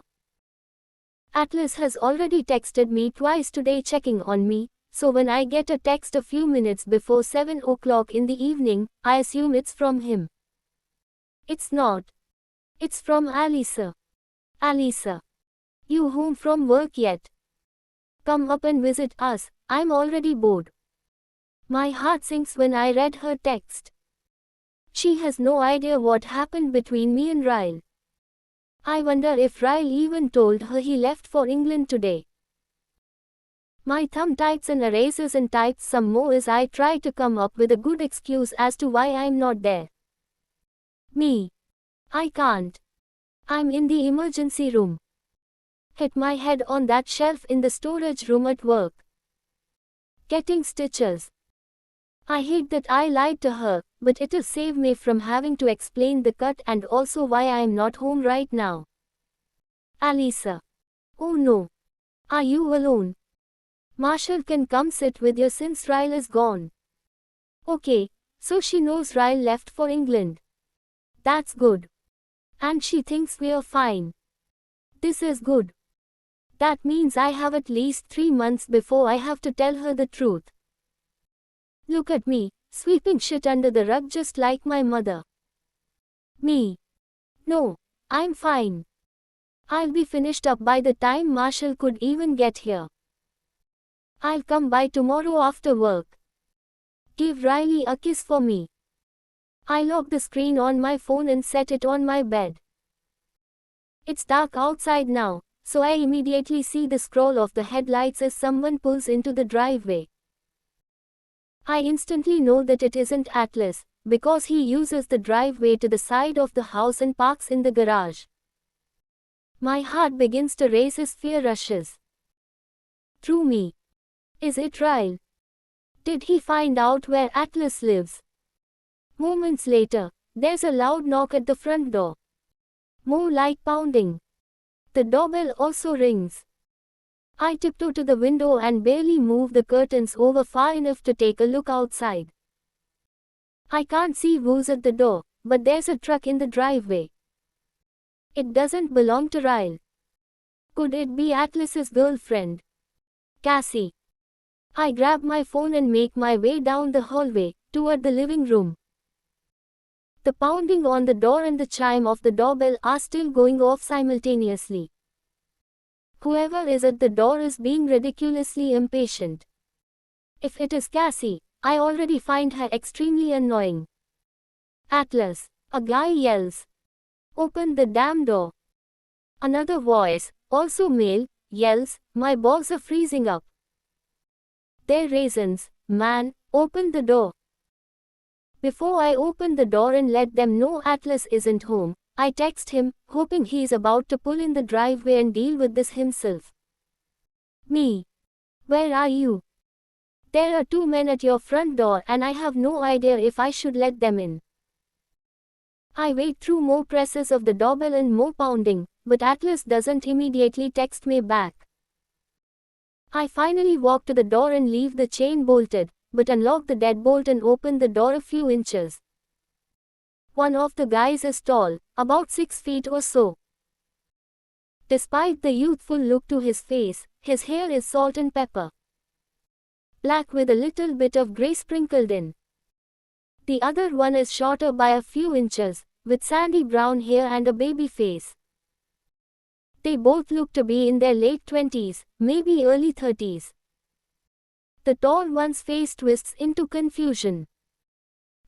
Atlas has already texted me twice today checking on me, so when I get a text a few minutes before 7 o'clock in the evening, I assume it's from him. It's not. It's from Alice. Alice. You home from work yet? Come up and visit us, I'm already bored. My heart sinks when I read her text. She has no idea what happened between me and Ryle. I wonder if Ryle even told her he left for England today. My thumb types and erases and types some more as I try to come up with a good excuse as to why I'm not there. Me. I can't. I'm in the emergency room. Hit my head on that shelf in the storage room at work. Getting stitches. I hate that I lied to her, but it'll save me from having to explain the cut and also why I'm not home right now. Alice. Oh no. Are you alone? Marshall can come sit with you since Ryle is gone. Okay, so she knows Ryle left for England. That's good. And she thinks we're fine. This is good. That means I have at least 3 months before I have to tell her the truth. Look at me, sweeping shit under the rug just like my mother. Me. No, I'm fine. I'll be finished up by the time Marshall could even get here. I'll come by tomorrow after work. Give Riley a kiss for me. I lock the screen on my phone and set it on my bed. It's dark outside now, so I immediately see the scroll of the headlights as someone pulls into the driveway. I instantly know that it isn't Atlas, because he uses the driveway to the side of the house and parks in the garage. My heart begins to race as fear rushes through me. Is it Ryle? Did he find out where Atlas lives? Moments later, there's a loud knock at the front door. More like pounding. The doorbell also rings. I tiptoe to the window and barely move the curtains over far enough to take a look outside. I can't see who's at the door, but there's a truck in the driveway. It doesn't belong to Ryle. Could it be Atlas's girlfriend? Cassie. I grab my phone and make my way down the hallway, toward the living room. The pounding on the door and the chime of the doorbell are still going off simultaneously. Whoever is at the door is being ridiculously impatient. If it is Cassie, I already find her extremely annoying. Atlas, a guy yells. Open the damn door. Another voice, also male, yells, my balls are freezing up. They're raisins, man, open the door. Before I open the door and let them know Atlas isn't home, I text him, hoping he's about to pull in the driveway and deal with this himself. Me. Where are you? There are 2 men at your front door and I have no idea if I should let them in. I wait through more presses of the doorbell and more pounding, but Atlas doesn't immediately text me back. I finally walk to the door and leave the chain bolted, but unlock the deadbolt and open the door a few inches. One of the guys is tall, about 6 feet or so. Despite the youthful look to his face, his hair is salt and pepper. Black with a little bit of gray sprinkled in. The other one is shorter by a few inches, with sandy brown hair and a baby face. They both look to be in their late 20s, maybe early 30s. The tall one's face twists into confusion.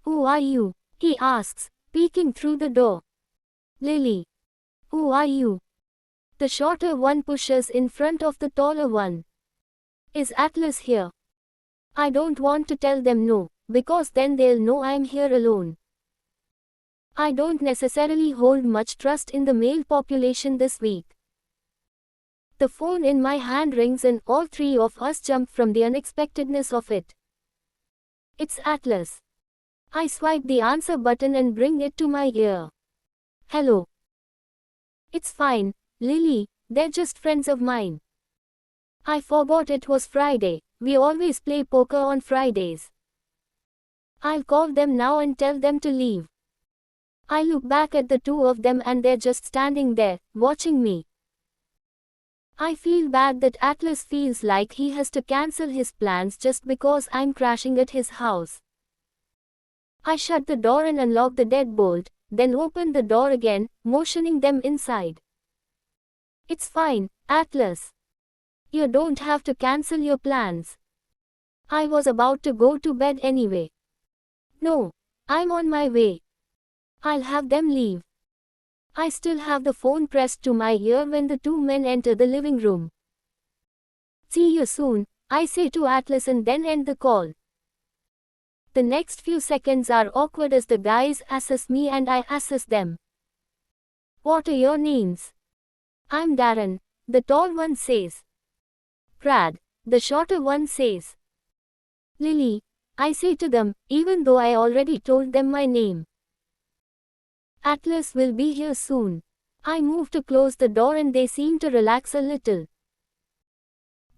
Who are you? He asks, peeking through the door. Lily. Who are you? The shorter one pushes in front of the taller one. Is Atlas here? I don't want to tell them no, because then they'll know I'm here alone. I don't necessarily hold much trust in the male population this week. The phone in my hand rings and all three of us jump from the unexpectedness of it. It's Atlas. I swipe the answer button and bring it to my ear. Hello. It's fine, Lily, they're just friends of mine. I forgot it was Friday, we always play poker on Fridays. I'll call them now and tell them to leave. I look back at the two of them and they're just standing there, watching me. I feel bad that Atlas feels like he has to cancel his plans just because I'm crashing at his house. I shut the door and unlock the deadbolt, then open the door again, motioning them inside. It's fine, Atlas. You don't have to cancel your plans. I was about to go to bed anyway. No, I'm on my way. I'll have them leave. I still have the phone pressed to my ear when the two men enter the living room. See you soon, I say to Atlas and then end the call. The next few seconds are awkward as the guys assess me and I assess them. What are your names? I'm Darren, the tall one says. Brad, the shorter one says. Lily, I say to them, even though I already told them my name. Atlas will be here soon. I move to close the door and they seem to relax a little.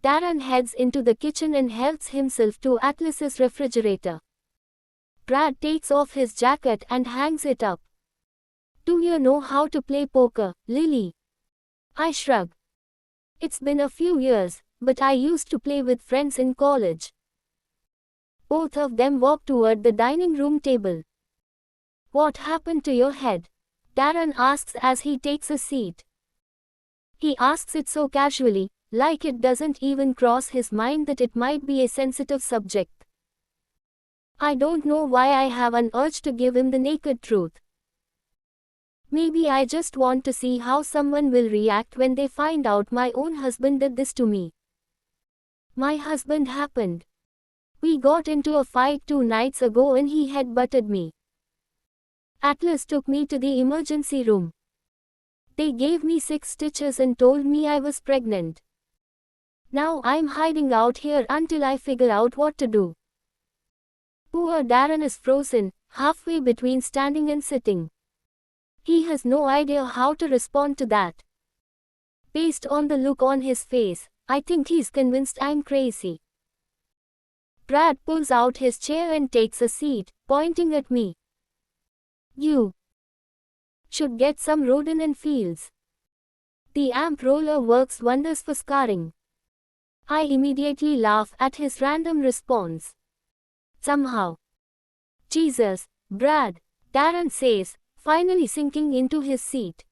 Darren heads into the kitchen and helps himself to Atlas's refrigerator. Brad takes off his jacket and hangs it up. Do you know how to play poker, Lily? I shrug. It's been a few years, but I used to play with friends in college. Both of them walk toward the dining room table. What happened to your head? Darren asks as he takes a seat. He asks it so casually, like it doesn't even cross his mind that it might be a sensitive subject. I don't know why I have an urge to give him the naked truth. Maybe I just want to see how someone will react when they find out my own husband did this to me. My husband happened. We got into a fight 2 nights ago and he headbutted me. Atlas took me to the emergency room. They gave me 6 stitches and told me I was pregnant. Now I'm hiding out here until I figure out what to do. Poor Darren is frozen, halfway between standing and sitting. He has no idea how to respond to that. Based on the look on his face, I think he's convinced I'm crazy. Brad pulls out his chair and takes a seat, pointing at me. You should get some Rodin and Fields. The amp roller works wonders for scarring. I immediately laugh at his random response. Somehow. Jesus, Brad, Darren says, finally sinking into his seat.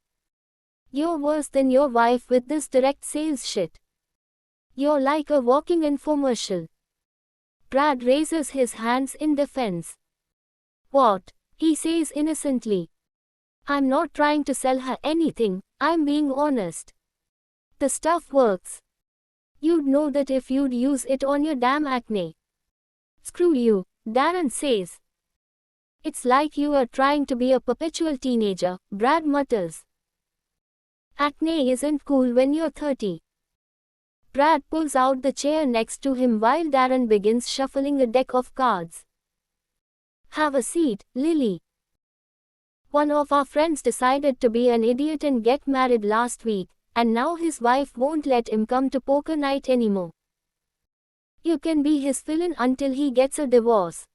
You're worse than your wife with this direct sales shit. You're like a walking infomercial. Brad raises his hands in defense. What? He says innocently. I'm not trying to sell her anything, I'm being honest. The stuff works. You'd know that if you'd use it on your damn acne. Screw you, Darren says. It's like you are trying to be a perpetual teenager, Brad mutters. Acne isn't cool when you're 30. Brad pulls out the chair next to him while Darren begins shuffling a deck of cards. Have a seat, Lily. One of our friends decided to be an idiot and get married last week, and now his wife won't let him come to poker night anymore. You can be his fill-in until he gets a divorce.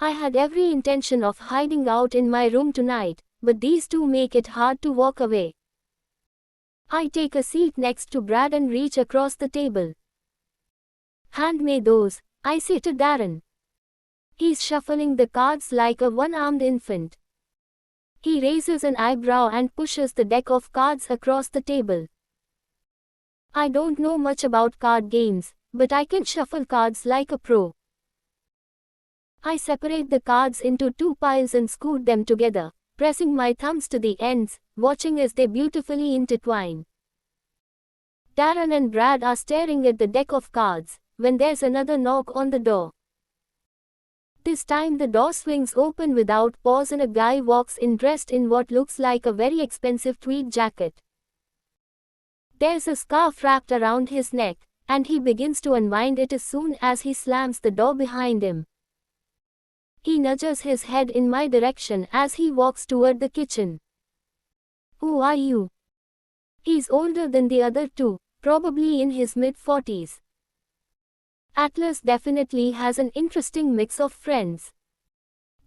I had every intention of hiding out in my room tonight, but these two make it hard to walk away. I take a seat next to Brad and reach across the table. Hand me those, I say to Darren. He's shuffling the cards like a one-armed infant. He raises an eyebrow and pushes the deck of cards across the table. I don't know much about card games, but I can shuffle cards like a pro. I separate the cards into 2 piles and scoot them together, pressing my thumbs to the ends, watching as they beautifully intertwine. Darren and Brad are staring at the deck of cards, when there's another knock on the door. This time the door swings open without pause and a guy walks in dressed in what looks like a very expensive tweed jacket. There's a scarf wrapped around his neck, and he begins to unwind it as soon as he slams the door behind him. He nudges his head in my direction as he walks toward the kitchen. "Who are you?" He's older than the other two, probably in his mid-40s. Atlas definitely has an interesting mix of friends.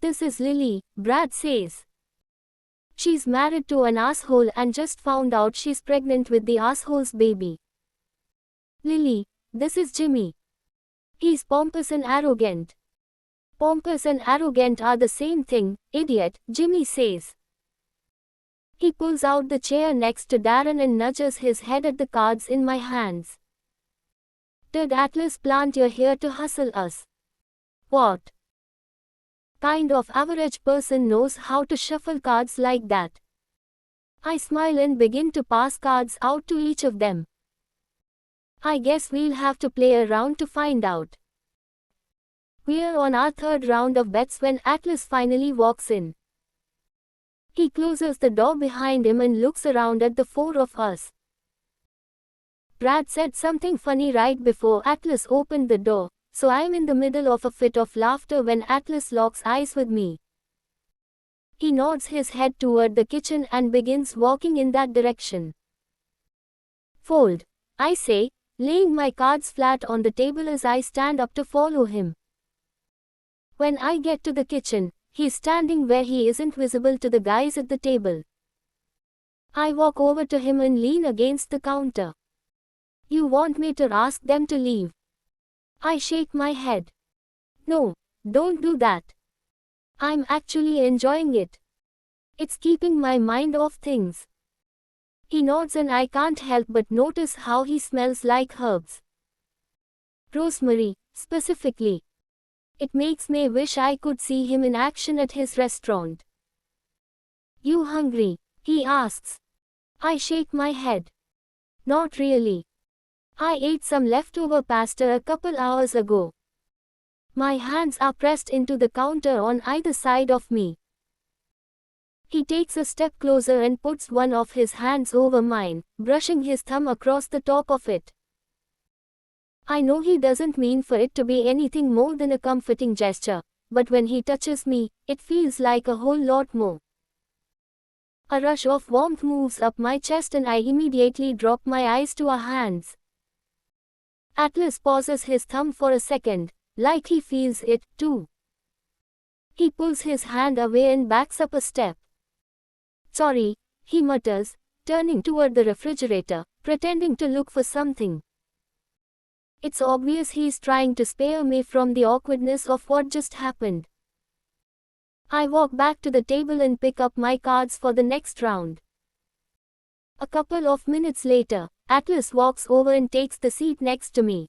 "This is Lily," Brad says. "She's married to an asshole and just found out she's pregnant with the asshole's baby." "Lily, this is Jimmy. He's pompous and arrogant." "Pompous and arrogant are the same thing, idiot," Jimmy says. He pulls out the chair next to Darren and nudges his head at the cards in my hands. "Did Atlas plant you here to hustle us?" "What kind of average person knows how to shuffle cards like that?" I smile and begin to pass cards out to each of them. "I guess we'll have to play a round to find out." We're on our third round of bets when Atlas finally walks in. He closes the door behind him and looks around at the four of us. Brad said something funny right before Atlas opened the door, so I'm in the middle of a fit of laughter when Atlas locks eyes with me. He nods his head toward the kitchen and begins walking in that direction. "Fold," I say, laying my cards flat on the table as I stand up to follow him. When I get to the kitchen, he's standing where he isn't visible to the guys at the table. I walk over to him and lean against the counter. "You want me to ask them to leave?" I shake my head. "No, don't do that. I'm actually enjoying it. It's keeping my mind off things." He nods and I can't help but notice how he smells like herbs. Rosemary, specifically. It makes me wish I could see him in action at his restaurant. "You hungry?" he asks. I shake my head. "Not really. I ate some leftover pasta a couple hours ago." My hands are pressed into the counter on either side of me. He takes a step closer and puts one of his hands over mine, brushing his thumb across the top of it. I know he doesn't mean for it to be anything more than a comforting gesture, but when he touches me, it feels like a whole lot more. A rush of warmth moves up my chest and I immediately drop my eyes to our hands. Atlas pauses his thumb for a second, like he feels it, too. He pulls his hand away and backs up a step. "Sorry," he mutters, turning toward the refrigerator, pretending to look for something. It's obvious he's trying to spare me from the awkwardness of what just happened. I walk back to the table and pick up my cards for the next round. A couple of minutes later, Atlas walks over and takes the seat next to me.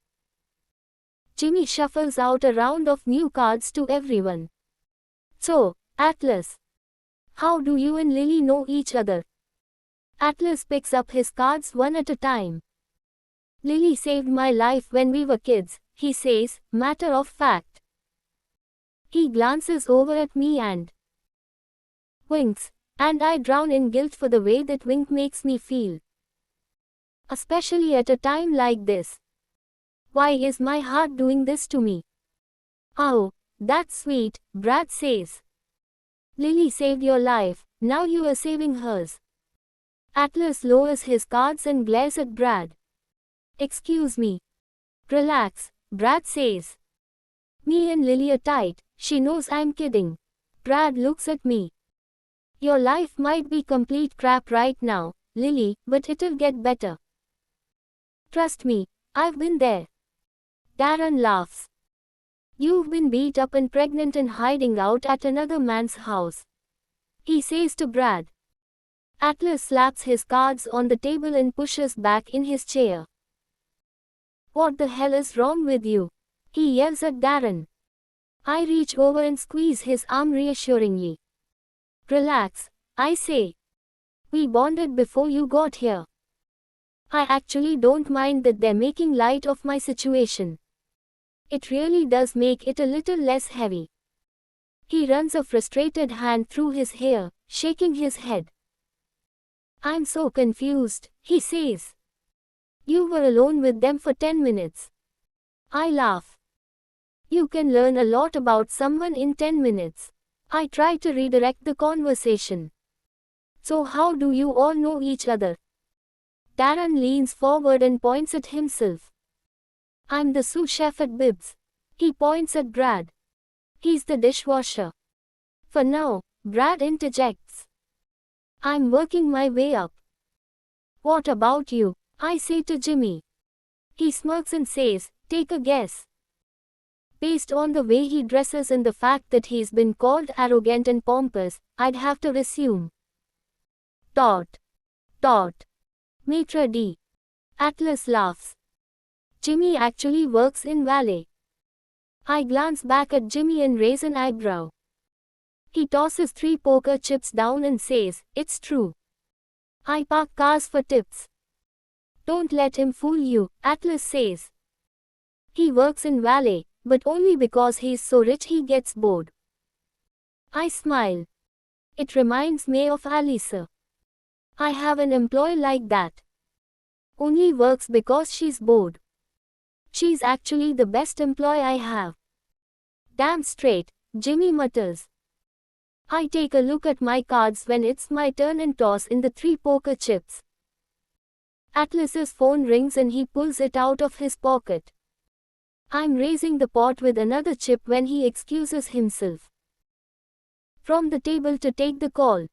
Jimmy shuffles out a round of new cards to everyone. "So, Atlas, how do you and Lily know each other?" Atlas picks up his cards one at a time. "Lily saved my life when we were kids," he says, matter of fact. He glances over at me and winks, and I drown in guilt for the way that wink makes me feel. Especially at a time like this. Why is my heart doing this to me? "Oh, that's sweet," Brad says. "Lily saved your life, now you are saving hers." Atlas lowers his cards and glares at Brad. "Excuse me." "Relax," Brad says. "Me and Lily are tight, she knows I'm kidding." Brad looks at me. "Your life might be complete crap right now, Lily, but it'll get better. Trust me, I've been there." Darren laughs. "You've been beat up and pregnant and hiding out at another man's house," he says to Brad. Atlas slaps his cards on the table and pushes back in his chair. "What the hell is wrong with you?" he yells at Darren. I reach over and squeeze his arm reassuringly. "Relax," I say. "We bonded before you got here. I actually don't mind that they're making light of my situation. It really does make it a little less heavy. He runs a frustrated hand through his hair, shaking his head. I'm so confused, he says. You were alone with them for 10 minutes. I laugh. You can learn a lot about someone in 10 minutes. I try to redirect the conversation. So how do you all know each other? Darren leans forward and points at himself. I'm the sous chef at Bibs. He points at Brad. He's the dishwasher. For now, Brad interjects. I'm working my way up. What about you? I say to Jimmy. He smirks and says, take a guess. Based on the way he dresses and the fact that he's been called arrogant and pompous, I'd have to assume. Tot. Maitre d'. Atlas laughs. Jimmy actually works in valet. I glance back at Jimmy and raise an eyebrow. He tosses 3 poker chips down and says, it's true. I park cars for tips. Don't let him fool you, Atlas says. He works in valet, but only because he's so rich he gets bored. I smile. It reminds me of Alisa. I have an employee like that. Only works because she's bored. She's actually the best employee I have. Damn straight, Jimmy mutters. I take a look at my cards when it's my turn and toss in the 3 poker chips. Atlas's phone rings and he pulls it out of his pocket. I'm raising the pot with another chip when he excuses himself from the table to take the call.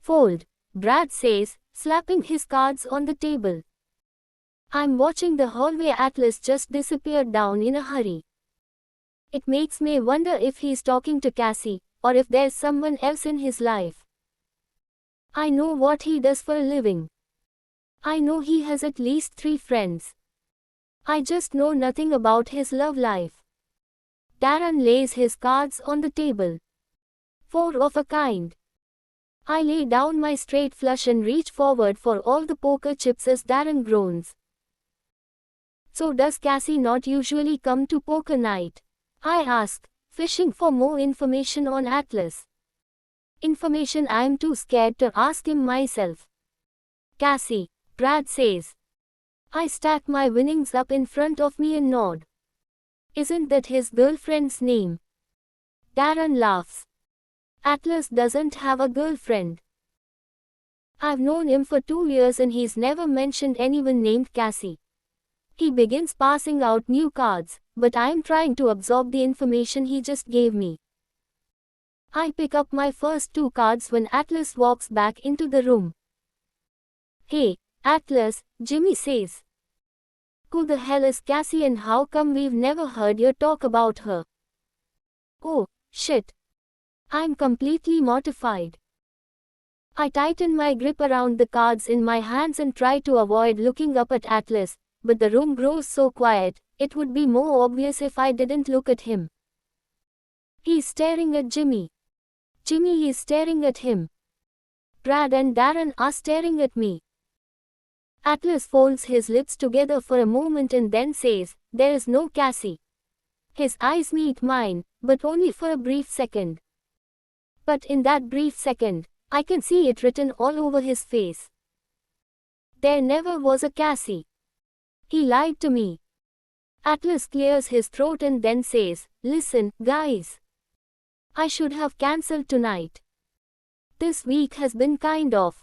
Fold, Brad says, slapping his cards on the table. I'm watching the hallway. Atlas just disappeared down in a hurry. It makes me wonder if he's talking to Cassie, or if there's someone else in his life. I know what he does for a living. I know he has at least 3 friends. I just know nothing about his love life. Darren lays his cards on the table. 4 of a kind. I lay down my straight flush and reach forward for all the poker chips as Darren groans. So does Cassie not usually come to poker night? I ask, fishing for more information on Atlas. Information I'm too scared to ask him myself. Cassie, Brad says. I stack my winnings up in front of me and nod. Isn't that his girlfriend's name? Darren laughs. Atlas doesn't have a girlfriend. I've known him for 2 years and he's never mentioned anyone named Cassie. He begins passing out new cards, but I'm trying to absorb the information he just gave me. I pick up my first 2 cards when Atlas walks back into the room. Hey, Atlas, Jimmy says. Who the hell is Cassie and how come we've never heard you talk about her? Oh, shit. I'm completely mortified. I tighten my grip around the cards in my hands and try to avoid looking up at Atlas, but the room grows so quiet, it would be more obvious if I didn't look at him. He's staring at Jimmy. Jimmy is staring at him. Brad and Darren are staring at me. Atlas folds his lips together for a moment and then says, there is no Cassie. His eyes meet mine, but only for a brief second. But in that brief second, I can see it written all over his face. There never was a Cassie. He lied to me. Atlas clears his throat and then says, listen, guys. I should have cancelled tonight. This week has been kind of.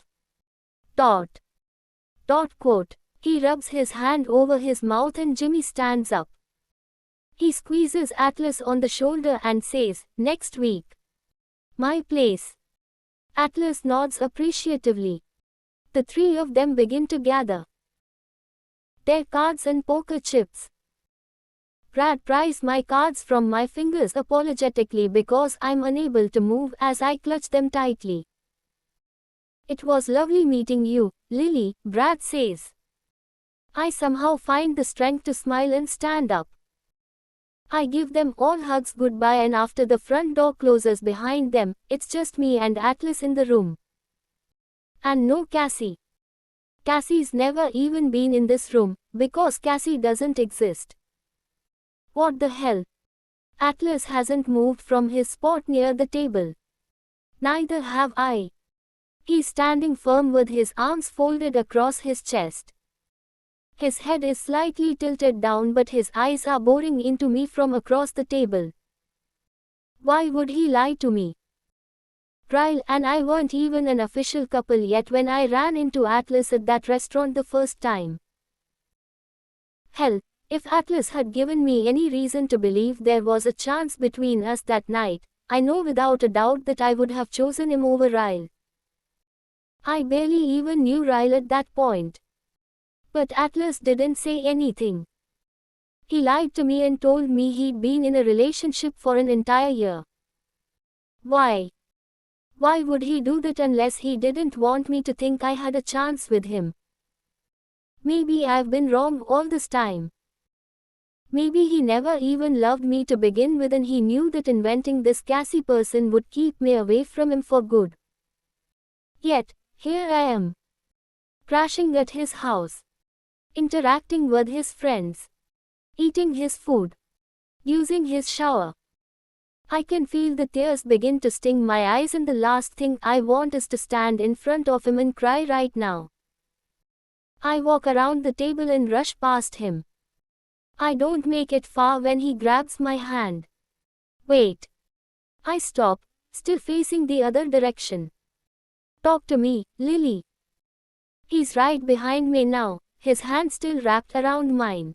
Quote. He rubs his hand over his mouth and Jimmy stands up. He squeezes Atlas on the shoulder and says, next week. My place. Atlas nods appreciatively. The 3 of them begin to gather their cards and poker chips. Brad pries my cards from my fingers apologetically because I'm unable to move as I clutch them tightly. It was lovely meeting you, Lily, Brad says. I somehow find the strength to smile and stand up. I give them all hugs goodbye and after the front door closes behind them, it's just me and Atlas in the room. And no Cassie. Cassie's never even been in this room, because Cassie doesn't exist. What the hell? Atlas hasn't moved from his spot near the table. Neither have I. He's standing firm with his arms folded across his chest. His head is slightly tilted down, but his eyes are boring into me from across the table. Why would he lie to me? Ryle and I weren't even an official couple yet when I ran into Atlas at that restaurant the first time. Hell, if Atlas had given me any reason to believe there was a chance between us that night, I know without a doubt that I would have chosen him over Ryle. I barely even knew Ryle at that point. But Atlas didn't say anything. He lied to me and told me he'd been in a relationship for an entire year. Why? Why would he do that unless he didn't want me to think I had a chance with him? Maybe I've been wrong all this time. Maybe he never even loved me to begin with and he knew that inventing this Cassie person would keep me away from him for good. Yet, here I am. Crashing at his house. Interacting with his friends. Eating his food. Using his shower. I can feel the tears begin to sting my eyes and the last thing I want is to stand in front of him and cry right now. I walk around the table and rush past him. I don't make it far when he grabs my hand. Wait. I stop, still facing the other direction. Talk to me, Lily. He's right behind me now, his hand still wrapped around mine.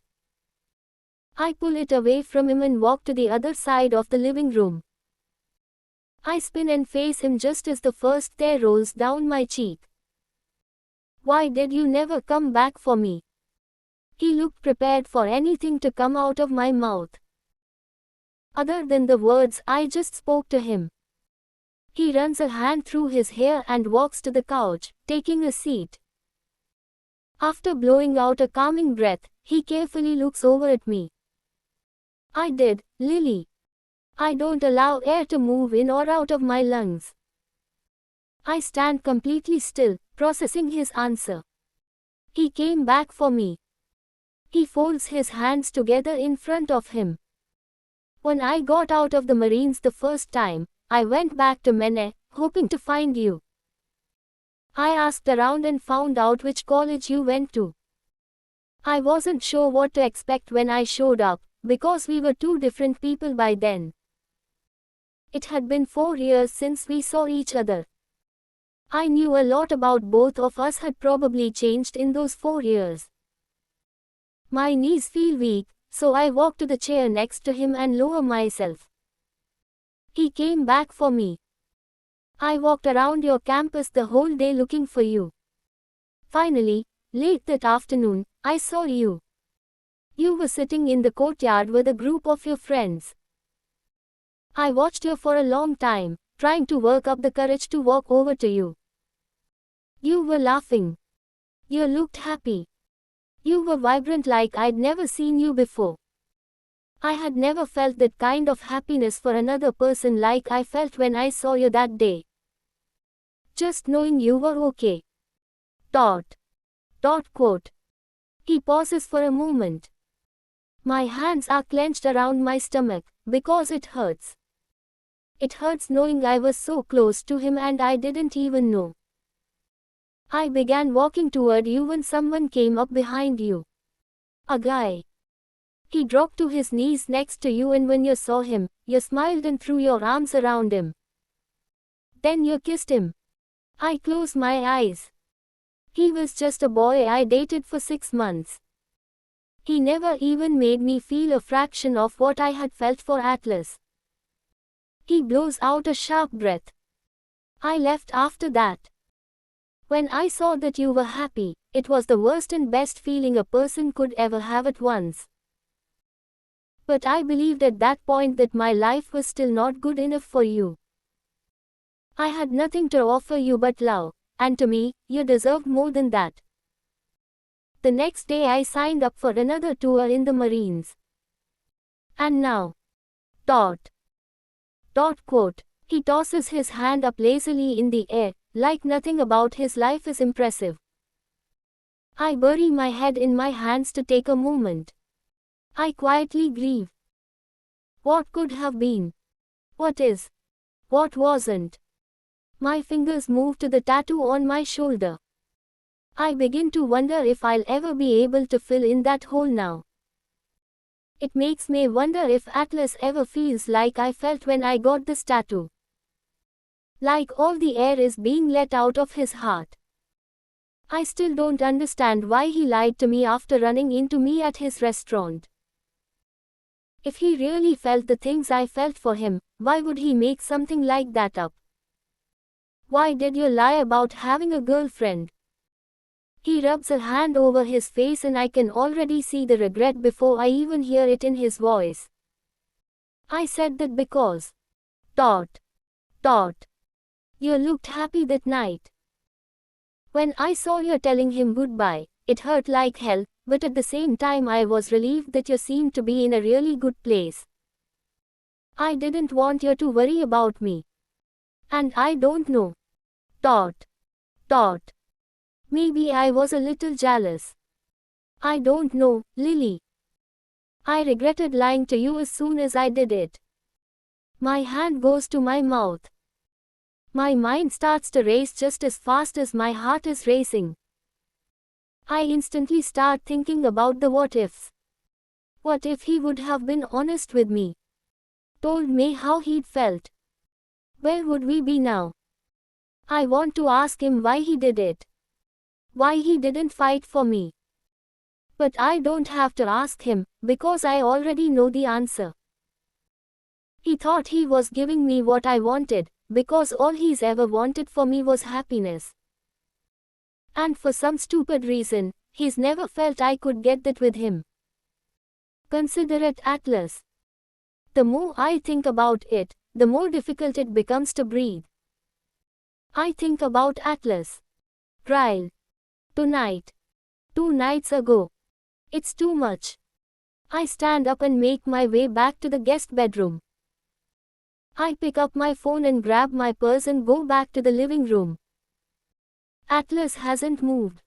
I pull it away from him and walk to the other side of the living room. I spin and face him just as the first tear rolls down my cheek. Why did you never come back for me? He looked prepared for anything to come out of my mouth. Other than the words I just spoke to him. He runs a hand through his hair and walks to the couch, taking a seat. After blowing out a calming breath, he carefully looks over at me. I did, Lily. I don't allow air to move in or out of my lungs. I stand completely still, processing his answer. He came back for me. He folds his hands together in front of him. When I got out of the Marines the first time, I went back to Mene, hoping to find you. I asked around and found out which college you went to. I wasn't sure what to expect when I showed up, because we were two different people by then. It had been 4 years since we saw each other. I knew a lot about both of us had probably changed in those 4 years. My knees feel weak, so I walk to the chair next to him and lower myself. He came back for me. I walked around your campus the whole day looking for you. Finally, late that afternoon, I saw you. You were sitting in the courtyard with a group of your friends. I watched you for a long time, trying to work up the courage to walk over to you. You were laughing. You looked happy. You were vibrant like I'd never seen you before. I had never felt that kind of happiness for another person like I felt when I saw you that day. Just knowing you were okay. Dot. Quote. He pauses for a moment. My hands are clenched around my stomach, because it hurts. It hurts knowing I was so close to him and I didn't even know. I began walking toward you when someone came up behind you. A guy. He dropped to his knees next to you and when you saw him, you smiled and threw your arms around him. Then you kissed him. I closed my eyes. He was just a boy I dated for 6 months. He never even made me feel a fraction of what I had felt for Atlas. He blows out a sharp breath. I left after that. When I saw that you were happy, it was the worst and best feeling a person could ever have at once. But I believed at that point that my life was still not good enough for you. I had nothing to offer you but love, and to me, you deserved more than that. The next day I signed up for another tour in the Marines. And now. Quote. He tosses his hand up lazily in the air, like nothing about his life is impressive. I bury my head in my hands to take a moment. I quietly grieve. What could have been? What is? What wasn't? My fingers move to the tattoo on my shoulder. I begin to wonder if I'll ever be able to fill in that hole now. It makes me wonder if Atlas ever feels like I felt when I got this tattoo. Like all the air is being let out of his heart. I still don't understand why he lied to me after running into me at his restaurant. If he really felt the things I felt for him, why would he make something like that up? Why did you lie about having a girlfriend? He rubs a hand over his face and I can already see the regret before I even hear it in his voice. I said that because. Dot. You looked happy that night. When I saw you telling him goodbye, it hurt like hell, but at the same time I was relieved that you seemed to be in a really good place. I didn't want you to worry about me. And I don't know. Dot. Maybe I was a little jealous. I don't know, Lily. I regretted lying to you as soon as I did it. My hand goes to my mouth. My mind starts to race just as fast as my heart is racing. I instantly start thinking about the what ifs. What if he would have been honest with me? Told me how he'd felt. Where would we be now? I want to ask him why he did it. Why he didn't fight for me. But I don't have to ask him, because I already know the answer. He thought he was giving me what I wanted, because all he's ever wanted for me was happiness. And for some stupid reason, he's never felt I could get that with him. Considerate Atlas. The more I think about it, the more difficult it becomes to breathe. I think about Atlas. Ryle. Tonight. 2 nights ago. It's too much. I stand up and make my way back to the guest bedroom. I pick up my phone and grab my purse and go back to the living room. Atlas hasn't moved.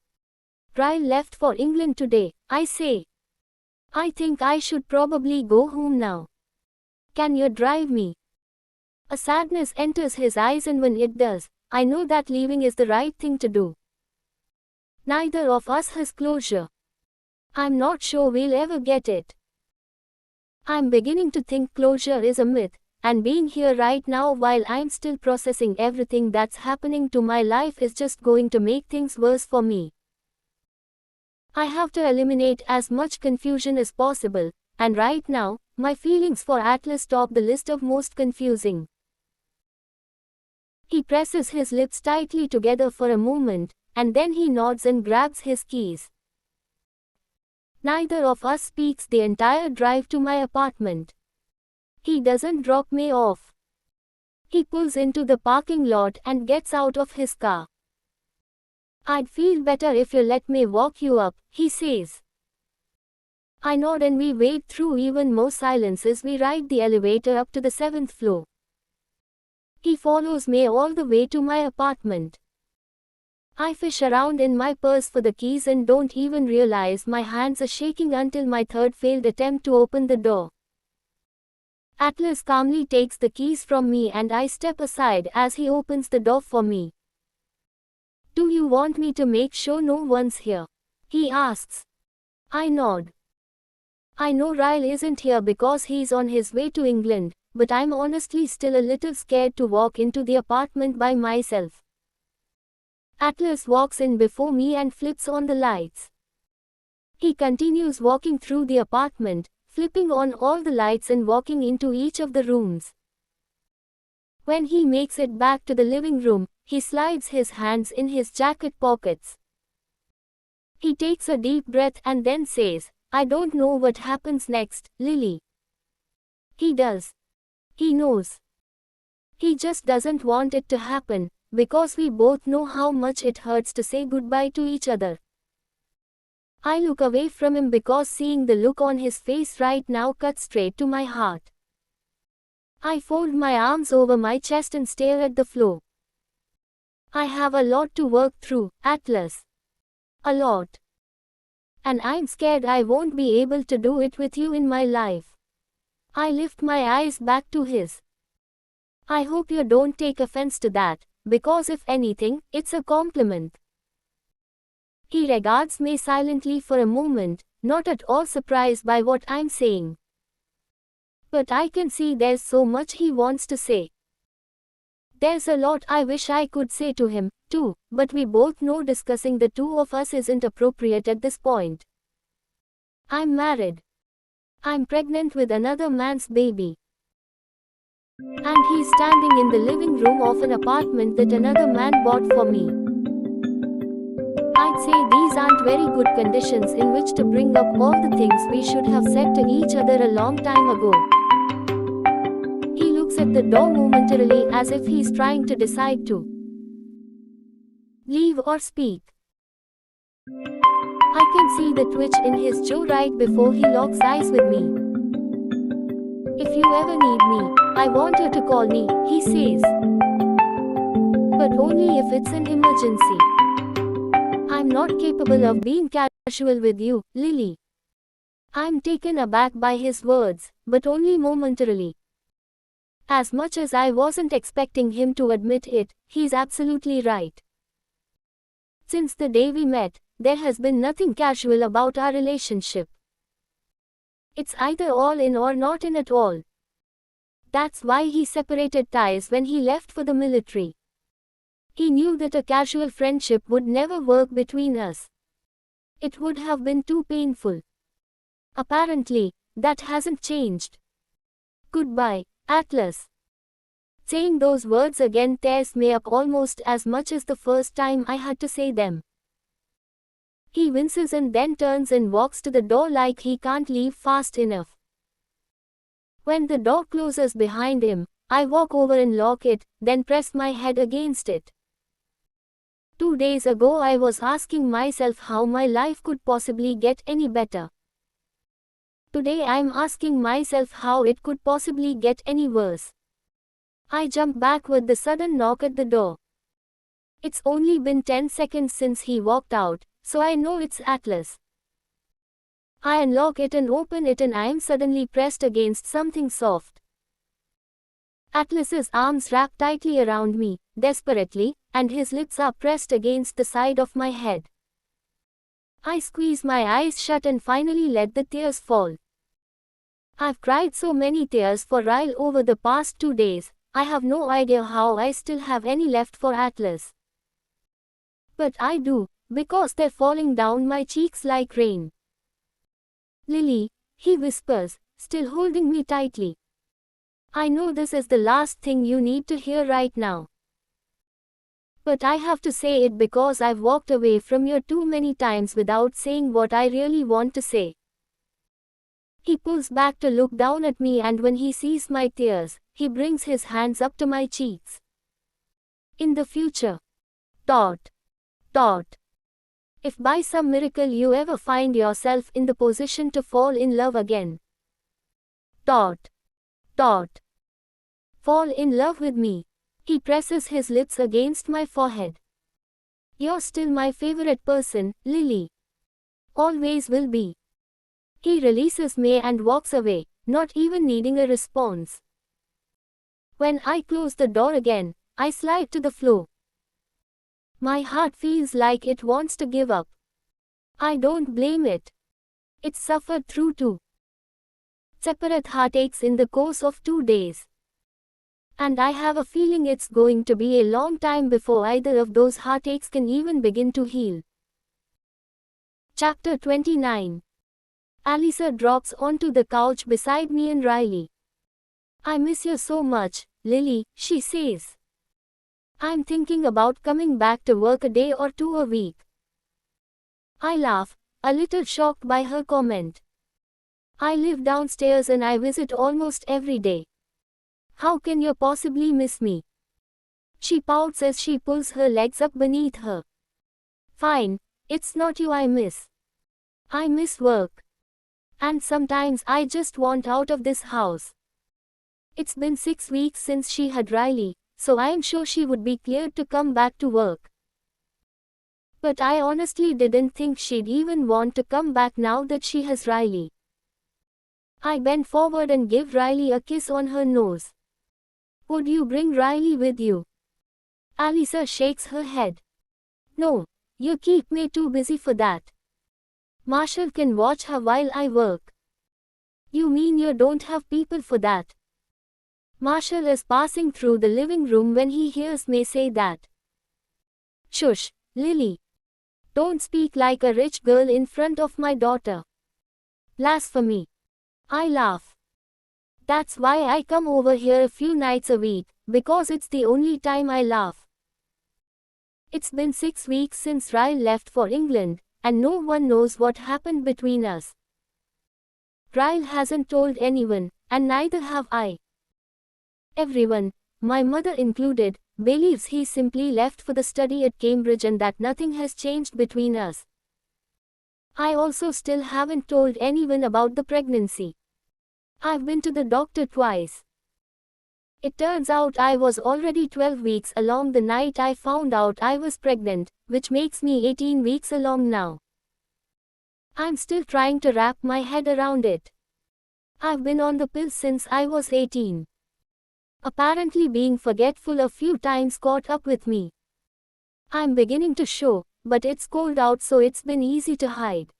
Ryle left for England today, I say. I think I should probably go home now. Can you drive me? A sadness enters his eyes, and when it does, I know that leaving is the right thing to do. Neither of us has closure. I'm not sure we'll ever get it. I'm beginning to think closure is a myth, and being here right now while I'm still processing everything that's happening to my life is just going to make things worse for me. I have to eliminate as much confusion as possible, and right now, my feelings for Atlas top the list of most confusing. He presses his lips tightly together for a moment, and then he nods and grabs his keys. Neither of us speaks the entire drive to my apartment. He doesn't drop me off. He pulls into the parking lot and gets out of his car. I'd feel better if you let me walk you up, he says. I nod and we wade through even more silence as we ride the elevator up to the 7th floor. He follows me all the way to my apartment. I fish around in my purse for the keys and don't even realize my hands are shaking until my third failed attempt to open the door. Atlas calmly takes the keys from me and I step aside as he opens the door for me. Do you want me to make sure no one's here? He asks. I nod. I know Ryle isn't here because he's on his way to England, but I'm honestly still a little scared to walk into the apartment by myself. Atlas walks in before me and flips on the lights. He continues walking through the apartment, flipping on all the lights and walking into each of the rooms. When he makes it back to the living room, he slides his hands in his jacket pockets. He takes a deep breath and then says, I don't know what happens next, Lily. He does. He knows. He just doesn't want it to happen, because we both know how much it hurts to say goodbye to each other. I look away from him because seeing the look on his face right now cuts straight to my heart. I fold my arms over my chest and stare at the floor. I have a lot to work through, Atlas. A lot. And I'm scared I won't be able to do it with you in my life. I lift my eyes back to his. I hope you don't take offense to that, because if anything, it's a compliment. He regards me silently for a moment, not at all surprised by what I'm saying. But I can see there's so much he wants to say. There's a lot I wish I could say to him, too, but we both know discussing the two of us isn't appropriate at this point. I'm married. I'm pregnant with another man's baby. And he's standing in the living room of an apartment that another man bought for me. I'd say these aren't very good conditions in which to bring up all the things we should have said to each other a long time ago. He looks at the door momentarily as if he's trying to decide to leave or speak. I can see the twitch in his jaw right before he locks eyes with me. If you ever need me, I want you to call me, he says. But only if it's an emergency. I'm not capable of being casual with you, Lily. I'm taken aback by his words, but only momentarily. As much as I wasn't expecting him to admit it, he's absolutely right. Since the day we met, there has been nothing casual about our relationship. It's either all in or not in at all. That's why he separated ties when he left for the military. He knew that a casual friendship would never work between us. It would have been too painful. Apparently, that hasn't changed. Goodbye, Atlas. Saying those words again tears me up almost as much as the first time I had to say them. He winces and then turns and walks to the door like he can't leave fast enough. When the door closes behind him, I walk over and lock it, then press my head against it. 2 days ago I was asking myself how my life could possibly get any better. Today I'm asking myself how it could possibly get any worse. I jump back with the sudden knock at the door. It's only been 10 seconds since he walked out, so I know it's Atlas. I unlock it and open it and I'm suddenly pressed against something soft. Atlas's arms wrap tightly around me, desperately, and his lips are pressed against the side of my head. I squeeze my eyes shut and finally let the tears fall. I've cried so many tears for Ryle over the past 2 days, I have no idea how I still have any left for Atlas. But I do, because they're falling down my cheeks like rain. Lily, he whispers, still holding me tightly. I know this is the last thing you need to hear right now. But I have to say it because I've walked away from you too many times without saying what I really want to say. He pulls back to look down at me and when he sees my tears, he brings his hands up to my cheeks. In the future. Dot. If by some miracle you ever find yourself in the position to fall in love again. Fall in love with me. He presses his lips against my forehead. You're still my favorite person, Lily. Always will be. He releases me and walks away, not even needing a response. When I close the door again, I slide to the floor. My heart feels like it wants to give up. I don't blame it. It's suffered through 2 separate heartaches in the course of 2 days. And I have a feeling it's going to be a long time before either of those heartaches can even begin to heal. Chapter 29. Alisa drops onto the couch beside me and Riley. I miss you so much, Lily, she says. I'm thinking about coming back to work a day or 2 a week. I laugh, a little shocked by her comment. I live downstairs and I visit almost every day. How can you possibly miss me? She pouts as she pulls her legs up beneath her. Fine, it's not you I miss. I miss work. And sometimes I just want out of this house. It's been 6 weeks since she had Riley, so I'm sure she would be cleared to come back to work. But I honestly didn't think she'd even want to come back now that she has Riley. I bend forward and give Riley a kiss on her nose. Would you bring Riley with you? Alyssa shakes her head. No, you keep me too busy for that. Marshall can watch her while I work. You mean you don't have people for that? Marshall is passing through the living room when he hears me say that. Shush, Lily. Don't speak like a rich girl in front of my daughter. Blasphemy. I laugh. That's why I come over here a few nights a week, because it's the only time I laugh. It's been 6 weeks since Ryle left for England, and no one knows what happened between us. Ryle hasn't told anyone, and neither have I. Everyone, my mother included, believes he simply left for the study at Cambridge and that nothing has changed between us. I also still haven't told anyone about the pregnancy. I've been to the doctor twice. It turns out I was already 12 weeks along the night I found out I was pregnant, which makes me 18 weeks along now. I'm still trying to wrap my head around it. I've been on the pill since I was 18. Apparently being forgetful a few times caught up with me. I'm beginning to show, but it's cold out so it's been easy to hide.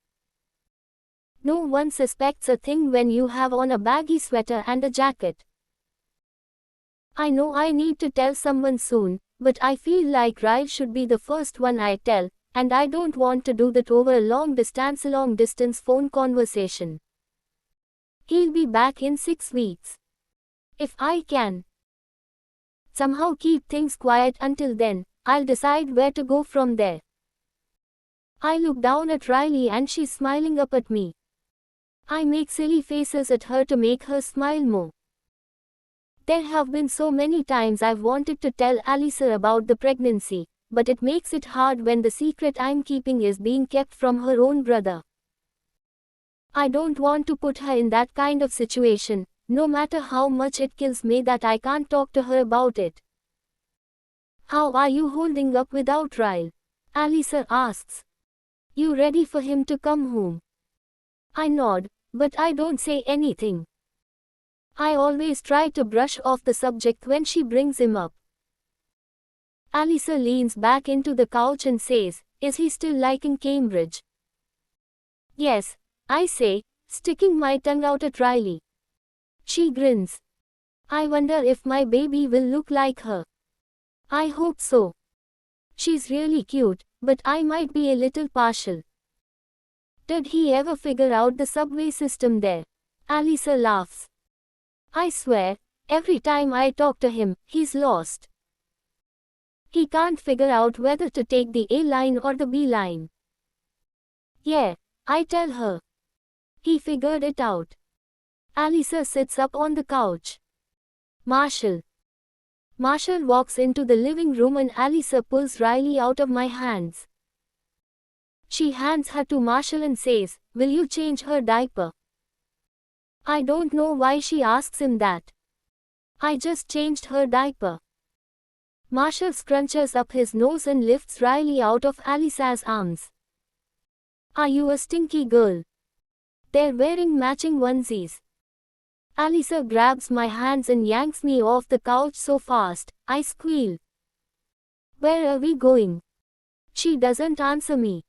No one suspects a thing when you have on a baggy sweater and a jacket. I know I need to tell someone soon, but I feel like Ryle should be the first one I tell, and I don't want to do that over a long distance phone conversation. He'll be back in 6 weeks. If I can somehow keep things quiet until then, I'll decide where to go from there. I look down at Riley and she's smiling up at me. I make silly faces at her to make her smile more. There have been so many times I've wanted to tell Alyssa about the pregnancy, but it makes it hard when the secret I'm keeping is being kept from her own brother. I don't want to put her in that kind of situation, no matter how much it kills me that I can't talk to her about it. How are you holding up without Ryle? Alyssa asks. You ready for him to come home? I nod, but I don't say anything. I always try to brush off the subject when she brings him up. Alyssa leans back into the couch and says, Is he still liking Cambridge? Yes, I say, sticking my tongue out at Riley. She grins. I wonder if my baby will look like her. I hope so. She's really cute, but I might be a little partial. Did he ever figure out the subway system there? Alyssa laughs. I swear, every time I talk to him, he's lost. He can't figure out whether to take the A line or the B line. Yeah, I tell her. He figured it out. Alyssa sits up on the couch. Marshall. Marshall walks into the living room and Alyssa pulls Riley out of my hands. She hands her to Marshall and says, Will you change her diaper? I don't know why she asks him that. I just changed her diaper. Marshall scrunches up his nose and lifts Riley out of Alyssa's arms. Are you a stinky girl? They're wearing matching onesies. Alyssa grabs my hands and yanks me off the couch so fast, I squeal. Where are we going? She doesn't answer me.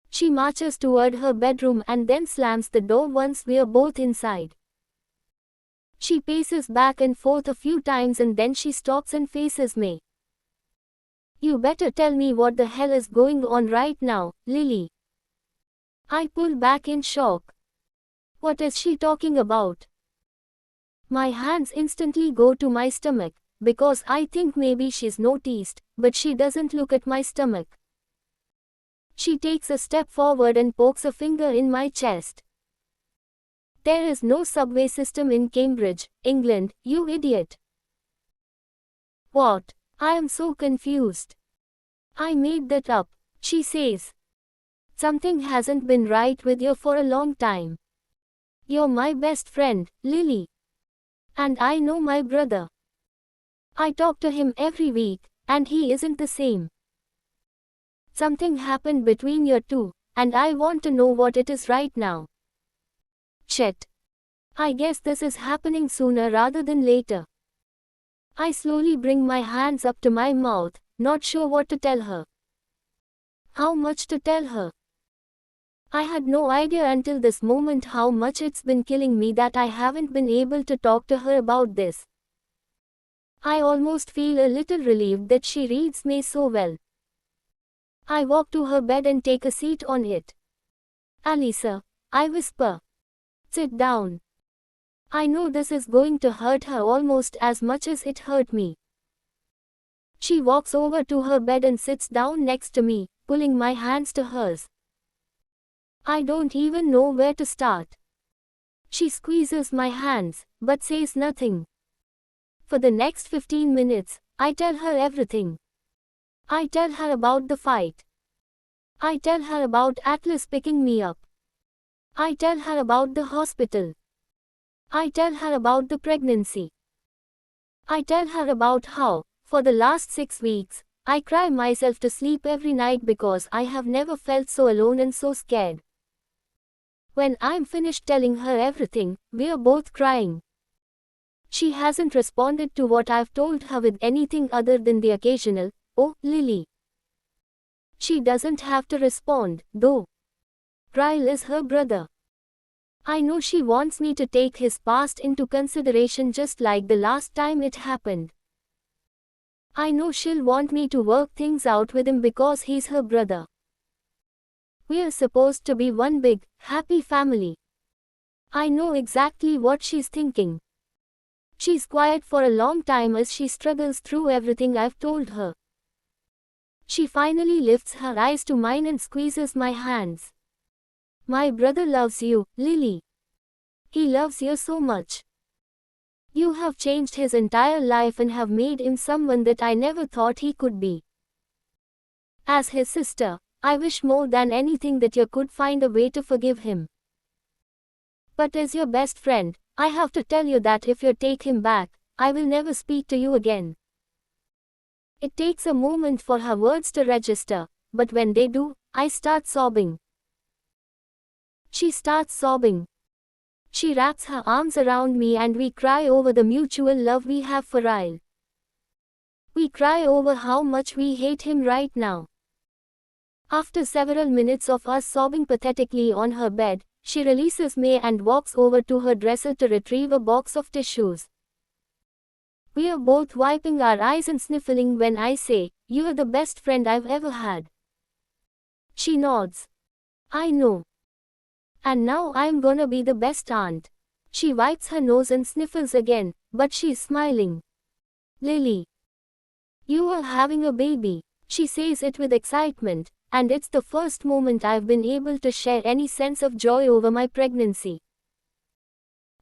She marches toward her bedroom and then slams the door once we're both inside. She paces back and forth a few times and then she stops and faces me. You better tell me what the hell is going on right now, Lily. I pull back in shock. What is she talking about? My hands instantly go to my stomach, because I think maybe she's noticed, but she doesn't look at my stomach. She takes a step forward and pokes a finger in my chest. There is no subway system in Cambridge, England, you idiot. What? I am so confused. I made that up, she says. Something hasn't been right with you for a long time. You're my best friend, Lily. And I know my brother. I talk to him every week, and he isn't the same. Something happened between you two, and I want to know what it is right now. Chet. I guess this is happening sooner rather than later. I slowly bring my hands up to my mouth, not sure what to tell her. How much to tell her? I had no idea until this moment how much it's been killing me that I haven't been able to talk to her about this. I almost feel a little relieved that she reads me so well. I walk to her bed and take a seat on it. Alisa, I whisper. Sit down. I know this is going to hurt her almost as much as it hurt me. She walks over to her bed and sits down next to me, pulling my hands to hers. I don't even know where to start. She squeezes my hands, but says nothing. For the next 15 minutes, I tell her everything. I tell her about the fight. I tell her about Atlas picking me up. I tell her about the hospital. I tell her about the pregnancy. I tell her about how, for the last 6 weeks, I cry myself to sleep every night because I have never felt so alone and so scared. When I'm finished telling her everything, we're both crying. She hasn't responded to what I've told her with anything other than the occasional, "Oh, Lily." She doesn't have to respond, though. Ryle is her brother. I know she wants me to take his past into consideration just like the last time it happened. I know she'll want me to work things out with him because he's her brother. We're supposed to be one big, happy family. I know exactly what she's thinking. She's quiet for a long time as she struggles through everything I've told her. She finally lifts her eyes to mine and squeezes my hands. My brother loves you, Lily. He loves you so much. You have changed his entire life and have made him someone that I never thought he could be. As his sister, I wish more than anything that you could find a way to forgive him. But as your best friend, I have to tell you that if you take him back, I will never speak to you again. It takes a moment for her words to register, but when they do, I start sobbing. She starts sobbing. She wraps her arms around me and we cry over the mutual love we have for Ryle. We cry over how much we hate him right now. After several minutes of us sobbing pathetically on her bed, she releases me and walks over to her dresser to retrieve a box of tissues. We are both wiping our eyes and sniffling when I say, "You are the best friend I've ever had." She nods. I know. And now I'm gonna be the best aunt. She wipes her nose and sniffles again, but she's smiling. Lily. You are having a baby. She says it with excitement, and it's the first moment I've been able to share any sense of joy over my pregnancy.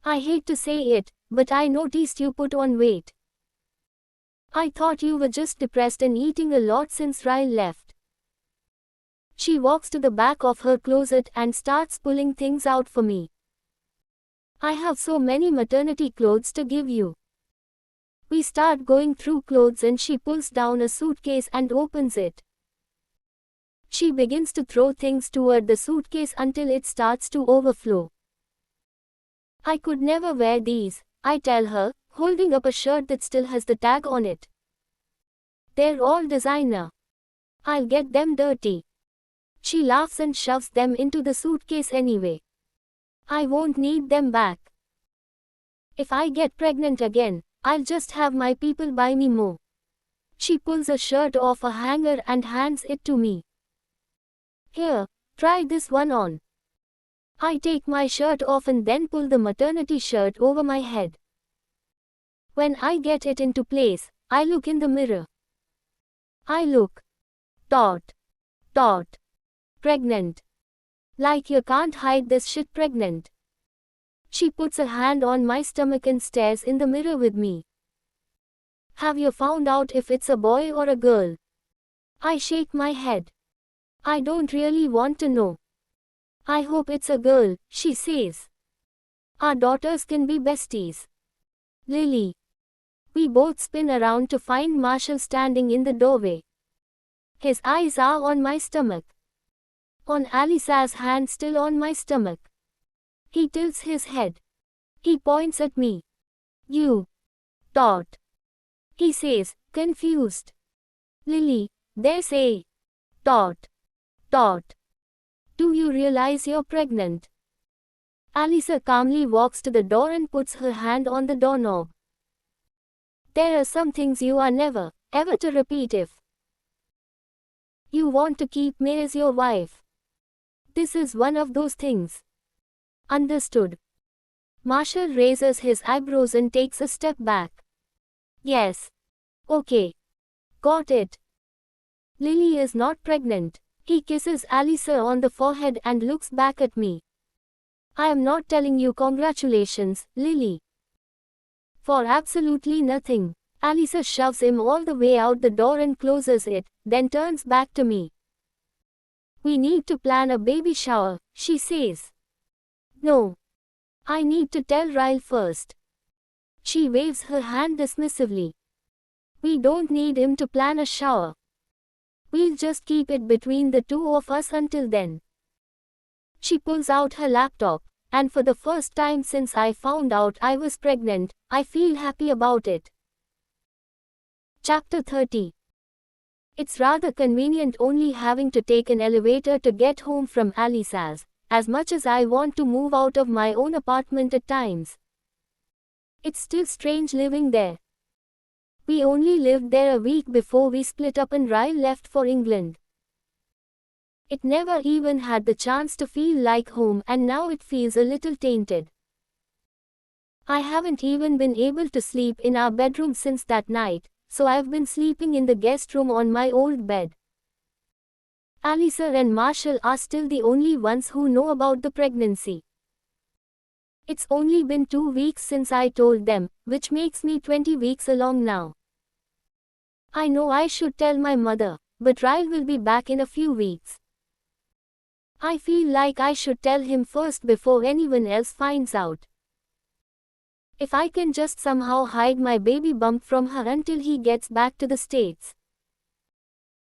I hate to say it, but I noticed you put on weight. I thought you were just depressed and eating a lot since Ryle left. She walks to the back of her closet and starts pulling things out for me. I have so many maternity clothes to give you. We start going through clothes and she pulls down a suitcase and opens it. She begins to throw things toward the suitcase until it starts to overflow. I could never wear these, I tell her, holding up a shirt that still has the tag on it. They're all designer. I'll get them dirty. She laughs and shoves them into the suitcase anyway. I won't need them back. If I get pregnant again, I'll just have my people buy me more. She pulls a shirt off a hanger and hands it to me. Here, try this one on. I take my shirt off and then pull the maternity shirt over my head. When I get it into place, I look in the mirror. I look. Taut. Pregnant. Like you can't hide this shit pregnant. She puts a hand on my stomach and stares in the mirror with me. Have you found out if it's a boy or a girl? I shake my head. I don't really want to know. I hope it's a girl, she says. Our daughters can be besties. Lily. We both spin around to find Marshall standing in the doorway. His eyes are on my stomach. On Alisa's hand still on my stomach. He tilts his head. He points at me. You. Dot. He says, confused. Lily, there's a. Dot. Dot. Do you realize you're pregnant? Alisa calmly walks to the door and puts her hand on the doorknob. There are some things you are never, ever to repeat if you want to keep me as your wife. This is one of those things. Understood. Marshall raises his eyebrows and takes a step back. Yes. Okay. Got it. Lily is not pregnant. He kisses Alisa on the forehead and looks back at me. I am not telling you congratulations, Lily. For absolutely nothing. Alisa shoves him all the way out the door and closes it, then turns back to me. We need to plan a baby shower, she says. No. I need to tell Ryle first. She waves her hand dismissively. We don't need him to plan a shower. We'll just keep it between the two of us until then. She pulls out her laptop, and for the first time since I found out I was pregnant, I feel happy about it. Chapter 30. It's rather convenient only having to take an elevator to get home from Alisa's, as much as I want to move out of my own apartment at times. It's still strange living there. We only lived there a week before we split up and Ryle left for England. It never even had the chance to feel like home, and now it feels a little tainted. I haven't even been able to sleep in our bedroom since that night, so I've been sleeping in the guest room on my old bed. Alisa and Marshall are still the only ones who know about the pregnancy. It's only been 2 weeks since I told them, which makes me 20 weeks along now. I know I should tell my mother, but Ryle will be back in a few weeks. I feel like I should tell him first before anyone else finds out. If I can just somehow hide my baby bump from her until he gets back to the States.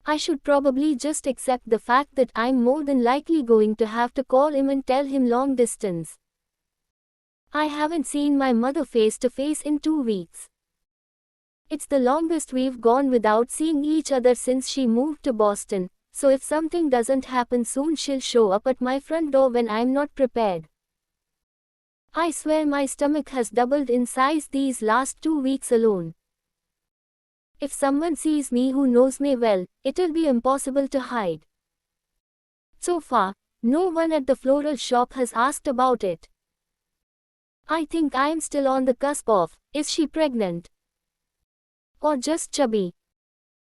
I should probably just accept the fact that I'm more than likely going to have to call him and tell him long distance. I haven't seen my mother face to face in 2 weeks. It's the longest we've gone without seeing each other since she moved to Boston, so if something doesn't happen soon she'll show up at my front door when I'm not prepared. I swear my stomach has doubled in size these last 2 weeks alone. If someone sees me who knows me well, it'll be impossible to hide. So far, no one at the floral shop has asked about it. I think I'm still on the cusp of, is she pregnant? Or just chubby?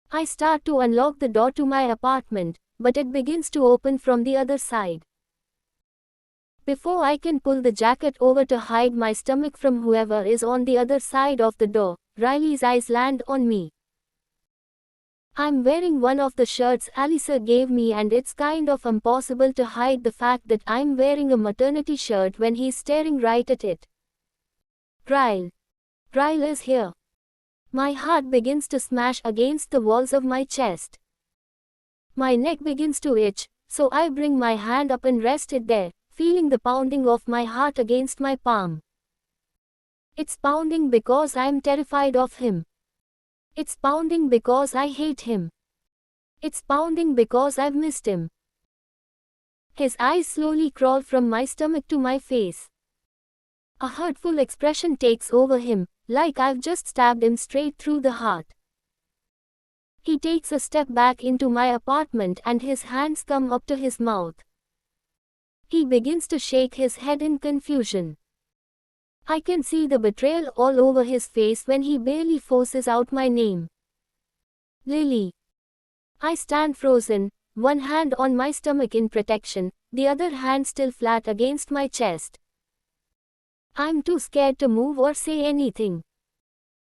I start to unlock the door to my apartment, but it begins to open from the other side. Before I can pull the jacket over to hide my stomach from whoever is on the other side of the door, Riley's eyes land on me. I'm wearing one of the shirts Alisa gave me, and it's kind of impossible to hide the fact that I'm wearing a maternity shirt when he's staring right at it. Ryle is here. My heart begins to smash against the walls of my chest. My neck begins to itch, so I bring my hand up and rest it there, feeling the pounding of my heart against my palm. It's pounding because I'm terrified of him. It's pounding because I hate him. It's pounding because I've missed him. His eyes slowly crawl from my stomach to my face. A hurtful expression takes over him, like I've just stabbed him straight through the heart. He takes a step back into my apartment and his hands come up to his mouth. He begins to shake his head in confusion. I can see the betrayal all over his face when he barely forces out my name. Lily. I stand frozen, one hand on my stomach in protection, the other hand still flat against my chest. I'm too scared to move or say anything.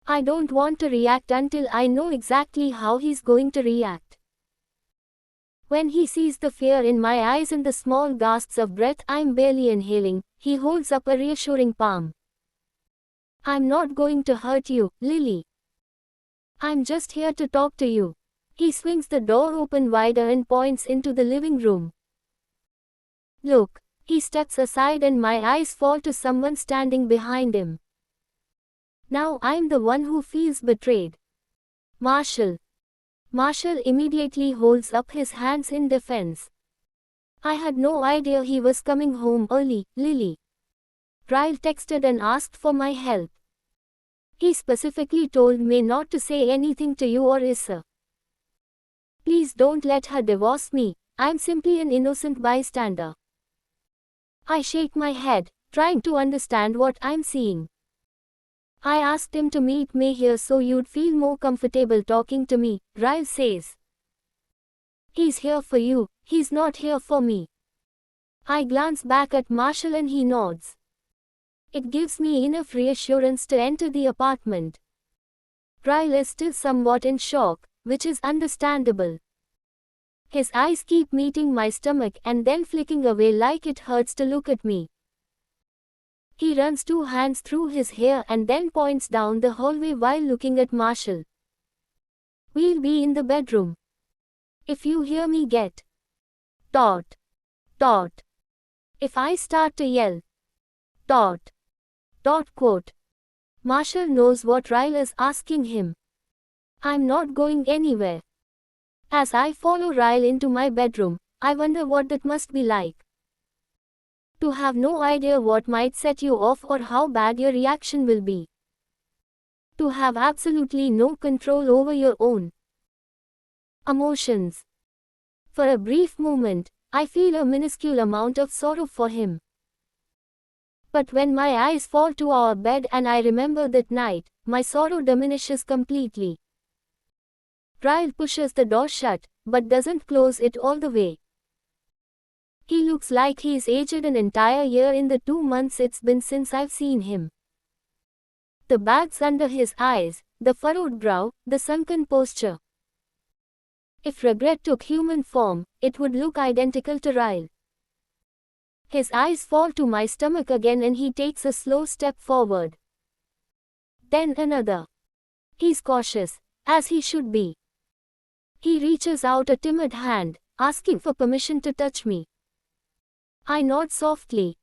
I don't want to react until I know exactly how he's going to react. When he sees the fear in my eyes and the small gasps of breath I'm barely inhaling, he holds up a reassuring palm. I'm not going to hurt you, Lily. I'm just here to talk to you. He swings the door open wider and points into the living room. Look, He steps aside and my eyes fall to someone standing behind him. Now I'm the one who feels betrayed. Marshall. Marshall immediately holds up his hands in defense. I had no idea he was coming home early, Lily. Ryle texted and asked for my help. He specifically told me not to say anything to you or Issa. Please don't let her divorce me, I'm simply an innocent bystander. I shake my head, trying to understand what I'm seeing. I asked him to meet me here so you'd feel more comfortable talking to me, Ryle says. He's here for you, he's not here for me. I glance back at Marshall and he nods. It gives me enough reassurance to enter the apartment. Ryle is still somewhat in shock, which is understandable. His eyes keep meeting my stomach and then flicking away like it hurts to look at me. He runs 2 hands through his hair and then points down the hallway while looking at Marshall. We'll be in the bedroom. If you hear me get. Dot. Dot. If I start to yell. Dot. Dot quote. Marshall knows what Ryle is asking him. I'm not going anywhere. As I follow Ryle into my bedroom, I wonder what that must be like. To have no idea what might set you off or how bad your reaction will be. To have absolutely no control over your own emotions. For a brief moment, I feel a minuscule amount of sorrow for him. But when my eyes fall to our bed and I remember that night, my sorrow diminishes completely. Ryle pushes the door shut, but doesn't close it all the way. He looks like he's aged an entire year in the 2 months it's been since I've seen him. The bags under his eyes, the furrowed brow, the sunken posture. If regret took human form, it would look identical to Ryle. His eyes fall to my stomach again and he takes a slow step forward. Then another. He's cautious, as he should be. He reaches out a timid hand, asking for permission to touch me. I nod softly.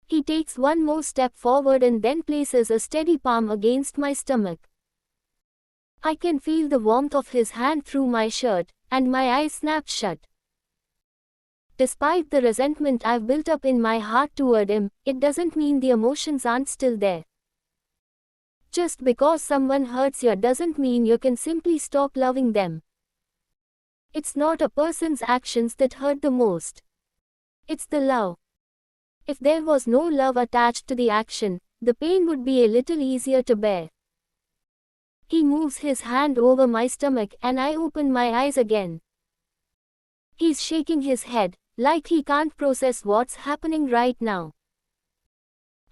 He takes one more step forward and then places a steady palm against my stomach. I can feel the warmth of his hand through my shirt, and my eyes snap shut. Despite the resentment I've built up in my heart toward him, it doesn't mean the emotions aren't still there. Just because someone hurts you doesn't mean you can simply stop loving them. It's not a person's actions that hurt the most. It's the love. If there was no love attached to the action, the pain would be a little easier to bear. He moves his hand over my stomach and I open my eyes again. He's shaking his head, like he can't process what's happening right now.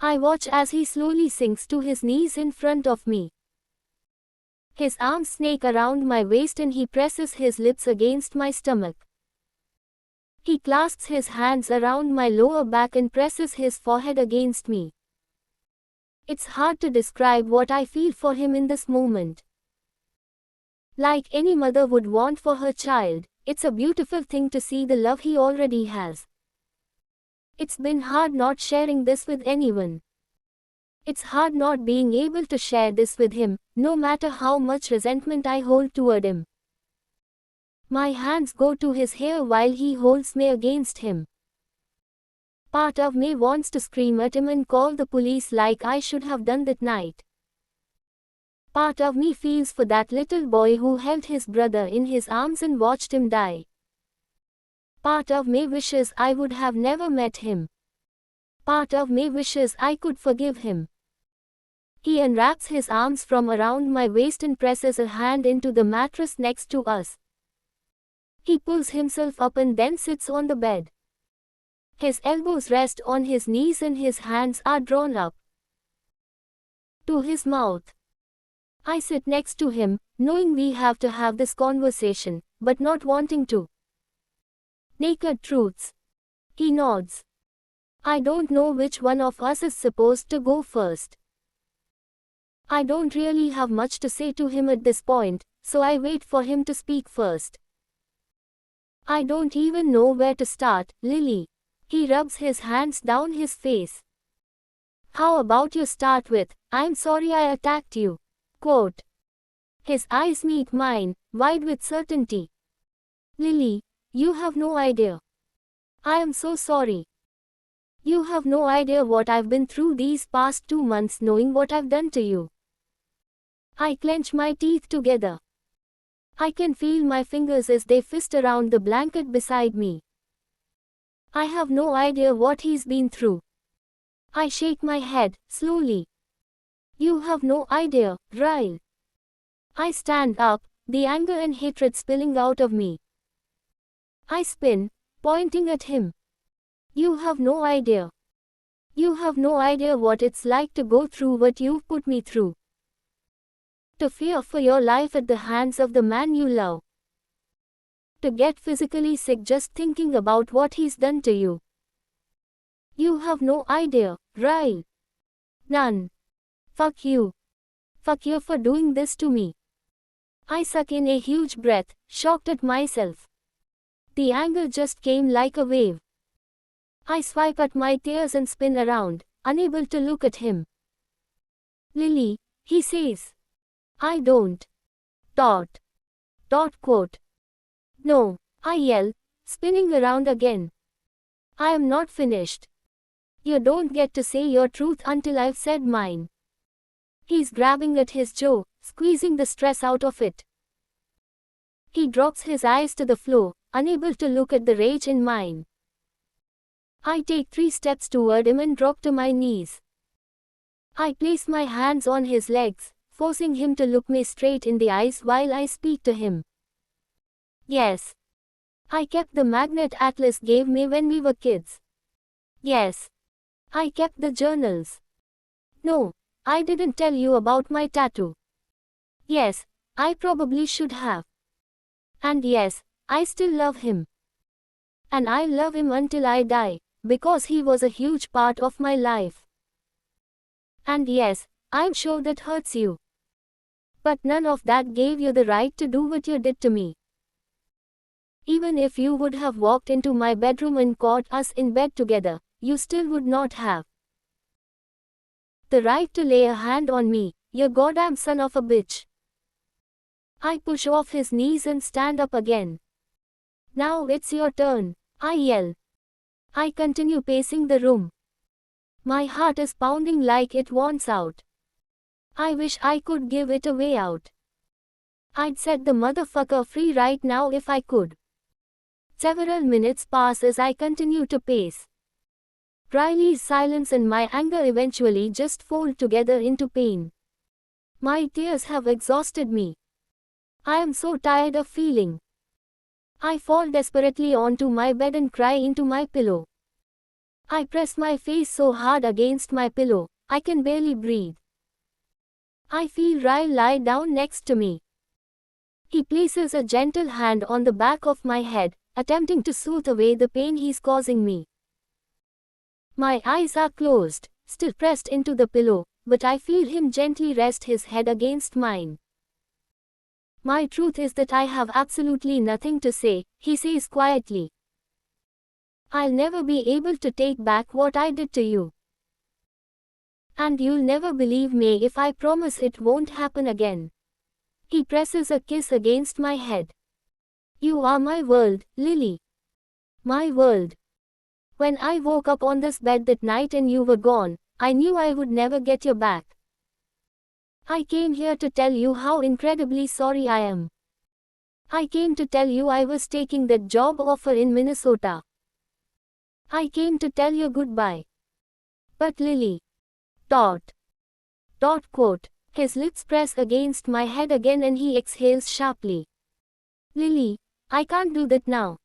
I watch as he slowly sinks to his knees in front of me. His arms snake around my waist and he presses his lips against my stomach. He clasps his hands around my lower back and presses his forehead against me. It's hard to describe what I feel for him in this moment. Like any mother would want for her child, it's a beautiful thing to see the love he already has. It's been hard not sharing this with anyone. It's hard not being able to share this with him, no matter how much resentment I hold toward him. My hands go to his hair while he holds me against him. Part of me wants to scream at him and call the police like I should have done that night. Part of me feels for that little boy who held his brother in his arms and watched him die. Part of me wishes I would have never met him. Part of me wishes I could forgive him. He unwraps his arms from around my waist and presses a hand into the mattress next to us. He pulls himself up and then sits on the bed. His elbows rest on his knees and his hands are drawn up to his mouth. I sit next to him, knowing we have to have this conversation, but not wanting to. Naked truths. He nods. I don't know which one of us is supposed to go first. I don't really have much to say to him at this point, so I wait for him to speak first. I don't even know where to start, Lily. He rubs his hands down his face. How about you start with, "I'm sorry I attacked you." Quote. His eyes meet mine, wide with certainty. "Lily, you have no idea. I am so sorry. You have no idea what I've been through these past 2 months knowing what I've done to you." I clench my teeth together. I can feel my fingers as they fist around the blanket beside me. I have no idea what he's been through. I shake my head, slowly. "You have no idea, Ryle." I stand up, the anger and hatred spilling out of me. I spin, pointing at him. "You have no idea. You have no idea what it's like to go through what you've put me through. To fear for your life at the hands of the man you love. To get physically sick just thinking about what he's done to you. You have no idea, Ryle. None. Fuck you. Fuck you for doing this to me." I suck in a huge breath, shocked at myself. The anger just came like a wave. I swipe at my tears and spin around, unable to look at him. "Lily," he says. "I don't." Dot. Quote. "No," I yell, spinning around again. "I am not finished. You don't get to say your truth until I've said mine." He's grabbing at his jaw, squeezing the stress out of it. He drops his eyes to the floor, unable to look at the rage in mine. I take 3 steps toward him and drop to my knees. I place my hands on his legs, forcing him to look me straight in the eyes while I speak to him. "Yes. I kept the magnet Atlas gave me when we were kids. Yes. I kept the journals. No, I didn't tell you about my tattoo. Yes, I probably should have. And yes, I still love him. And I'll love him until I die, because he was a huge part of my life. And yes, I'm sure that hurts you. But none of that gave you the right to do what you did to me. Even if you would have walked into my bedroom and caught us in bed together, you still would not have the right to lay a hand on me, you goddamn son of a bitch." I push off his knees and stand up again. "Now it's your turn," I yell. I continue pacing the room. My heart is pounding like it wants out. I wish I could give it a way out. I'd set the motherfucker free right now if I could. Several minutes pass as I continue to pace. Riley's silence and my anger eventually just fold together into pain. My tears have exhausted me. I am so tired of feeling. I fall desperately onto my bed and cry into my pillow. I press my face so hard against my pillow, I can barely breathe. I feel Ryle lie down next to me. He places a gentle hand on the back of my head, attempting to soothe away the pain he's causing me. My eyes are closed, still pressed into the pillow, but I feel him gently rest his head against mine. "My truth is that I have absolutely nothing to say," he says quietly. "I'll never be able to take back what I did to you. And you'll never believe me if I promise it won't happen again." He presses a kiss against my head. "You are my world, Lily. My world. When I woke up on this bed that night and you were gone, I knew I would never get you back. I came here to tell you how incredibly sorry I am. I came to tell you I was taking that job offer in Minnesota. I came to tell you goodbye. But Lily." Dot. Quote. His lips press against my head again and he exhales sharply. "Lily, I can't do that now.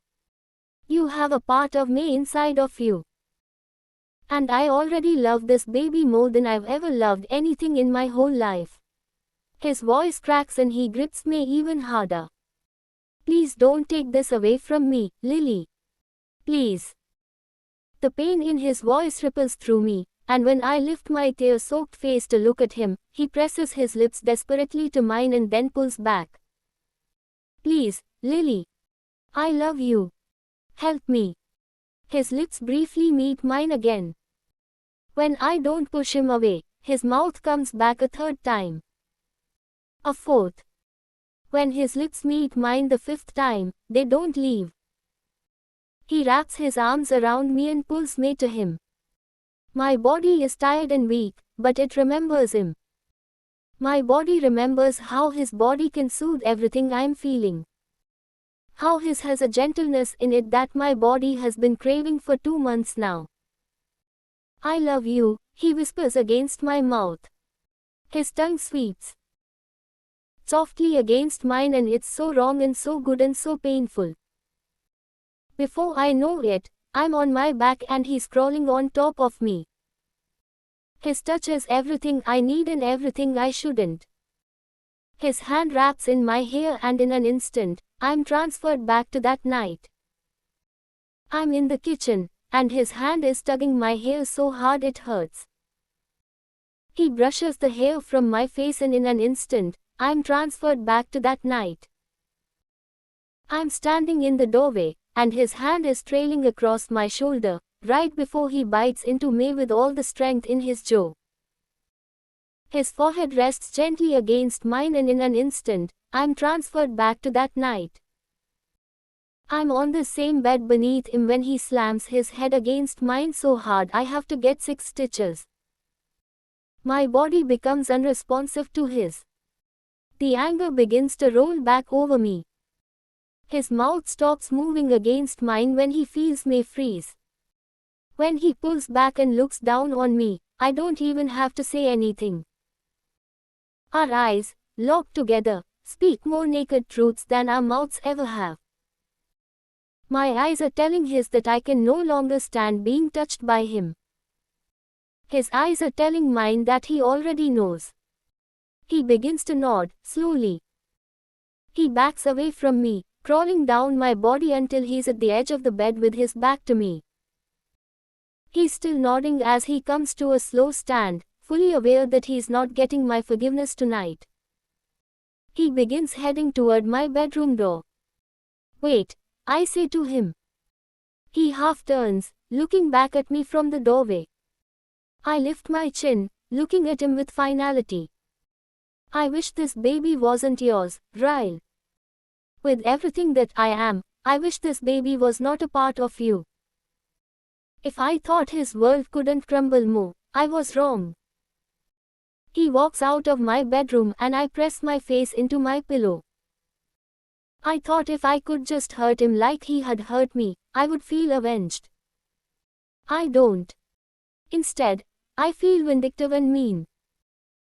You have a part of me inside of you. And I already love this baby more than I've ever loved anything in my whole life." His voice cracks and he grips me even harder. "Please don't take this away from me, Lily. Please." The pain in his voice ripples through me, and when I lift my tear-soaked face to look at him, he presses his lips desperately to mine and then pulls back. "Please, Lily. I love you. Help me." His lips briefly meet mine again. When I don't push him away, his mouth comes back a third time. A fourth. When his lips meet mine the fifth time, they don't leave. He wraps his arms around me and pulls me to him. My body is tired and weak, but it remembers him. My body remembers how his body can soothe everything I'm feeling. How his has a gentleness in it that my body has been craving for 2 months now. I love you, he whispers against my mouth. His tongue sweeps softly against mine, and it's so wrong and so good and so painful. Before I know it, I'm on my back and he's crawling on top of me. His touch is everything I need and everything I shouldn't. His hand wraps in my hair and in an instant, I'm transferred back to that night. I'm in the kitchen, and his hand is tugging my hair so hard it hurts. He brushes the hair from my face and in an instant, I'm transferred back to that night. I'm standing in the doorway, and his hand is trailing across my shoulder, right before he bites into me with all the strength in his jaw. His forehead rests gently against mine, and in an instant, I'm transferred back to that night. I'm on the same bed beneath him when he slams his head against mine so hard I have to get 6 stitches. My body becomes unresponsive to his. The anger begins to roll back over me. His mouth stops moving against mine when he feels me freeze. When he pulls back and looks down on me, I don't even have to say anything. Our eyes, locked together, speak more naked truths than our mouths ever have. My eyes are telling his that I can no longer stand being touched by him. His eyes are telling mine that he already knows. He begins to nod, slowly. He backs away from me, crawling down my body until he's at the edge of the bed with his back to me. He's still nodding as he comes to a slow stand, fully aware that he's not getting my forgiveness tonight. He begins heading toward my bedroom door. Wait, I say to him. He half turns, looking back at me from the doorway. I lift my chin, looking at him with finality. I wish this baby wasn't yours, Ryle. With everything that I am, I wish this baby was not a part of you. If I thought his world couldn't crumble more, I was wrong. He walks out of my bedroom and I press my face into my pillow. I thought if I could just hurt him like he had hurt me, I would feel avenged. I don't. Instead, I feel vindictive and mean.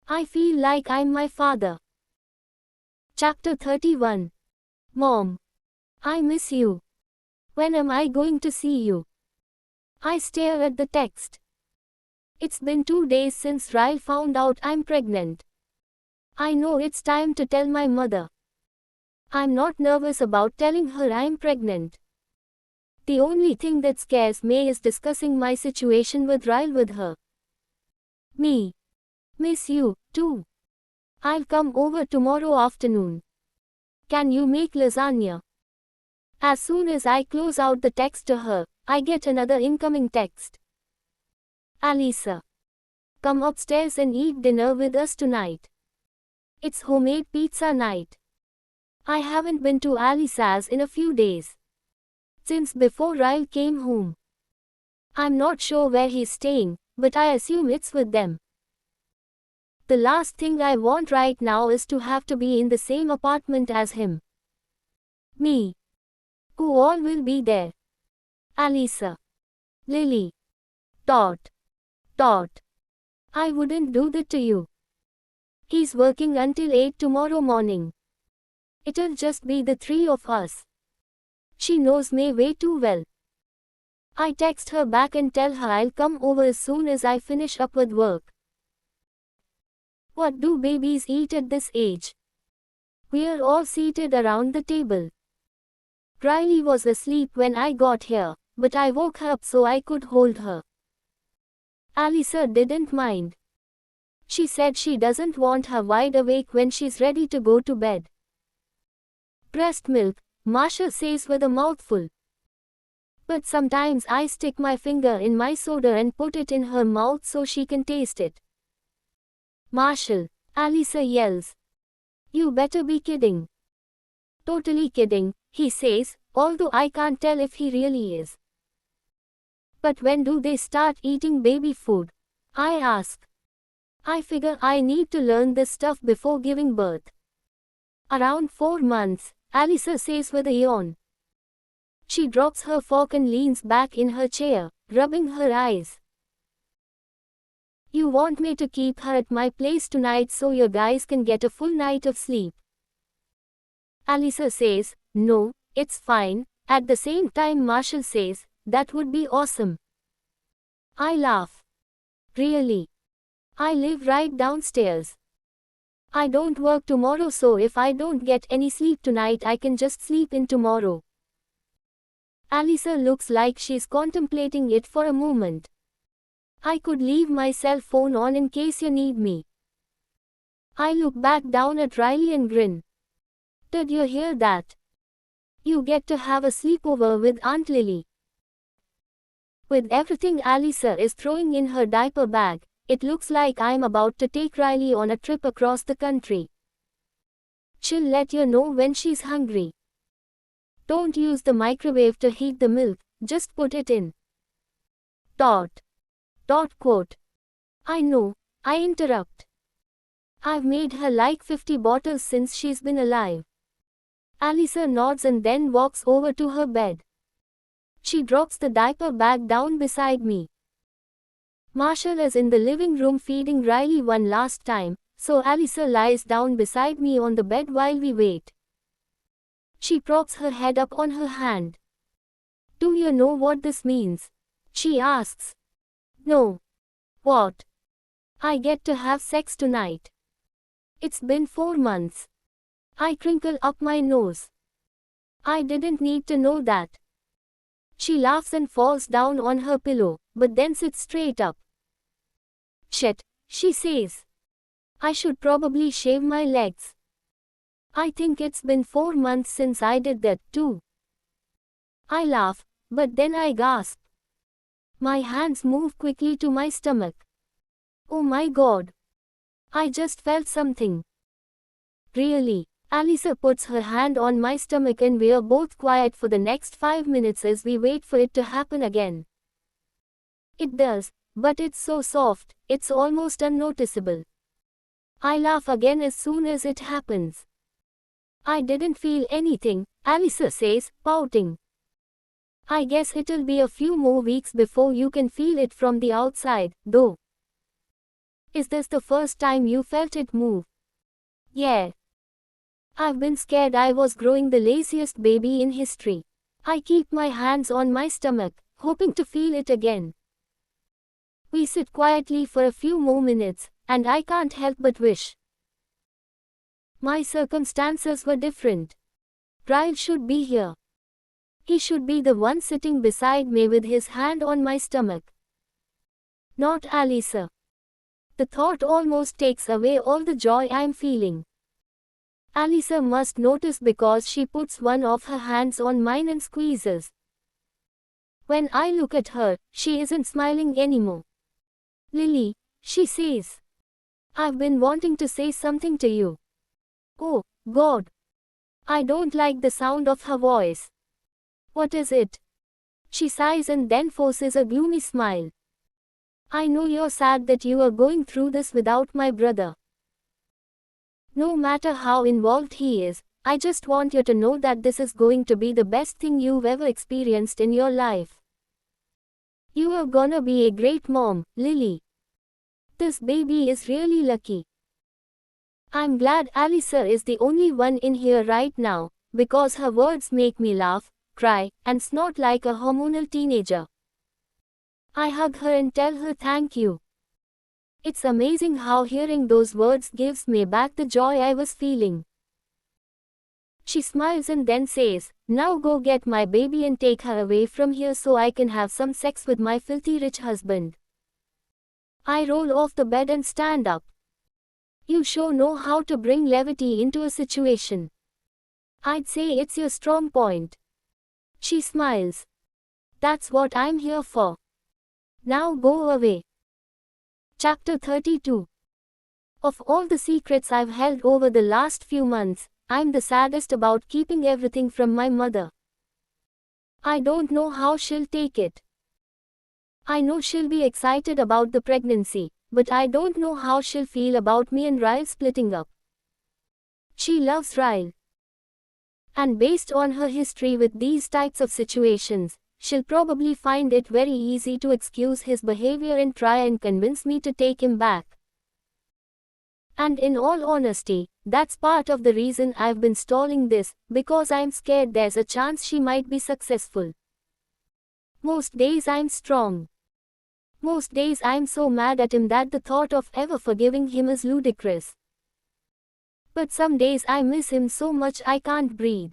I feel like I'm my father. Chapter 31. Mom. I miss you. When am I going to see you? I stare at the text. It's been 2 days since Ryle found out I'm pregnant. I know it's time to tell my mother. I'm not nervous about telling her I'm pregnant. The only thing that scares me is discussing my situation with Ryle with her. Me. Miss you, too. I'll come over tomorrow afternoon. Can you make lasagna? As soon as I close out the text to her, I get another incoming text. Alisa. Come upstairs and eat dinner with us tonight. It's homemade pizza night. I haven't been to Alisa's in a few days. Since before Ryle came home. I'm not sure where he's staying, but I assume it's with them. The last thing I want right now is to have to be in the same apartment as him. Me. Who all will be there? Alisa. Lily. Todd. I wouldn't do that to you. He's working until 8 tomorrow morning. It'll just be the 3 of us. She knows me way too well. I text her back and tell her I'll come over as soon as I finish up with work. What do babies eat at this age? We're all seated around the table. Riley was asleep when I got here, but I woke her up so I could hold her. Alisa didn't mind. She said she doesn't want her wide awake when she's ready to go to bed. Breast milk, Marsha says with a mouthful. But sometimes I stick my finger in my soda and put it in her mouth so she can taste it. Marshall, Alisa yells. You better be kidding. Totally kidding, he says, although I can't tell if he really is. But when do they start eating baby food? I ask. I figure I need to learn this stuff before giving birth. Around 4 months, Alisa says with a yawn. She drops her fork and leans back in her chair, rubbing her eyes. You want me to keep her at my place tonight so your guys can get a full night of sleep? Alisa says, no, it's fine. At the same time Marshall says, that would be awesome. I laugh. Really? I live right downstairs. I don't work tomorrow, so if I don't get any sleep tonight I can just sleep in tomorrow. Alisa looks like she's contemplating it for a moment. I could leave my cell phone on in case you need me. I look back down at Riley and grin. Did you hear that? You get to have a sleepover with Aunt Lily. With everything Alisa is throwing in her diaper bag, it looks like I'm about to take Riley on a trip across the country. She'll let you know when she's hungry. Don't use the microwave to heat the milk, just put it in. Quote. I know, I interrupt. I've made her like 50 bottles since she's been alive. Alisa nods and then walks over to her bed. She drops the diaper bag down beside me. Marshall is in the living room feeding Riley one last time, so Alisa lies down beside me on the bed while we wait. She props her head up on her hand. Do you know what this means? She asks. No. What? I get to have sex tonight. It's been 4 months. I crinkle up my nose. I didn't need to know that. She laughs and falls down on her pillow, but then sits straight up. Shit, she says. I should probably shave my legs. I think it's been 4 months since I did that too. I laugh, but then I gasp. My hands move quickly to my stomach. Oh my god. I just felt something. Really? Alisa puts her hand on my stomach and we're both quiet for the next 5 minutes as we wait for it to happen again. It does, but it's so soft, it's almost unnoticeable. I laugh again as soon as it happens. I didn't feel anything, Alisa says, pouting. I guess it'll be a few more weeks before you can feel it from the outside, though. Is this the first time you felt it move? Yeah. I've been scared I was growing the laziest baby in history. I keep my hands on my stomach, hoping to feel it again. We sit quietly for a few more minutes, and I can't help but wish my circumstances were different. Ryle should be here. He should be the one sitting beside me with his hand on my stomach. Not Alisa. The thought almost takes away all the joy I'm feeling. Alisa must notice because she puts one of her hands on mine and squeezes. When I look at her, she isn't smiling anymore. Lily, she says. I've been wanting to say something to you. Oh, God. I don't like the sound of her voice. What is it? She sighs and then forces a gloomy smile. I know you're sad that you are going through this without my brother. No matter how involved he is, I just want you to know that this is going to be the best thing you've ever experienced in your life. You are gonna be a great mom, Lily. This baby is really lucky. I'm glad Alisa is the only one in here right now, because her words make me laugh, cry, and snort like a hormonal teenager. I hug her and tell her thank you. It's amazing how hearing those words gives me back the joy I was feeling. She smiles and then says, now go get my baby and take her away from here so I can have some sex with my filthy rich husband. I roll off the bed and stand up. You sure know how to bring levity into a situation. I'd say it's your strong point. She smiles. That's what I'm here for. Now go away. Chapter 32. Of all the secrets I've held over the last few months, I'm the saddest about keeping everything from my mother. I don't know how she'll take it. I know she'll be excited about the pregnancy, but I don't know how she'll feel about me and Ryle splitting up. She loves Ryle. And based on her history with these types of situations, she'll probably find it very easy to excuse his behavior and try and convince me to take him back. And in all honesty, that's part of the reason I've been stalling this, because I'm scared there's a chance she might be successful. Most days I'm strong. Most days I'm so mad at him that the thought of ever forgiving him is ludicrous. But some days I miss him so much I can't breathe.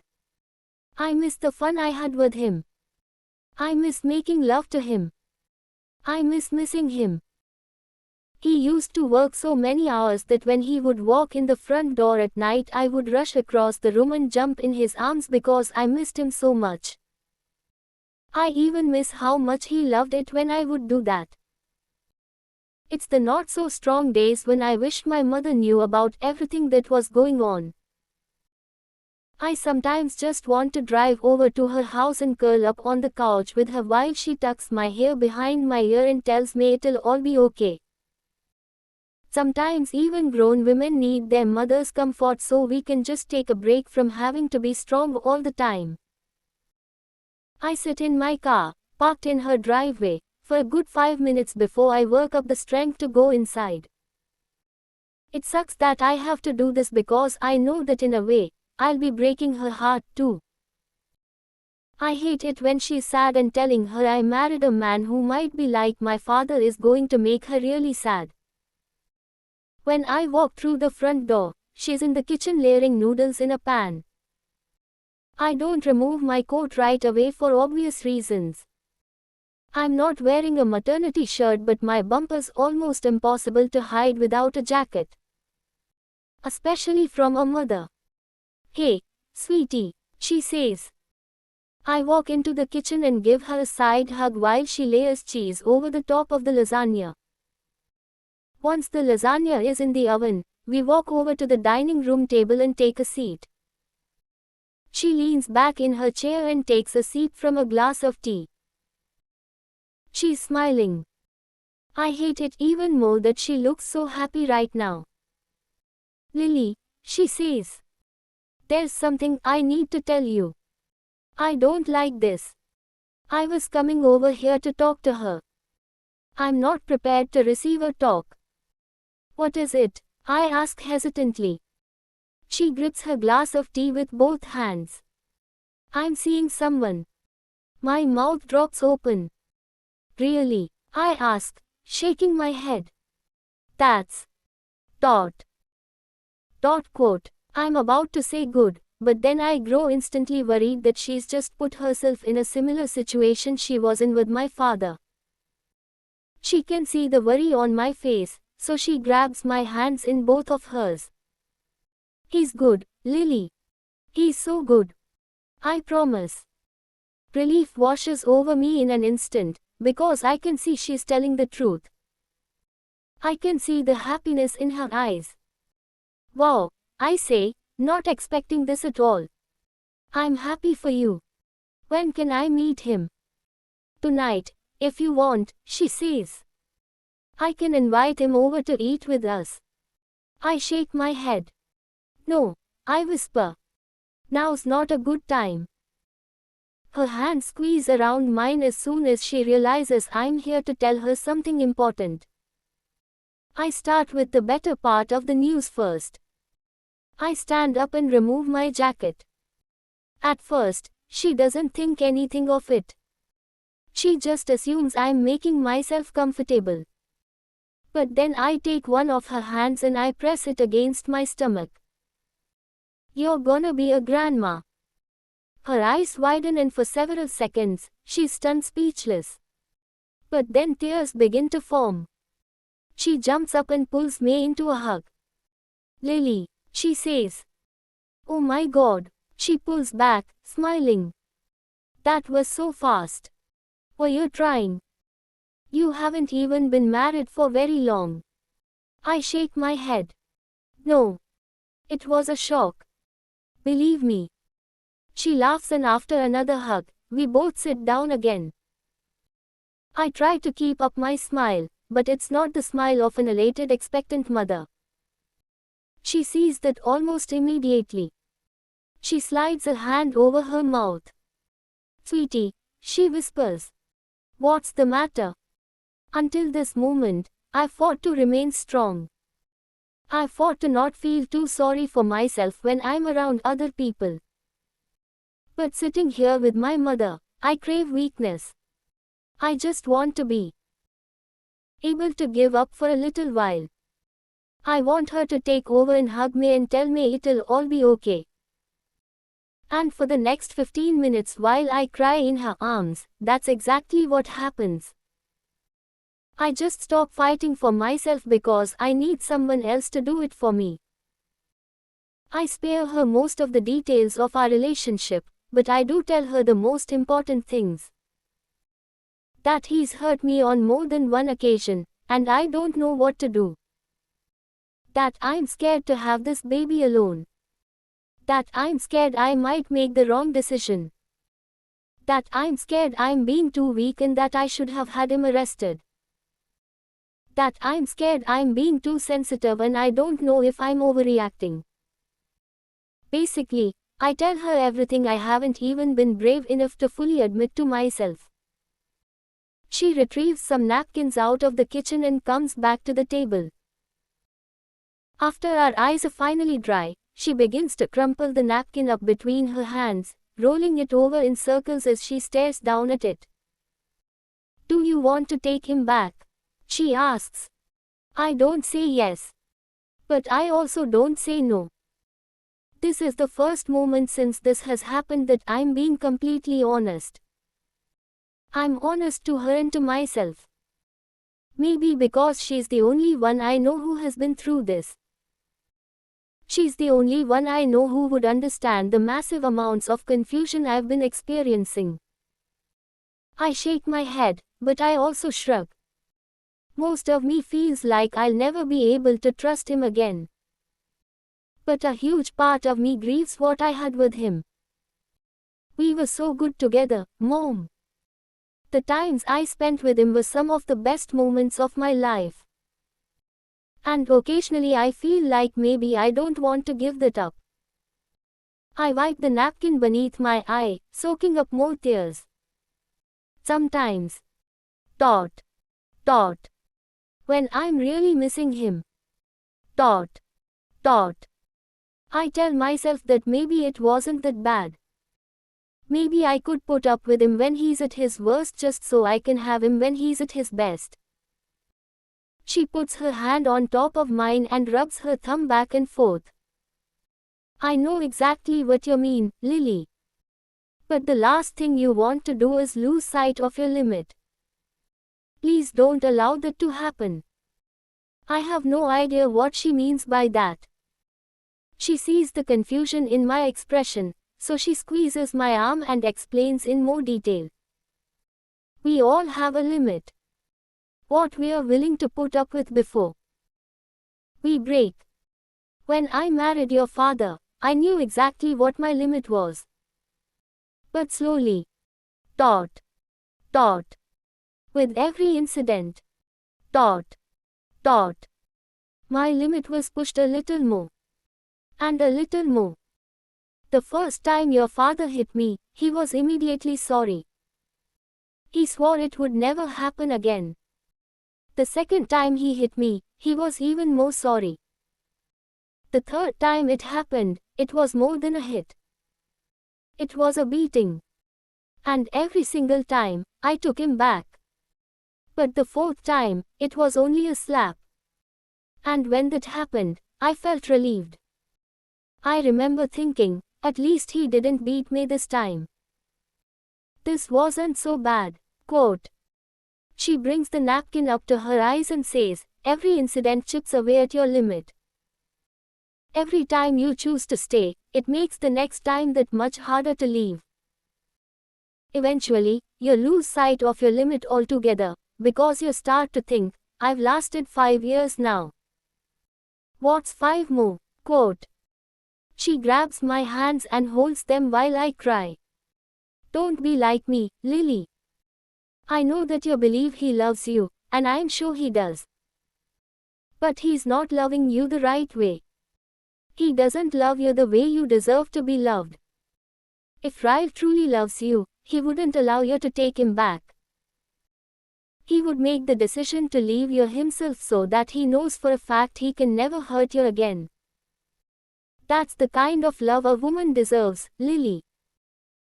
I miss the fun I had with him. I miss making love to him. I miss missing him. He used to work so many hours that when he would walk in the front door at night I would rush across the room and jump in his arms because I missed him so much. I even miss how much he loved it when I would do that. It's the not so strong days when I wished my mother knew about everything that was going on. I sometimes just want to drive over to her house and curl up on the couch with her while she tucks my hair behind my ear and tells me it'll all be okay. Sometimes even grown women need their mother's comfort so we can just take a break from having to be strong all the time. I sit in my car, parked in her driveway, for a good 5 minutes before I work up the strength to go inside. It sucks that I have to do this because I know that in a way, I'll be breaking her heart too. I hate it when she's sad and telling her I married a man who might be like my father is going to make her really sad. When I walk through the front door, she's in the kitchen layering noodles in a pan. I don't remove my coat right away for obvious reasons. I'm not wearing a maternity shirt but my bumper's almost impossible to hide without a jacket. Especially from a mother. Hey, sweetie, she says. I walk into the kitchen and give her a side hug while she layers cheese over the top of the lasagna. Once the lasagna is in the oven, we walk over to the dining room table and take a seat. She leans back in her chair and takes a sip from a glass of tea. She's smiling. I hate it even more that she looks so happy right now. Lily, she says. There's something I need to tell you. I don't like this. I was coming over here to talk to her. I'm not prepared to receive a talk. What is it? I ask hesitantly. She grips her glass of tea with both hands. I'm seeing someone. My mouth drops open. Really? I ask, shaking my head. That's dot. Quote. I'm about to say good, but then I grow instantly worried that she's just put herself in a similar situation she was in with my father. She can see the worry on my face, so she grabs my hands in both of hers. He's good, Lily. He's so good. I promise. Relief washes over me in an instant, because I can see she's telling the truth. I can see the happiness in her eyes. Wow, I say, not expecting this at all. I'm happy for you. When can I meet him? Tonight, if you want, she says. I can invite him over to eat with us. I shake my head. No, I whisper. Now's not a good time. Her hands squeeze around mine as soon as she realizes I'm here to tell her something important. I start with the better part of the news first. I stand up and remove my jacket. At first, she doesn't think anything of it. She just assumes I'm making myself comfortable. But then I take one of her hands and I press it against my stomach. You're gonna be a grandma. Her eyes widen and for several seconds, she's stunned speechless. But then tears begin to form. She jumps up and pulls me into a hug. Lily, she says. Oh my God, she pulls back, smiling. That was so fast. Were you trying? You haven't even been married for very long. I shake my head. No. It was a shock. Believe me. She laughs, and after another hug, we both sit down again. I try to keep up my smile, but it's not the smile of an elated, expectant mother. She sees that almost immediately. She slides a hand over her mouth. Sweetie, she whispers. What's the matter? Until this moment, I fought to remain strong. I fought to not feel too sorry for myself when I'm around other people. But sitting here with my mother, I crave weakness. I just want to be able to give up for a little while. I want her to take over and hug me and tell me it'll all be okay. And for the next 15 minutes while I cry in her arms, that's exactly what happens. I just stop fighting for myself because I need someone else to do it for me. I spare her most of the details of our relationship, but I do tell her the most important things. That he's hurt me on more than one occasion, and I don't know what to do. That I'm scared to have this baby alone. That I'm scared I might make the wrong decision. That I'm scared I'm being too weak and that I should have had him arrested. That I'm scared I'm being too sensitive and I don't know if I'm overreacting. Basically, I tell her everything I haven't even been brave enough to fully admit to myself. She retrieves some napkins out of the kitchen and comes back to the table. After our eyes are finally dry, she begins to crumple the napkin up between her hands, rolling it over in circles as she stares down at it. Do you want to take him back? She asks. I don't say yes. But I also don't say no. This is the first moment since this has happened that I'm being completely honest. I'm honest to her and to myself. Maybe because she's the only one I know who has been through this. She's the only one I know who would understand the massive amounts of confusion I've been experiencing. I shake my head, but I also shrug. Most of me feels like I'll never be able to trust him again. But a huge part of me grieves what I had with him. We were so good together, Mom. The times I spent with him were some of the best moments of my life. And occasionally I feel like maybe I don't want to give that up. I wipe the napkin beneath my eye, soaking up more tears. Sometimes. Dot. Dot. When I'm really missing him. Dot. Dot. I tell myself that maybe it wasn't that bad. Maybe I could put up with him when he's at his worst just so I can have him when he's at his best. She puts her hand on top of mine and rubs her thumb back and forth. I know exactly what you mean, Lily. But the last thing you want to do is lose sight of your limit. Please don't allow that to happen. I have no idea what she means by that. She sees the confusion in my expression, so she squeezes my arm and explains in more detail. We all have a limit. What we are willing to put up with before we break. When I married your father, I knew exactly what my limit was. But slowly. Dot. Dot. With every incident. Dot. Dot. My limit was pushed a little more. And a little more. The first time your father hit me, he was immediately sorry. He swore it would never happen again. The second time he hit me, he was even more sorry. The third time it happened, it was more than a hit. It was a beating. And every single time, I took him back. But the fourth time, it was only a slap. And when that happened, I felt relieved. I remember thinking, at least he didn't beat me this time. This wasn't so bad. Quote. She brings the napkin up to her eyes and says, every incident chips away at your limit. Every time you choose to stay, it makes the next time that much harder to leave. Eventually, you lose sight of your limit altogether, because you start to think, I've lasted 5 years now. What's 5 more? Quote. She grabs my hands and holds them while I cry. Don't be like me, Lily. I know that you believe he loves you, and I'm sure he does. But he's not loving you the right way. He doesn't love you the way you deserve to be loved. If Ryle truly loves you, he wouldn't allow you to take him back. He would make the decision to leave you himself so that he knows for a fact he can never hurt you again. That's the kind of love a woman deserves, Lily.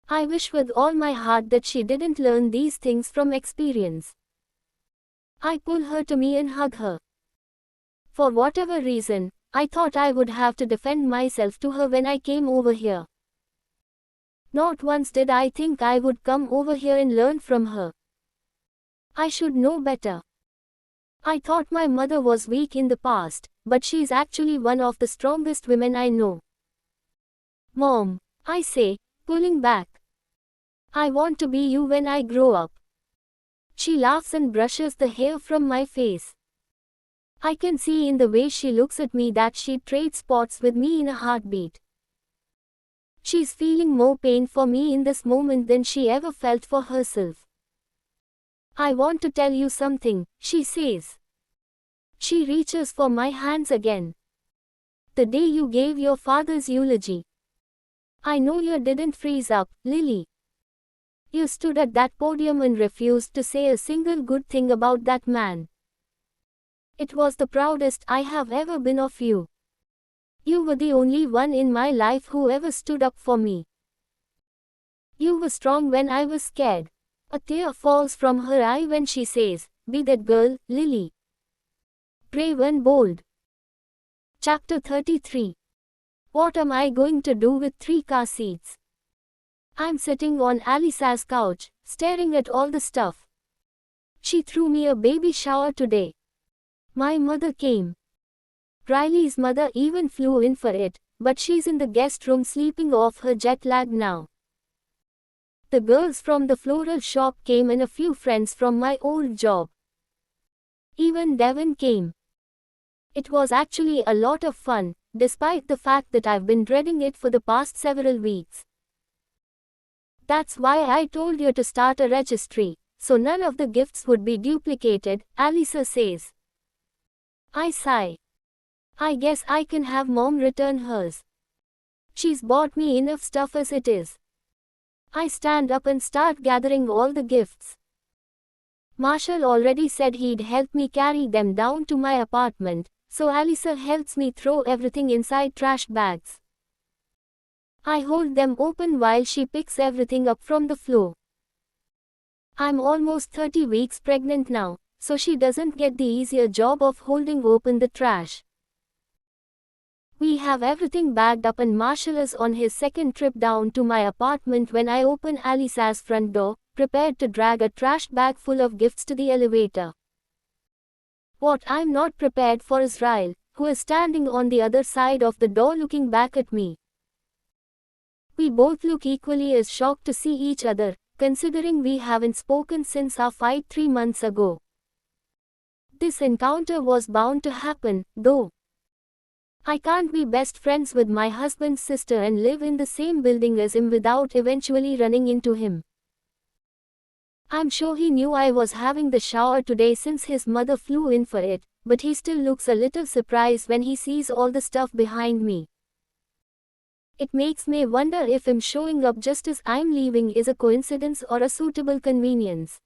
I wish with all my heart that she didn't learn these things from experience. I pull her to me and hug her. For whatever reason, I thought I would have to defend myself to her when I came over here. Not once did I think I would come over here and learn from her. I should know better. I thought my mother was weak in the past, but she's actually one of the strongest women I know. Mom, I say, pulling back. I want to be you when I grow up. She laughs and brushes the hair from my face. I can see in the way she looks at me that she'd trade spots with me in a heartbeat. She's feeling more pain for me in this moment than she ever felt for herself. I want to tell you something, she says. She reaches for my hands again. The day you gave your father's eulogy. I know you didn't freeze up, Lily. You stood at that podium and refused to say a single good thing about that man. It was the proudest I have ever been of you. You were the only one in my life who ever stood up for me. You were strong when I was scared. A tear falls from her eye when she says, be that girl, Lily. Brave and bold. Chapter 33. What am I going to do with 3 car seats? I'm sitting on Alisa's couch, staring at all the stuff. She threw me a baby shower today. My mother came. Riley's mother even flew in for it, but she's in the guest room sleeping off her jet lag now. The girls from the floral shop came and a few friends from my old job. Even Devin came. It was actually a lot of fun, despite the fact that I've been dreading it for the past several weeks. That's why I told you to start a registry, so none of the gifts would be duplicated, Alisa says. I sigh. I guess I can have Mom return hers. She's bought me enough stuff as it is. I stand up and start gathering all the gifts. Marshall already said he'd help me carry them down to my apartment, so Alisa helps me throw everything inside trash bags. I hold them open while she picks everything up from the floor. I'm almost 30 weeks pregnant now, so she doesn't get the easier job of holding open the trash. We have everything bagged up and Marshall is on his second trip down to my apartment when I open Alisa's front door, prepared to drag a trash bag full of gifts to the elevator. What I'm not prepared for is Ryle, who is standing on the other side of the door looking back at me. We both look equally as shocked to see each other, considering we haven't spoken since our fight 3 months ago. This encounter was bound to happen, though. I can't be best friends with my husband's sister and live in the same building as him without eventually running into him. I'm sure he knew I was having the shower today since his mother flew in for it, but he still looks a little surprised when he sees all the stuff behind me. It makes me wonder if him showing up just as I'm leaving is a coincidence or a suitable convenience.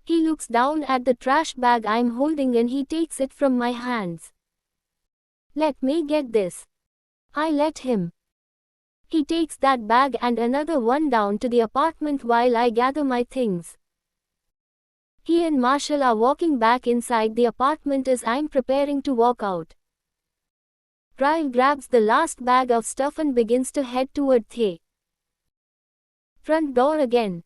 He looks down at the trash bag I'm holding and he takes it from my hands. Let me get this. I let him. He takes that bag and another one down to the apartment while I gather my things. He and Marshall are walking back inside the apartment as I'm preparing to walk out. Ryle grabs the last bag of stuff and begins to head toward the front door again.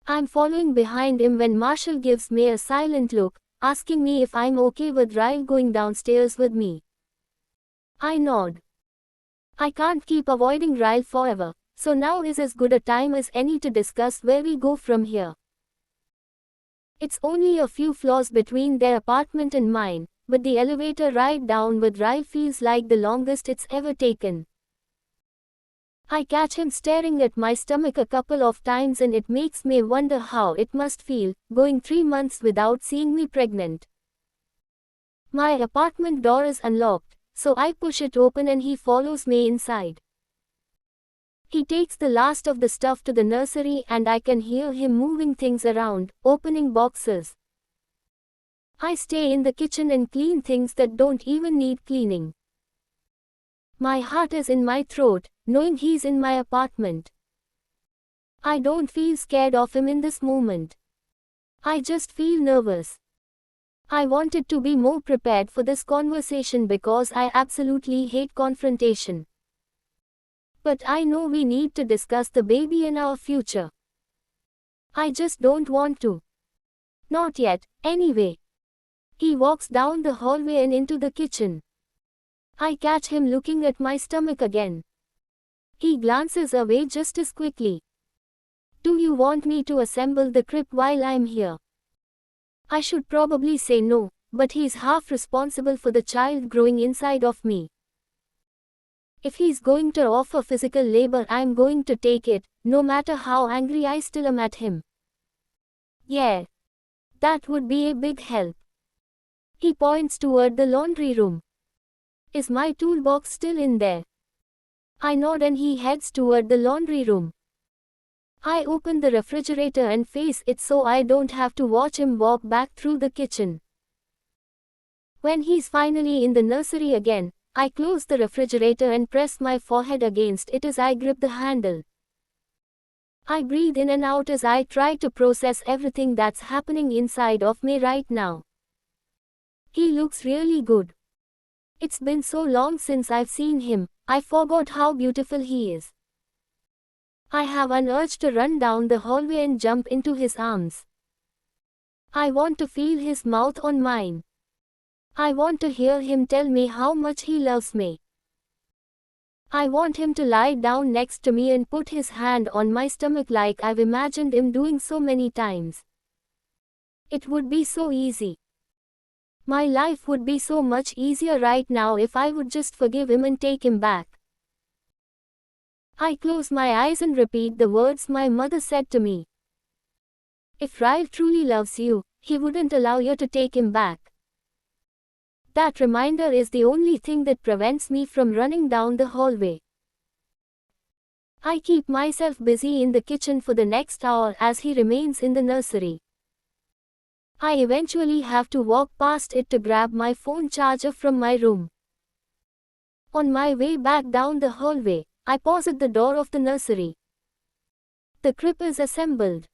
I'm following behind him when Marshall gives me a silent look, asking me if I'm okay with Ryle going downstairs with me. I nod. I can't keep avoiding Ryle forever, so now is as good a time as any to discuss where we go from here. It's only a few floors between their apartment and mine, but the elevator ride down with Ryle feels like the longest it's ever taken. I catch him staring at my stomach a couple of times and it makes me wonder how it must feel, going 3 months without seeing me pregnant. My apartment door is unlocked, so I push it open and he follows me inside. He takes the last of the stuff to the nursery and I can hear him moving things around, opening boxes. I stay in the kitchen and clean things that don't even need cleaning. My heart is in my throat, knowing he's in my apartment. I don't feel scared of him in this moment. I just feel nervous. I wanted to be more prepared for this conversation because I absolutely hate confrontation. But I know we need to discuss the baby and our future. I just don't want to. Not yet, anyway. He walks down the hallway and into the kitchen. I catch him looking at my stomach again. He glances away just as quickly. Do you want me to assemble the crib while I'm here? I should probably say no, but he's half responsible for the child growing inside of me. If he's going to offer physical labor, I'm going to take it, no matter how angry I still am at him. Yeah. That would be a big help. He points toward the laundry room. Is my toolbox still in there? I nod and he heads toward the laundry room. I open the refrigerator and face it so I don't have to watch him walk back through the kitchen. When he's finally in the nursery again, I close the refrigerator and press my forehead against it as I grip the handle. I breathe in and out as I try to process everything that's happening inside of me right now. He looks really good. It's been so long since I've seen him, I forgot how beautiful he is. I have an urge to run down the hallway and jump into his arms. I want to feel his mouth on mine. I want to hear him tell me how much he loves me. I want him to lie down next to me and put his hand on my stomach like I've imagined him doing so many times. It would be so easy. My life would be so much easier right now if I would just forgive him and take him back. I close my eyes and repeat the words my mother said to me. If Ryle truly loves you, he wouldn't allow you to take him back. That reminder is the only thing that prevents me from running down the hallway. I keep myself busy in the kitchen for the next hour as he remains in the nursery. I eventually have to walk past it to grab my phone charger from my room. On my way back down the hallway, I pause at the door of the nursery. The crib is assembled.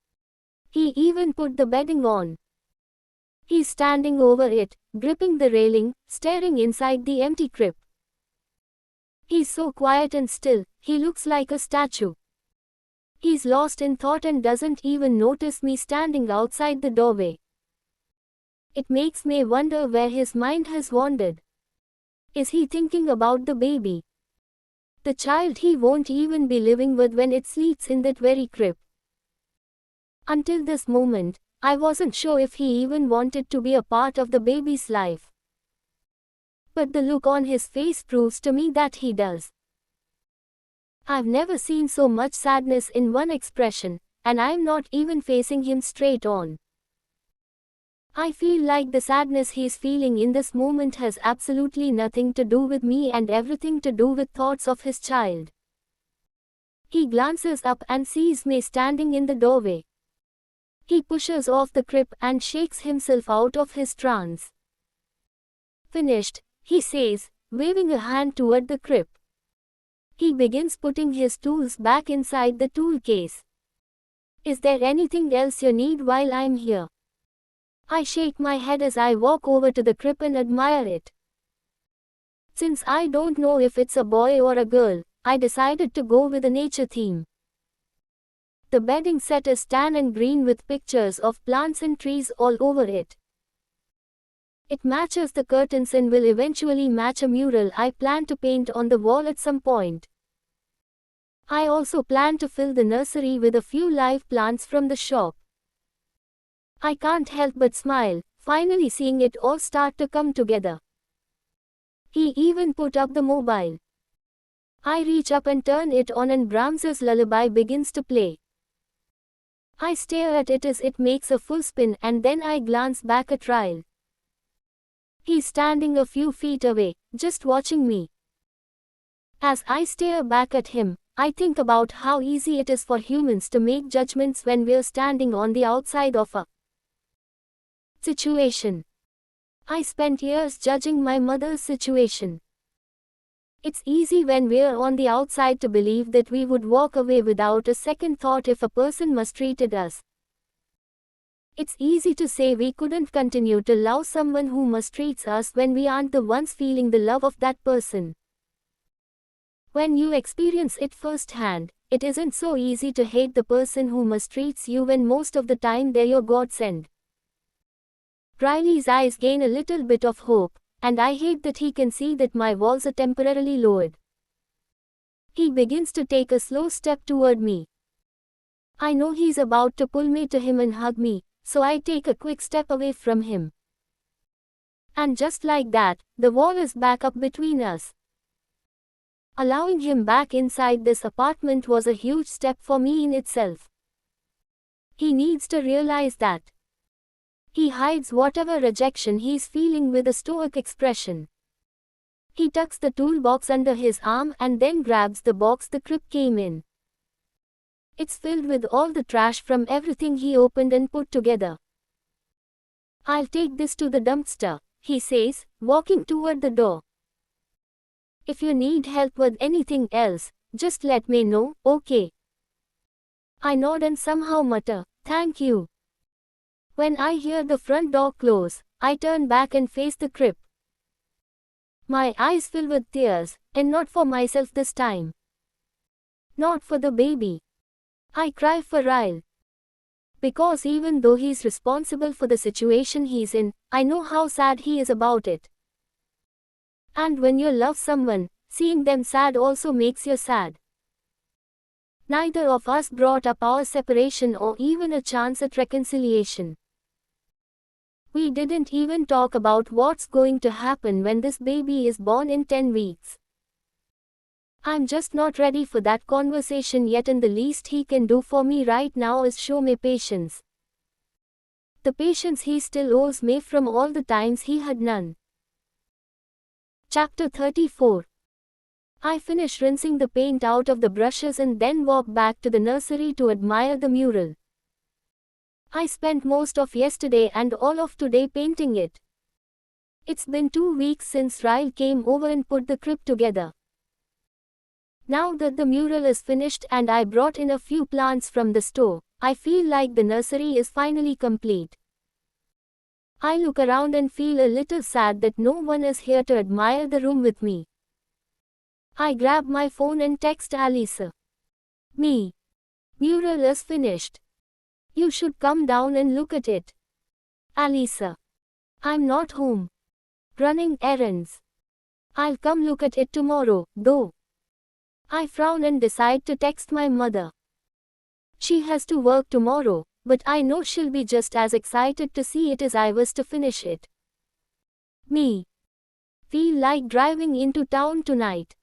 He even put the bedding on. He's standing over it, gripping the railing, staring inside the empty crib. He's so quiet and still, he looks like a statue. He's lost in thought and doesn't even notice me standing outside the doorway. It makes me wonder where his mind has wandered. Is he thinking about the baby? The child he won't even be living with when it sleeps in that very crib. Until this moment, I wasn't sure if he even wanted to be a part of the baby's life. But the look on his face proves to me that he does. I've never seen so much sadness in one expression, and I'm not even facing him straight on. I feel like the sadness he's feeling in this moment has absolutely nothing to do with me and everything to do with thoughts of his child. He glances up and sees me standing in the doorway. He pushes off the crib and shakes himself out of his trance. Finished, he says, waving a hand toward the crib. He begins putting his tools back inside the tool case. Is there anything else you need while I'm here? I shake my head as I walk over to the crib and admire it. Since I don't know if it's a boy or a girl, I decided to go with a nature theme. The bedding set is tan and green with pictures of plants and trees all over it. It matches the curtains and will eventually match a mural I plan to paint on the wall at some point. I also plan to fill the nursery with a few live plants from the shop. I can't help but smile, finally seeing it all start to come together. He even put up the mobile. I reach up and turn it on and Brahms's lullaby begins to play. I stare at it as it makes a full spin and then I glance back at Ryle. He's standing a few feet away, just watching me. As I stare back at him, I think about how easy it is for humans to make judgments when we're standing on the outside of a situation. I spent years judging my mother's situation. It's easy when we're on the outside to believe that we would walk away without a second thought if a person mistreated us. It's easy to say we couldn't continue to love someone who mistreats us when we aren't the ones feeling the love of that person. When you experience it firsthand, it isn't so easy to hate the person who mistreats you when most of the time they're your godsend. Riley's eyes gain a little bit of hope, and I hate that he can see that my walls are temporarily lowered. He begins to take a slow step toward me. I know he's about to pull me to him and hug me, so I take a quick step away from him. And just like that, the wall is back up between us. Allowing him back inside this apartment was a huge step for me in itself. He needs to realize that. He hides whatever rejection he's feeling with a stoic expression. He tucks the toolbox under his arm and then grabs the box the crib came in. It's filled with all the trash from everything he opened and put together. "I'll take this to the dumpster," he says, walking toward the door. "If you need help with anything else, just let me know, okay?" I nod and somehow mutter, "Thank you." When I hear the front door close, I turn back and face the crib. My eyes fill with tears, and not for myself this time. Not for the baby. I cry for Ryle. Because even though he's responsible for the situation he's in, I know how sad he is about it. And when you love someone, seeing them sad also makes you sad. Neither of us brought up our separation or even a chance at reconciliation. We didn't even talk about what's going to happen when this baby is born in 10 weeks. I'm just not ready for that conversation yet, and the least he can do for me right now is show me patience. The patience he still owes me from all the times he had none. Chapter 34. I finish rinsing the paint out of the brushes and then walk back to the nursery to admire the mural. I spent most of yesterday and all of today painting it. It's been 2 weeks since Ryle came over and put the crib together. Now that the mural is finished and I brought in a few plants from the store, I feel like the nursery is finally complete. I look around and feel a little sad that no one is here to admire the room with me. I grab my phone and text Alisa. "Me. Mural is finished. You should come down and look at it." Alisa. "I'm not home. Running errands. I'll come look at it tomorrow, though." I frown and decide to text my mother. She has to work tomorrow, but I know she'll be just as excited to see it as I was to finish it. Me. Feel like driving into town tonight.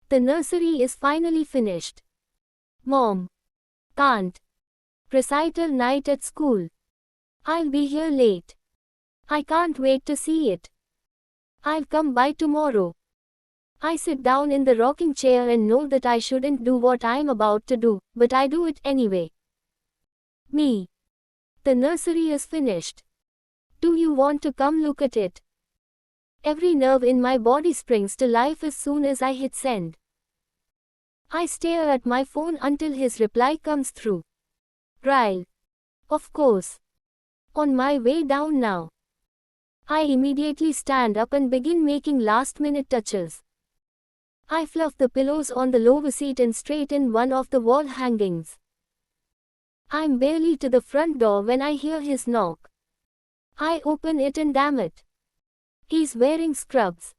The nursery is finally finished. Mom. Can't. Recital night at school. I'll be here late. I can't wait to see it. I'll come by tomorrow. I sit down in the rocking chair and know that I shouldn't do what I'm about to do, but I do it anyway. Me. The nursery is finished. Do you want to come look at it? Every nerve in my body springs to life as soon as I hit send. I stare at my phone until his reply comes through. Ryle. Of course. On my way down now. I immediately stand up and begin making last-minute touches. I fluff the pillows on the lower seat and straighten one of the wall hangings. I'm barely to the front door when I hear his knock. I open it and damn it. He's wearing scrubs.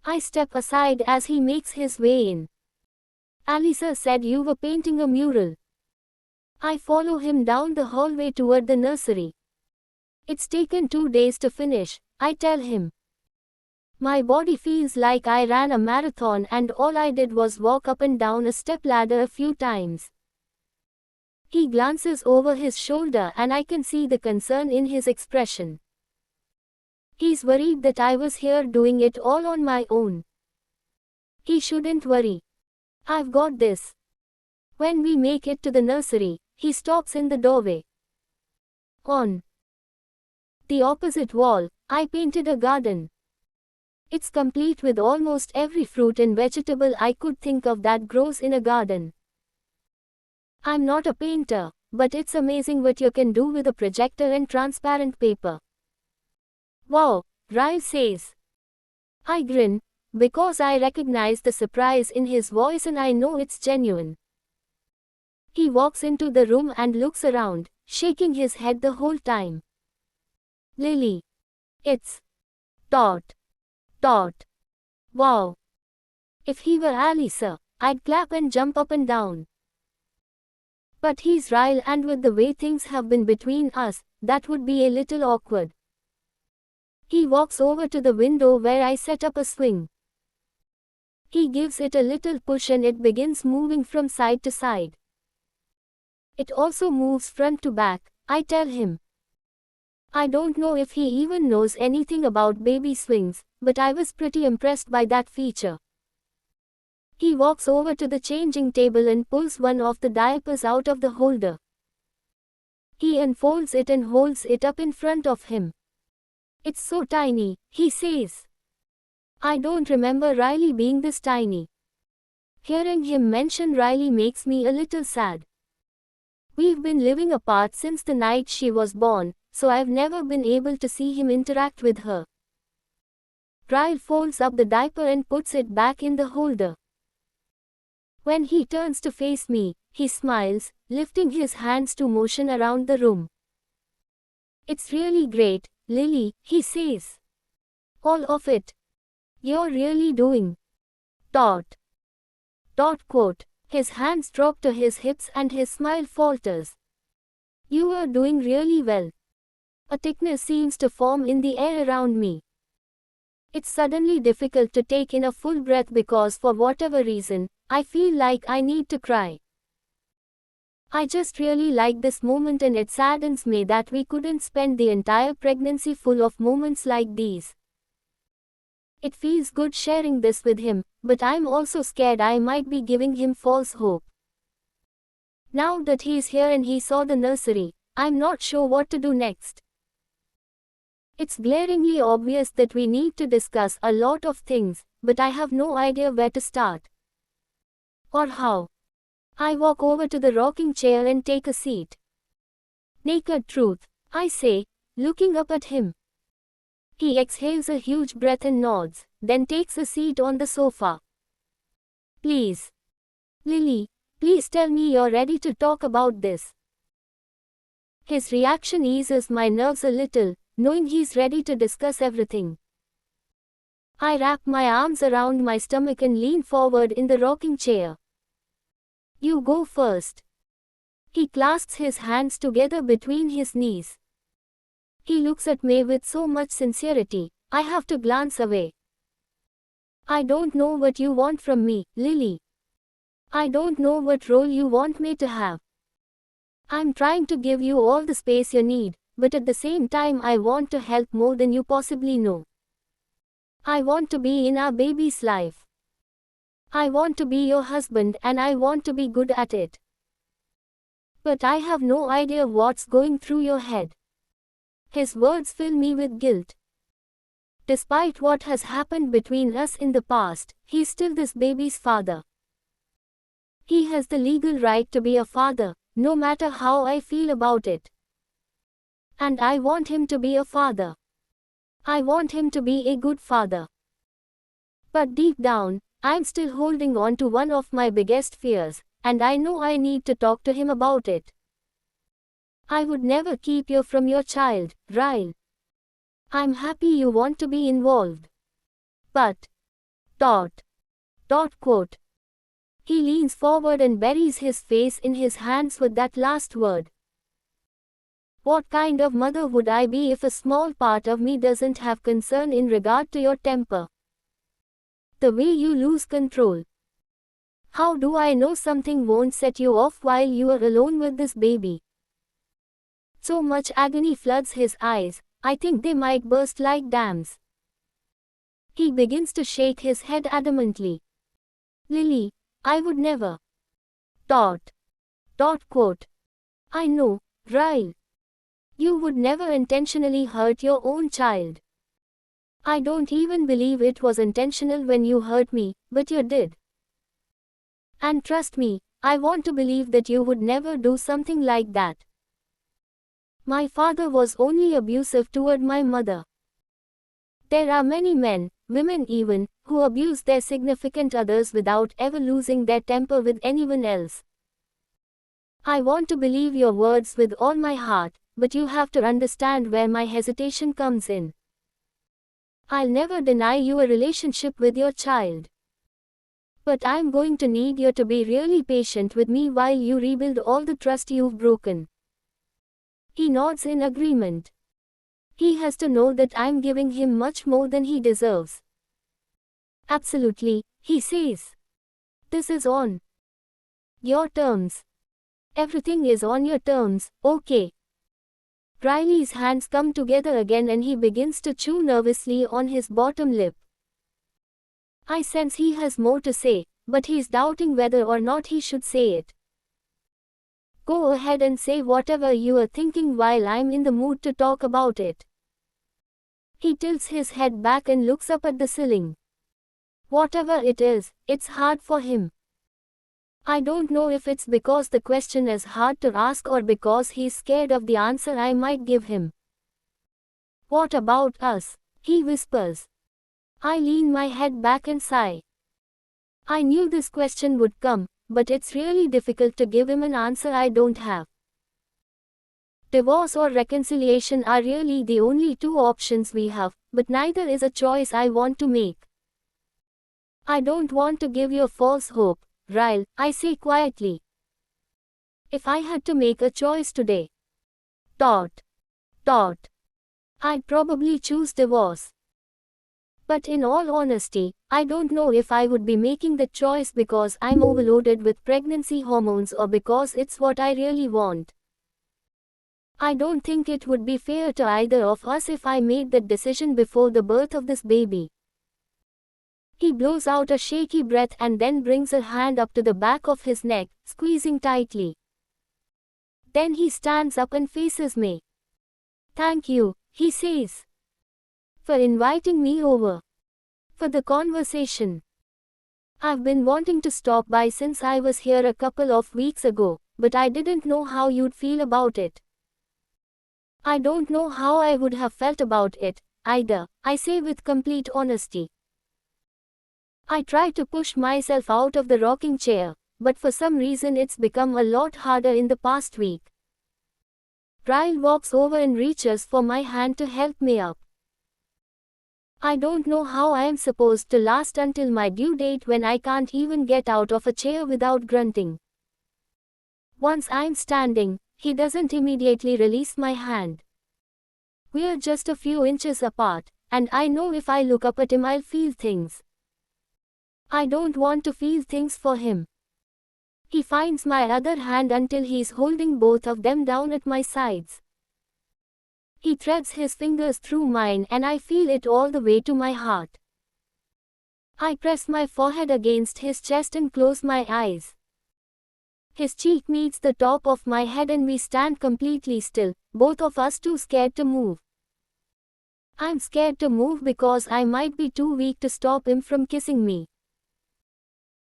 I step aside as he makes his way in. Alisa said you were painting a mural. I follow him down the hallway toward the nursery. It's taken 2 days to finish, I tell him. My body feels like I ran a marathon and all I did was walk up and down a stepladder a few times. He glances over his shoulder and I can see the concern in his expression. He's worried that I was here doing it all on my own. He shouldn't worry. I've got this. When we make it to the nursery, he stops in the doorway. On the opposite wall, I painted a garden. It's complete with almost every fruit and vegetable I could think of that grows in a garden. I'm not a painter, but it's amazing what you can do with a projector and transparent paper. Wow, Ryle says. I grin, because I recognize the surprise in his voice and I know it's genuine. He walks into the room and looks around, shaking his head the whole time. Lily. It's. Dot. Dot. Wow. If he were Alisa, I'd clap and jump up and down. But he's Ryle and with the way things have been between us, that would be a little awkward. He walks over to the window where I set up a swing. He gives it a little push and it begins moving from side to side. It also moves front to back, I tell him. I don't know if he even knows anything about baby swings, but I was pretty impressed by that feature. He walks over to the changing table and pulls one of the diapers out of the holder. He unfolds it and holds it up in front of him. It's so tiny, he says. I don't remember Riley being this tiny. Hearing him mention Riley makes me a little sad. We've been living apart since the night she was born, so I've never been able to see him interact with her. Ryle folds up the diaper and puts it back in the holder. When he turns to face me, he smiles, lifting his hands to motion around the room. It's really great, Lily, he says. All of it. You're really doing. Dot. Dot quote. His hands drop to his hips and his smile falters. You are doing really well. A thickness seems to form in the air around me. It's suddenly difficult to take in a full breath because for whatever reason, I feel like I need to cry. I just really like this moment and it saddens me that we couldn't spend the entire pregnancy full of moments like these. It feels good sharing this with him, but I'm also scared I might be giving him false hope. Now that he's here and he saw the nursery, I'm not sure what to do next. It's glaringly obvious that we need to discuss a lot of things, but I have no idea where to start. Or how. I walk over to the rocking chair and take a seat. Naked truth, I say, looking up at him. He exhales a huge breath and nods, then takes a seat on the sofa. Please. Lily, please tell me you're ready to talk about this. His reaction eases my nerves a little, knowing he's ready to discuss everything. I wrap my arms around my stomach and lean forward in the rocking chair. You go first. He clasps his hands together between his knees. He looks at me with so much sincerity, I have to glance away. I don't know what you want from me, Lily. I don't know what role you want me to have. I'm trying to give you all the space you need, but at the same time I want to help more than you possibly know. I want to be in our baby's life. I want to be your husband and I want to be good at it. But I have no idea what's going through your head. His words fill me with guilt. Despite what has happened between us in the past, he's still this baby's father. He has the legal right to be a father, no matter how I feel about it. And I want him to be a father. I want him to be a good father. But deep down, I'm still holding on to one of my biggest fears, and I know I need to talk to him about it. I would never keep you from your child, Ryle. I'm happy you want to be involved. But. Quote. He leans forward and buries his face in his hands with that last word. What kind of mother would I be if a small part of me doesn't have concern in regard to your temper? The way you lose control. How do I know something won't set you off while you are alone with this baby? So much agony floods his eyes, I think they might burst like dams. He begins to shake his head adamantly. Lily, I would never. Quote. I know, Ryle. You would never intentionally hurt your own child. I don't even believe it was intentional when you hurt me, but you did. And trust me, I want to believe that you would never do something like that. My father was only abusive toward my mother. There are many men, women even, who abuse their significant others without ever losing their temper with anyone else. I want to believe your words with all my heart, but you have to understand where my hesitation comes in. I'll never deny you a relationship with your child. But I'm going to need you to be really patient with me while you rebuild all the trust you've broken. He nods in agreement. He has to know that I'm giving him much more than he deserves. Absolutely, he says. This is on your terms. Everything is on your terms, okay. Riley's hands come together again and he begins to chew nervously on his bottom lip. I sense he has more to say, but he's doubting whether or not he should say it. Go ahead and say whatever you are thinking while I'm in the mood to talk about it. He tilts his head back and looks up at the ceiling. Whatever it is, it's hard for him. I don't know if it's because the question is hard to ask or because he's scared of the answer I might give him. What about us? He whispers. I lean my head back and sigh. I knew this question would come, but it's really difficult to give him an answer I don't have. Divorce or reconciliation are really the only two options we have, but neither is a choice I want to make. I don't want to give you false hope, Ryle, I say quietly. If I had to make a choice today, I'd probably choose divorce. But in all honesty, I don't know if I would be making that choice because I'm overloaded with pregnancy hormones or because it's what I really want. I don't think it would be fair to either of us if I made that decision before the birth of this baby. He blows out a shaky breath and then brings a hand up to the back of his neck, squeezing tightly. Then he stands up and faces me. Thank you, he says, for inviting me over. For the conversation. I've been wanting to stop by since I was here a couple of weeks ago, but I didn't know how you'd feel about it. I don't know how I would have felt about it, either, I say with complete honesty. I try to push myself out of the rocking chair, but for some reason it's become a lot harder in the past week. Ryle walks over and reaches for my hand to help me up. I don't know how I am supposed to last until my due date when I can't even get out of a chair without grunting. Once I'm standing, he doesn't immediately release my hand. We're just a few inches apart, and I know if I look up at him I'll feel things. I don't want to feel things for him. He finds my other hand until he's holding both of them down at my sides. He threads his fingers through mine and I feel it all the way to my heart. I press my forehead against his chest and close my eyes. His cheek meets the top of my head and we stand completely still, both of us too scared to move. I'm scared to move because I might be too weak to stop him from kissing me.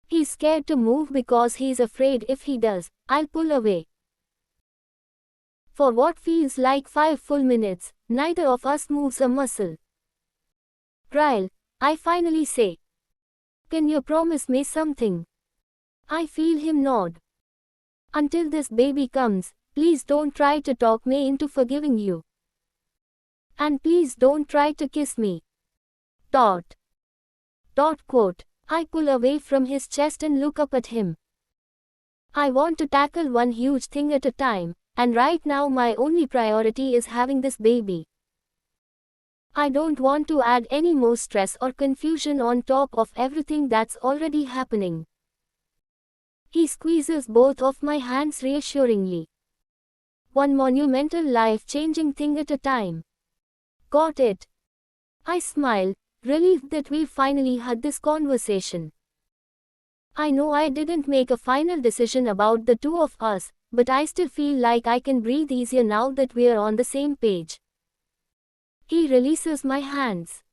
He's scared to move because he's afraid if he does, I'll pull away. For what feels like 5 full minutes, neither of us moves a muscle. Ryle, I finally say. Can you promise me something? I feel him nod. Until this baby comes, please don't try to talk me into forgiving you. And please don't try to kiss me. Quote. I pull away from his chest and look up at him. I want to tackle one huge thing at a time, and right now my only priority is having this baby. I don't want to add any more stress or confusion on top of everything that's already happening. He squeezes both of my hands reassuringly. One monumental life-changing thing at a time. Got it. I smile, relieved that we finally had this conversation. I know I didn't make a final decision about the two of us, but I still feel like I can breathe easier now that we're on the same page. He releases my hands.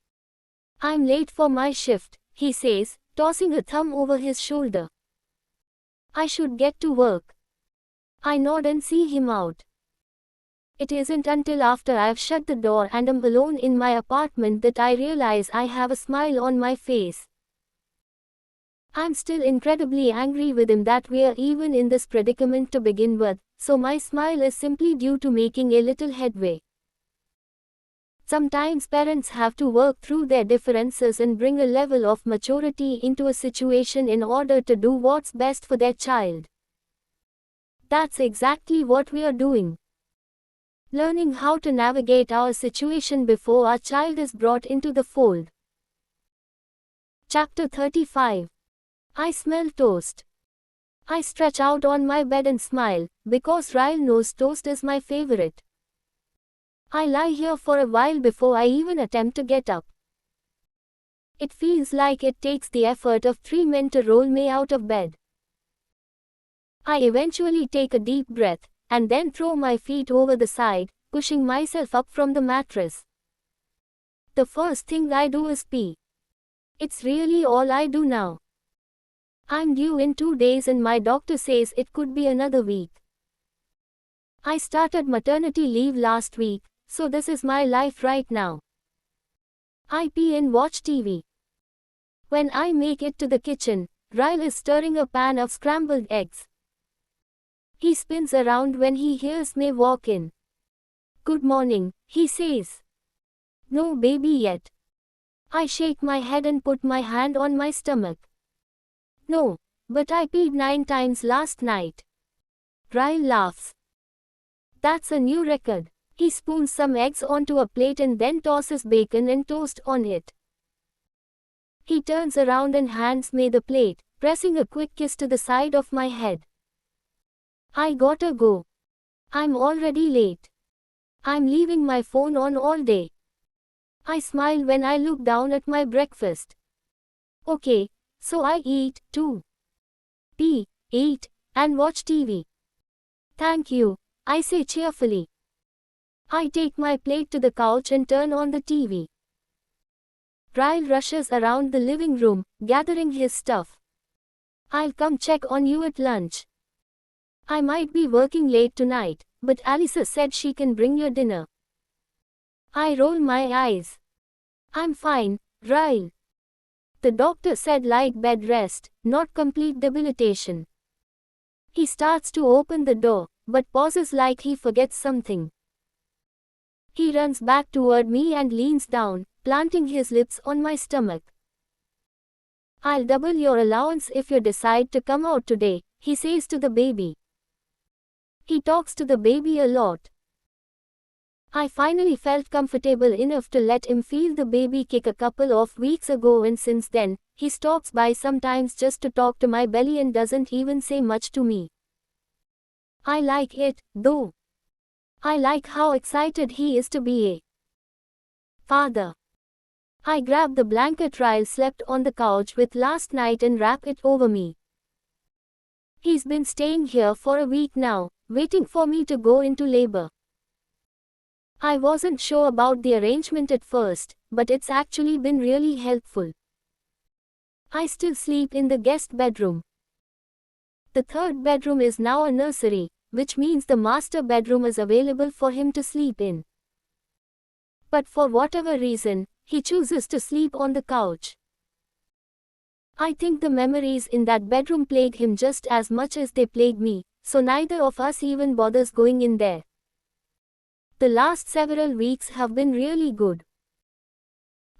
I'm late for my shift, he says, tossing a thumb over his shoulder. I should get to work. I nod and see him out. It isn't until after I've shut the door and am alone in my apartment that I realize I have a smile on my face. I'm still incredibly angry with him that we're even in this predicament to begin with, so my smile is simply due to making a little headway. Sometimes parents have to work through their differences and bring a level of maturity into a situation in order to do what's best for their child. That's exactly what we are doing. Learning how to navigate our situation before our child is brought into the fold. Chapter 35. I smell toast. I stretch out on my bed and smile, because Ryle knows toast is my favorite. I lie here for a while before I even attempt to get up. It feels like it takes the effort of 3 men to roll me out of bed. I eventually take a deep breath, and then throw my feet over the side, pushing myself up from the mattress. The first thing I do is pee. It's really all I do now. I'm due in 2 days and my doctor says it could be another week. I started maternity leave last week, so this is my life right now. I pee and watch TV. When I make it to the kitchen, Ryle is stirring a pan of scrambled eggs. He spins around when he hears me walk in. Good morning, he says. No baby yet. I shake my head and put my hand on my stomach. No, but I peed 9 times last night. Ryle laughs. That's a new record. He spoons some eggs onto a plate and then tosses bacon and toast on it. He turns around and hands me the plate, pressing a quick kiss to the side of my head. I gotta go. I'm already late. I'm leaving my phone on all day. I smile when I look down at my breakfast. Okay, so I eat, too. Pee, eat, and watch TV. Thank you, I say cheerfully. I take my plate to the couch and turn on the TV. Ryle rushes around the living room, gathering his stuff. I'll come check on you at lunch. I might be working late tonight, but Alyssa said she can bring your dinner. I roll my eyes. I'm fine, Ryle. The doctor said light bed rest, not complete debilitation. He starts to open the door, but pauses like he forgets something. He runs back toward me and leans down, planting his lips on my stomach. I'll double your allowance if you decide to come out today, he says to the baby. He talks to the baby a lot. I finally felt comfortable enough to let him feel the baby kick a couple of weeks ago, and since then, he stops by sometimes just to talk to my belly and doesn't even say much to me. I like it, though. I like how excited he is to be a father. I grab the blanket Ryle slept on the couch with last night and wrap it over me. He's been staying here for a week now, waiting for me to go into labor. I wasn't sure about the arrangement at first, but it's actually been really helpful. I still sleep in the guest bedroom. The third bedroom is now a nursery, which means the master bedroom is available for him to sleep in. But for whatever reason, he chooses to sleep on the couch. I think the memories in that bedroom plague him just as much as they plague me, so neither of us even bothers going in there. The last several weeks have been really good.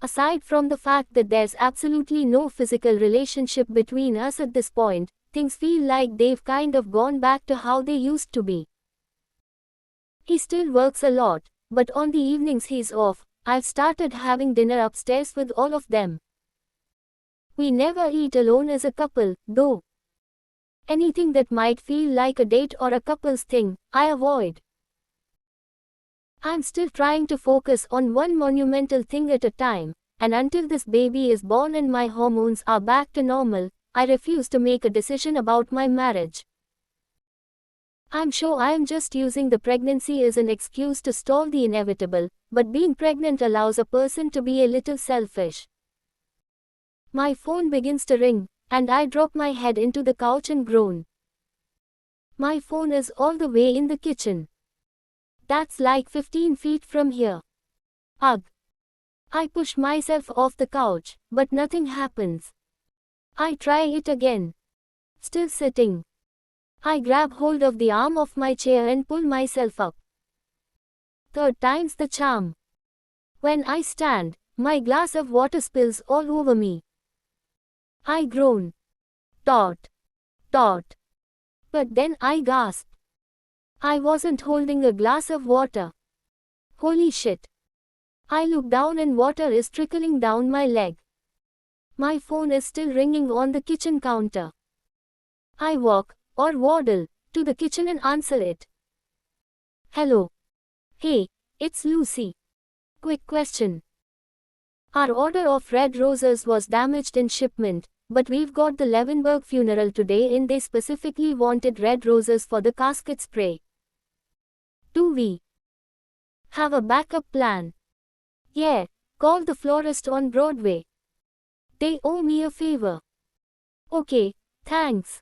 Aside from the fact that there's absolutely no physical relationship between us at this point, things feel like they've kind of gone back to how they used to be. He still works a lot, but on the evenings he's off, I've started having dinner upstairs with all of them. We never eat alone as a couple, though. Anything that might feel like a date or a couple's thing, I avoid. I'm still trying to focus on one monumental thing at a time, and until this baby is born and my hormones are back to normal, I refuse to make a decision about my marriage. I'm sure I'm just using the pregnancy as an excuse to stall the inevitable, but being pregnant allows a person to be a little selfish. My phone begins to ring, and I drop my head into the couch and groan. My phone is all the way in the kitchen. That's like 15 feet from here. Ugh. I push myself off the couch, but nothing happens. I try it again. Still sitting. I grab hold of the arm of my chair and pull myself up. Third time's the charm. When I stand, my glass of water spills all over me. I groan. Tot. Tot. But then I gasp. I wasn't holding a glass of water. Holy shit. I look down and water is trickling down my leg. My phone is still ringing on the kitchen counter. I walk, or waddle, to the kitchen and answer it. Hello. Hey, it's Lucy. Quick question. Our order of red roses was damaged in shipment, but we've got the Levenberg funeral today and they specifically wanted red roses for the casket spray. Do we have a backup plan? Yeah, call the florist on Broadway. They owe me a favor. Okay, thanks.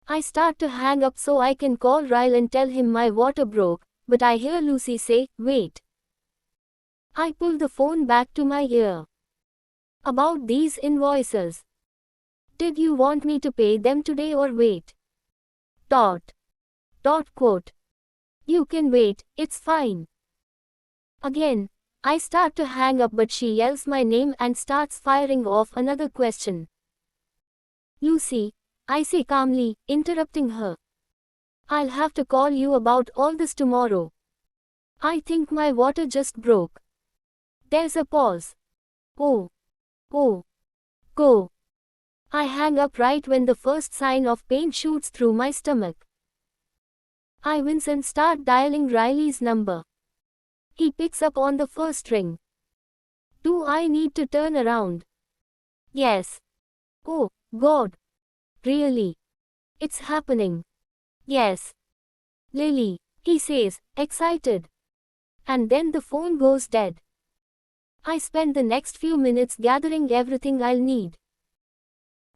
I start to hang up so I can call Ryle and tell him my water broke, but I hear Lucy say, wait. I pull the phone back to my ear. About these invoices. Did you want me to pay them today or wait? Dot. Dot quote. You can wait, it's fine. Again, I start to hang up but she yells my name and starts firing off another question. Lucy, I say calmly, interrupting her. I'll have to call you about all this tomorrow. I think my water just broke. There's a pause. Oh. Oh. Go. I hang up right when the first sign of pain shoots through my stomach. I wince and start dialing Riley's number. He picks up on the first ring. Do I need to turn around? Yes. Oh, God. Really? It's happening. Yes. Lily, he says, excited. And then the phone goes dead. I spend the next few minutes gathering everything I'll need.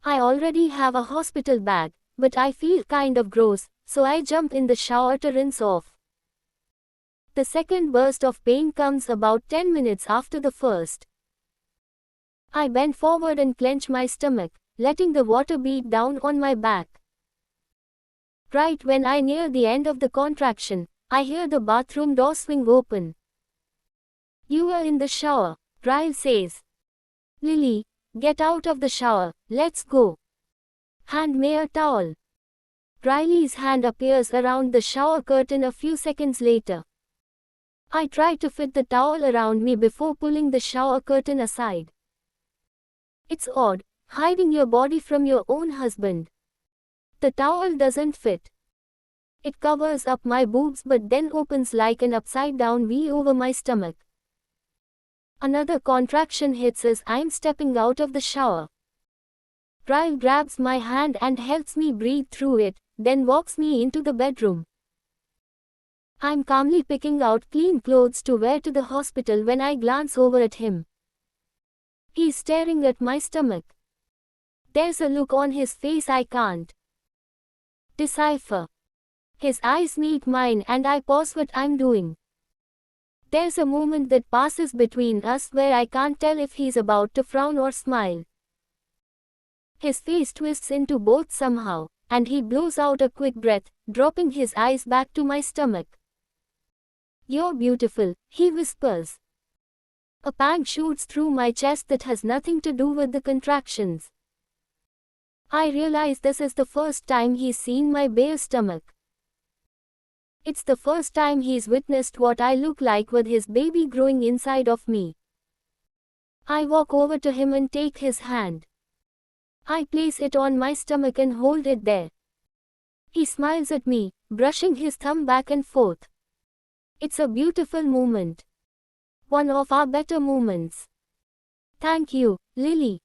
I already have a hospital bag, but I feel kind of gross, so I jump in the shower to rinse off. The second burst of pain comes about 10 minutes after the first. I bend forward and clench my stomach, letting the water beat down on my back. Right when I near the end of the contraction, I hear the bathroom door swing open. You are in the shower, Ryle says. Lily, get out of the shower, let's go. Hand me a towel. Riley's hand appears around the shower curtain a few seconds later. I try to fit the towel around me before pulling the shower curtain aside. It's odd, hiding your body from your own husband. The towel doesn't fit. It covers up my boobs but then opens like an upside-down V over my stomach. Another contraction hits as I'm stepping out of the shower. Ryle grabs my hand and helps me breathe through it, then walks me into the bedroom. I'm calmly picking out clean clothes to wear to the hospital when I glance over at him. He's staring at my stomach. There's a look on his face I can't decipher. His eyes meet mine and I pause what I'm doing. There's a moment that passes between us where I can't tell if he's about to frown or smile. His face twists into both somehow, and he blows out a quick breath, dropping his eyes back to my stomach. You're beautiful, he whispers. A pang shoots through my chest that has nothing to do with the contractions. I realize this is the first time he's seen my bare stomach. It's the first time he's witnessed what I look like with his baby growing inside of me. I walk over to him and take his hand. I place it on my stomach and hold it there. He smiles at me, brushing his thumb back and forth. It's a beautiful moment. One of our better moments. Thank you, Lily.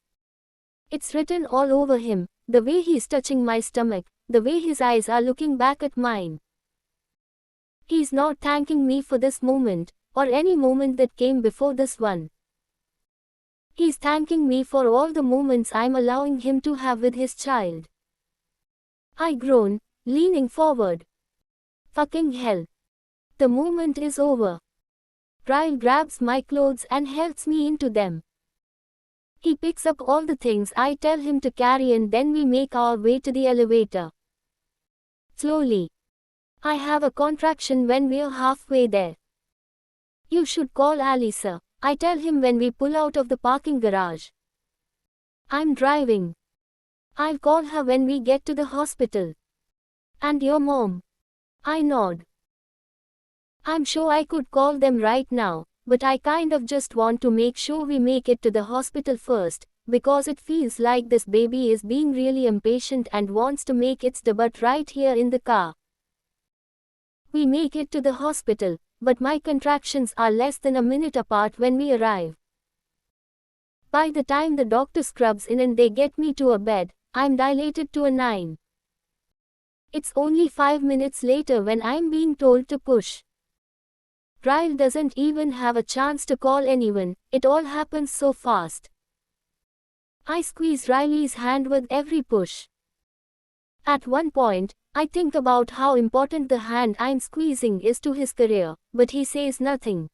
It's written all over him, the way he's touching my stomach, the way his eyes are looking back at mine. He's not thanking me for this moment, or any moment that came before this one. He's thanking me for all the moments I'm allowing him to have with his child. I groan, leaning forward. Fucking hell. The moment is over. Ryle grabs my clothes and helps me into them. He picks up all the things I tell him to carry and then we make our way to the elevator. Slowly. I have a contraction when we're halfway there. You should call Alisa, I tell him when we pull out of the parking garage. I'm driving. I'll call her when we get to the hospital. And your mom? I nod. I'm sure I could call them right now, but I kind of just want to make sure we make it to the hospital first, because it feels like this baby is being really impatient and wants to make its debut right here in the car. We make it to the hospital, but my contractions are less than a minute apart when we arrive. By the time the doctor scrubs in and they get me to a bed, I'm dilated to a 9. It's only 5 minutes later when I'm being told to push. Ryle doesn't even have a chance to call anyone, it all happens so fast. I squeeze Riley's hand with every push. At one point, I think about how important the hand I'm squeezing is to his career, but he says nothing.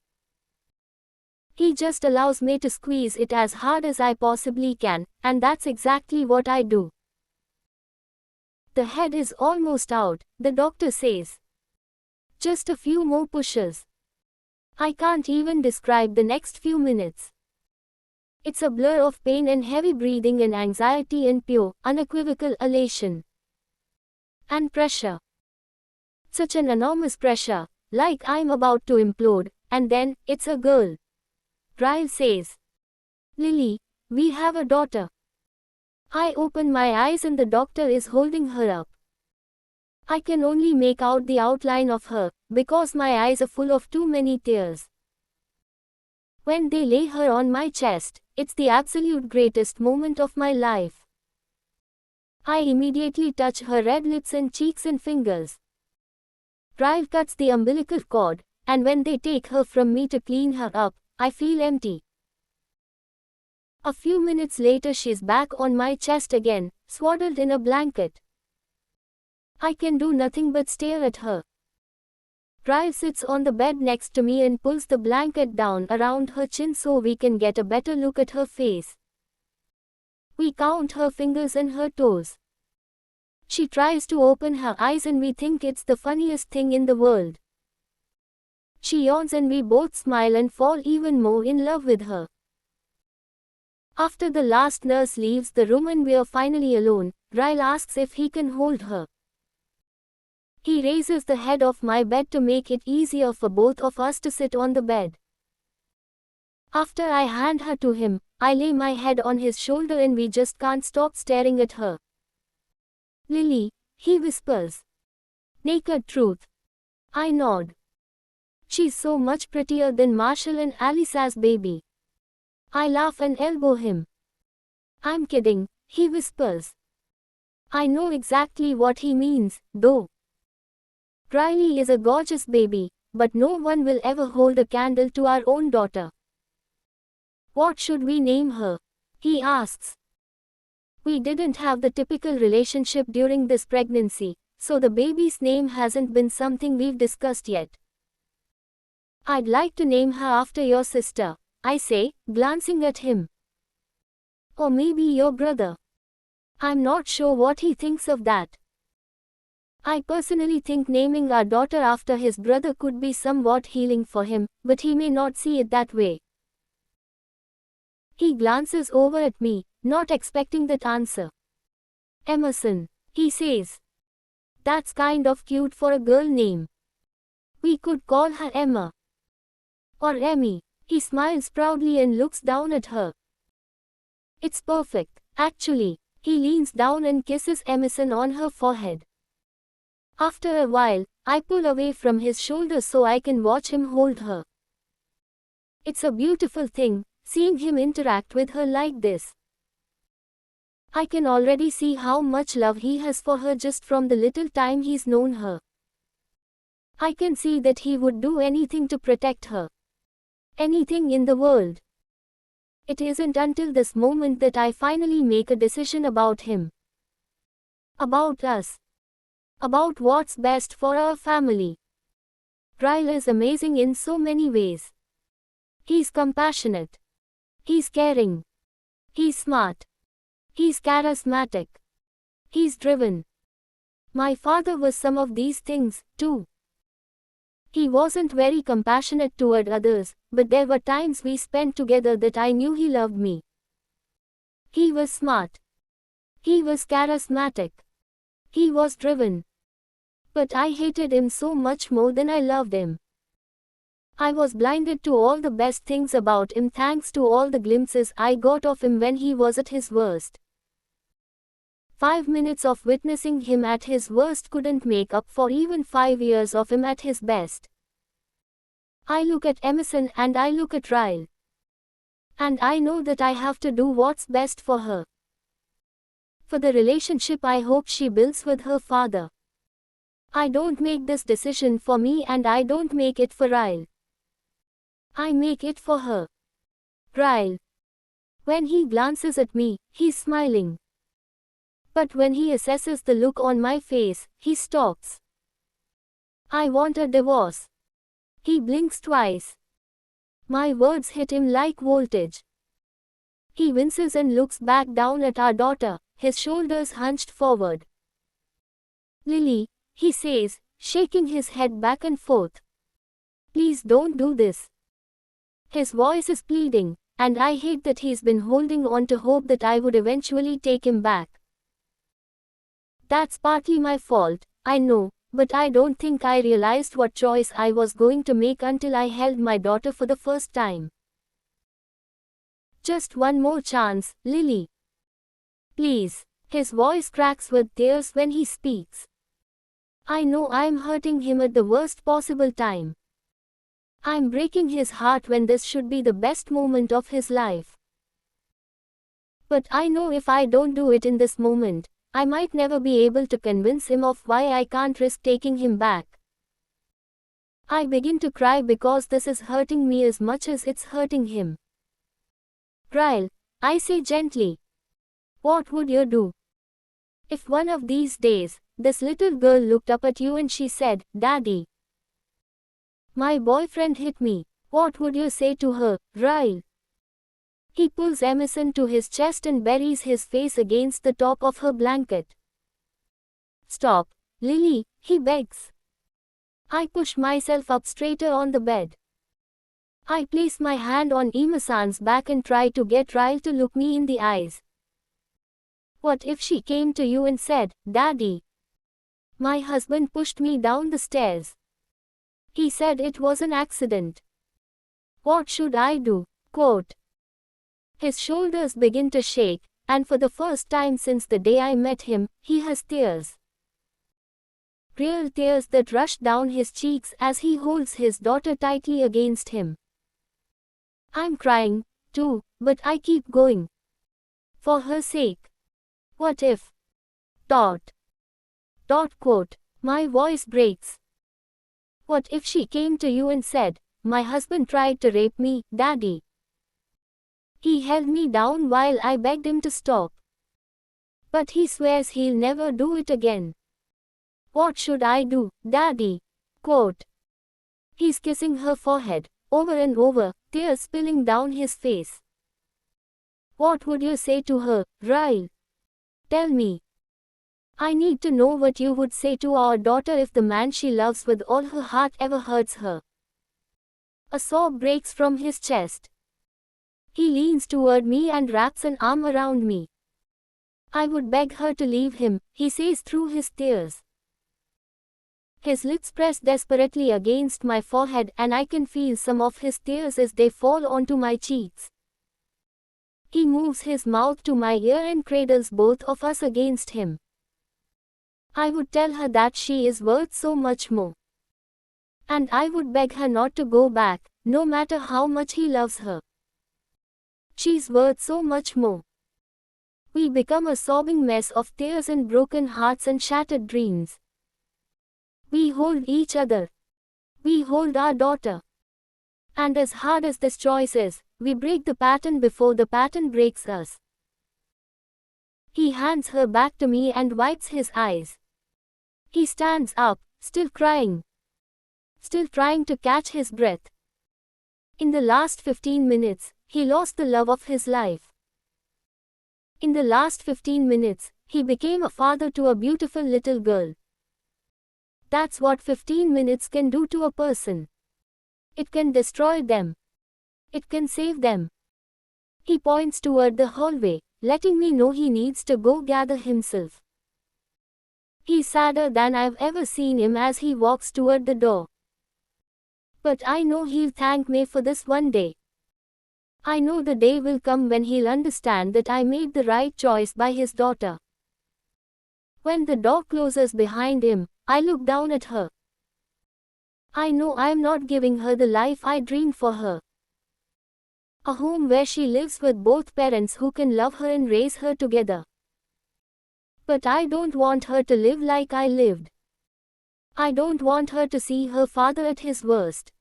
He just allows me to squeeze it as hard as I possibly can, and that's exactly what I do. The head is almost out, the doctor says. Just a few more pushes. I can't even describe the next few minutes. It's a blur of pain and heavy breathing and anxiety and pure, unequivocal elation. And pressure. Such an enormous pressure, like I'm about to implode, and then, it's a girl. Ryle says. Lily, we have a daughter. I open my eyes and the doctor is holding her up. I can only make out the outline of her, because my eyes are full of too many tears. When they lay her on my chest, it's the absolute greatest moment of my life. I immediately touch her red lips and cheeks and fingers. Ryle cuts the umbilical cord, and when they take her from me to clean her up, I feel empty. A few minutes later she's back on my chest again, swaddled in a blanket. I can do nothing but stare at her. Ryle sits on the bed next to me and pulls the blanket down around her chin so we can get a better look at her face. We count her fingers and her toes. She tries to open her eyes and we think it's the funniest thing in the world. She yawns and we both smile and fall even more in love with her. After the last nurse leaves the room and we're finally alone, Ryle asks if he can hold her. He raises the head of my bed to make it easier for both of us to sit on the bed. After I hand her to him, I lay my head on his shoulder and we just can't stop staring at her. Lily, he whispers. Naked truth. I nod. She's so much prettier than Marshall and Alisa's baby. I laugh and elbow him. I'm kidding, he whispers. I know exactly what he means, though. Riley is a gorgeous baby, but no one will ever hold a candle to our own daughter. What should we name her? He asks. We didn't have the typical relationship during this pregnancy, so the baby's name hasn't been something we've discussed yet. I'd like to name her after your sister, I say, glancing at him. Or maybe your brother. I'm not sure what he thinks of that. I personally think naming our daughter after his brother could be somewhat healing for him, but he may not see it that way. He glances over at me, not expecting that answer. Emerson, he says. That's kind of cute for a girl name. We could call her Emma. Or Emmy. He smiles proudly and looks down at her. It's perfect, actually. He leans down and kisses Emerson on her forehead. After a while, I pull away from his shoulder so I can watch him hold her. It's a beautiful thing, seeing him interact with her like this. I can already see how much love he has for her just from the little time he's known her. I can see that he would do anything to protect her. Anything in the world. It isn't until this moment that I finally make a decision about him. About us. About what's best for our family. Ryle is amazing in so many ways. He's compassionate. He's caring. He's smart. He's charismatic. He's driven. My father was some of these things, too. He wasn't very compassionate toward others, but there were times we spent together that I knew he loved me. He was smart. He was charismatic. He was driven. But I hated him so much more than I loved him. I was blinded to all the best things about him thanks to all the glimpses I got of him when he was at his worst. 5 minutes of witnessing him at his worst couldn't make up for even 5 years of him at his best. I look at Emerson and I look at Ryle. And I know that I have to do what's best for her. For the relationship I hope she builds with her father. I don't make this decision for me and I don't make it for Ryle. I make it for her. Ryle. When he glances at me, he's smiling. But when he assesses the look on my face, he stops. I want a divorce. He blinks twice. My words hit him like voltage. He winces and looks back down at our daughter, his shoulders hunched forward. Lily, he says, shaking his head back and forth. Please don't do this. His voice is pleading, and I hate that he's been holding on to hope that I would eventually take him back. That's partly my fault, I know, but I don't think I realized what choice I was going to make until I held my daughter for the first time. Just one more chance, Lily. Please. His voice cracks with tears when he speaks. I know I'm hurting him at the worst possible time. I'm breaking his heart when this should be the best moment of his life. But I know if I don't do it in this moment, I might never be able to convince him of why I can't risk taking him back. I begin to cry because this is hurting me as much as it's hurting him. Ryle, I say gently. What would you do? If one of these days, this little girl looked up at you and she said, Daddy, my boyfriend hit me, what would you say to her, Ryle? He pulls Emerson to his chest and buries his face against the top of her blanket. Stop, Lily, he begs. I push myself up straighter on the bed. I place my hand on Emerson's back and try to get Ryle to look me in the eyes. What if she came to you and said, Daddy, my husband pushed me down the stairs. He said it was an accident. What should I do? Quote. His shoulders begin to shake, and for the first time since the day I met him, he has tears. Real tears that rush down his cheeks as he holds his daughter tightly against him. I'm crying, too, but I keep going. For her sake. What if? Quote. My voice breaks. What if she came to you and said, my husband tried to rape me, Daddy? He held me down while I begged him to stop. But he swears he'll never do it again. What should I do, Daddy? Quote. He's kissing her forehead, over and over, tears spilling down his face. What would you say to her, Ryle? Tell me. I need to know what you would say to our daughter if the man she loves with all her heart ever hurts her. A sob breaks from his chest. He leans toward me and wraps an arm around me. I would beg her to leave him, he says through his tears. His lips press desperately against my forehead and I can feel some of his tears as they fall onto my cheeks. He moves his mouth to my ear and cradles both of us against him. I would tell her that she is worth so much more. And I would beg her not to go back, no matter how much he loves her. She's worth so much more. We become a sobbing mess of tears and broken hearts and shattered dreams. We hold each other. We hold our daughter. And as hard as this choice is, we break the pattern before the pattern breaks us. He hands her back to me and wipes his eyes. He stands up, still crying. Still trying to catch his breath. In the last 15 minutes, he lost the love of his life. In the last 15 minutes, he became a father to a beautiful little girl. That's what 15 minutes can do to a person. It can destroy them. It can save them. He points toward the hallway, letting me know he needs to go gather himself. He's sadder than I've ever seen him as he walks toward the door. But I know he'll thank me for this one day. I know the day will come when he'll understand that I made the right choice by his daughter. When the door closes behind him, I look down at her. I know I'm not giving her the life I dreamed for her. A home where she lives with both parents who can love her and raise her together. But I don't want her to live like I lived. I don't want her to see her father at his worst.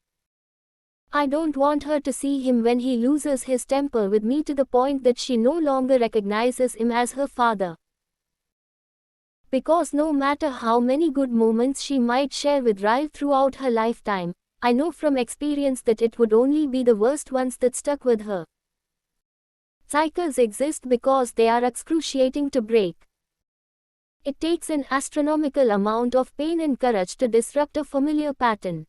I don't want her to see him when he loses his temper with me to the point that she no longer recognizes him as her father. Because no matter how many good moments she might share with Ryle throughout her lifetime, I know from experience that it would only be the worst ones that stuck with her. Cycles exist because they are excruciating to break. It takes an astronomical amount of pain and courage to disrupt a familiar pattern.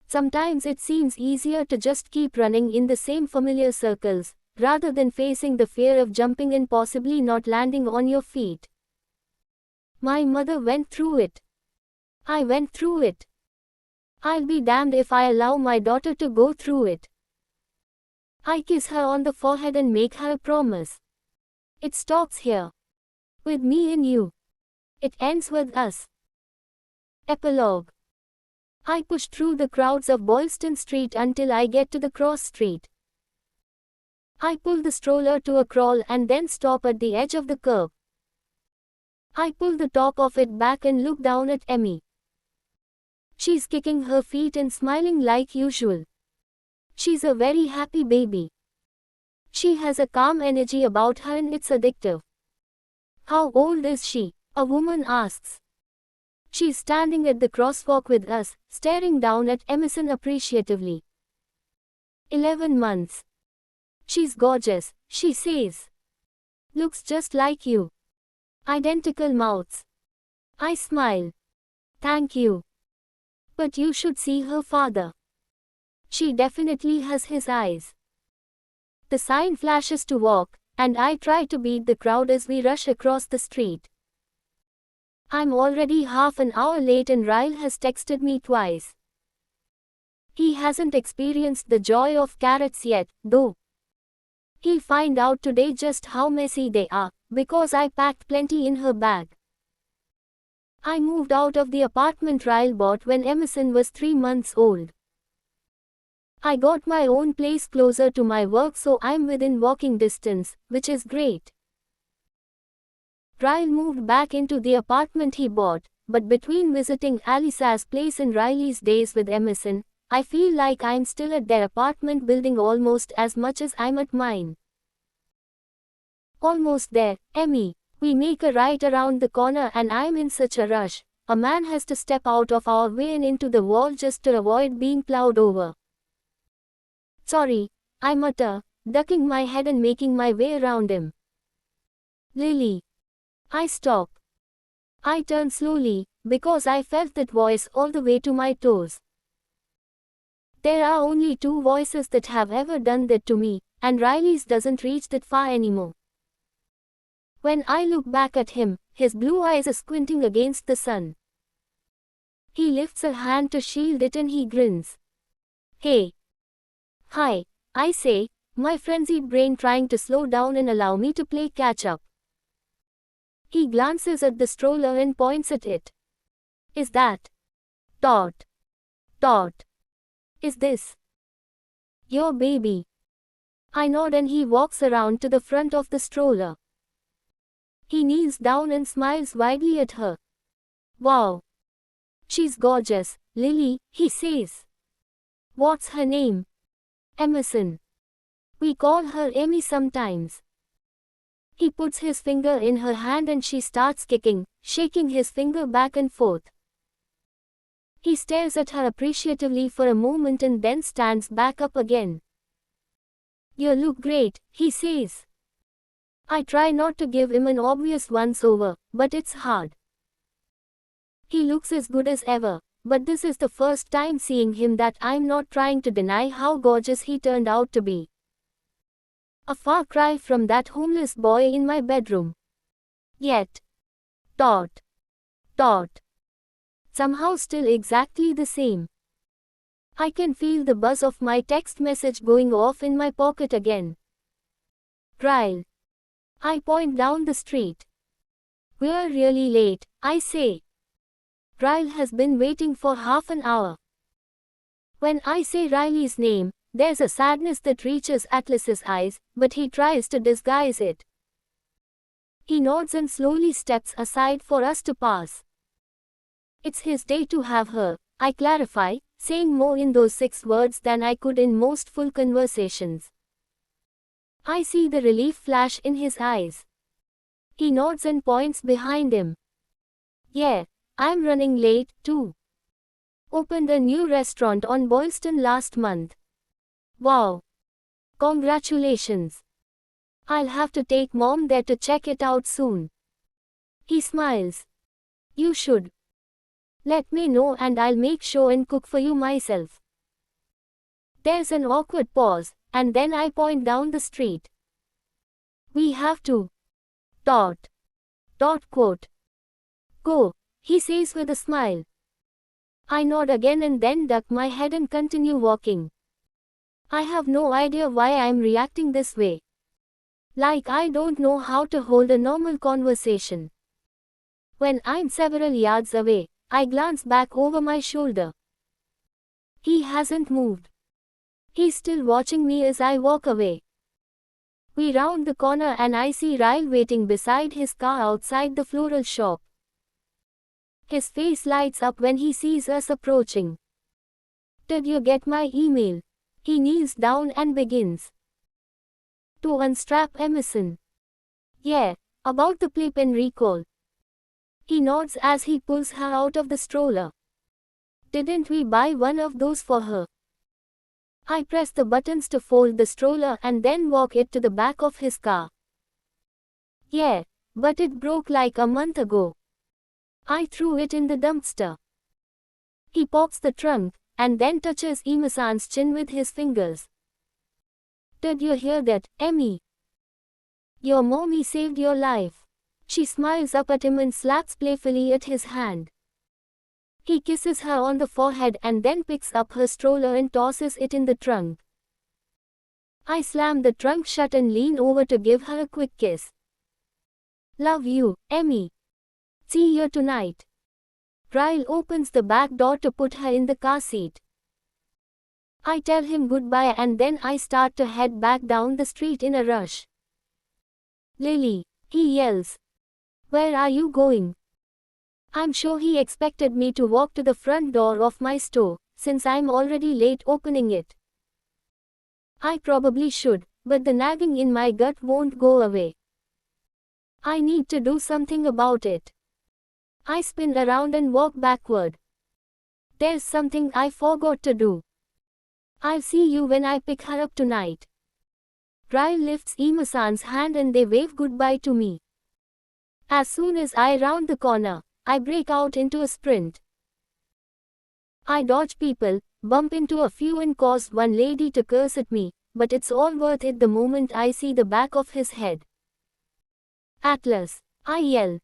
Sometimes it seems easier to just keep running in the same familiar circles, rather than facing the fear of jumping and possibly not landing on your feet. My mother went through it. I went through it. I'll be damned if I allow my daughter to go through it. I kiss her on the forehead and make her a promise. It stops here. With me and you. It ends with us. Epilogue. I push through the crowds of Boylston Street until I get to the cross street. I pull the stroller to a crawl and then stop at the edge of the curb. I pull the top of it back and look down at Emmy. She's kicking her feet and smiling like usual. She's a very happy baby. She has a calm energy about her and it's addictive. How old is she? A woman asks. She's standing at the crosswalk with us, staring down at Emerson appreciatively. 11 months. She's gorgeous, she says. Looks just like you. Identical mouths. I smile. Thank you. But you should see her father. She definitely has his eyes. The sign flashes to walk, and I try to beat the crowd as we rush across the street. I'm already half an hour late and Ryle has texted me twice. He hasn't experienced the joy of carrots yet, though. He'll find out today just how messy they are, because I packed plenty in her bag. I moved out of the apartment Ryle bought when Emerson was 3 months old. I got my own place closer to my work so I'm within walking distance, which is great. Ryle moved back into the apartment he bought, but between visiting Alisa's place and Riley's days with Emerson, I feel like I'm still at their apartment building almost as much as I'm at mine. Almost there, Emmy. We make a right around the corner and I'm in such a rush. A man has to step out of our way and into the wall just to avoid being plowed over. Sorry, I mutter, ducking my head and making my way around him. Lily. I stop. I turn slowly, because I felt that voice all the way to my toes. There are only two voices that have ever done that to me, and Riley's doesn't reach that far anymore. When I look back at him, his blue eyes are squinting against the sun. He lifts a hand to shield it and he grins. Hey. Hi, I say, my frenzied brain trying to slow down and allow me to play catch up. He glances at the stroller and points at it. Is that? Dot. Dot. Is this your baby? I nod and he walks around to the front of the stroller. He kneels down and smiles widely at her. Wow. She's gorgeous, Lily, he says. What's her name? Emerson. We call her Amy sometimes. He puts his finger in her hand and she starts kicking, shaking his finger back and forth. He stares at her appreciatively for a moment and then stands back up again. You look great, he says. I try not to give him an obvious once-over, but it's hard. He looks as good as ever, but this is the first time seeing him that I'm not trying to deny how gorgeous he turned out to be. A far cry from that homeless boy in my bedroom. Yet. Dot. Dot. Somehow still exactly the same. I can feel the buzz of my text message going off in my pocket again. Ryle. I point down the street. We're really late, I say. Ryle has been waiting for half an hour. When I say Riley's name, there's a sadness that reaches Atlas's eyes, but he tries to disguise it. He nods and slowly steps aside for us to pass. It's his day to have her, I clarify, saying more in those 6 words than I could in most full conversations. I see the relief flash in his eyes. He nods and points behind him. Yeah, I'm running late, too. Opened a new restaurant on Boylston last month. Wow. Congratulations. I'll have to take Mom there to check it out soon. He smiles. You should. Let me know and I'll make sure and cook for you myself. There's an awkward pause, and then I point down the street. We have to. Dot. Dot quote. Go, he says with a smile. I nod again and then duck my head and continue walking. I have no idea why I'm reacting this way. Like I don't know how to hold a normal conversation. When I'm several yards away, I glance back over my shoulder. He hasn't moved. He's still watching me as I walk away. We round the corner and I see Ryle waiting beside his car outside the floral shop. His face lights up when he sees us approaching. Did you get my email? He kneels down and begins to unstrap Emerson. Yeah, about the playpen recall. He nods as he pulls her out of the stroller. Didn't we buy one of those for her? I press the buttons to fold the stroller and then walk it to the back of his car. Yeah, but it broke like a month ago. I threw it in the dumpster. He pops the trunk, and then touches Emerson's chin with his fingers. Did you hear that, Emmy? Your mommy saved your life. She smiles up at him and slaps playfully at his hand. He kisses her on the forehead and then picks up her stroller and tosses it in the trunk. I slam the trunk shut and lean over to give her a quick kiss. Love you, Emmy. See you tonight. Ryle opens the back door to put her in the car seat. I tell him goodbye and then I start to head back down the street in a rush. Lily, he yells. Where are you going? I'm sure he expected me to walk to the front door of my store, since I'm already late opening it. I probably should, but the nagging in my gut won't go away. I need to do something about it. I spin around and walk backward. There's something I forgot to do. I'll see you when I pick her up tonight. Ryle lifts Emerson's hand and they wave goodbye to me. As soon as I round the corner, I break out into a sprint. I dodge people, bump into a few and cause one lady to curse at me, but it's all worth it the moment I see the back of his head. Atlas, I yell.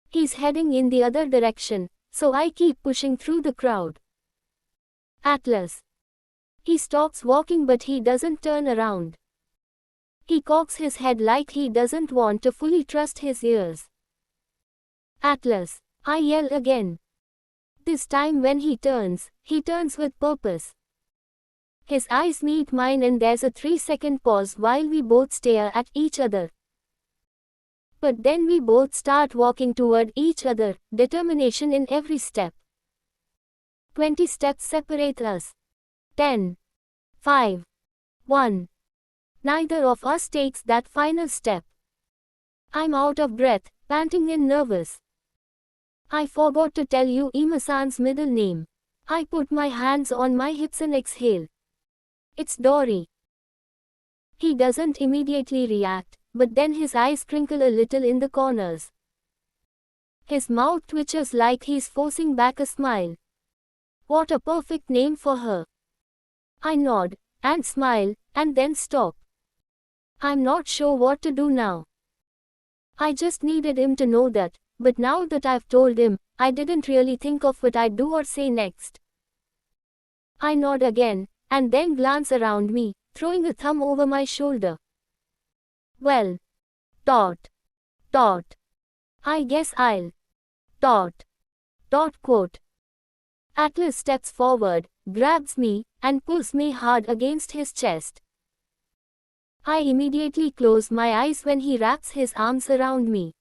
He's heading in the other direction, so I keep pushing through the crowd. Atlas. He stops walking but he doesn't turn around. He cocks his head like he doesn't want to fully trust his ears. Atlas, I yell again. This time when he turns with purpose. His eyes meet mine and there's a 3-second pause while we both stare at each other. But then we both start walking toward each other, determination in every step. 20 steps separate us. 10. 5. 1. Neither of us takes that final step. I'm out of breath, panting and nervous. I forgot to tell you Ima-san's middle name. I put my hands on my hips and exhale. It's Dory. He doesn't immediately react, but then his eyes crinkle a little in the corners. His mouth twitches like he's forcing back a smile. What a perfect name for her. I nod, and smile, and then stop. I'm not sure what to do now. I just needed him to know that, but now that I've told him, I didn't really think of what I'd do or say next. I nod again, and then glance around me, throwing a thumb over my shoulder. Well. Dot. Dot. I guess I'll. Dot. Dot quote. Atlas steps forward, grabs me, and pulls me hard against his chest. I immediately close my eyes when he wraps his arms around me.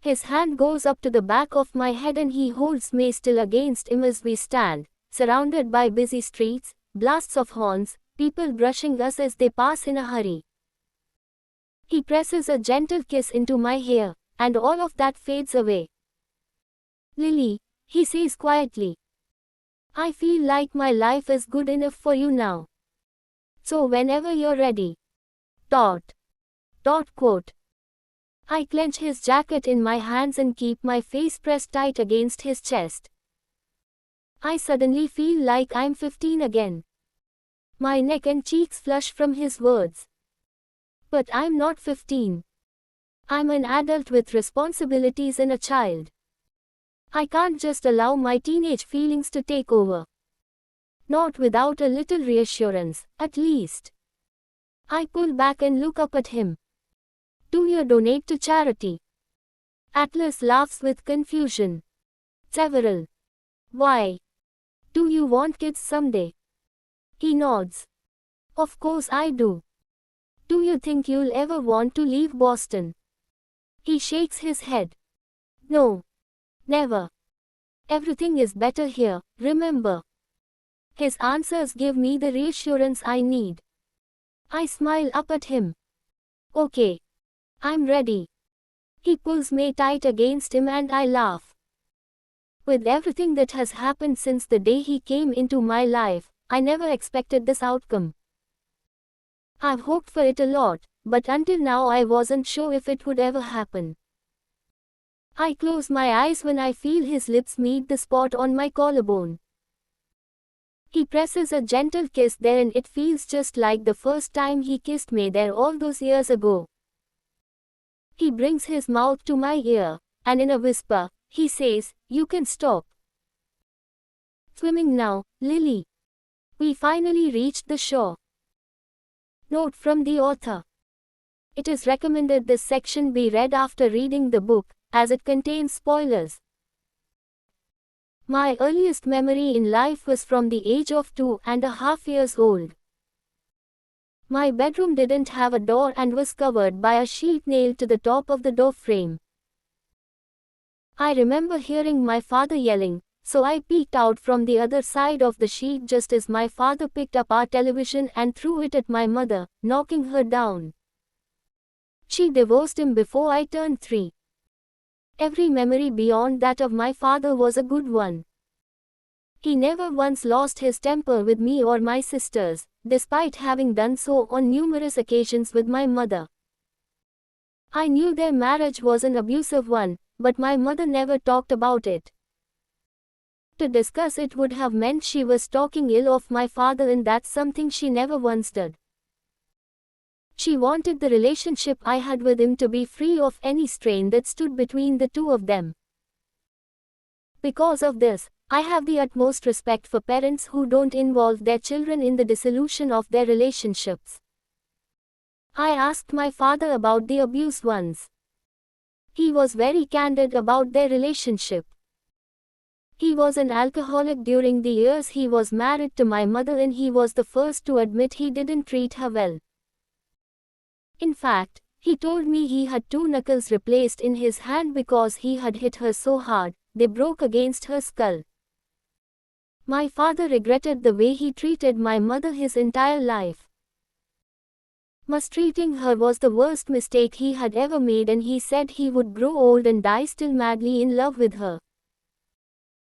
His hand goes up to the back of my head and he holds me still against him as we stand, surrounded by busy streets, blasts of horns, people brushing us as they pass in a hurry. He presses a gentle kiss into my hair, and all of that fades away. Lily, he says quietly. I feel like my life is good enough for you now. So whenever you're ready. Dot. Dot quote. I clench his jacket in my hands and keep my face pressed tight against his chest. I suddenly feel like I'm 15 again. My neck and cheeks flush from his words. But I'm not 15. I'm an adult with responsibilities and a child. I can't just allow my teenage feelings to take over. Not without a little reassurance, at least. I pull back and look up at him. Do you donate to charity? Atlas laughs with confusion. Several. Why? Do you want kids someday? He nods. Of course I do. Do you think you'll ever want to leave Boston? He shakes his head. No. Never. Everything is better here, remember. His answers give me the reassurance I need. I smile up at him. Okay. I'm ready. He pulls me tight against him and I laugh. With everything that has happened since the day he came into my life, I never expected this outcome. I've hoped for it a lot, but until now I wasn't sure if it would ever happen. I close my eyes when I feel his lips meet the spot on my collarbone. He presses a gentle kiss there and it feels just like the first time he kissed me there all those years ago. He brings his mouth to my ear, and in a whisper, he says, "You can stop swimming now, Lily." We finally reached the shore. Note from the author. It is recommended this section be read after reading the book, as it contains spoilers. My earliest memory in life was from the age of 2.5 years old. My bedroom didn't have a door and was covered by a sheet nailed to the top of the door frame. I remember hearing my father yelling, so I peeked out from the other side of the sheet just as my father picked up our television and threw it at my mother, knocking her down. She divorced him before I turned 3. Every memory beyond that of my father was a good one. He never once lost his temper with me or my sisters, despite having done so on numerous occasions with my mother. I knew their marriage was an abusive one, but my mother never talked about it. To discuss it would have meant she was talking ill of my father, and that's something she never once did. She wanted the relationship I had with him to be free of any strain that stood between the two of them. Because of this, I have the utmost respect for parents who don't involve their children in the dissolution of their relationships. I asked my father about the abused ones. He was very candid about their relationship. He was an alcoholic during the years he was married to my mother, and he was the first to admit he didn't treat her well. In fact, he told me he had 2 knuckles replaced in his hand because he had hit her so hard, they broke against her skull. My father regretted the way he treated my mother his entire life. Mistreating her was the worst mistake he had ever made, and he said he would grow old and die still madly in love with her.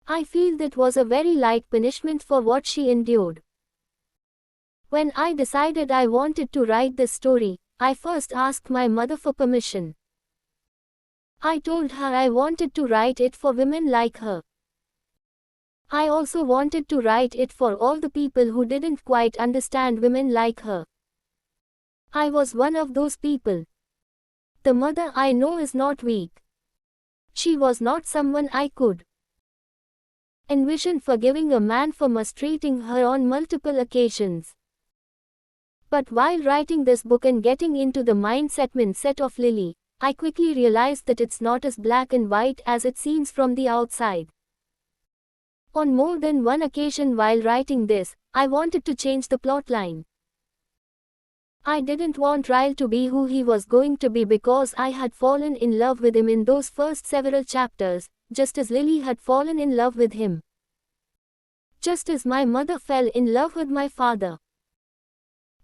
I feel that was a very light punishment for what she endured. When I decided I wanted to write this story, I first asked my mother for permission. I told her I wanted to write it for women like her. I also wanted to write it for all the people who didn't quite understand women like her. I was one of those people. The mother I know is not weak. She was not someone I could envision forgiving a man for mistreating her on multiple occasions. But while writing this book and getting into the mindset of Lily, I quickly realized that it's not as black and white as it seems from the outside. On more than one occasion while writing this, I wanted to change the plotline. I didn't want Ryle to be who he was going to be because I had fallen in love with him in those first several chapters, just as Lily had fallen in love with him. Just as my mother fell in love with my father.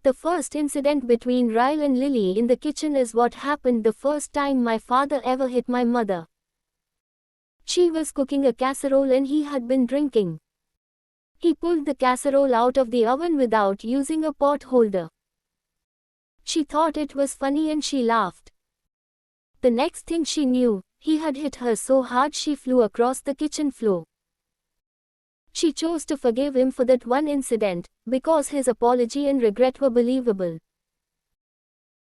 The first incident between Ryle and Lily in the kitchen is what happened the first time my father ever hit my mother. She was cooking a casserole and he had been drinking. He pulled the casserole out of the oven without using a pot holder. She thought it was funny and she laughed. The next thing she knew, he had hit her so hard she flew across the kitchen floor. She chose to forgive him for that one incident, because his apology and regret were believable.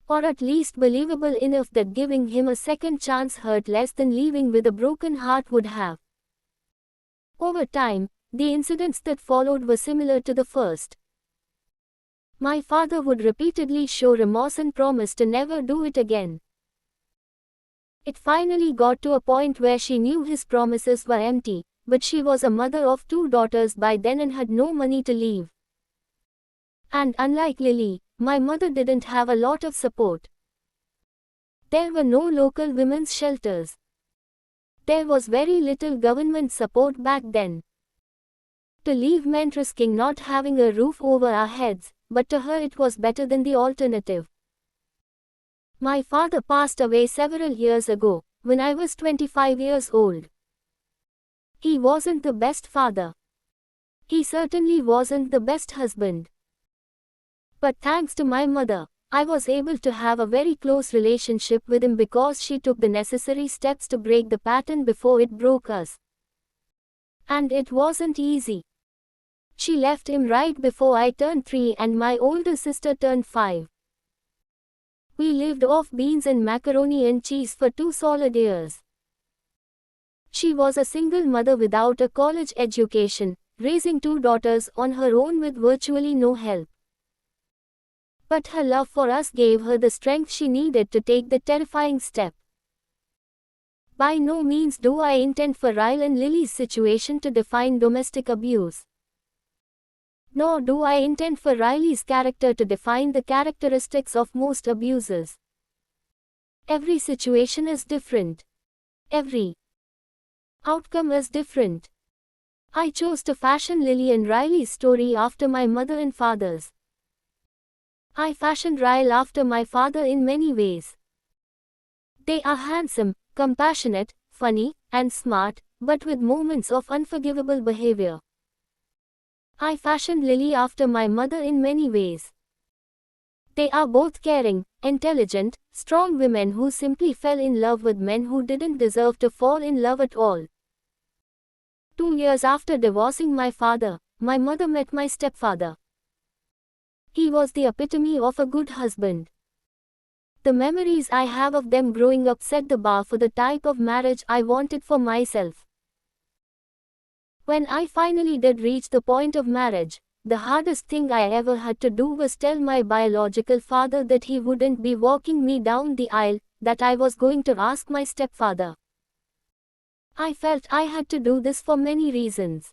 Or at least believable enough that giving him a second chance hurt less than leaving with a broken heart would have. Over time, the incidents that followed were similar to the first. My father would repeatedly show remorse and promise to never do it again. It finally got to a point where she knew his promises were empty, but she was a mother of 2 daughters by then and had no money to leave. And unlike Lily, my mother didn't have a lot of support. There were no local women's shelters. There was very little government support back then. To leave meant risking not having a roof over our heads, but to her it was better than the alternative. My father passed away several years ago, when I was 25 years old. He wasn't the best father. He certainly wasn't the best husband. But thanks to my mother, I was able to have a very close relationship with him because she took the necessary steps to break the pattern before it broke us. And it wasn't easy. She left him right before I turned 3 and my older sister turned 5. We lived off beans and macaroni and cheese for 2 solid years. She was a single mother without a college education, raising 2 daughters on her own with virtually no help. But her love for us gave her the strength she needed to take the terrifying step. By no means do I intend for Ryle and Lily's situation to define domestic abuse. Nor do I intend for Riley's character to define the characteristics of most abusers. Every situation is different. Every outcome is different. I chose to fashion Lily and Riley's story after my mother and father's. I fashioned Ryle after my father in many ways. They are handsome, compassionate, funny, and smart, but with moments of unforgivable behavior. I fashioned Lily after my mother in many ways. They are both caring, intelligent, strong women who simply fell in love with men who didn't deserve to fall in love at all. 2 years after divorcing my father, my mother met my stepfather. He was the epitome of a good husband. The memories I have of them growing up set the bar for the type of marriage I wanted for myself. When I finally did reach the point of marriage, the hardest thing I ever had to do was tell my biological father that he wouldn't be walking me down the aisle, that I was going to ask my stepfather. I felt I had to do this for many reasons.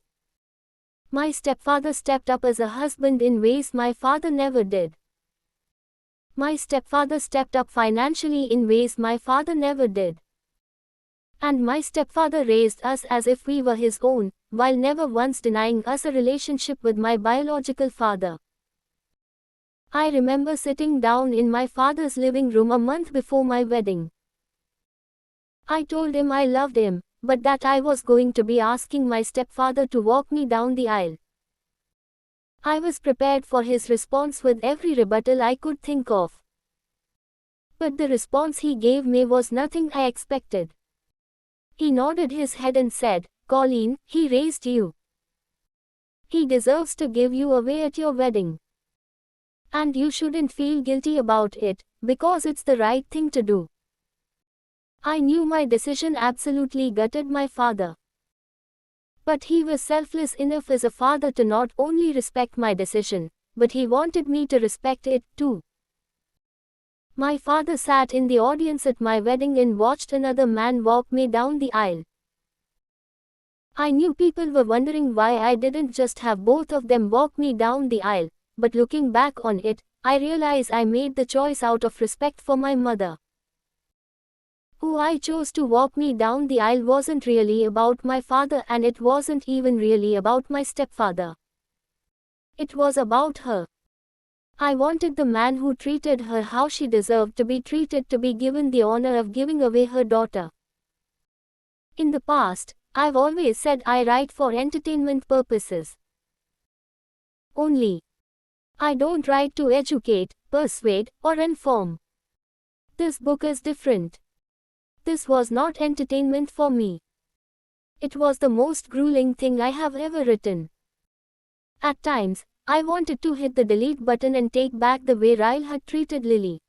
My stepfather stepped up as a husband in ways my father never did. My stepfather stepped up financially in ways my father never did. And my stepfather raised us as if we were his own, while never once denying us a relationship with my biological father. I remember sitting down in my father's living room a month before my wedding. I told him I loved him, but that I was going to be asking my stepfather to walk me down the aisle. I was prepared for his response with every rebuttal I could think of. But the response he gave me was nothing I expected. He nodded his head and said, "Colleen, he raised you. He deserves to give you away at your wedding. And you shouldn't feel guilty about it, because it's the right thing to do." I knew my decision absolutely gutted my father. But he was selfless enough as a father to not only respect my decision, but he wanted me to respect it too. My father sat in the audience at my wedding and watched another man walk me down the aisle. I knew people were wondering why I didn't just have both of them walk me down the aisle, but looking back on it, I realize I made the choice out of respect for my mother. Who I chose to walk me down the aisle wasn't really about my father, and it wasn't even really about my stepfather. It was about her. I wanted the man who treated her how she deserved to be treated to be given the honor of giving away her daughter. In the past, I've always said I write for entertainment purposes only. I don't write to educate, persuade, or inform. This book is different. This was not entertainment for me. It was the most grueling thing I have ever written. At times, I wanted to hit the delete button and take back the way Ryle had treated Lily.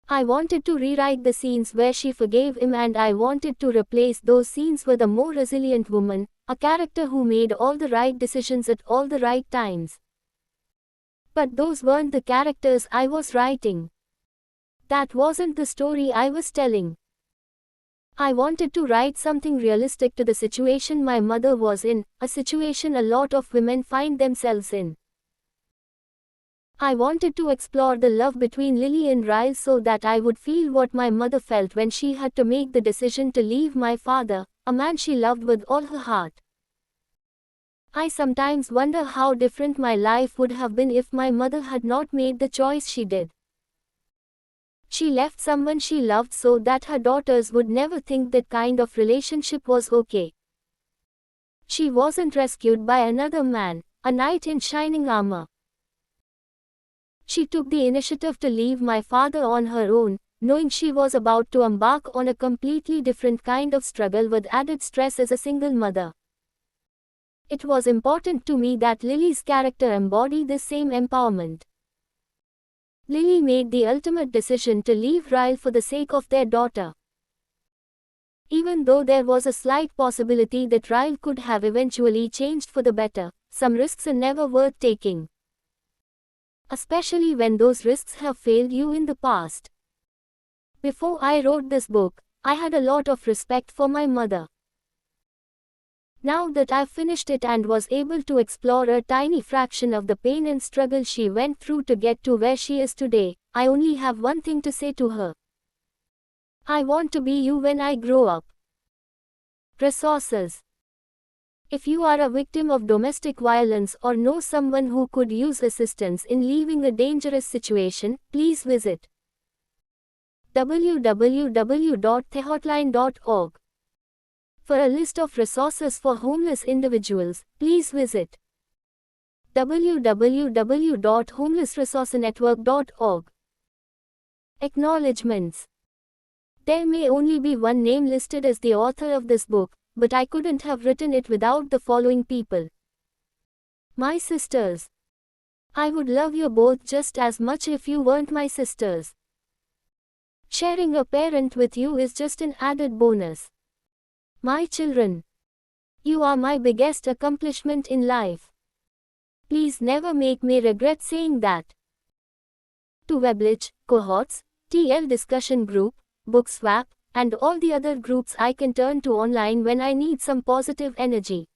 I wanted to rewrite the scenes where she forgave him, and I wanted to replace those scenes with a more resilient woman, a character who made all the right decisions at all the right times. But those weren't the characters I was writing. That wasn't the story I was telling. I wanted to write something realistic to the situation my mother was in, a situation a lot of women find themselves in. I wanted to explore the love between Lily and Ryle so that I would feel what my mother felt when she had to make the decision to leave my father, a man she loved with all her heart. I sometimes wonder how different my life would have been if my mother had not made the choice she did. She left someone she loved so that her daughters would never think that kind of relationship was okay. She wasn't rescued by another man, a knight in shining armor. She took the initiative to leave my father on her own, knowing she was about to embark on a completely different kind of struggle with added stress as a single mother. It was important to me that Lily's character embody this same empowerment. Lily made the ultimate decision to leave Ryle for the sake of their daughter. Even though there was a slight possibility that Ryle could have eventually changed for the better, some risks are never worth taking. Especially when those risks have failed you in the past. Before I wrote this book, I had a lot of respect for my mother. Now that I've finished it and was able to explore a tiny fraction of the pain and struggle she went through to get to where she is today, I only have one thing to say to her. I want to be you when I grow up. Resources. If you are a victim of domestic violence or know someone who could use assistance in leaving a dangerous situation, please visit www.thehotline.org. For a list of resources for homeless individuals, please visit www.homelessresourcenetwork.org. Acknowledgements. There may only be one name listed as the author of this book, but I couldn't have written it without the following people. My sisters. I would love you both just as much if you weren't my sisters. Sharing a parent with you is just an added bonus. My children. You are my biggest accomplishment in life. Please never make me regret saying that. To Weblage, cohorts, TL discussion group, book swap, and all the other groups I can turn to online when I need some positive energy.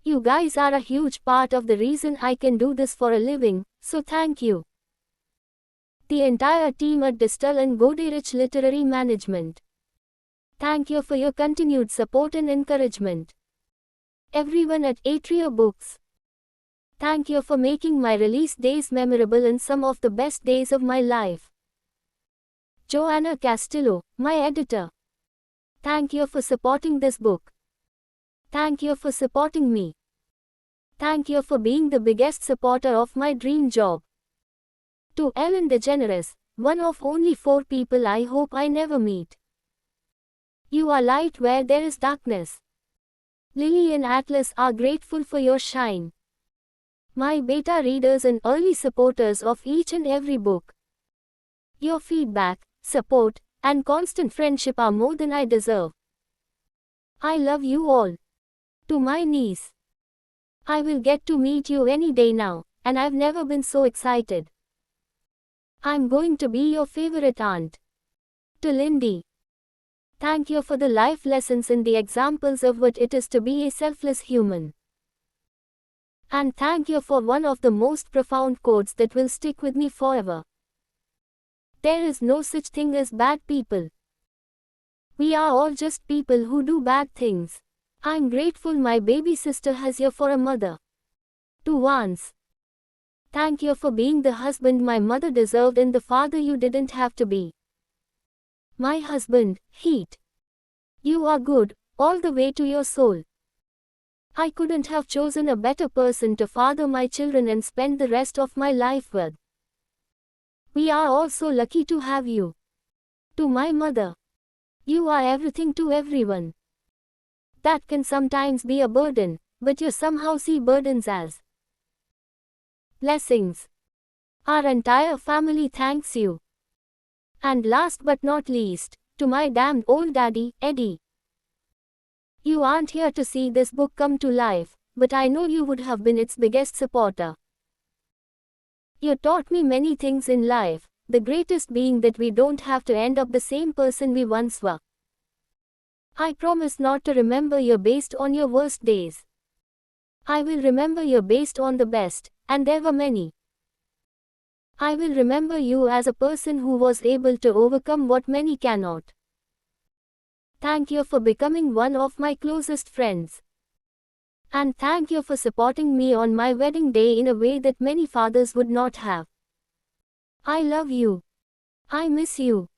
You guys are a huge part of the reason I can do this for a living, so thank you. The entire team at Distal and Goderich Literary Management. Thank you for your continued support and encouragement. Everyone at Atria Books. Thank you for making my release days memorable and some of the best days of my life. Joanna Castillo, my editor. Thank you for supporting this book. Thank you for supporting me. Thank you for being the biggest supporter of my dream job. To Ellen DeGeneres, one of only 4 people I hope I never meet. You are light where there is darkness. Lily and Atlas are grateful for your shine. My beta readers and early supporters of each and every book. Your feedback, support, and constant friendship are more than I deserve. I love you all. To my niece. I will get to meet you any day now, and I've never been so excited. I'm going to be your favorite aunt. To Lindy. Thank you for the life lessons and the examples of what it is to be a selfless human. And thank you for one of the most profound quotes that will stick with me forever. There is no such thing as bad people. We are all just people who do bad things. I'm grateful my baby sister has you for a mother. To Vance. Thank you for being the husband my mother deserved and the father you didn't have to be. My husband, Heat. You are good, all the way to your soul. I couldn't have chosen a better person to father my children and spend the rest of my life with. We are all so lucky to have you. To my mother. You are everything to everyone. That can sometimes be a burden, but you somehow see burdens as blessings. Our entire family thanks you. And last but not least, to my damned old daddy, Eddie. You aren't here to see this book come to life, but I know you would have been its biggest supporter. You taught me many things in life, the greatest being that we don't have to end up the same person we once were. I promise not to remember you based on your worst days. I will remember you based on the best, and there were many. I will remember you as a person who was able to overcome what many cannot. Thank you for becoming one of my closest friends. And thank you for supporting me on my wedding day in a way that many fathers would not have. I love you. I miss you.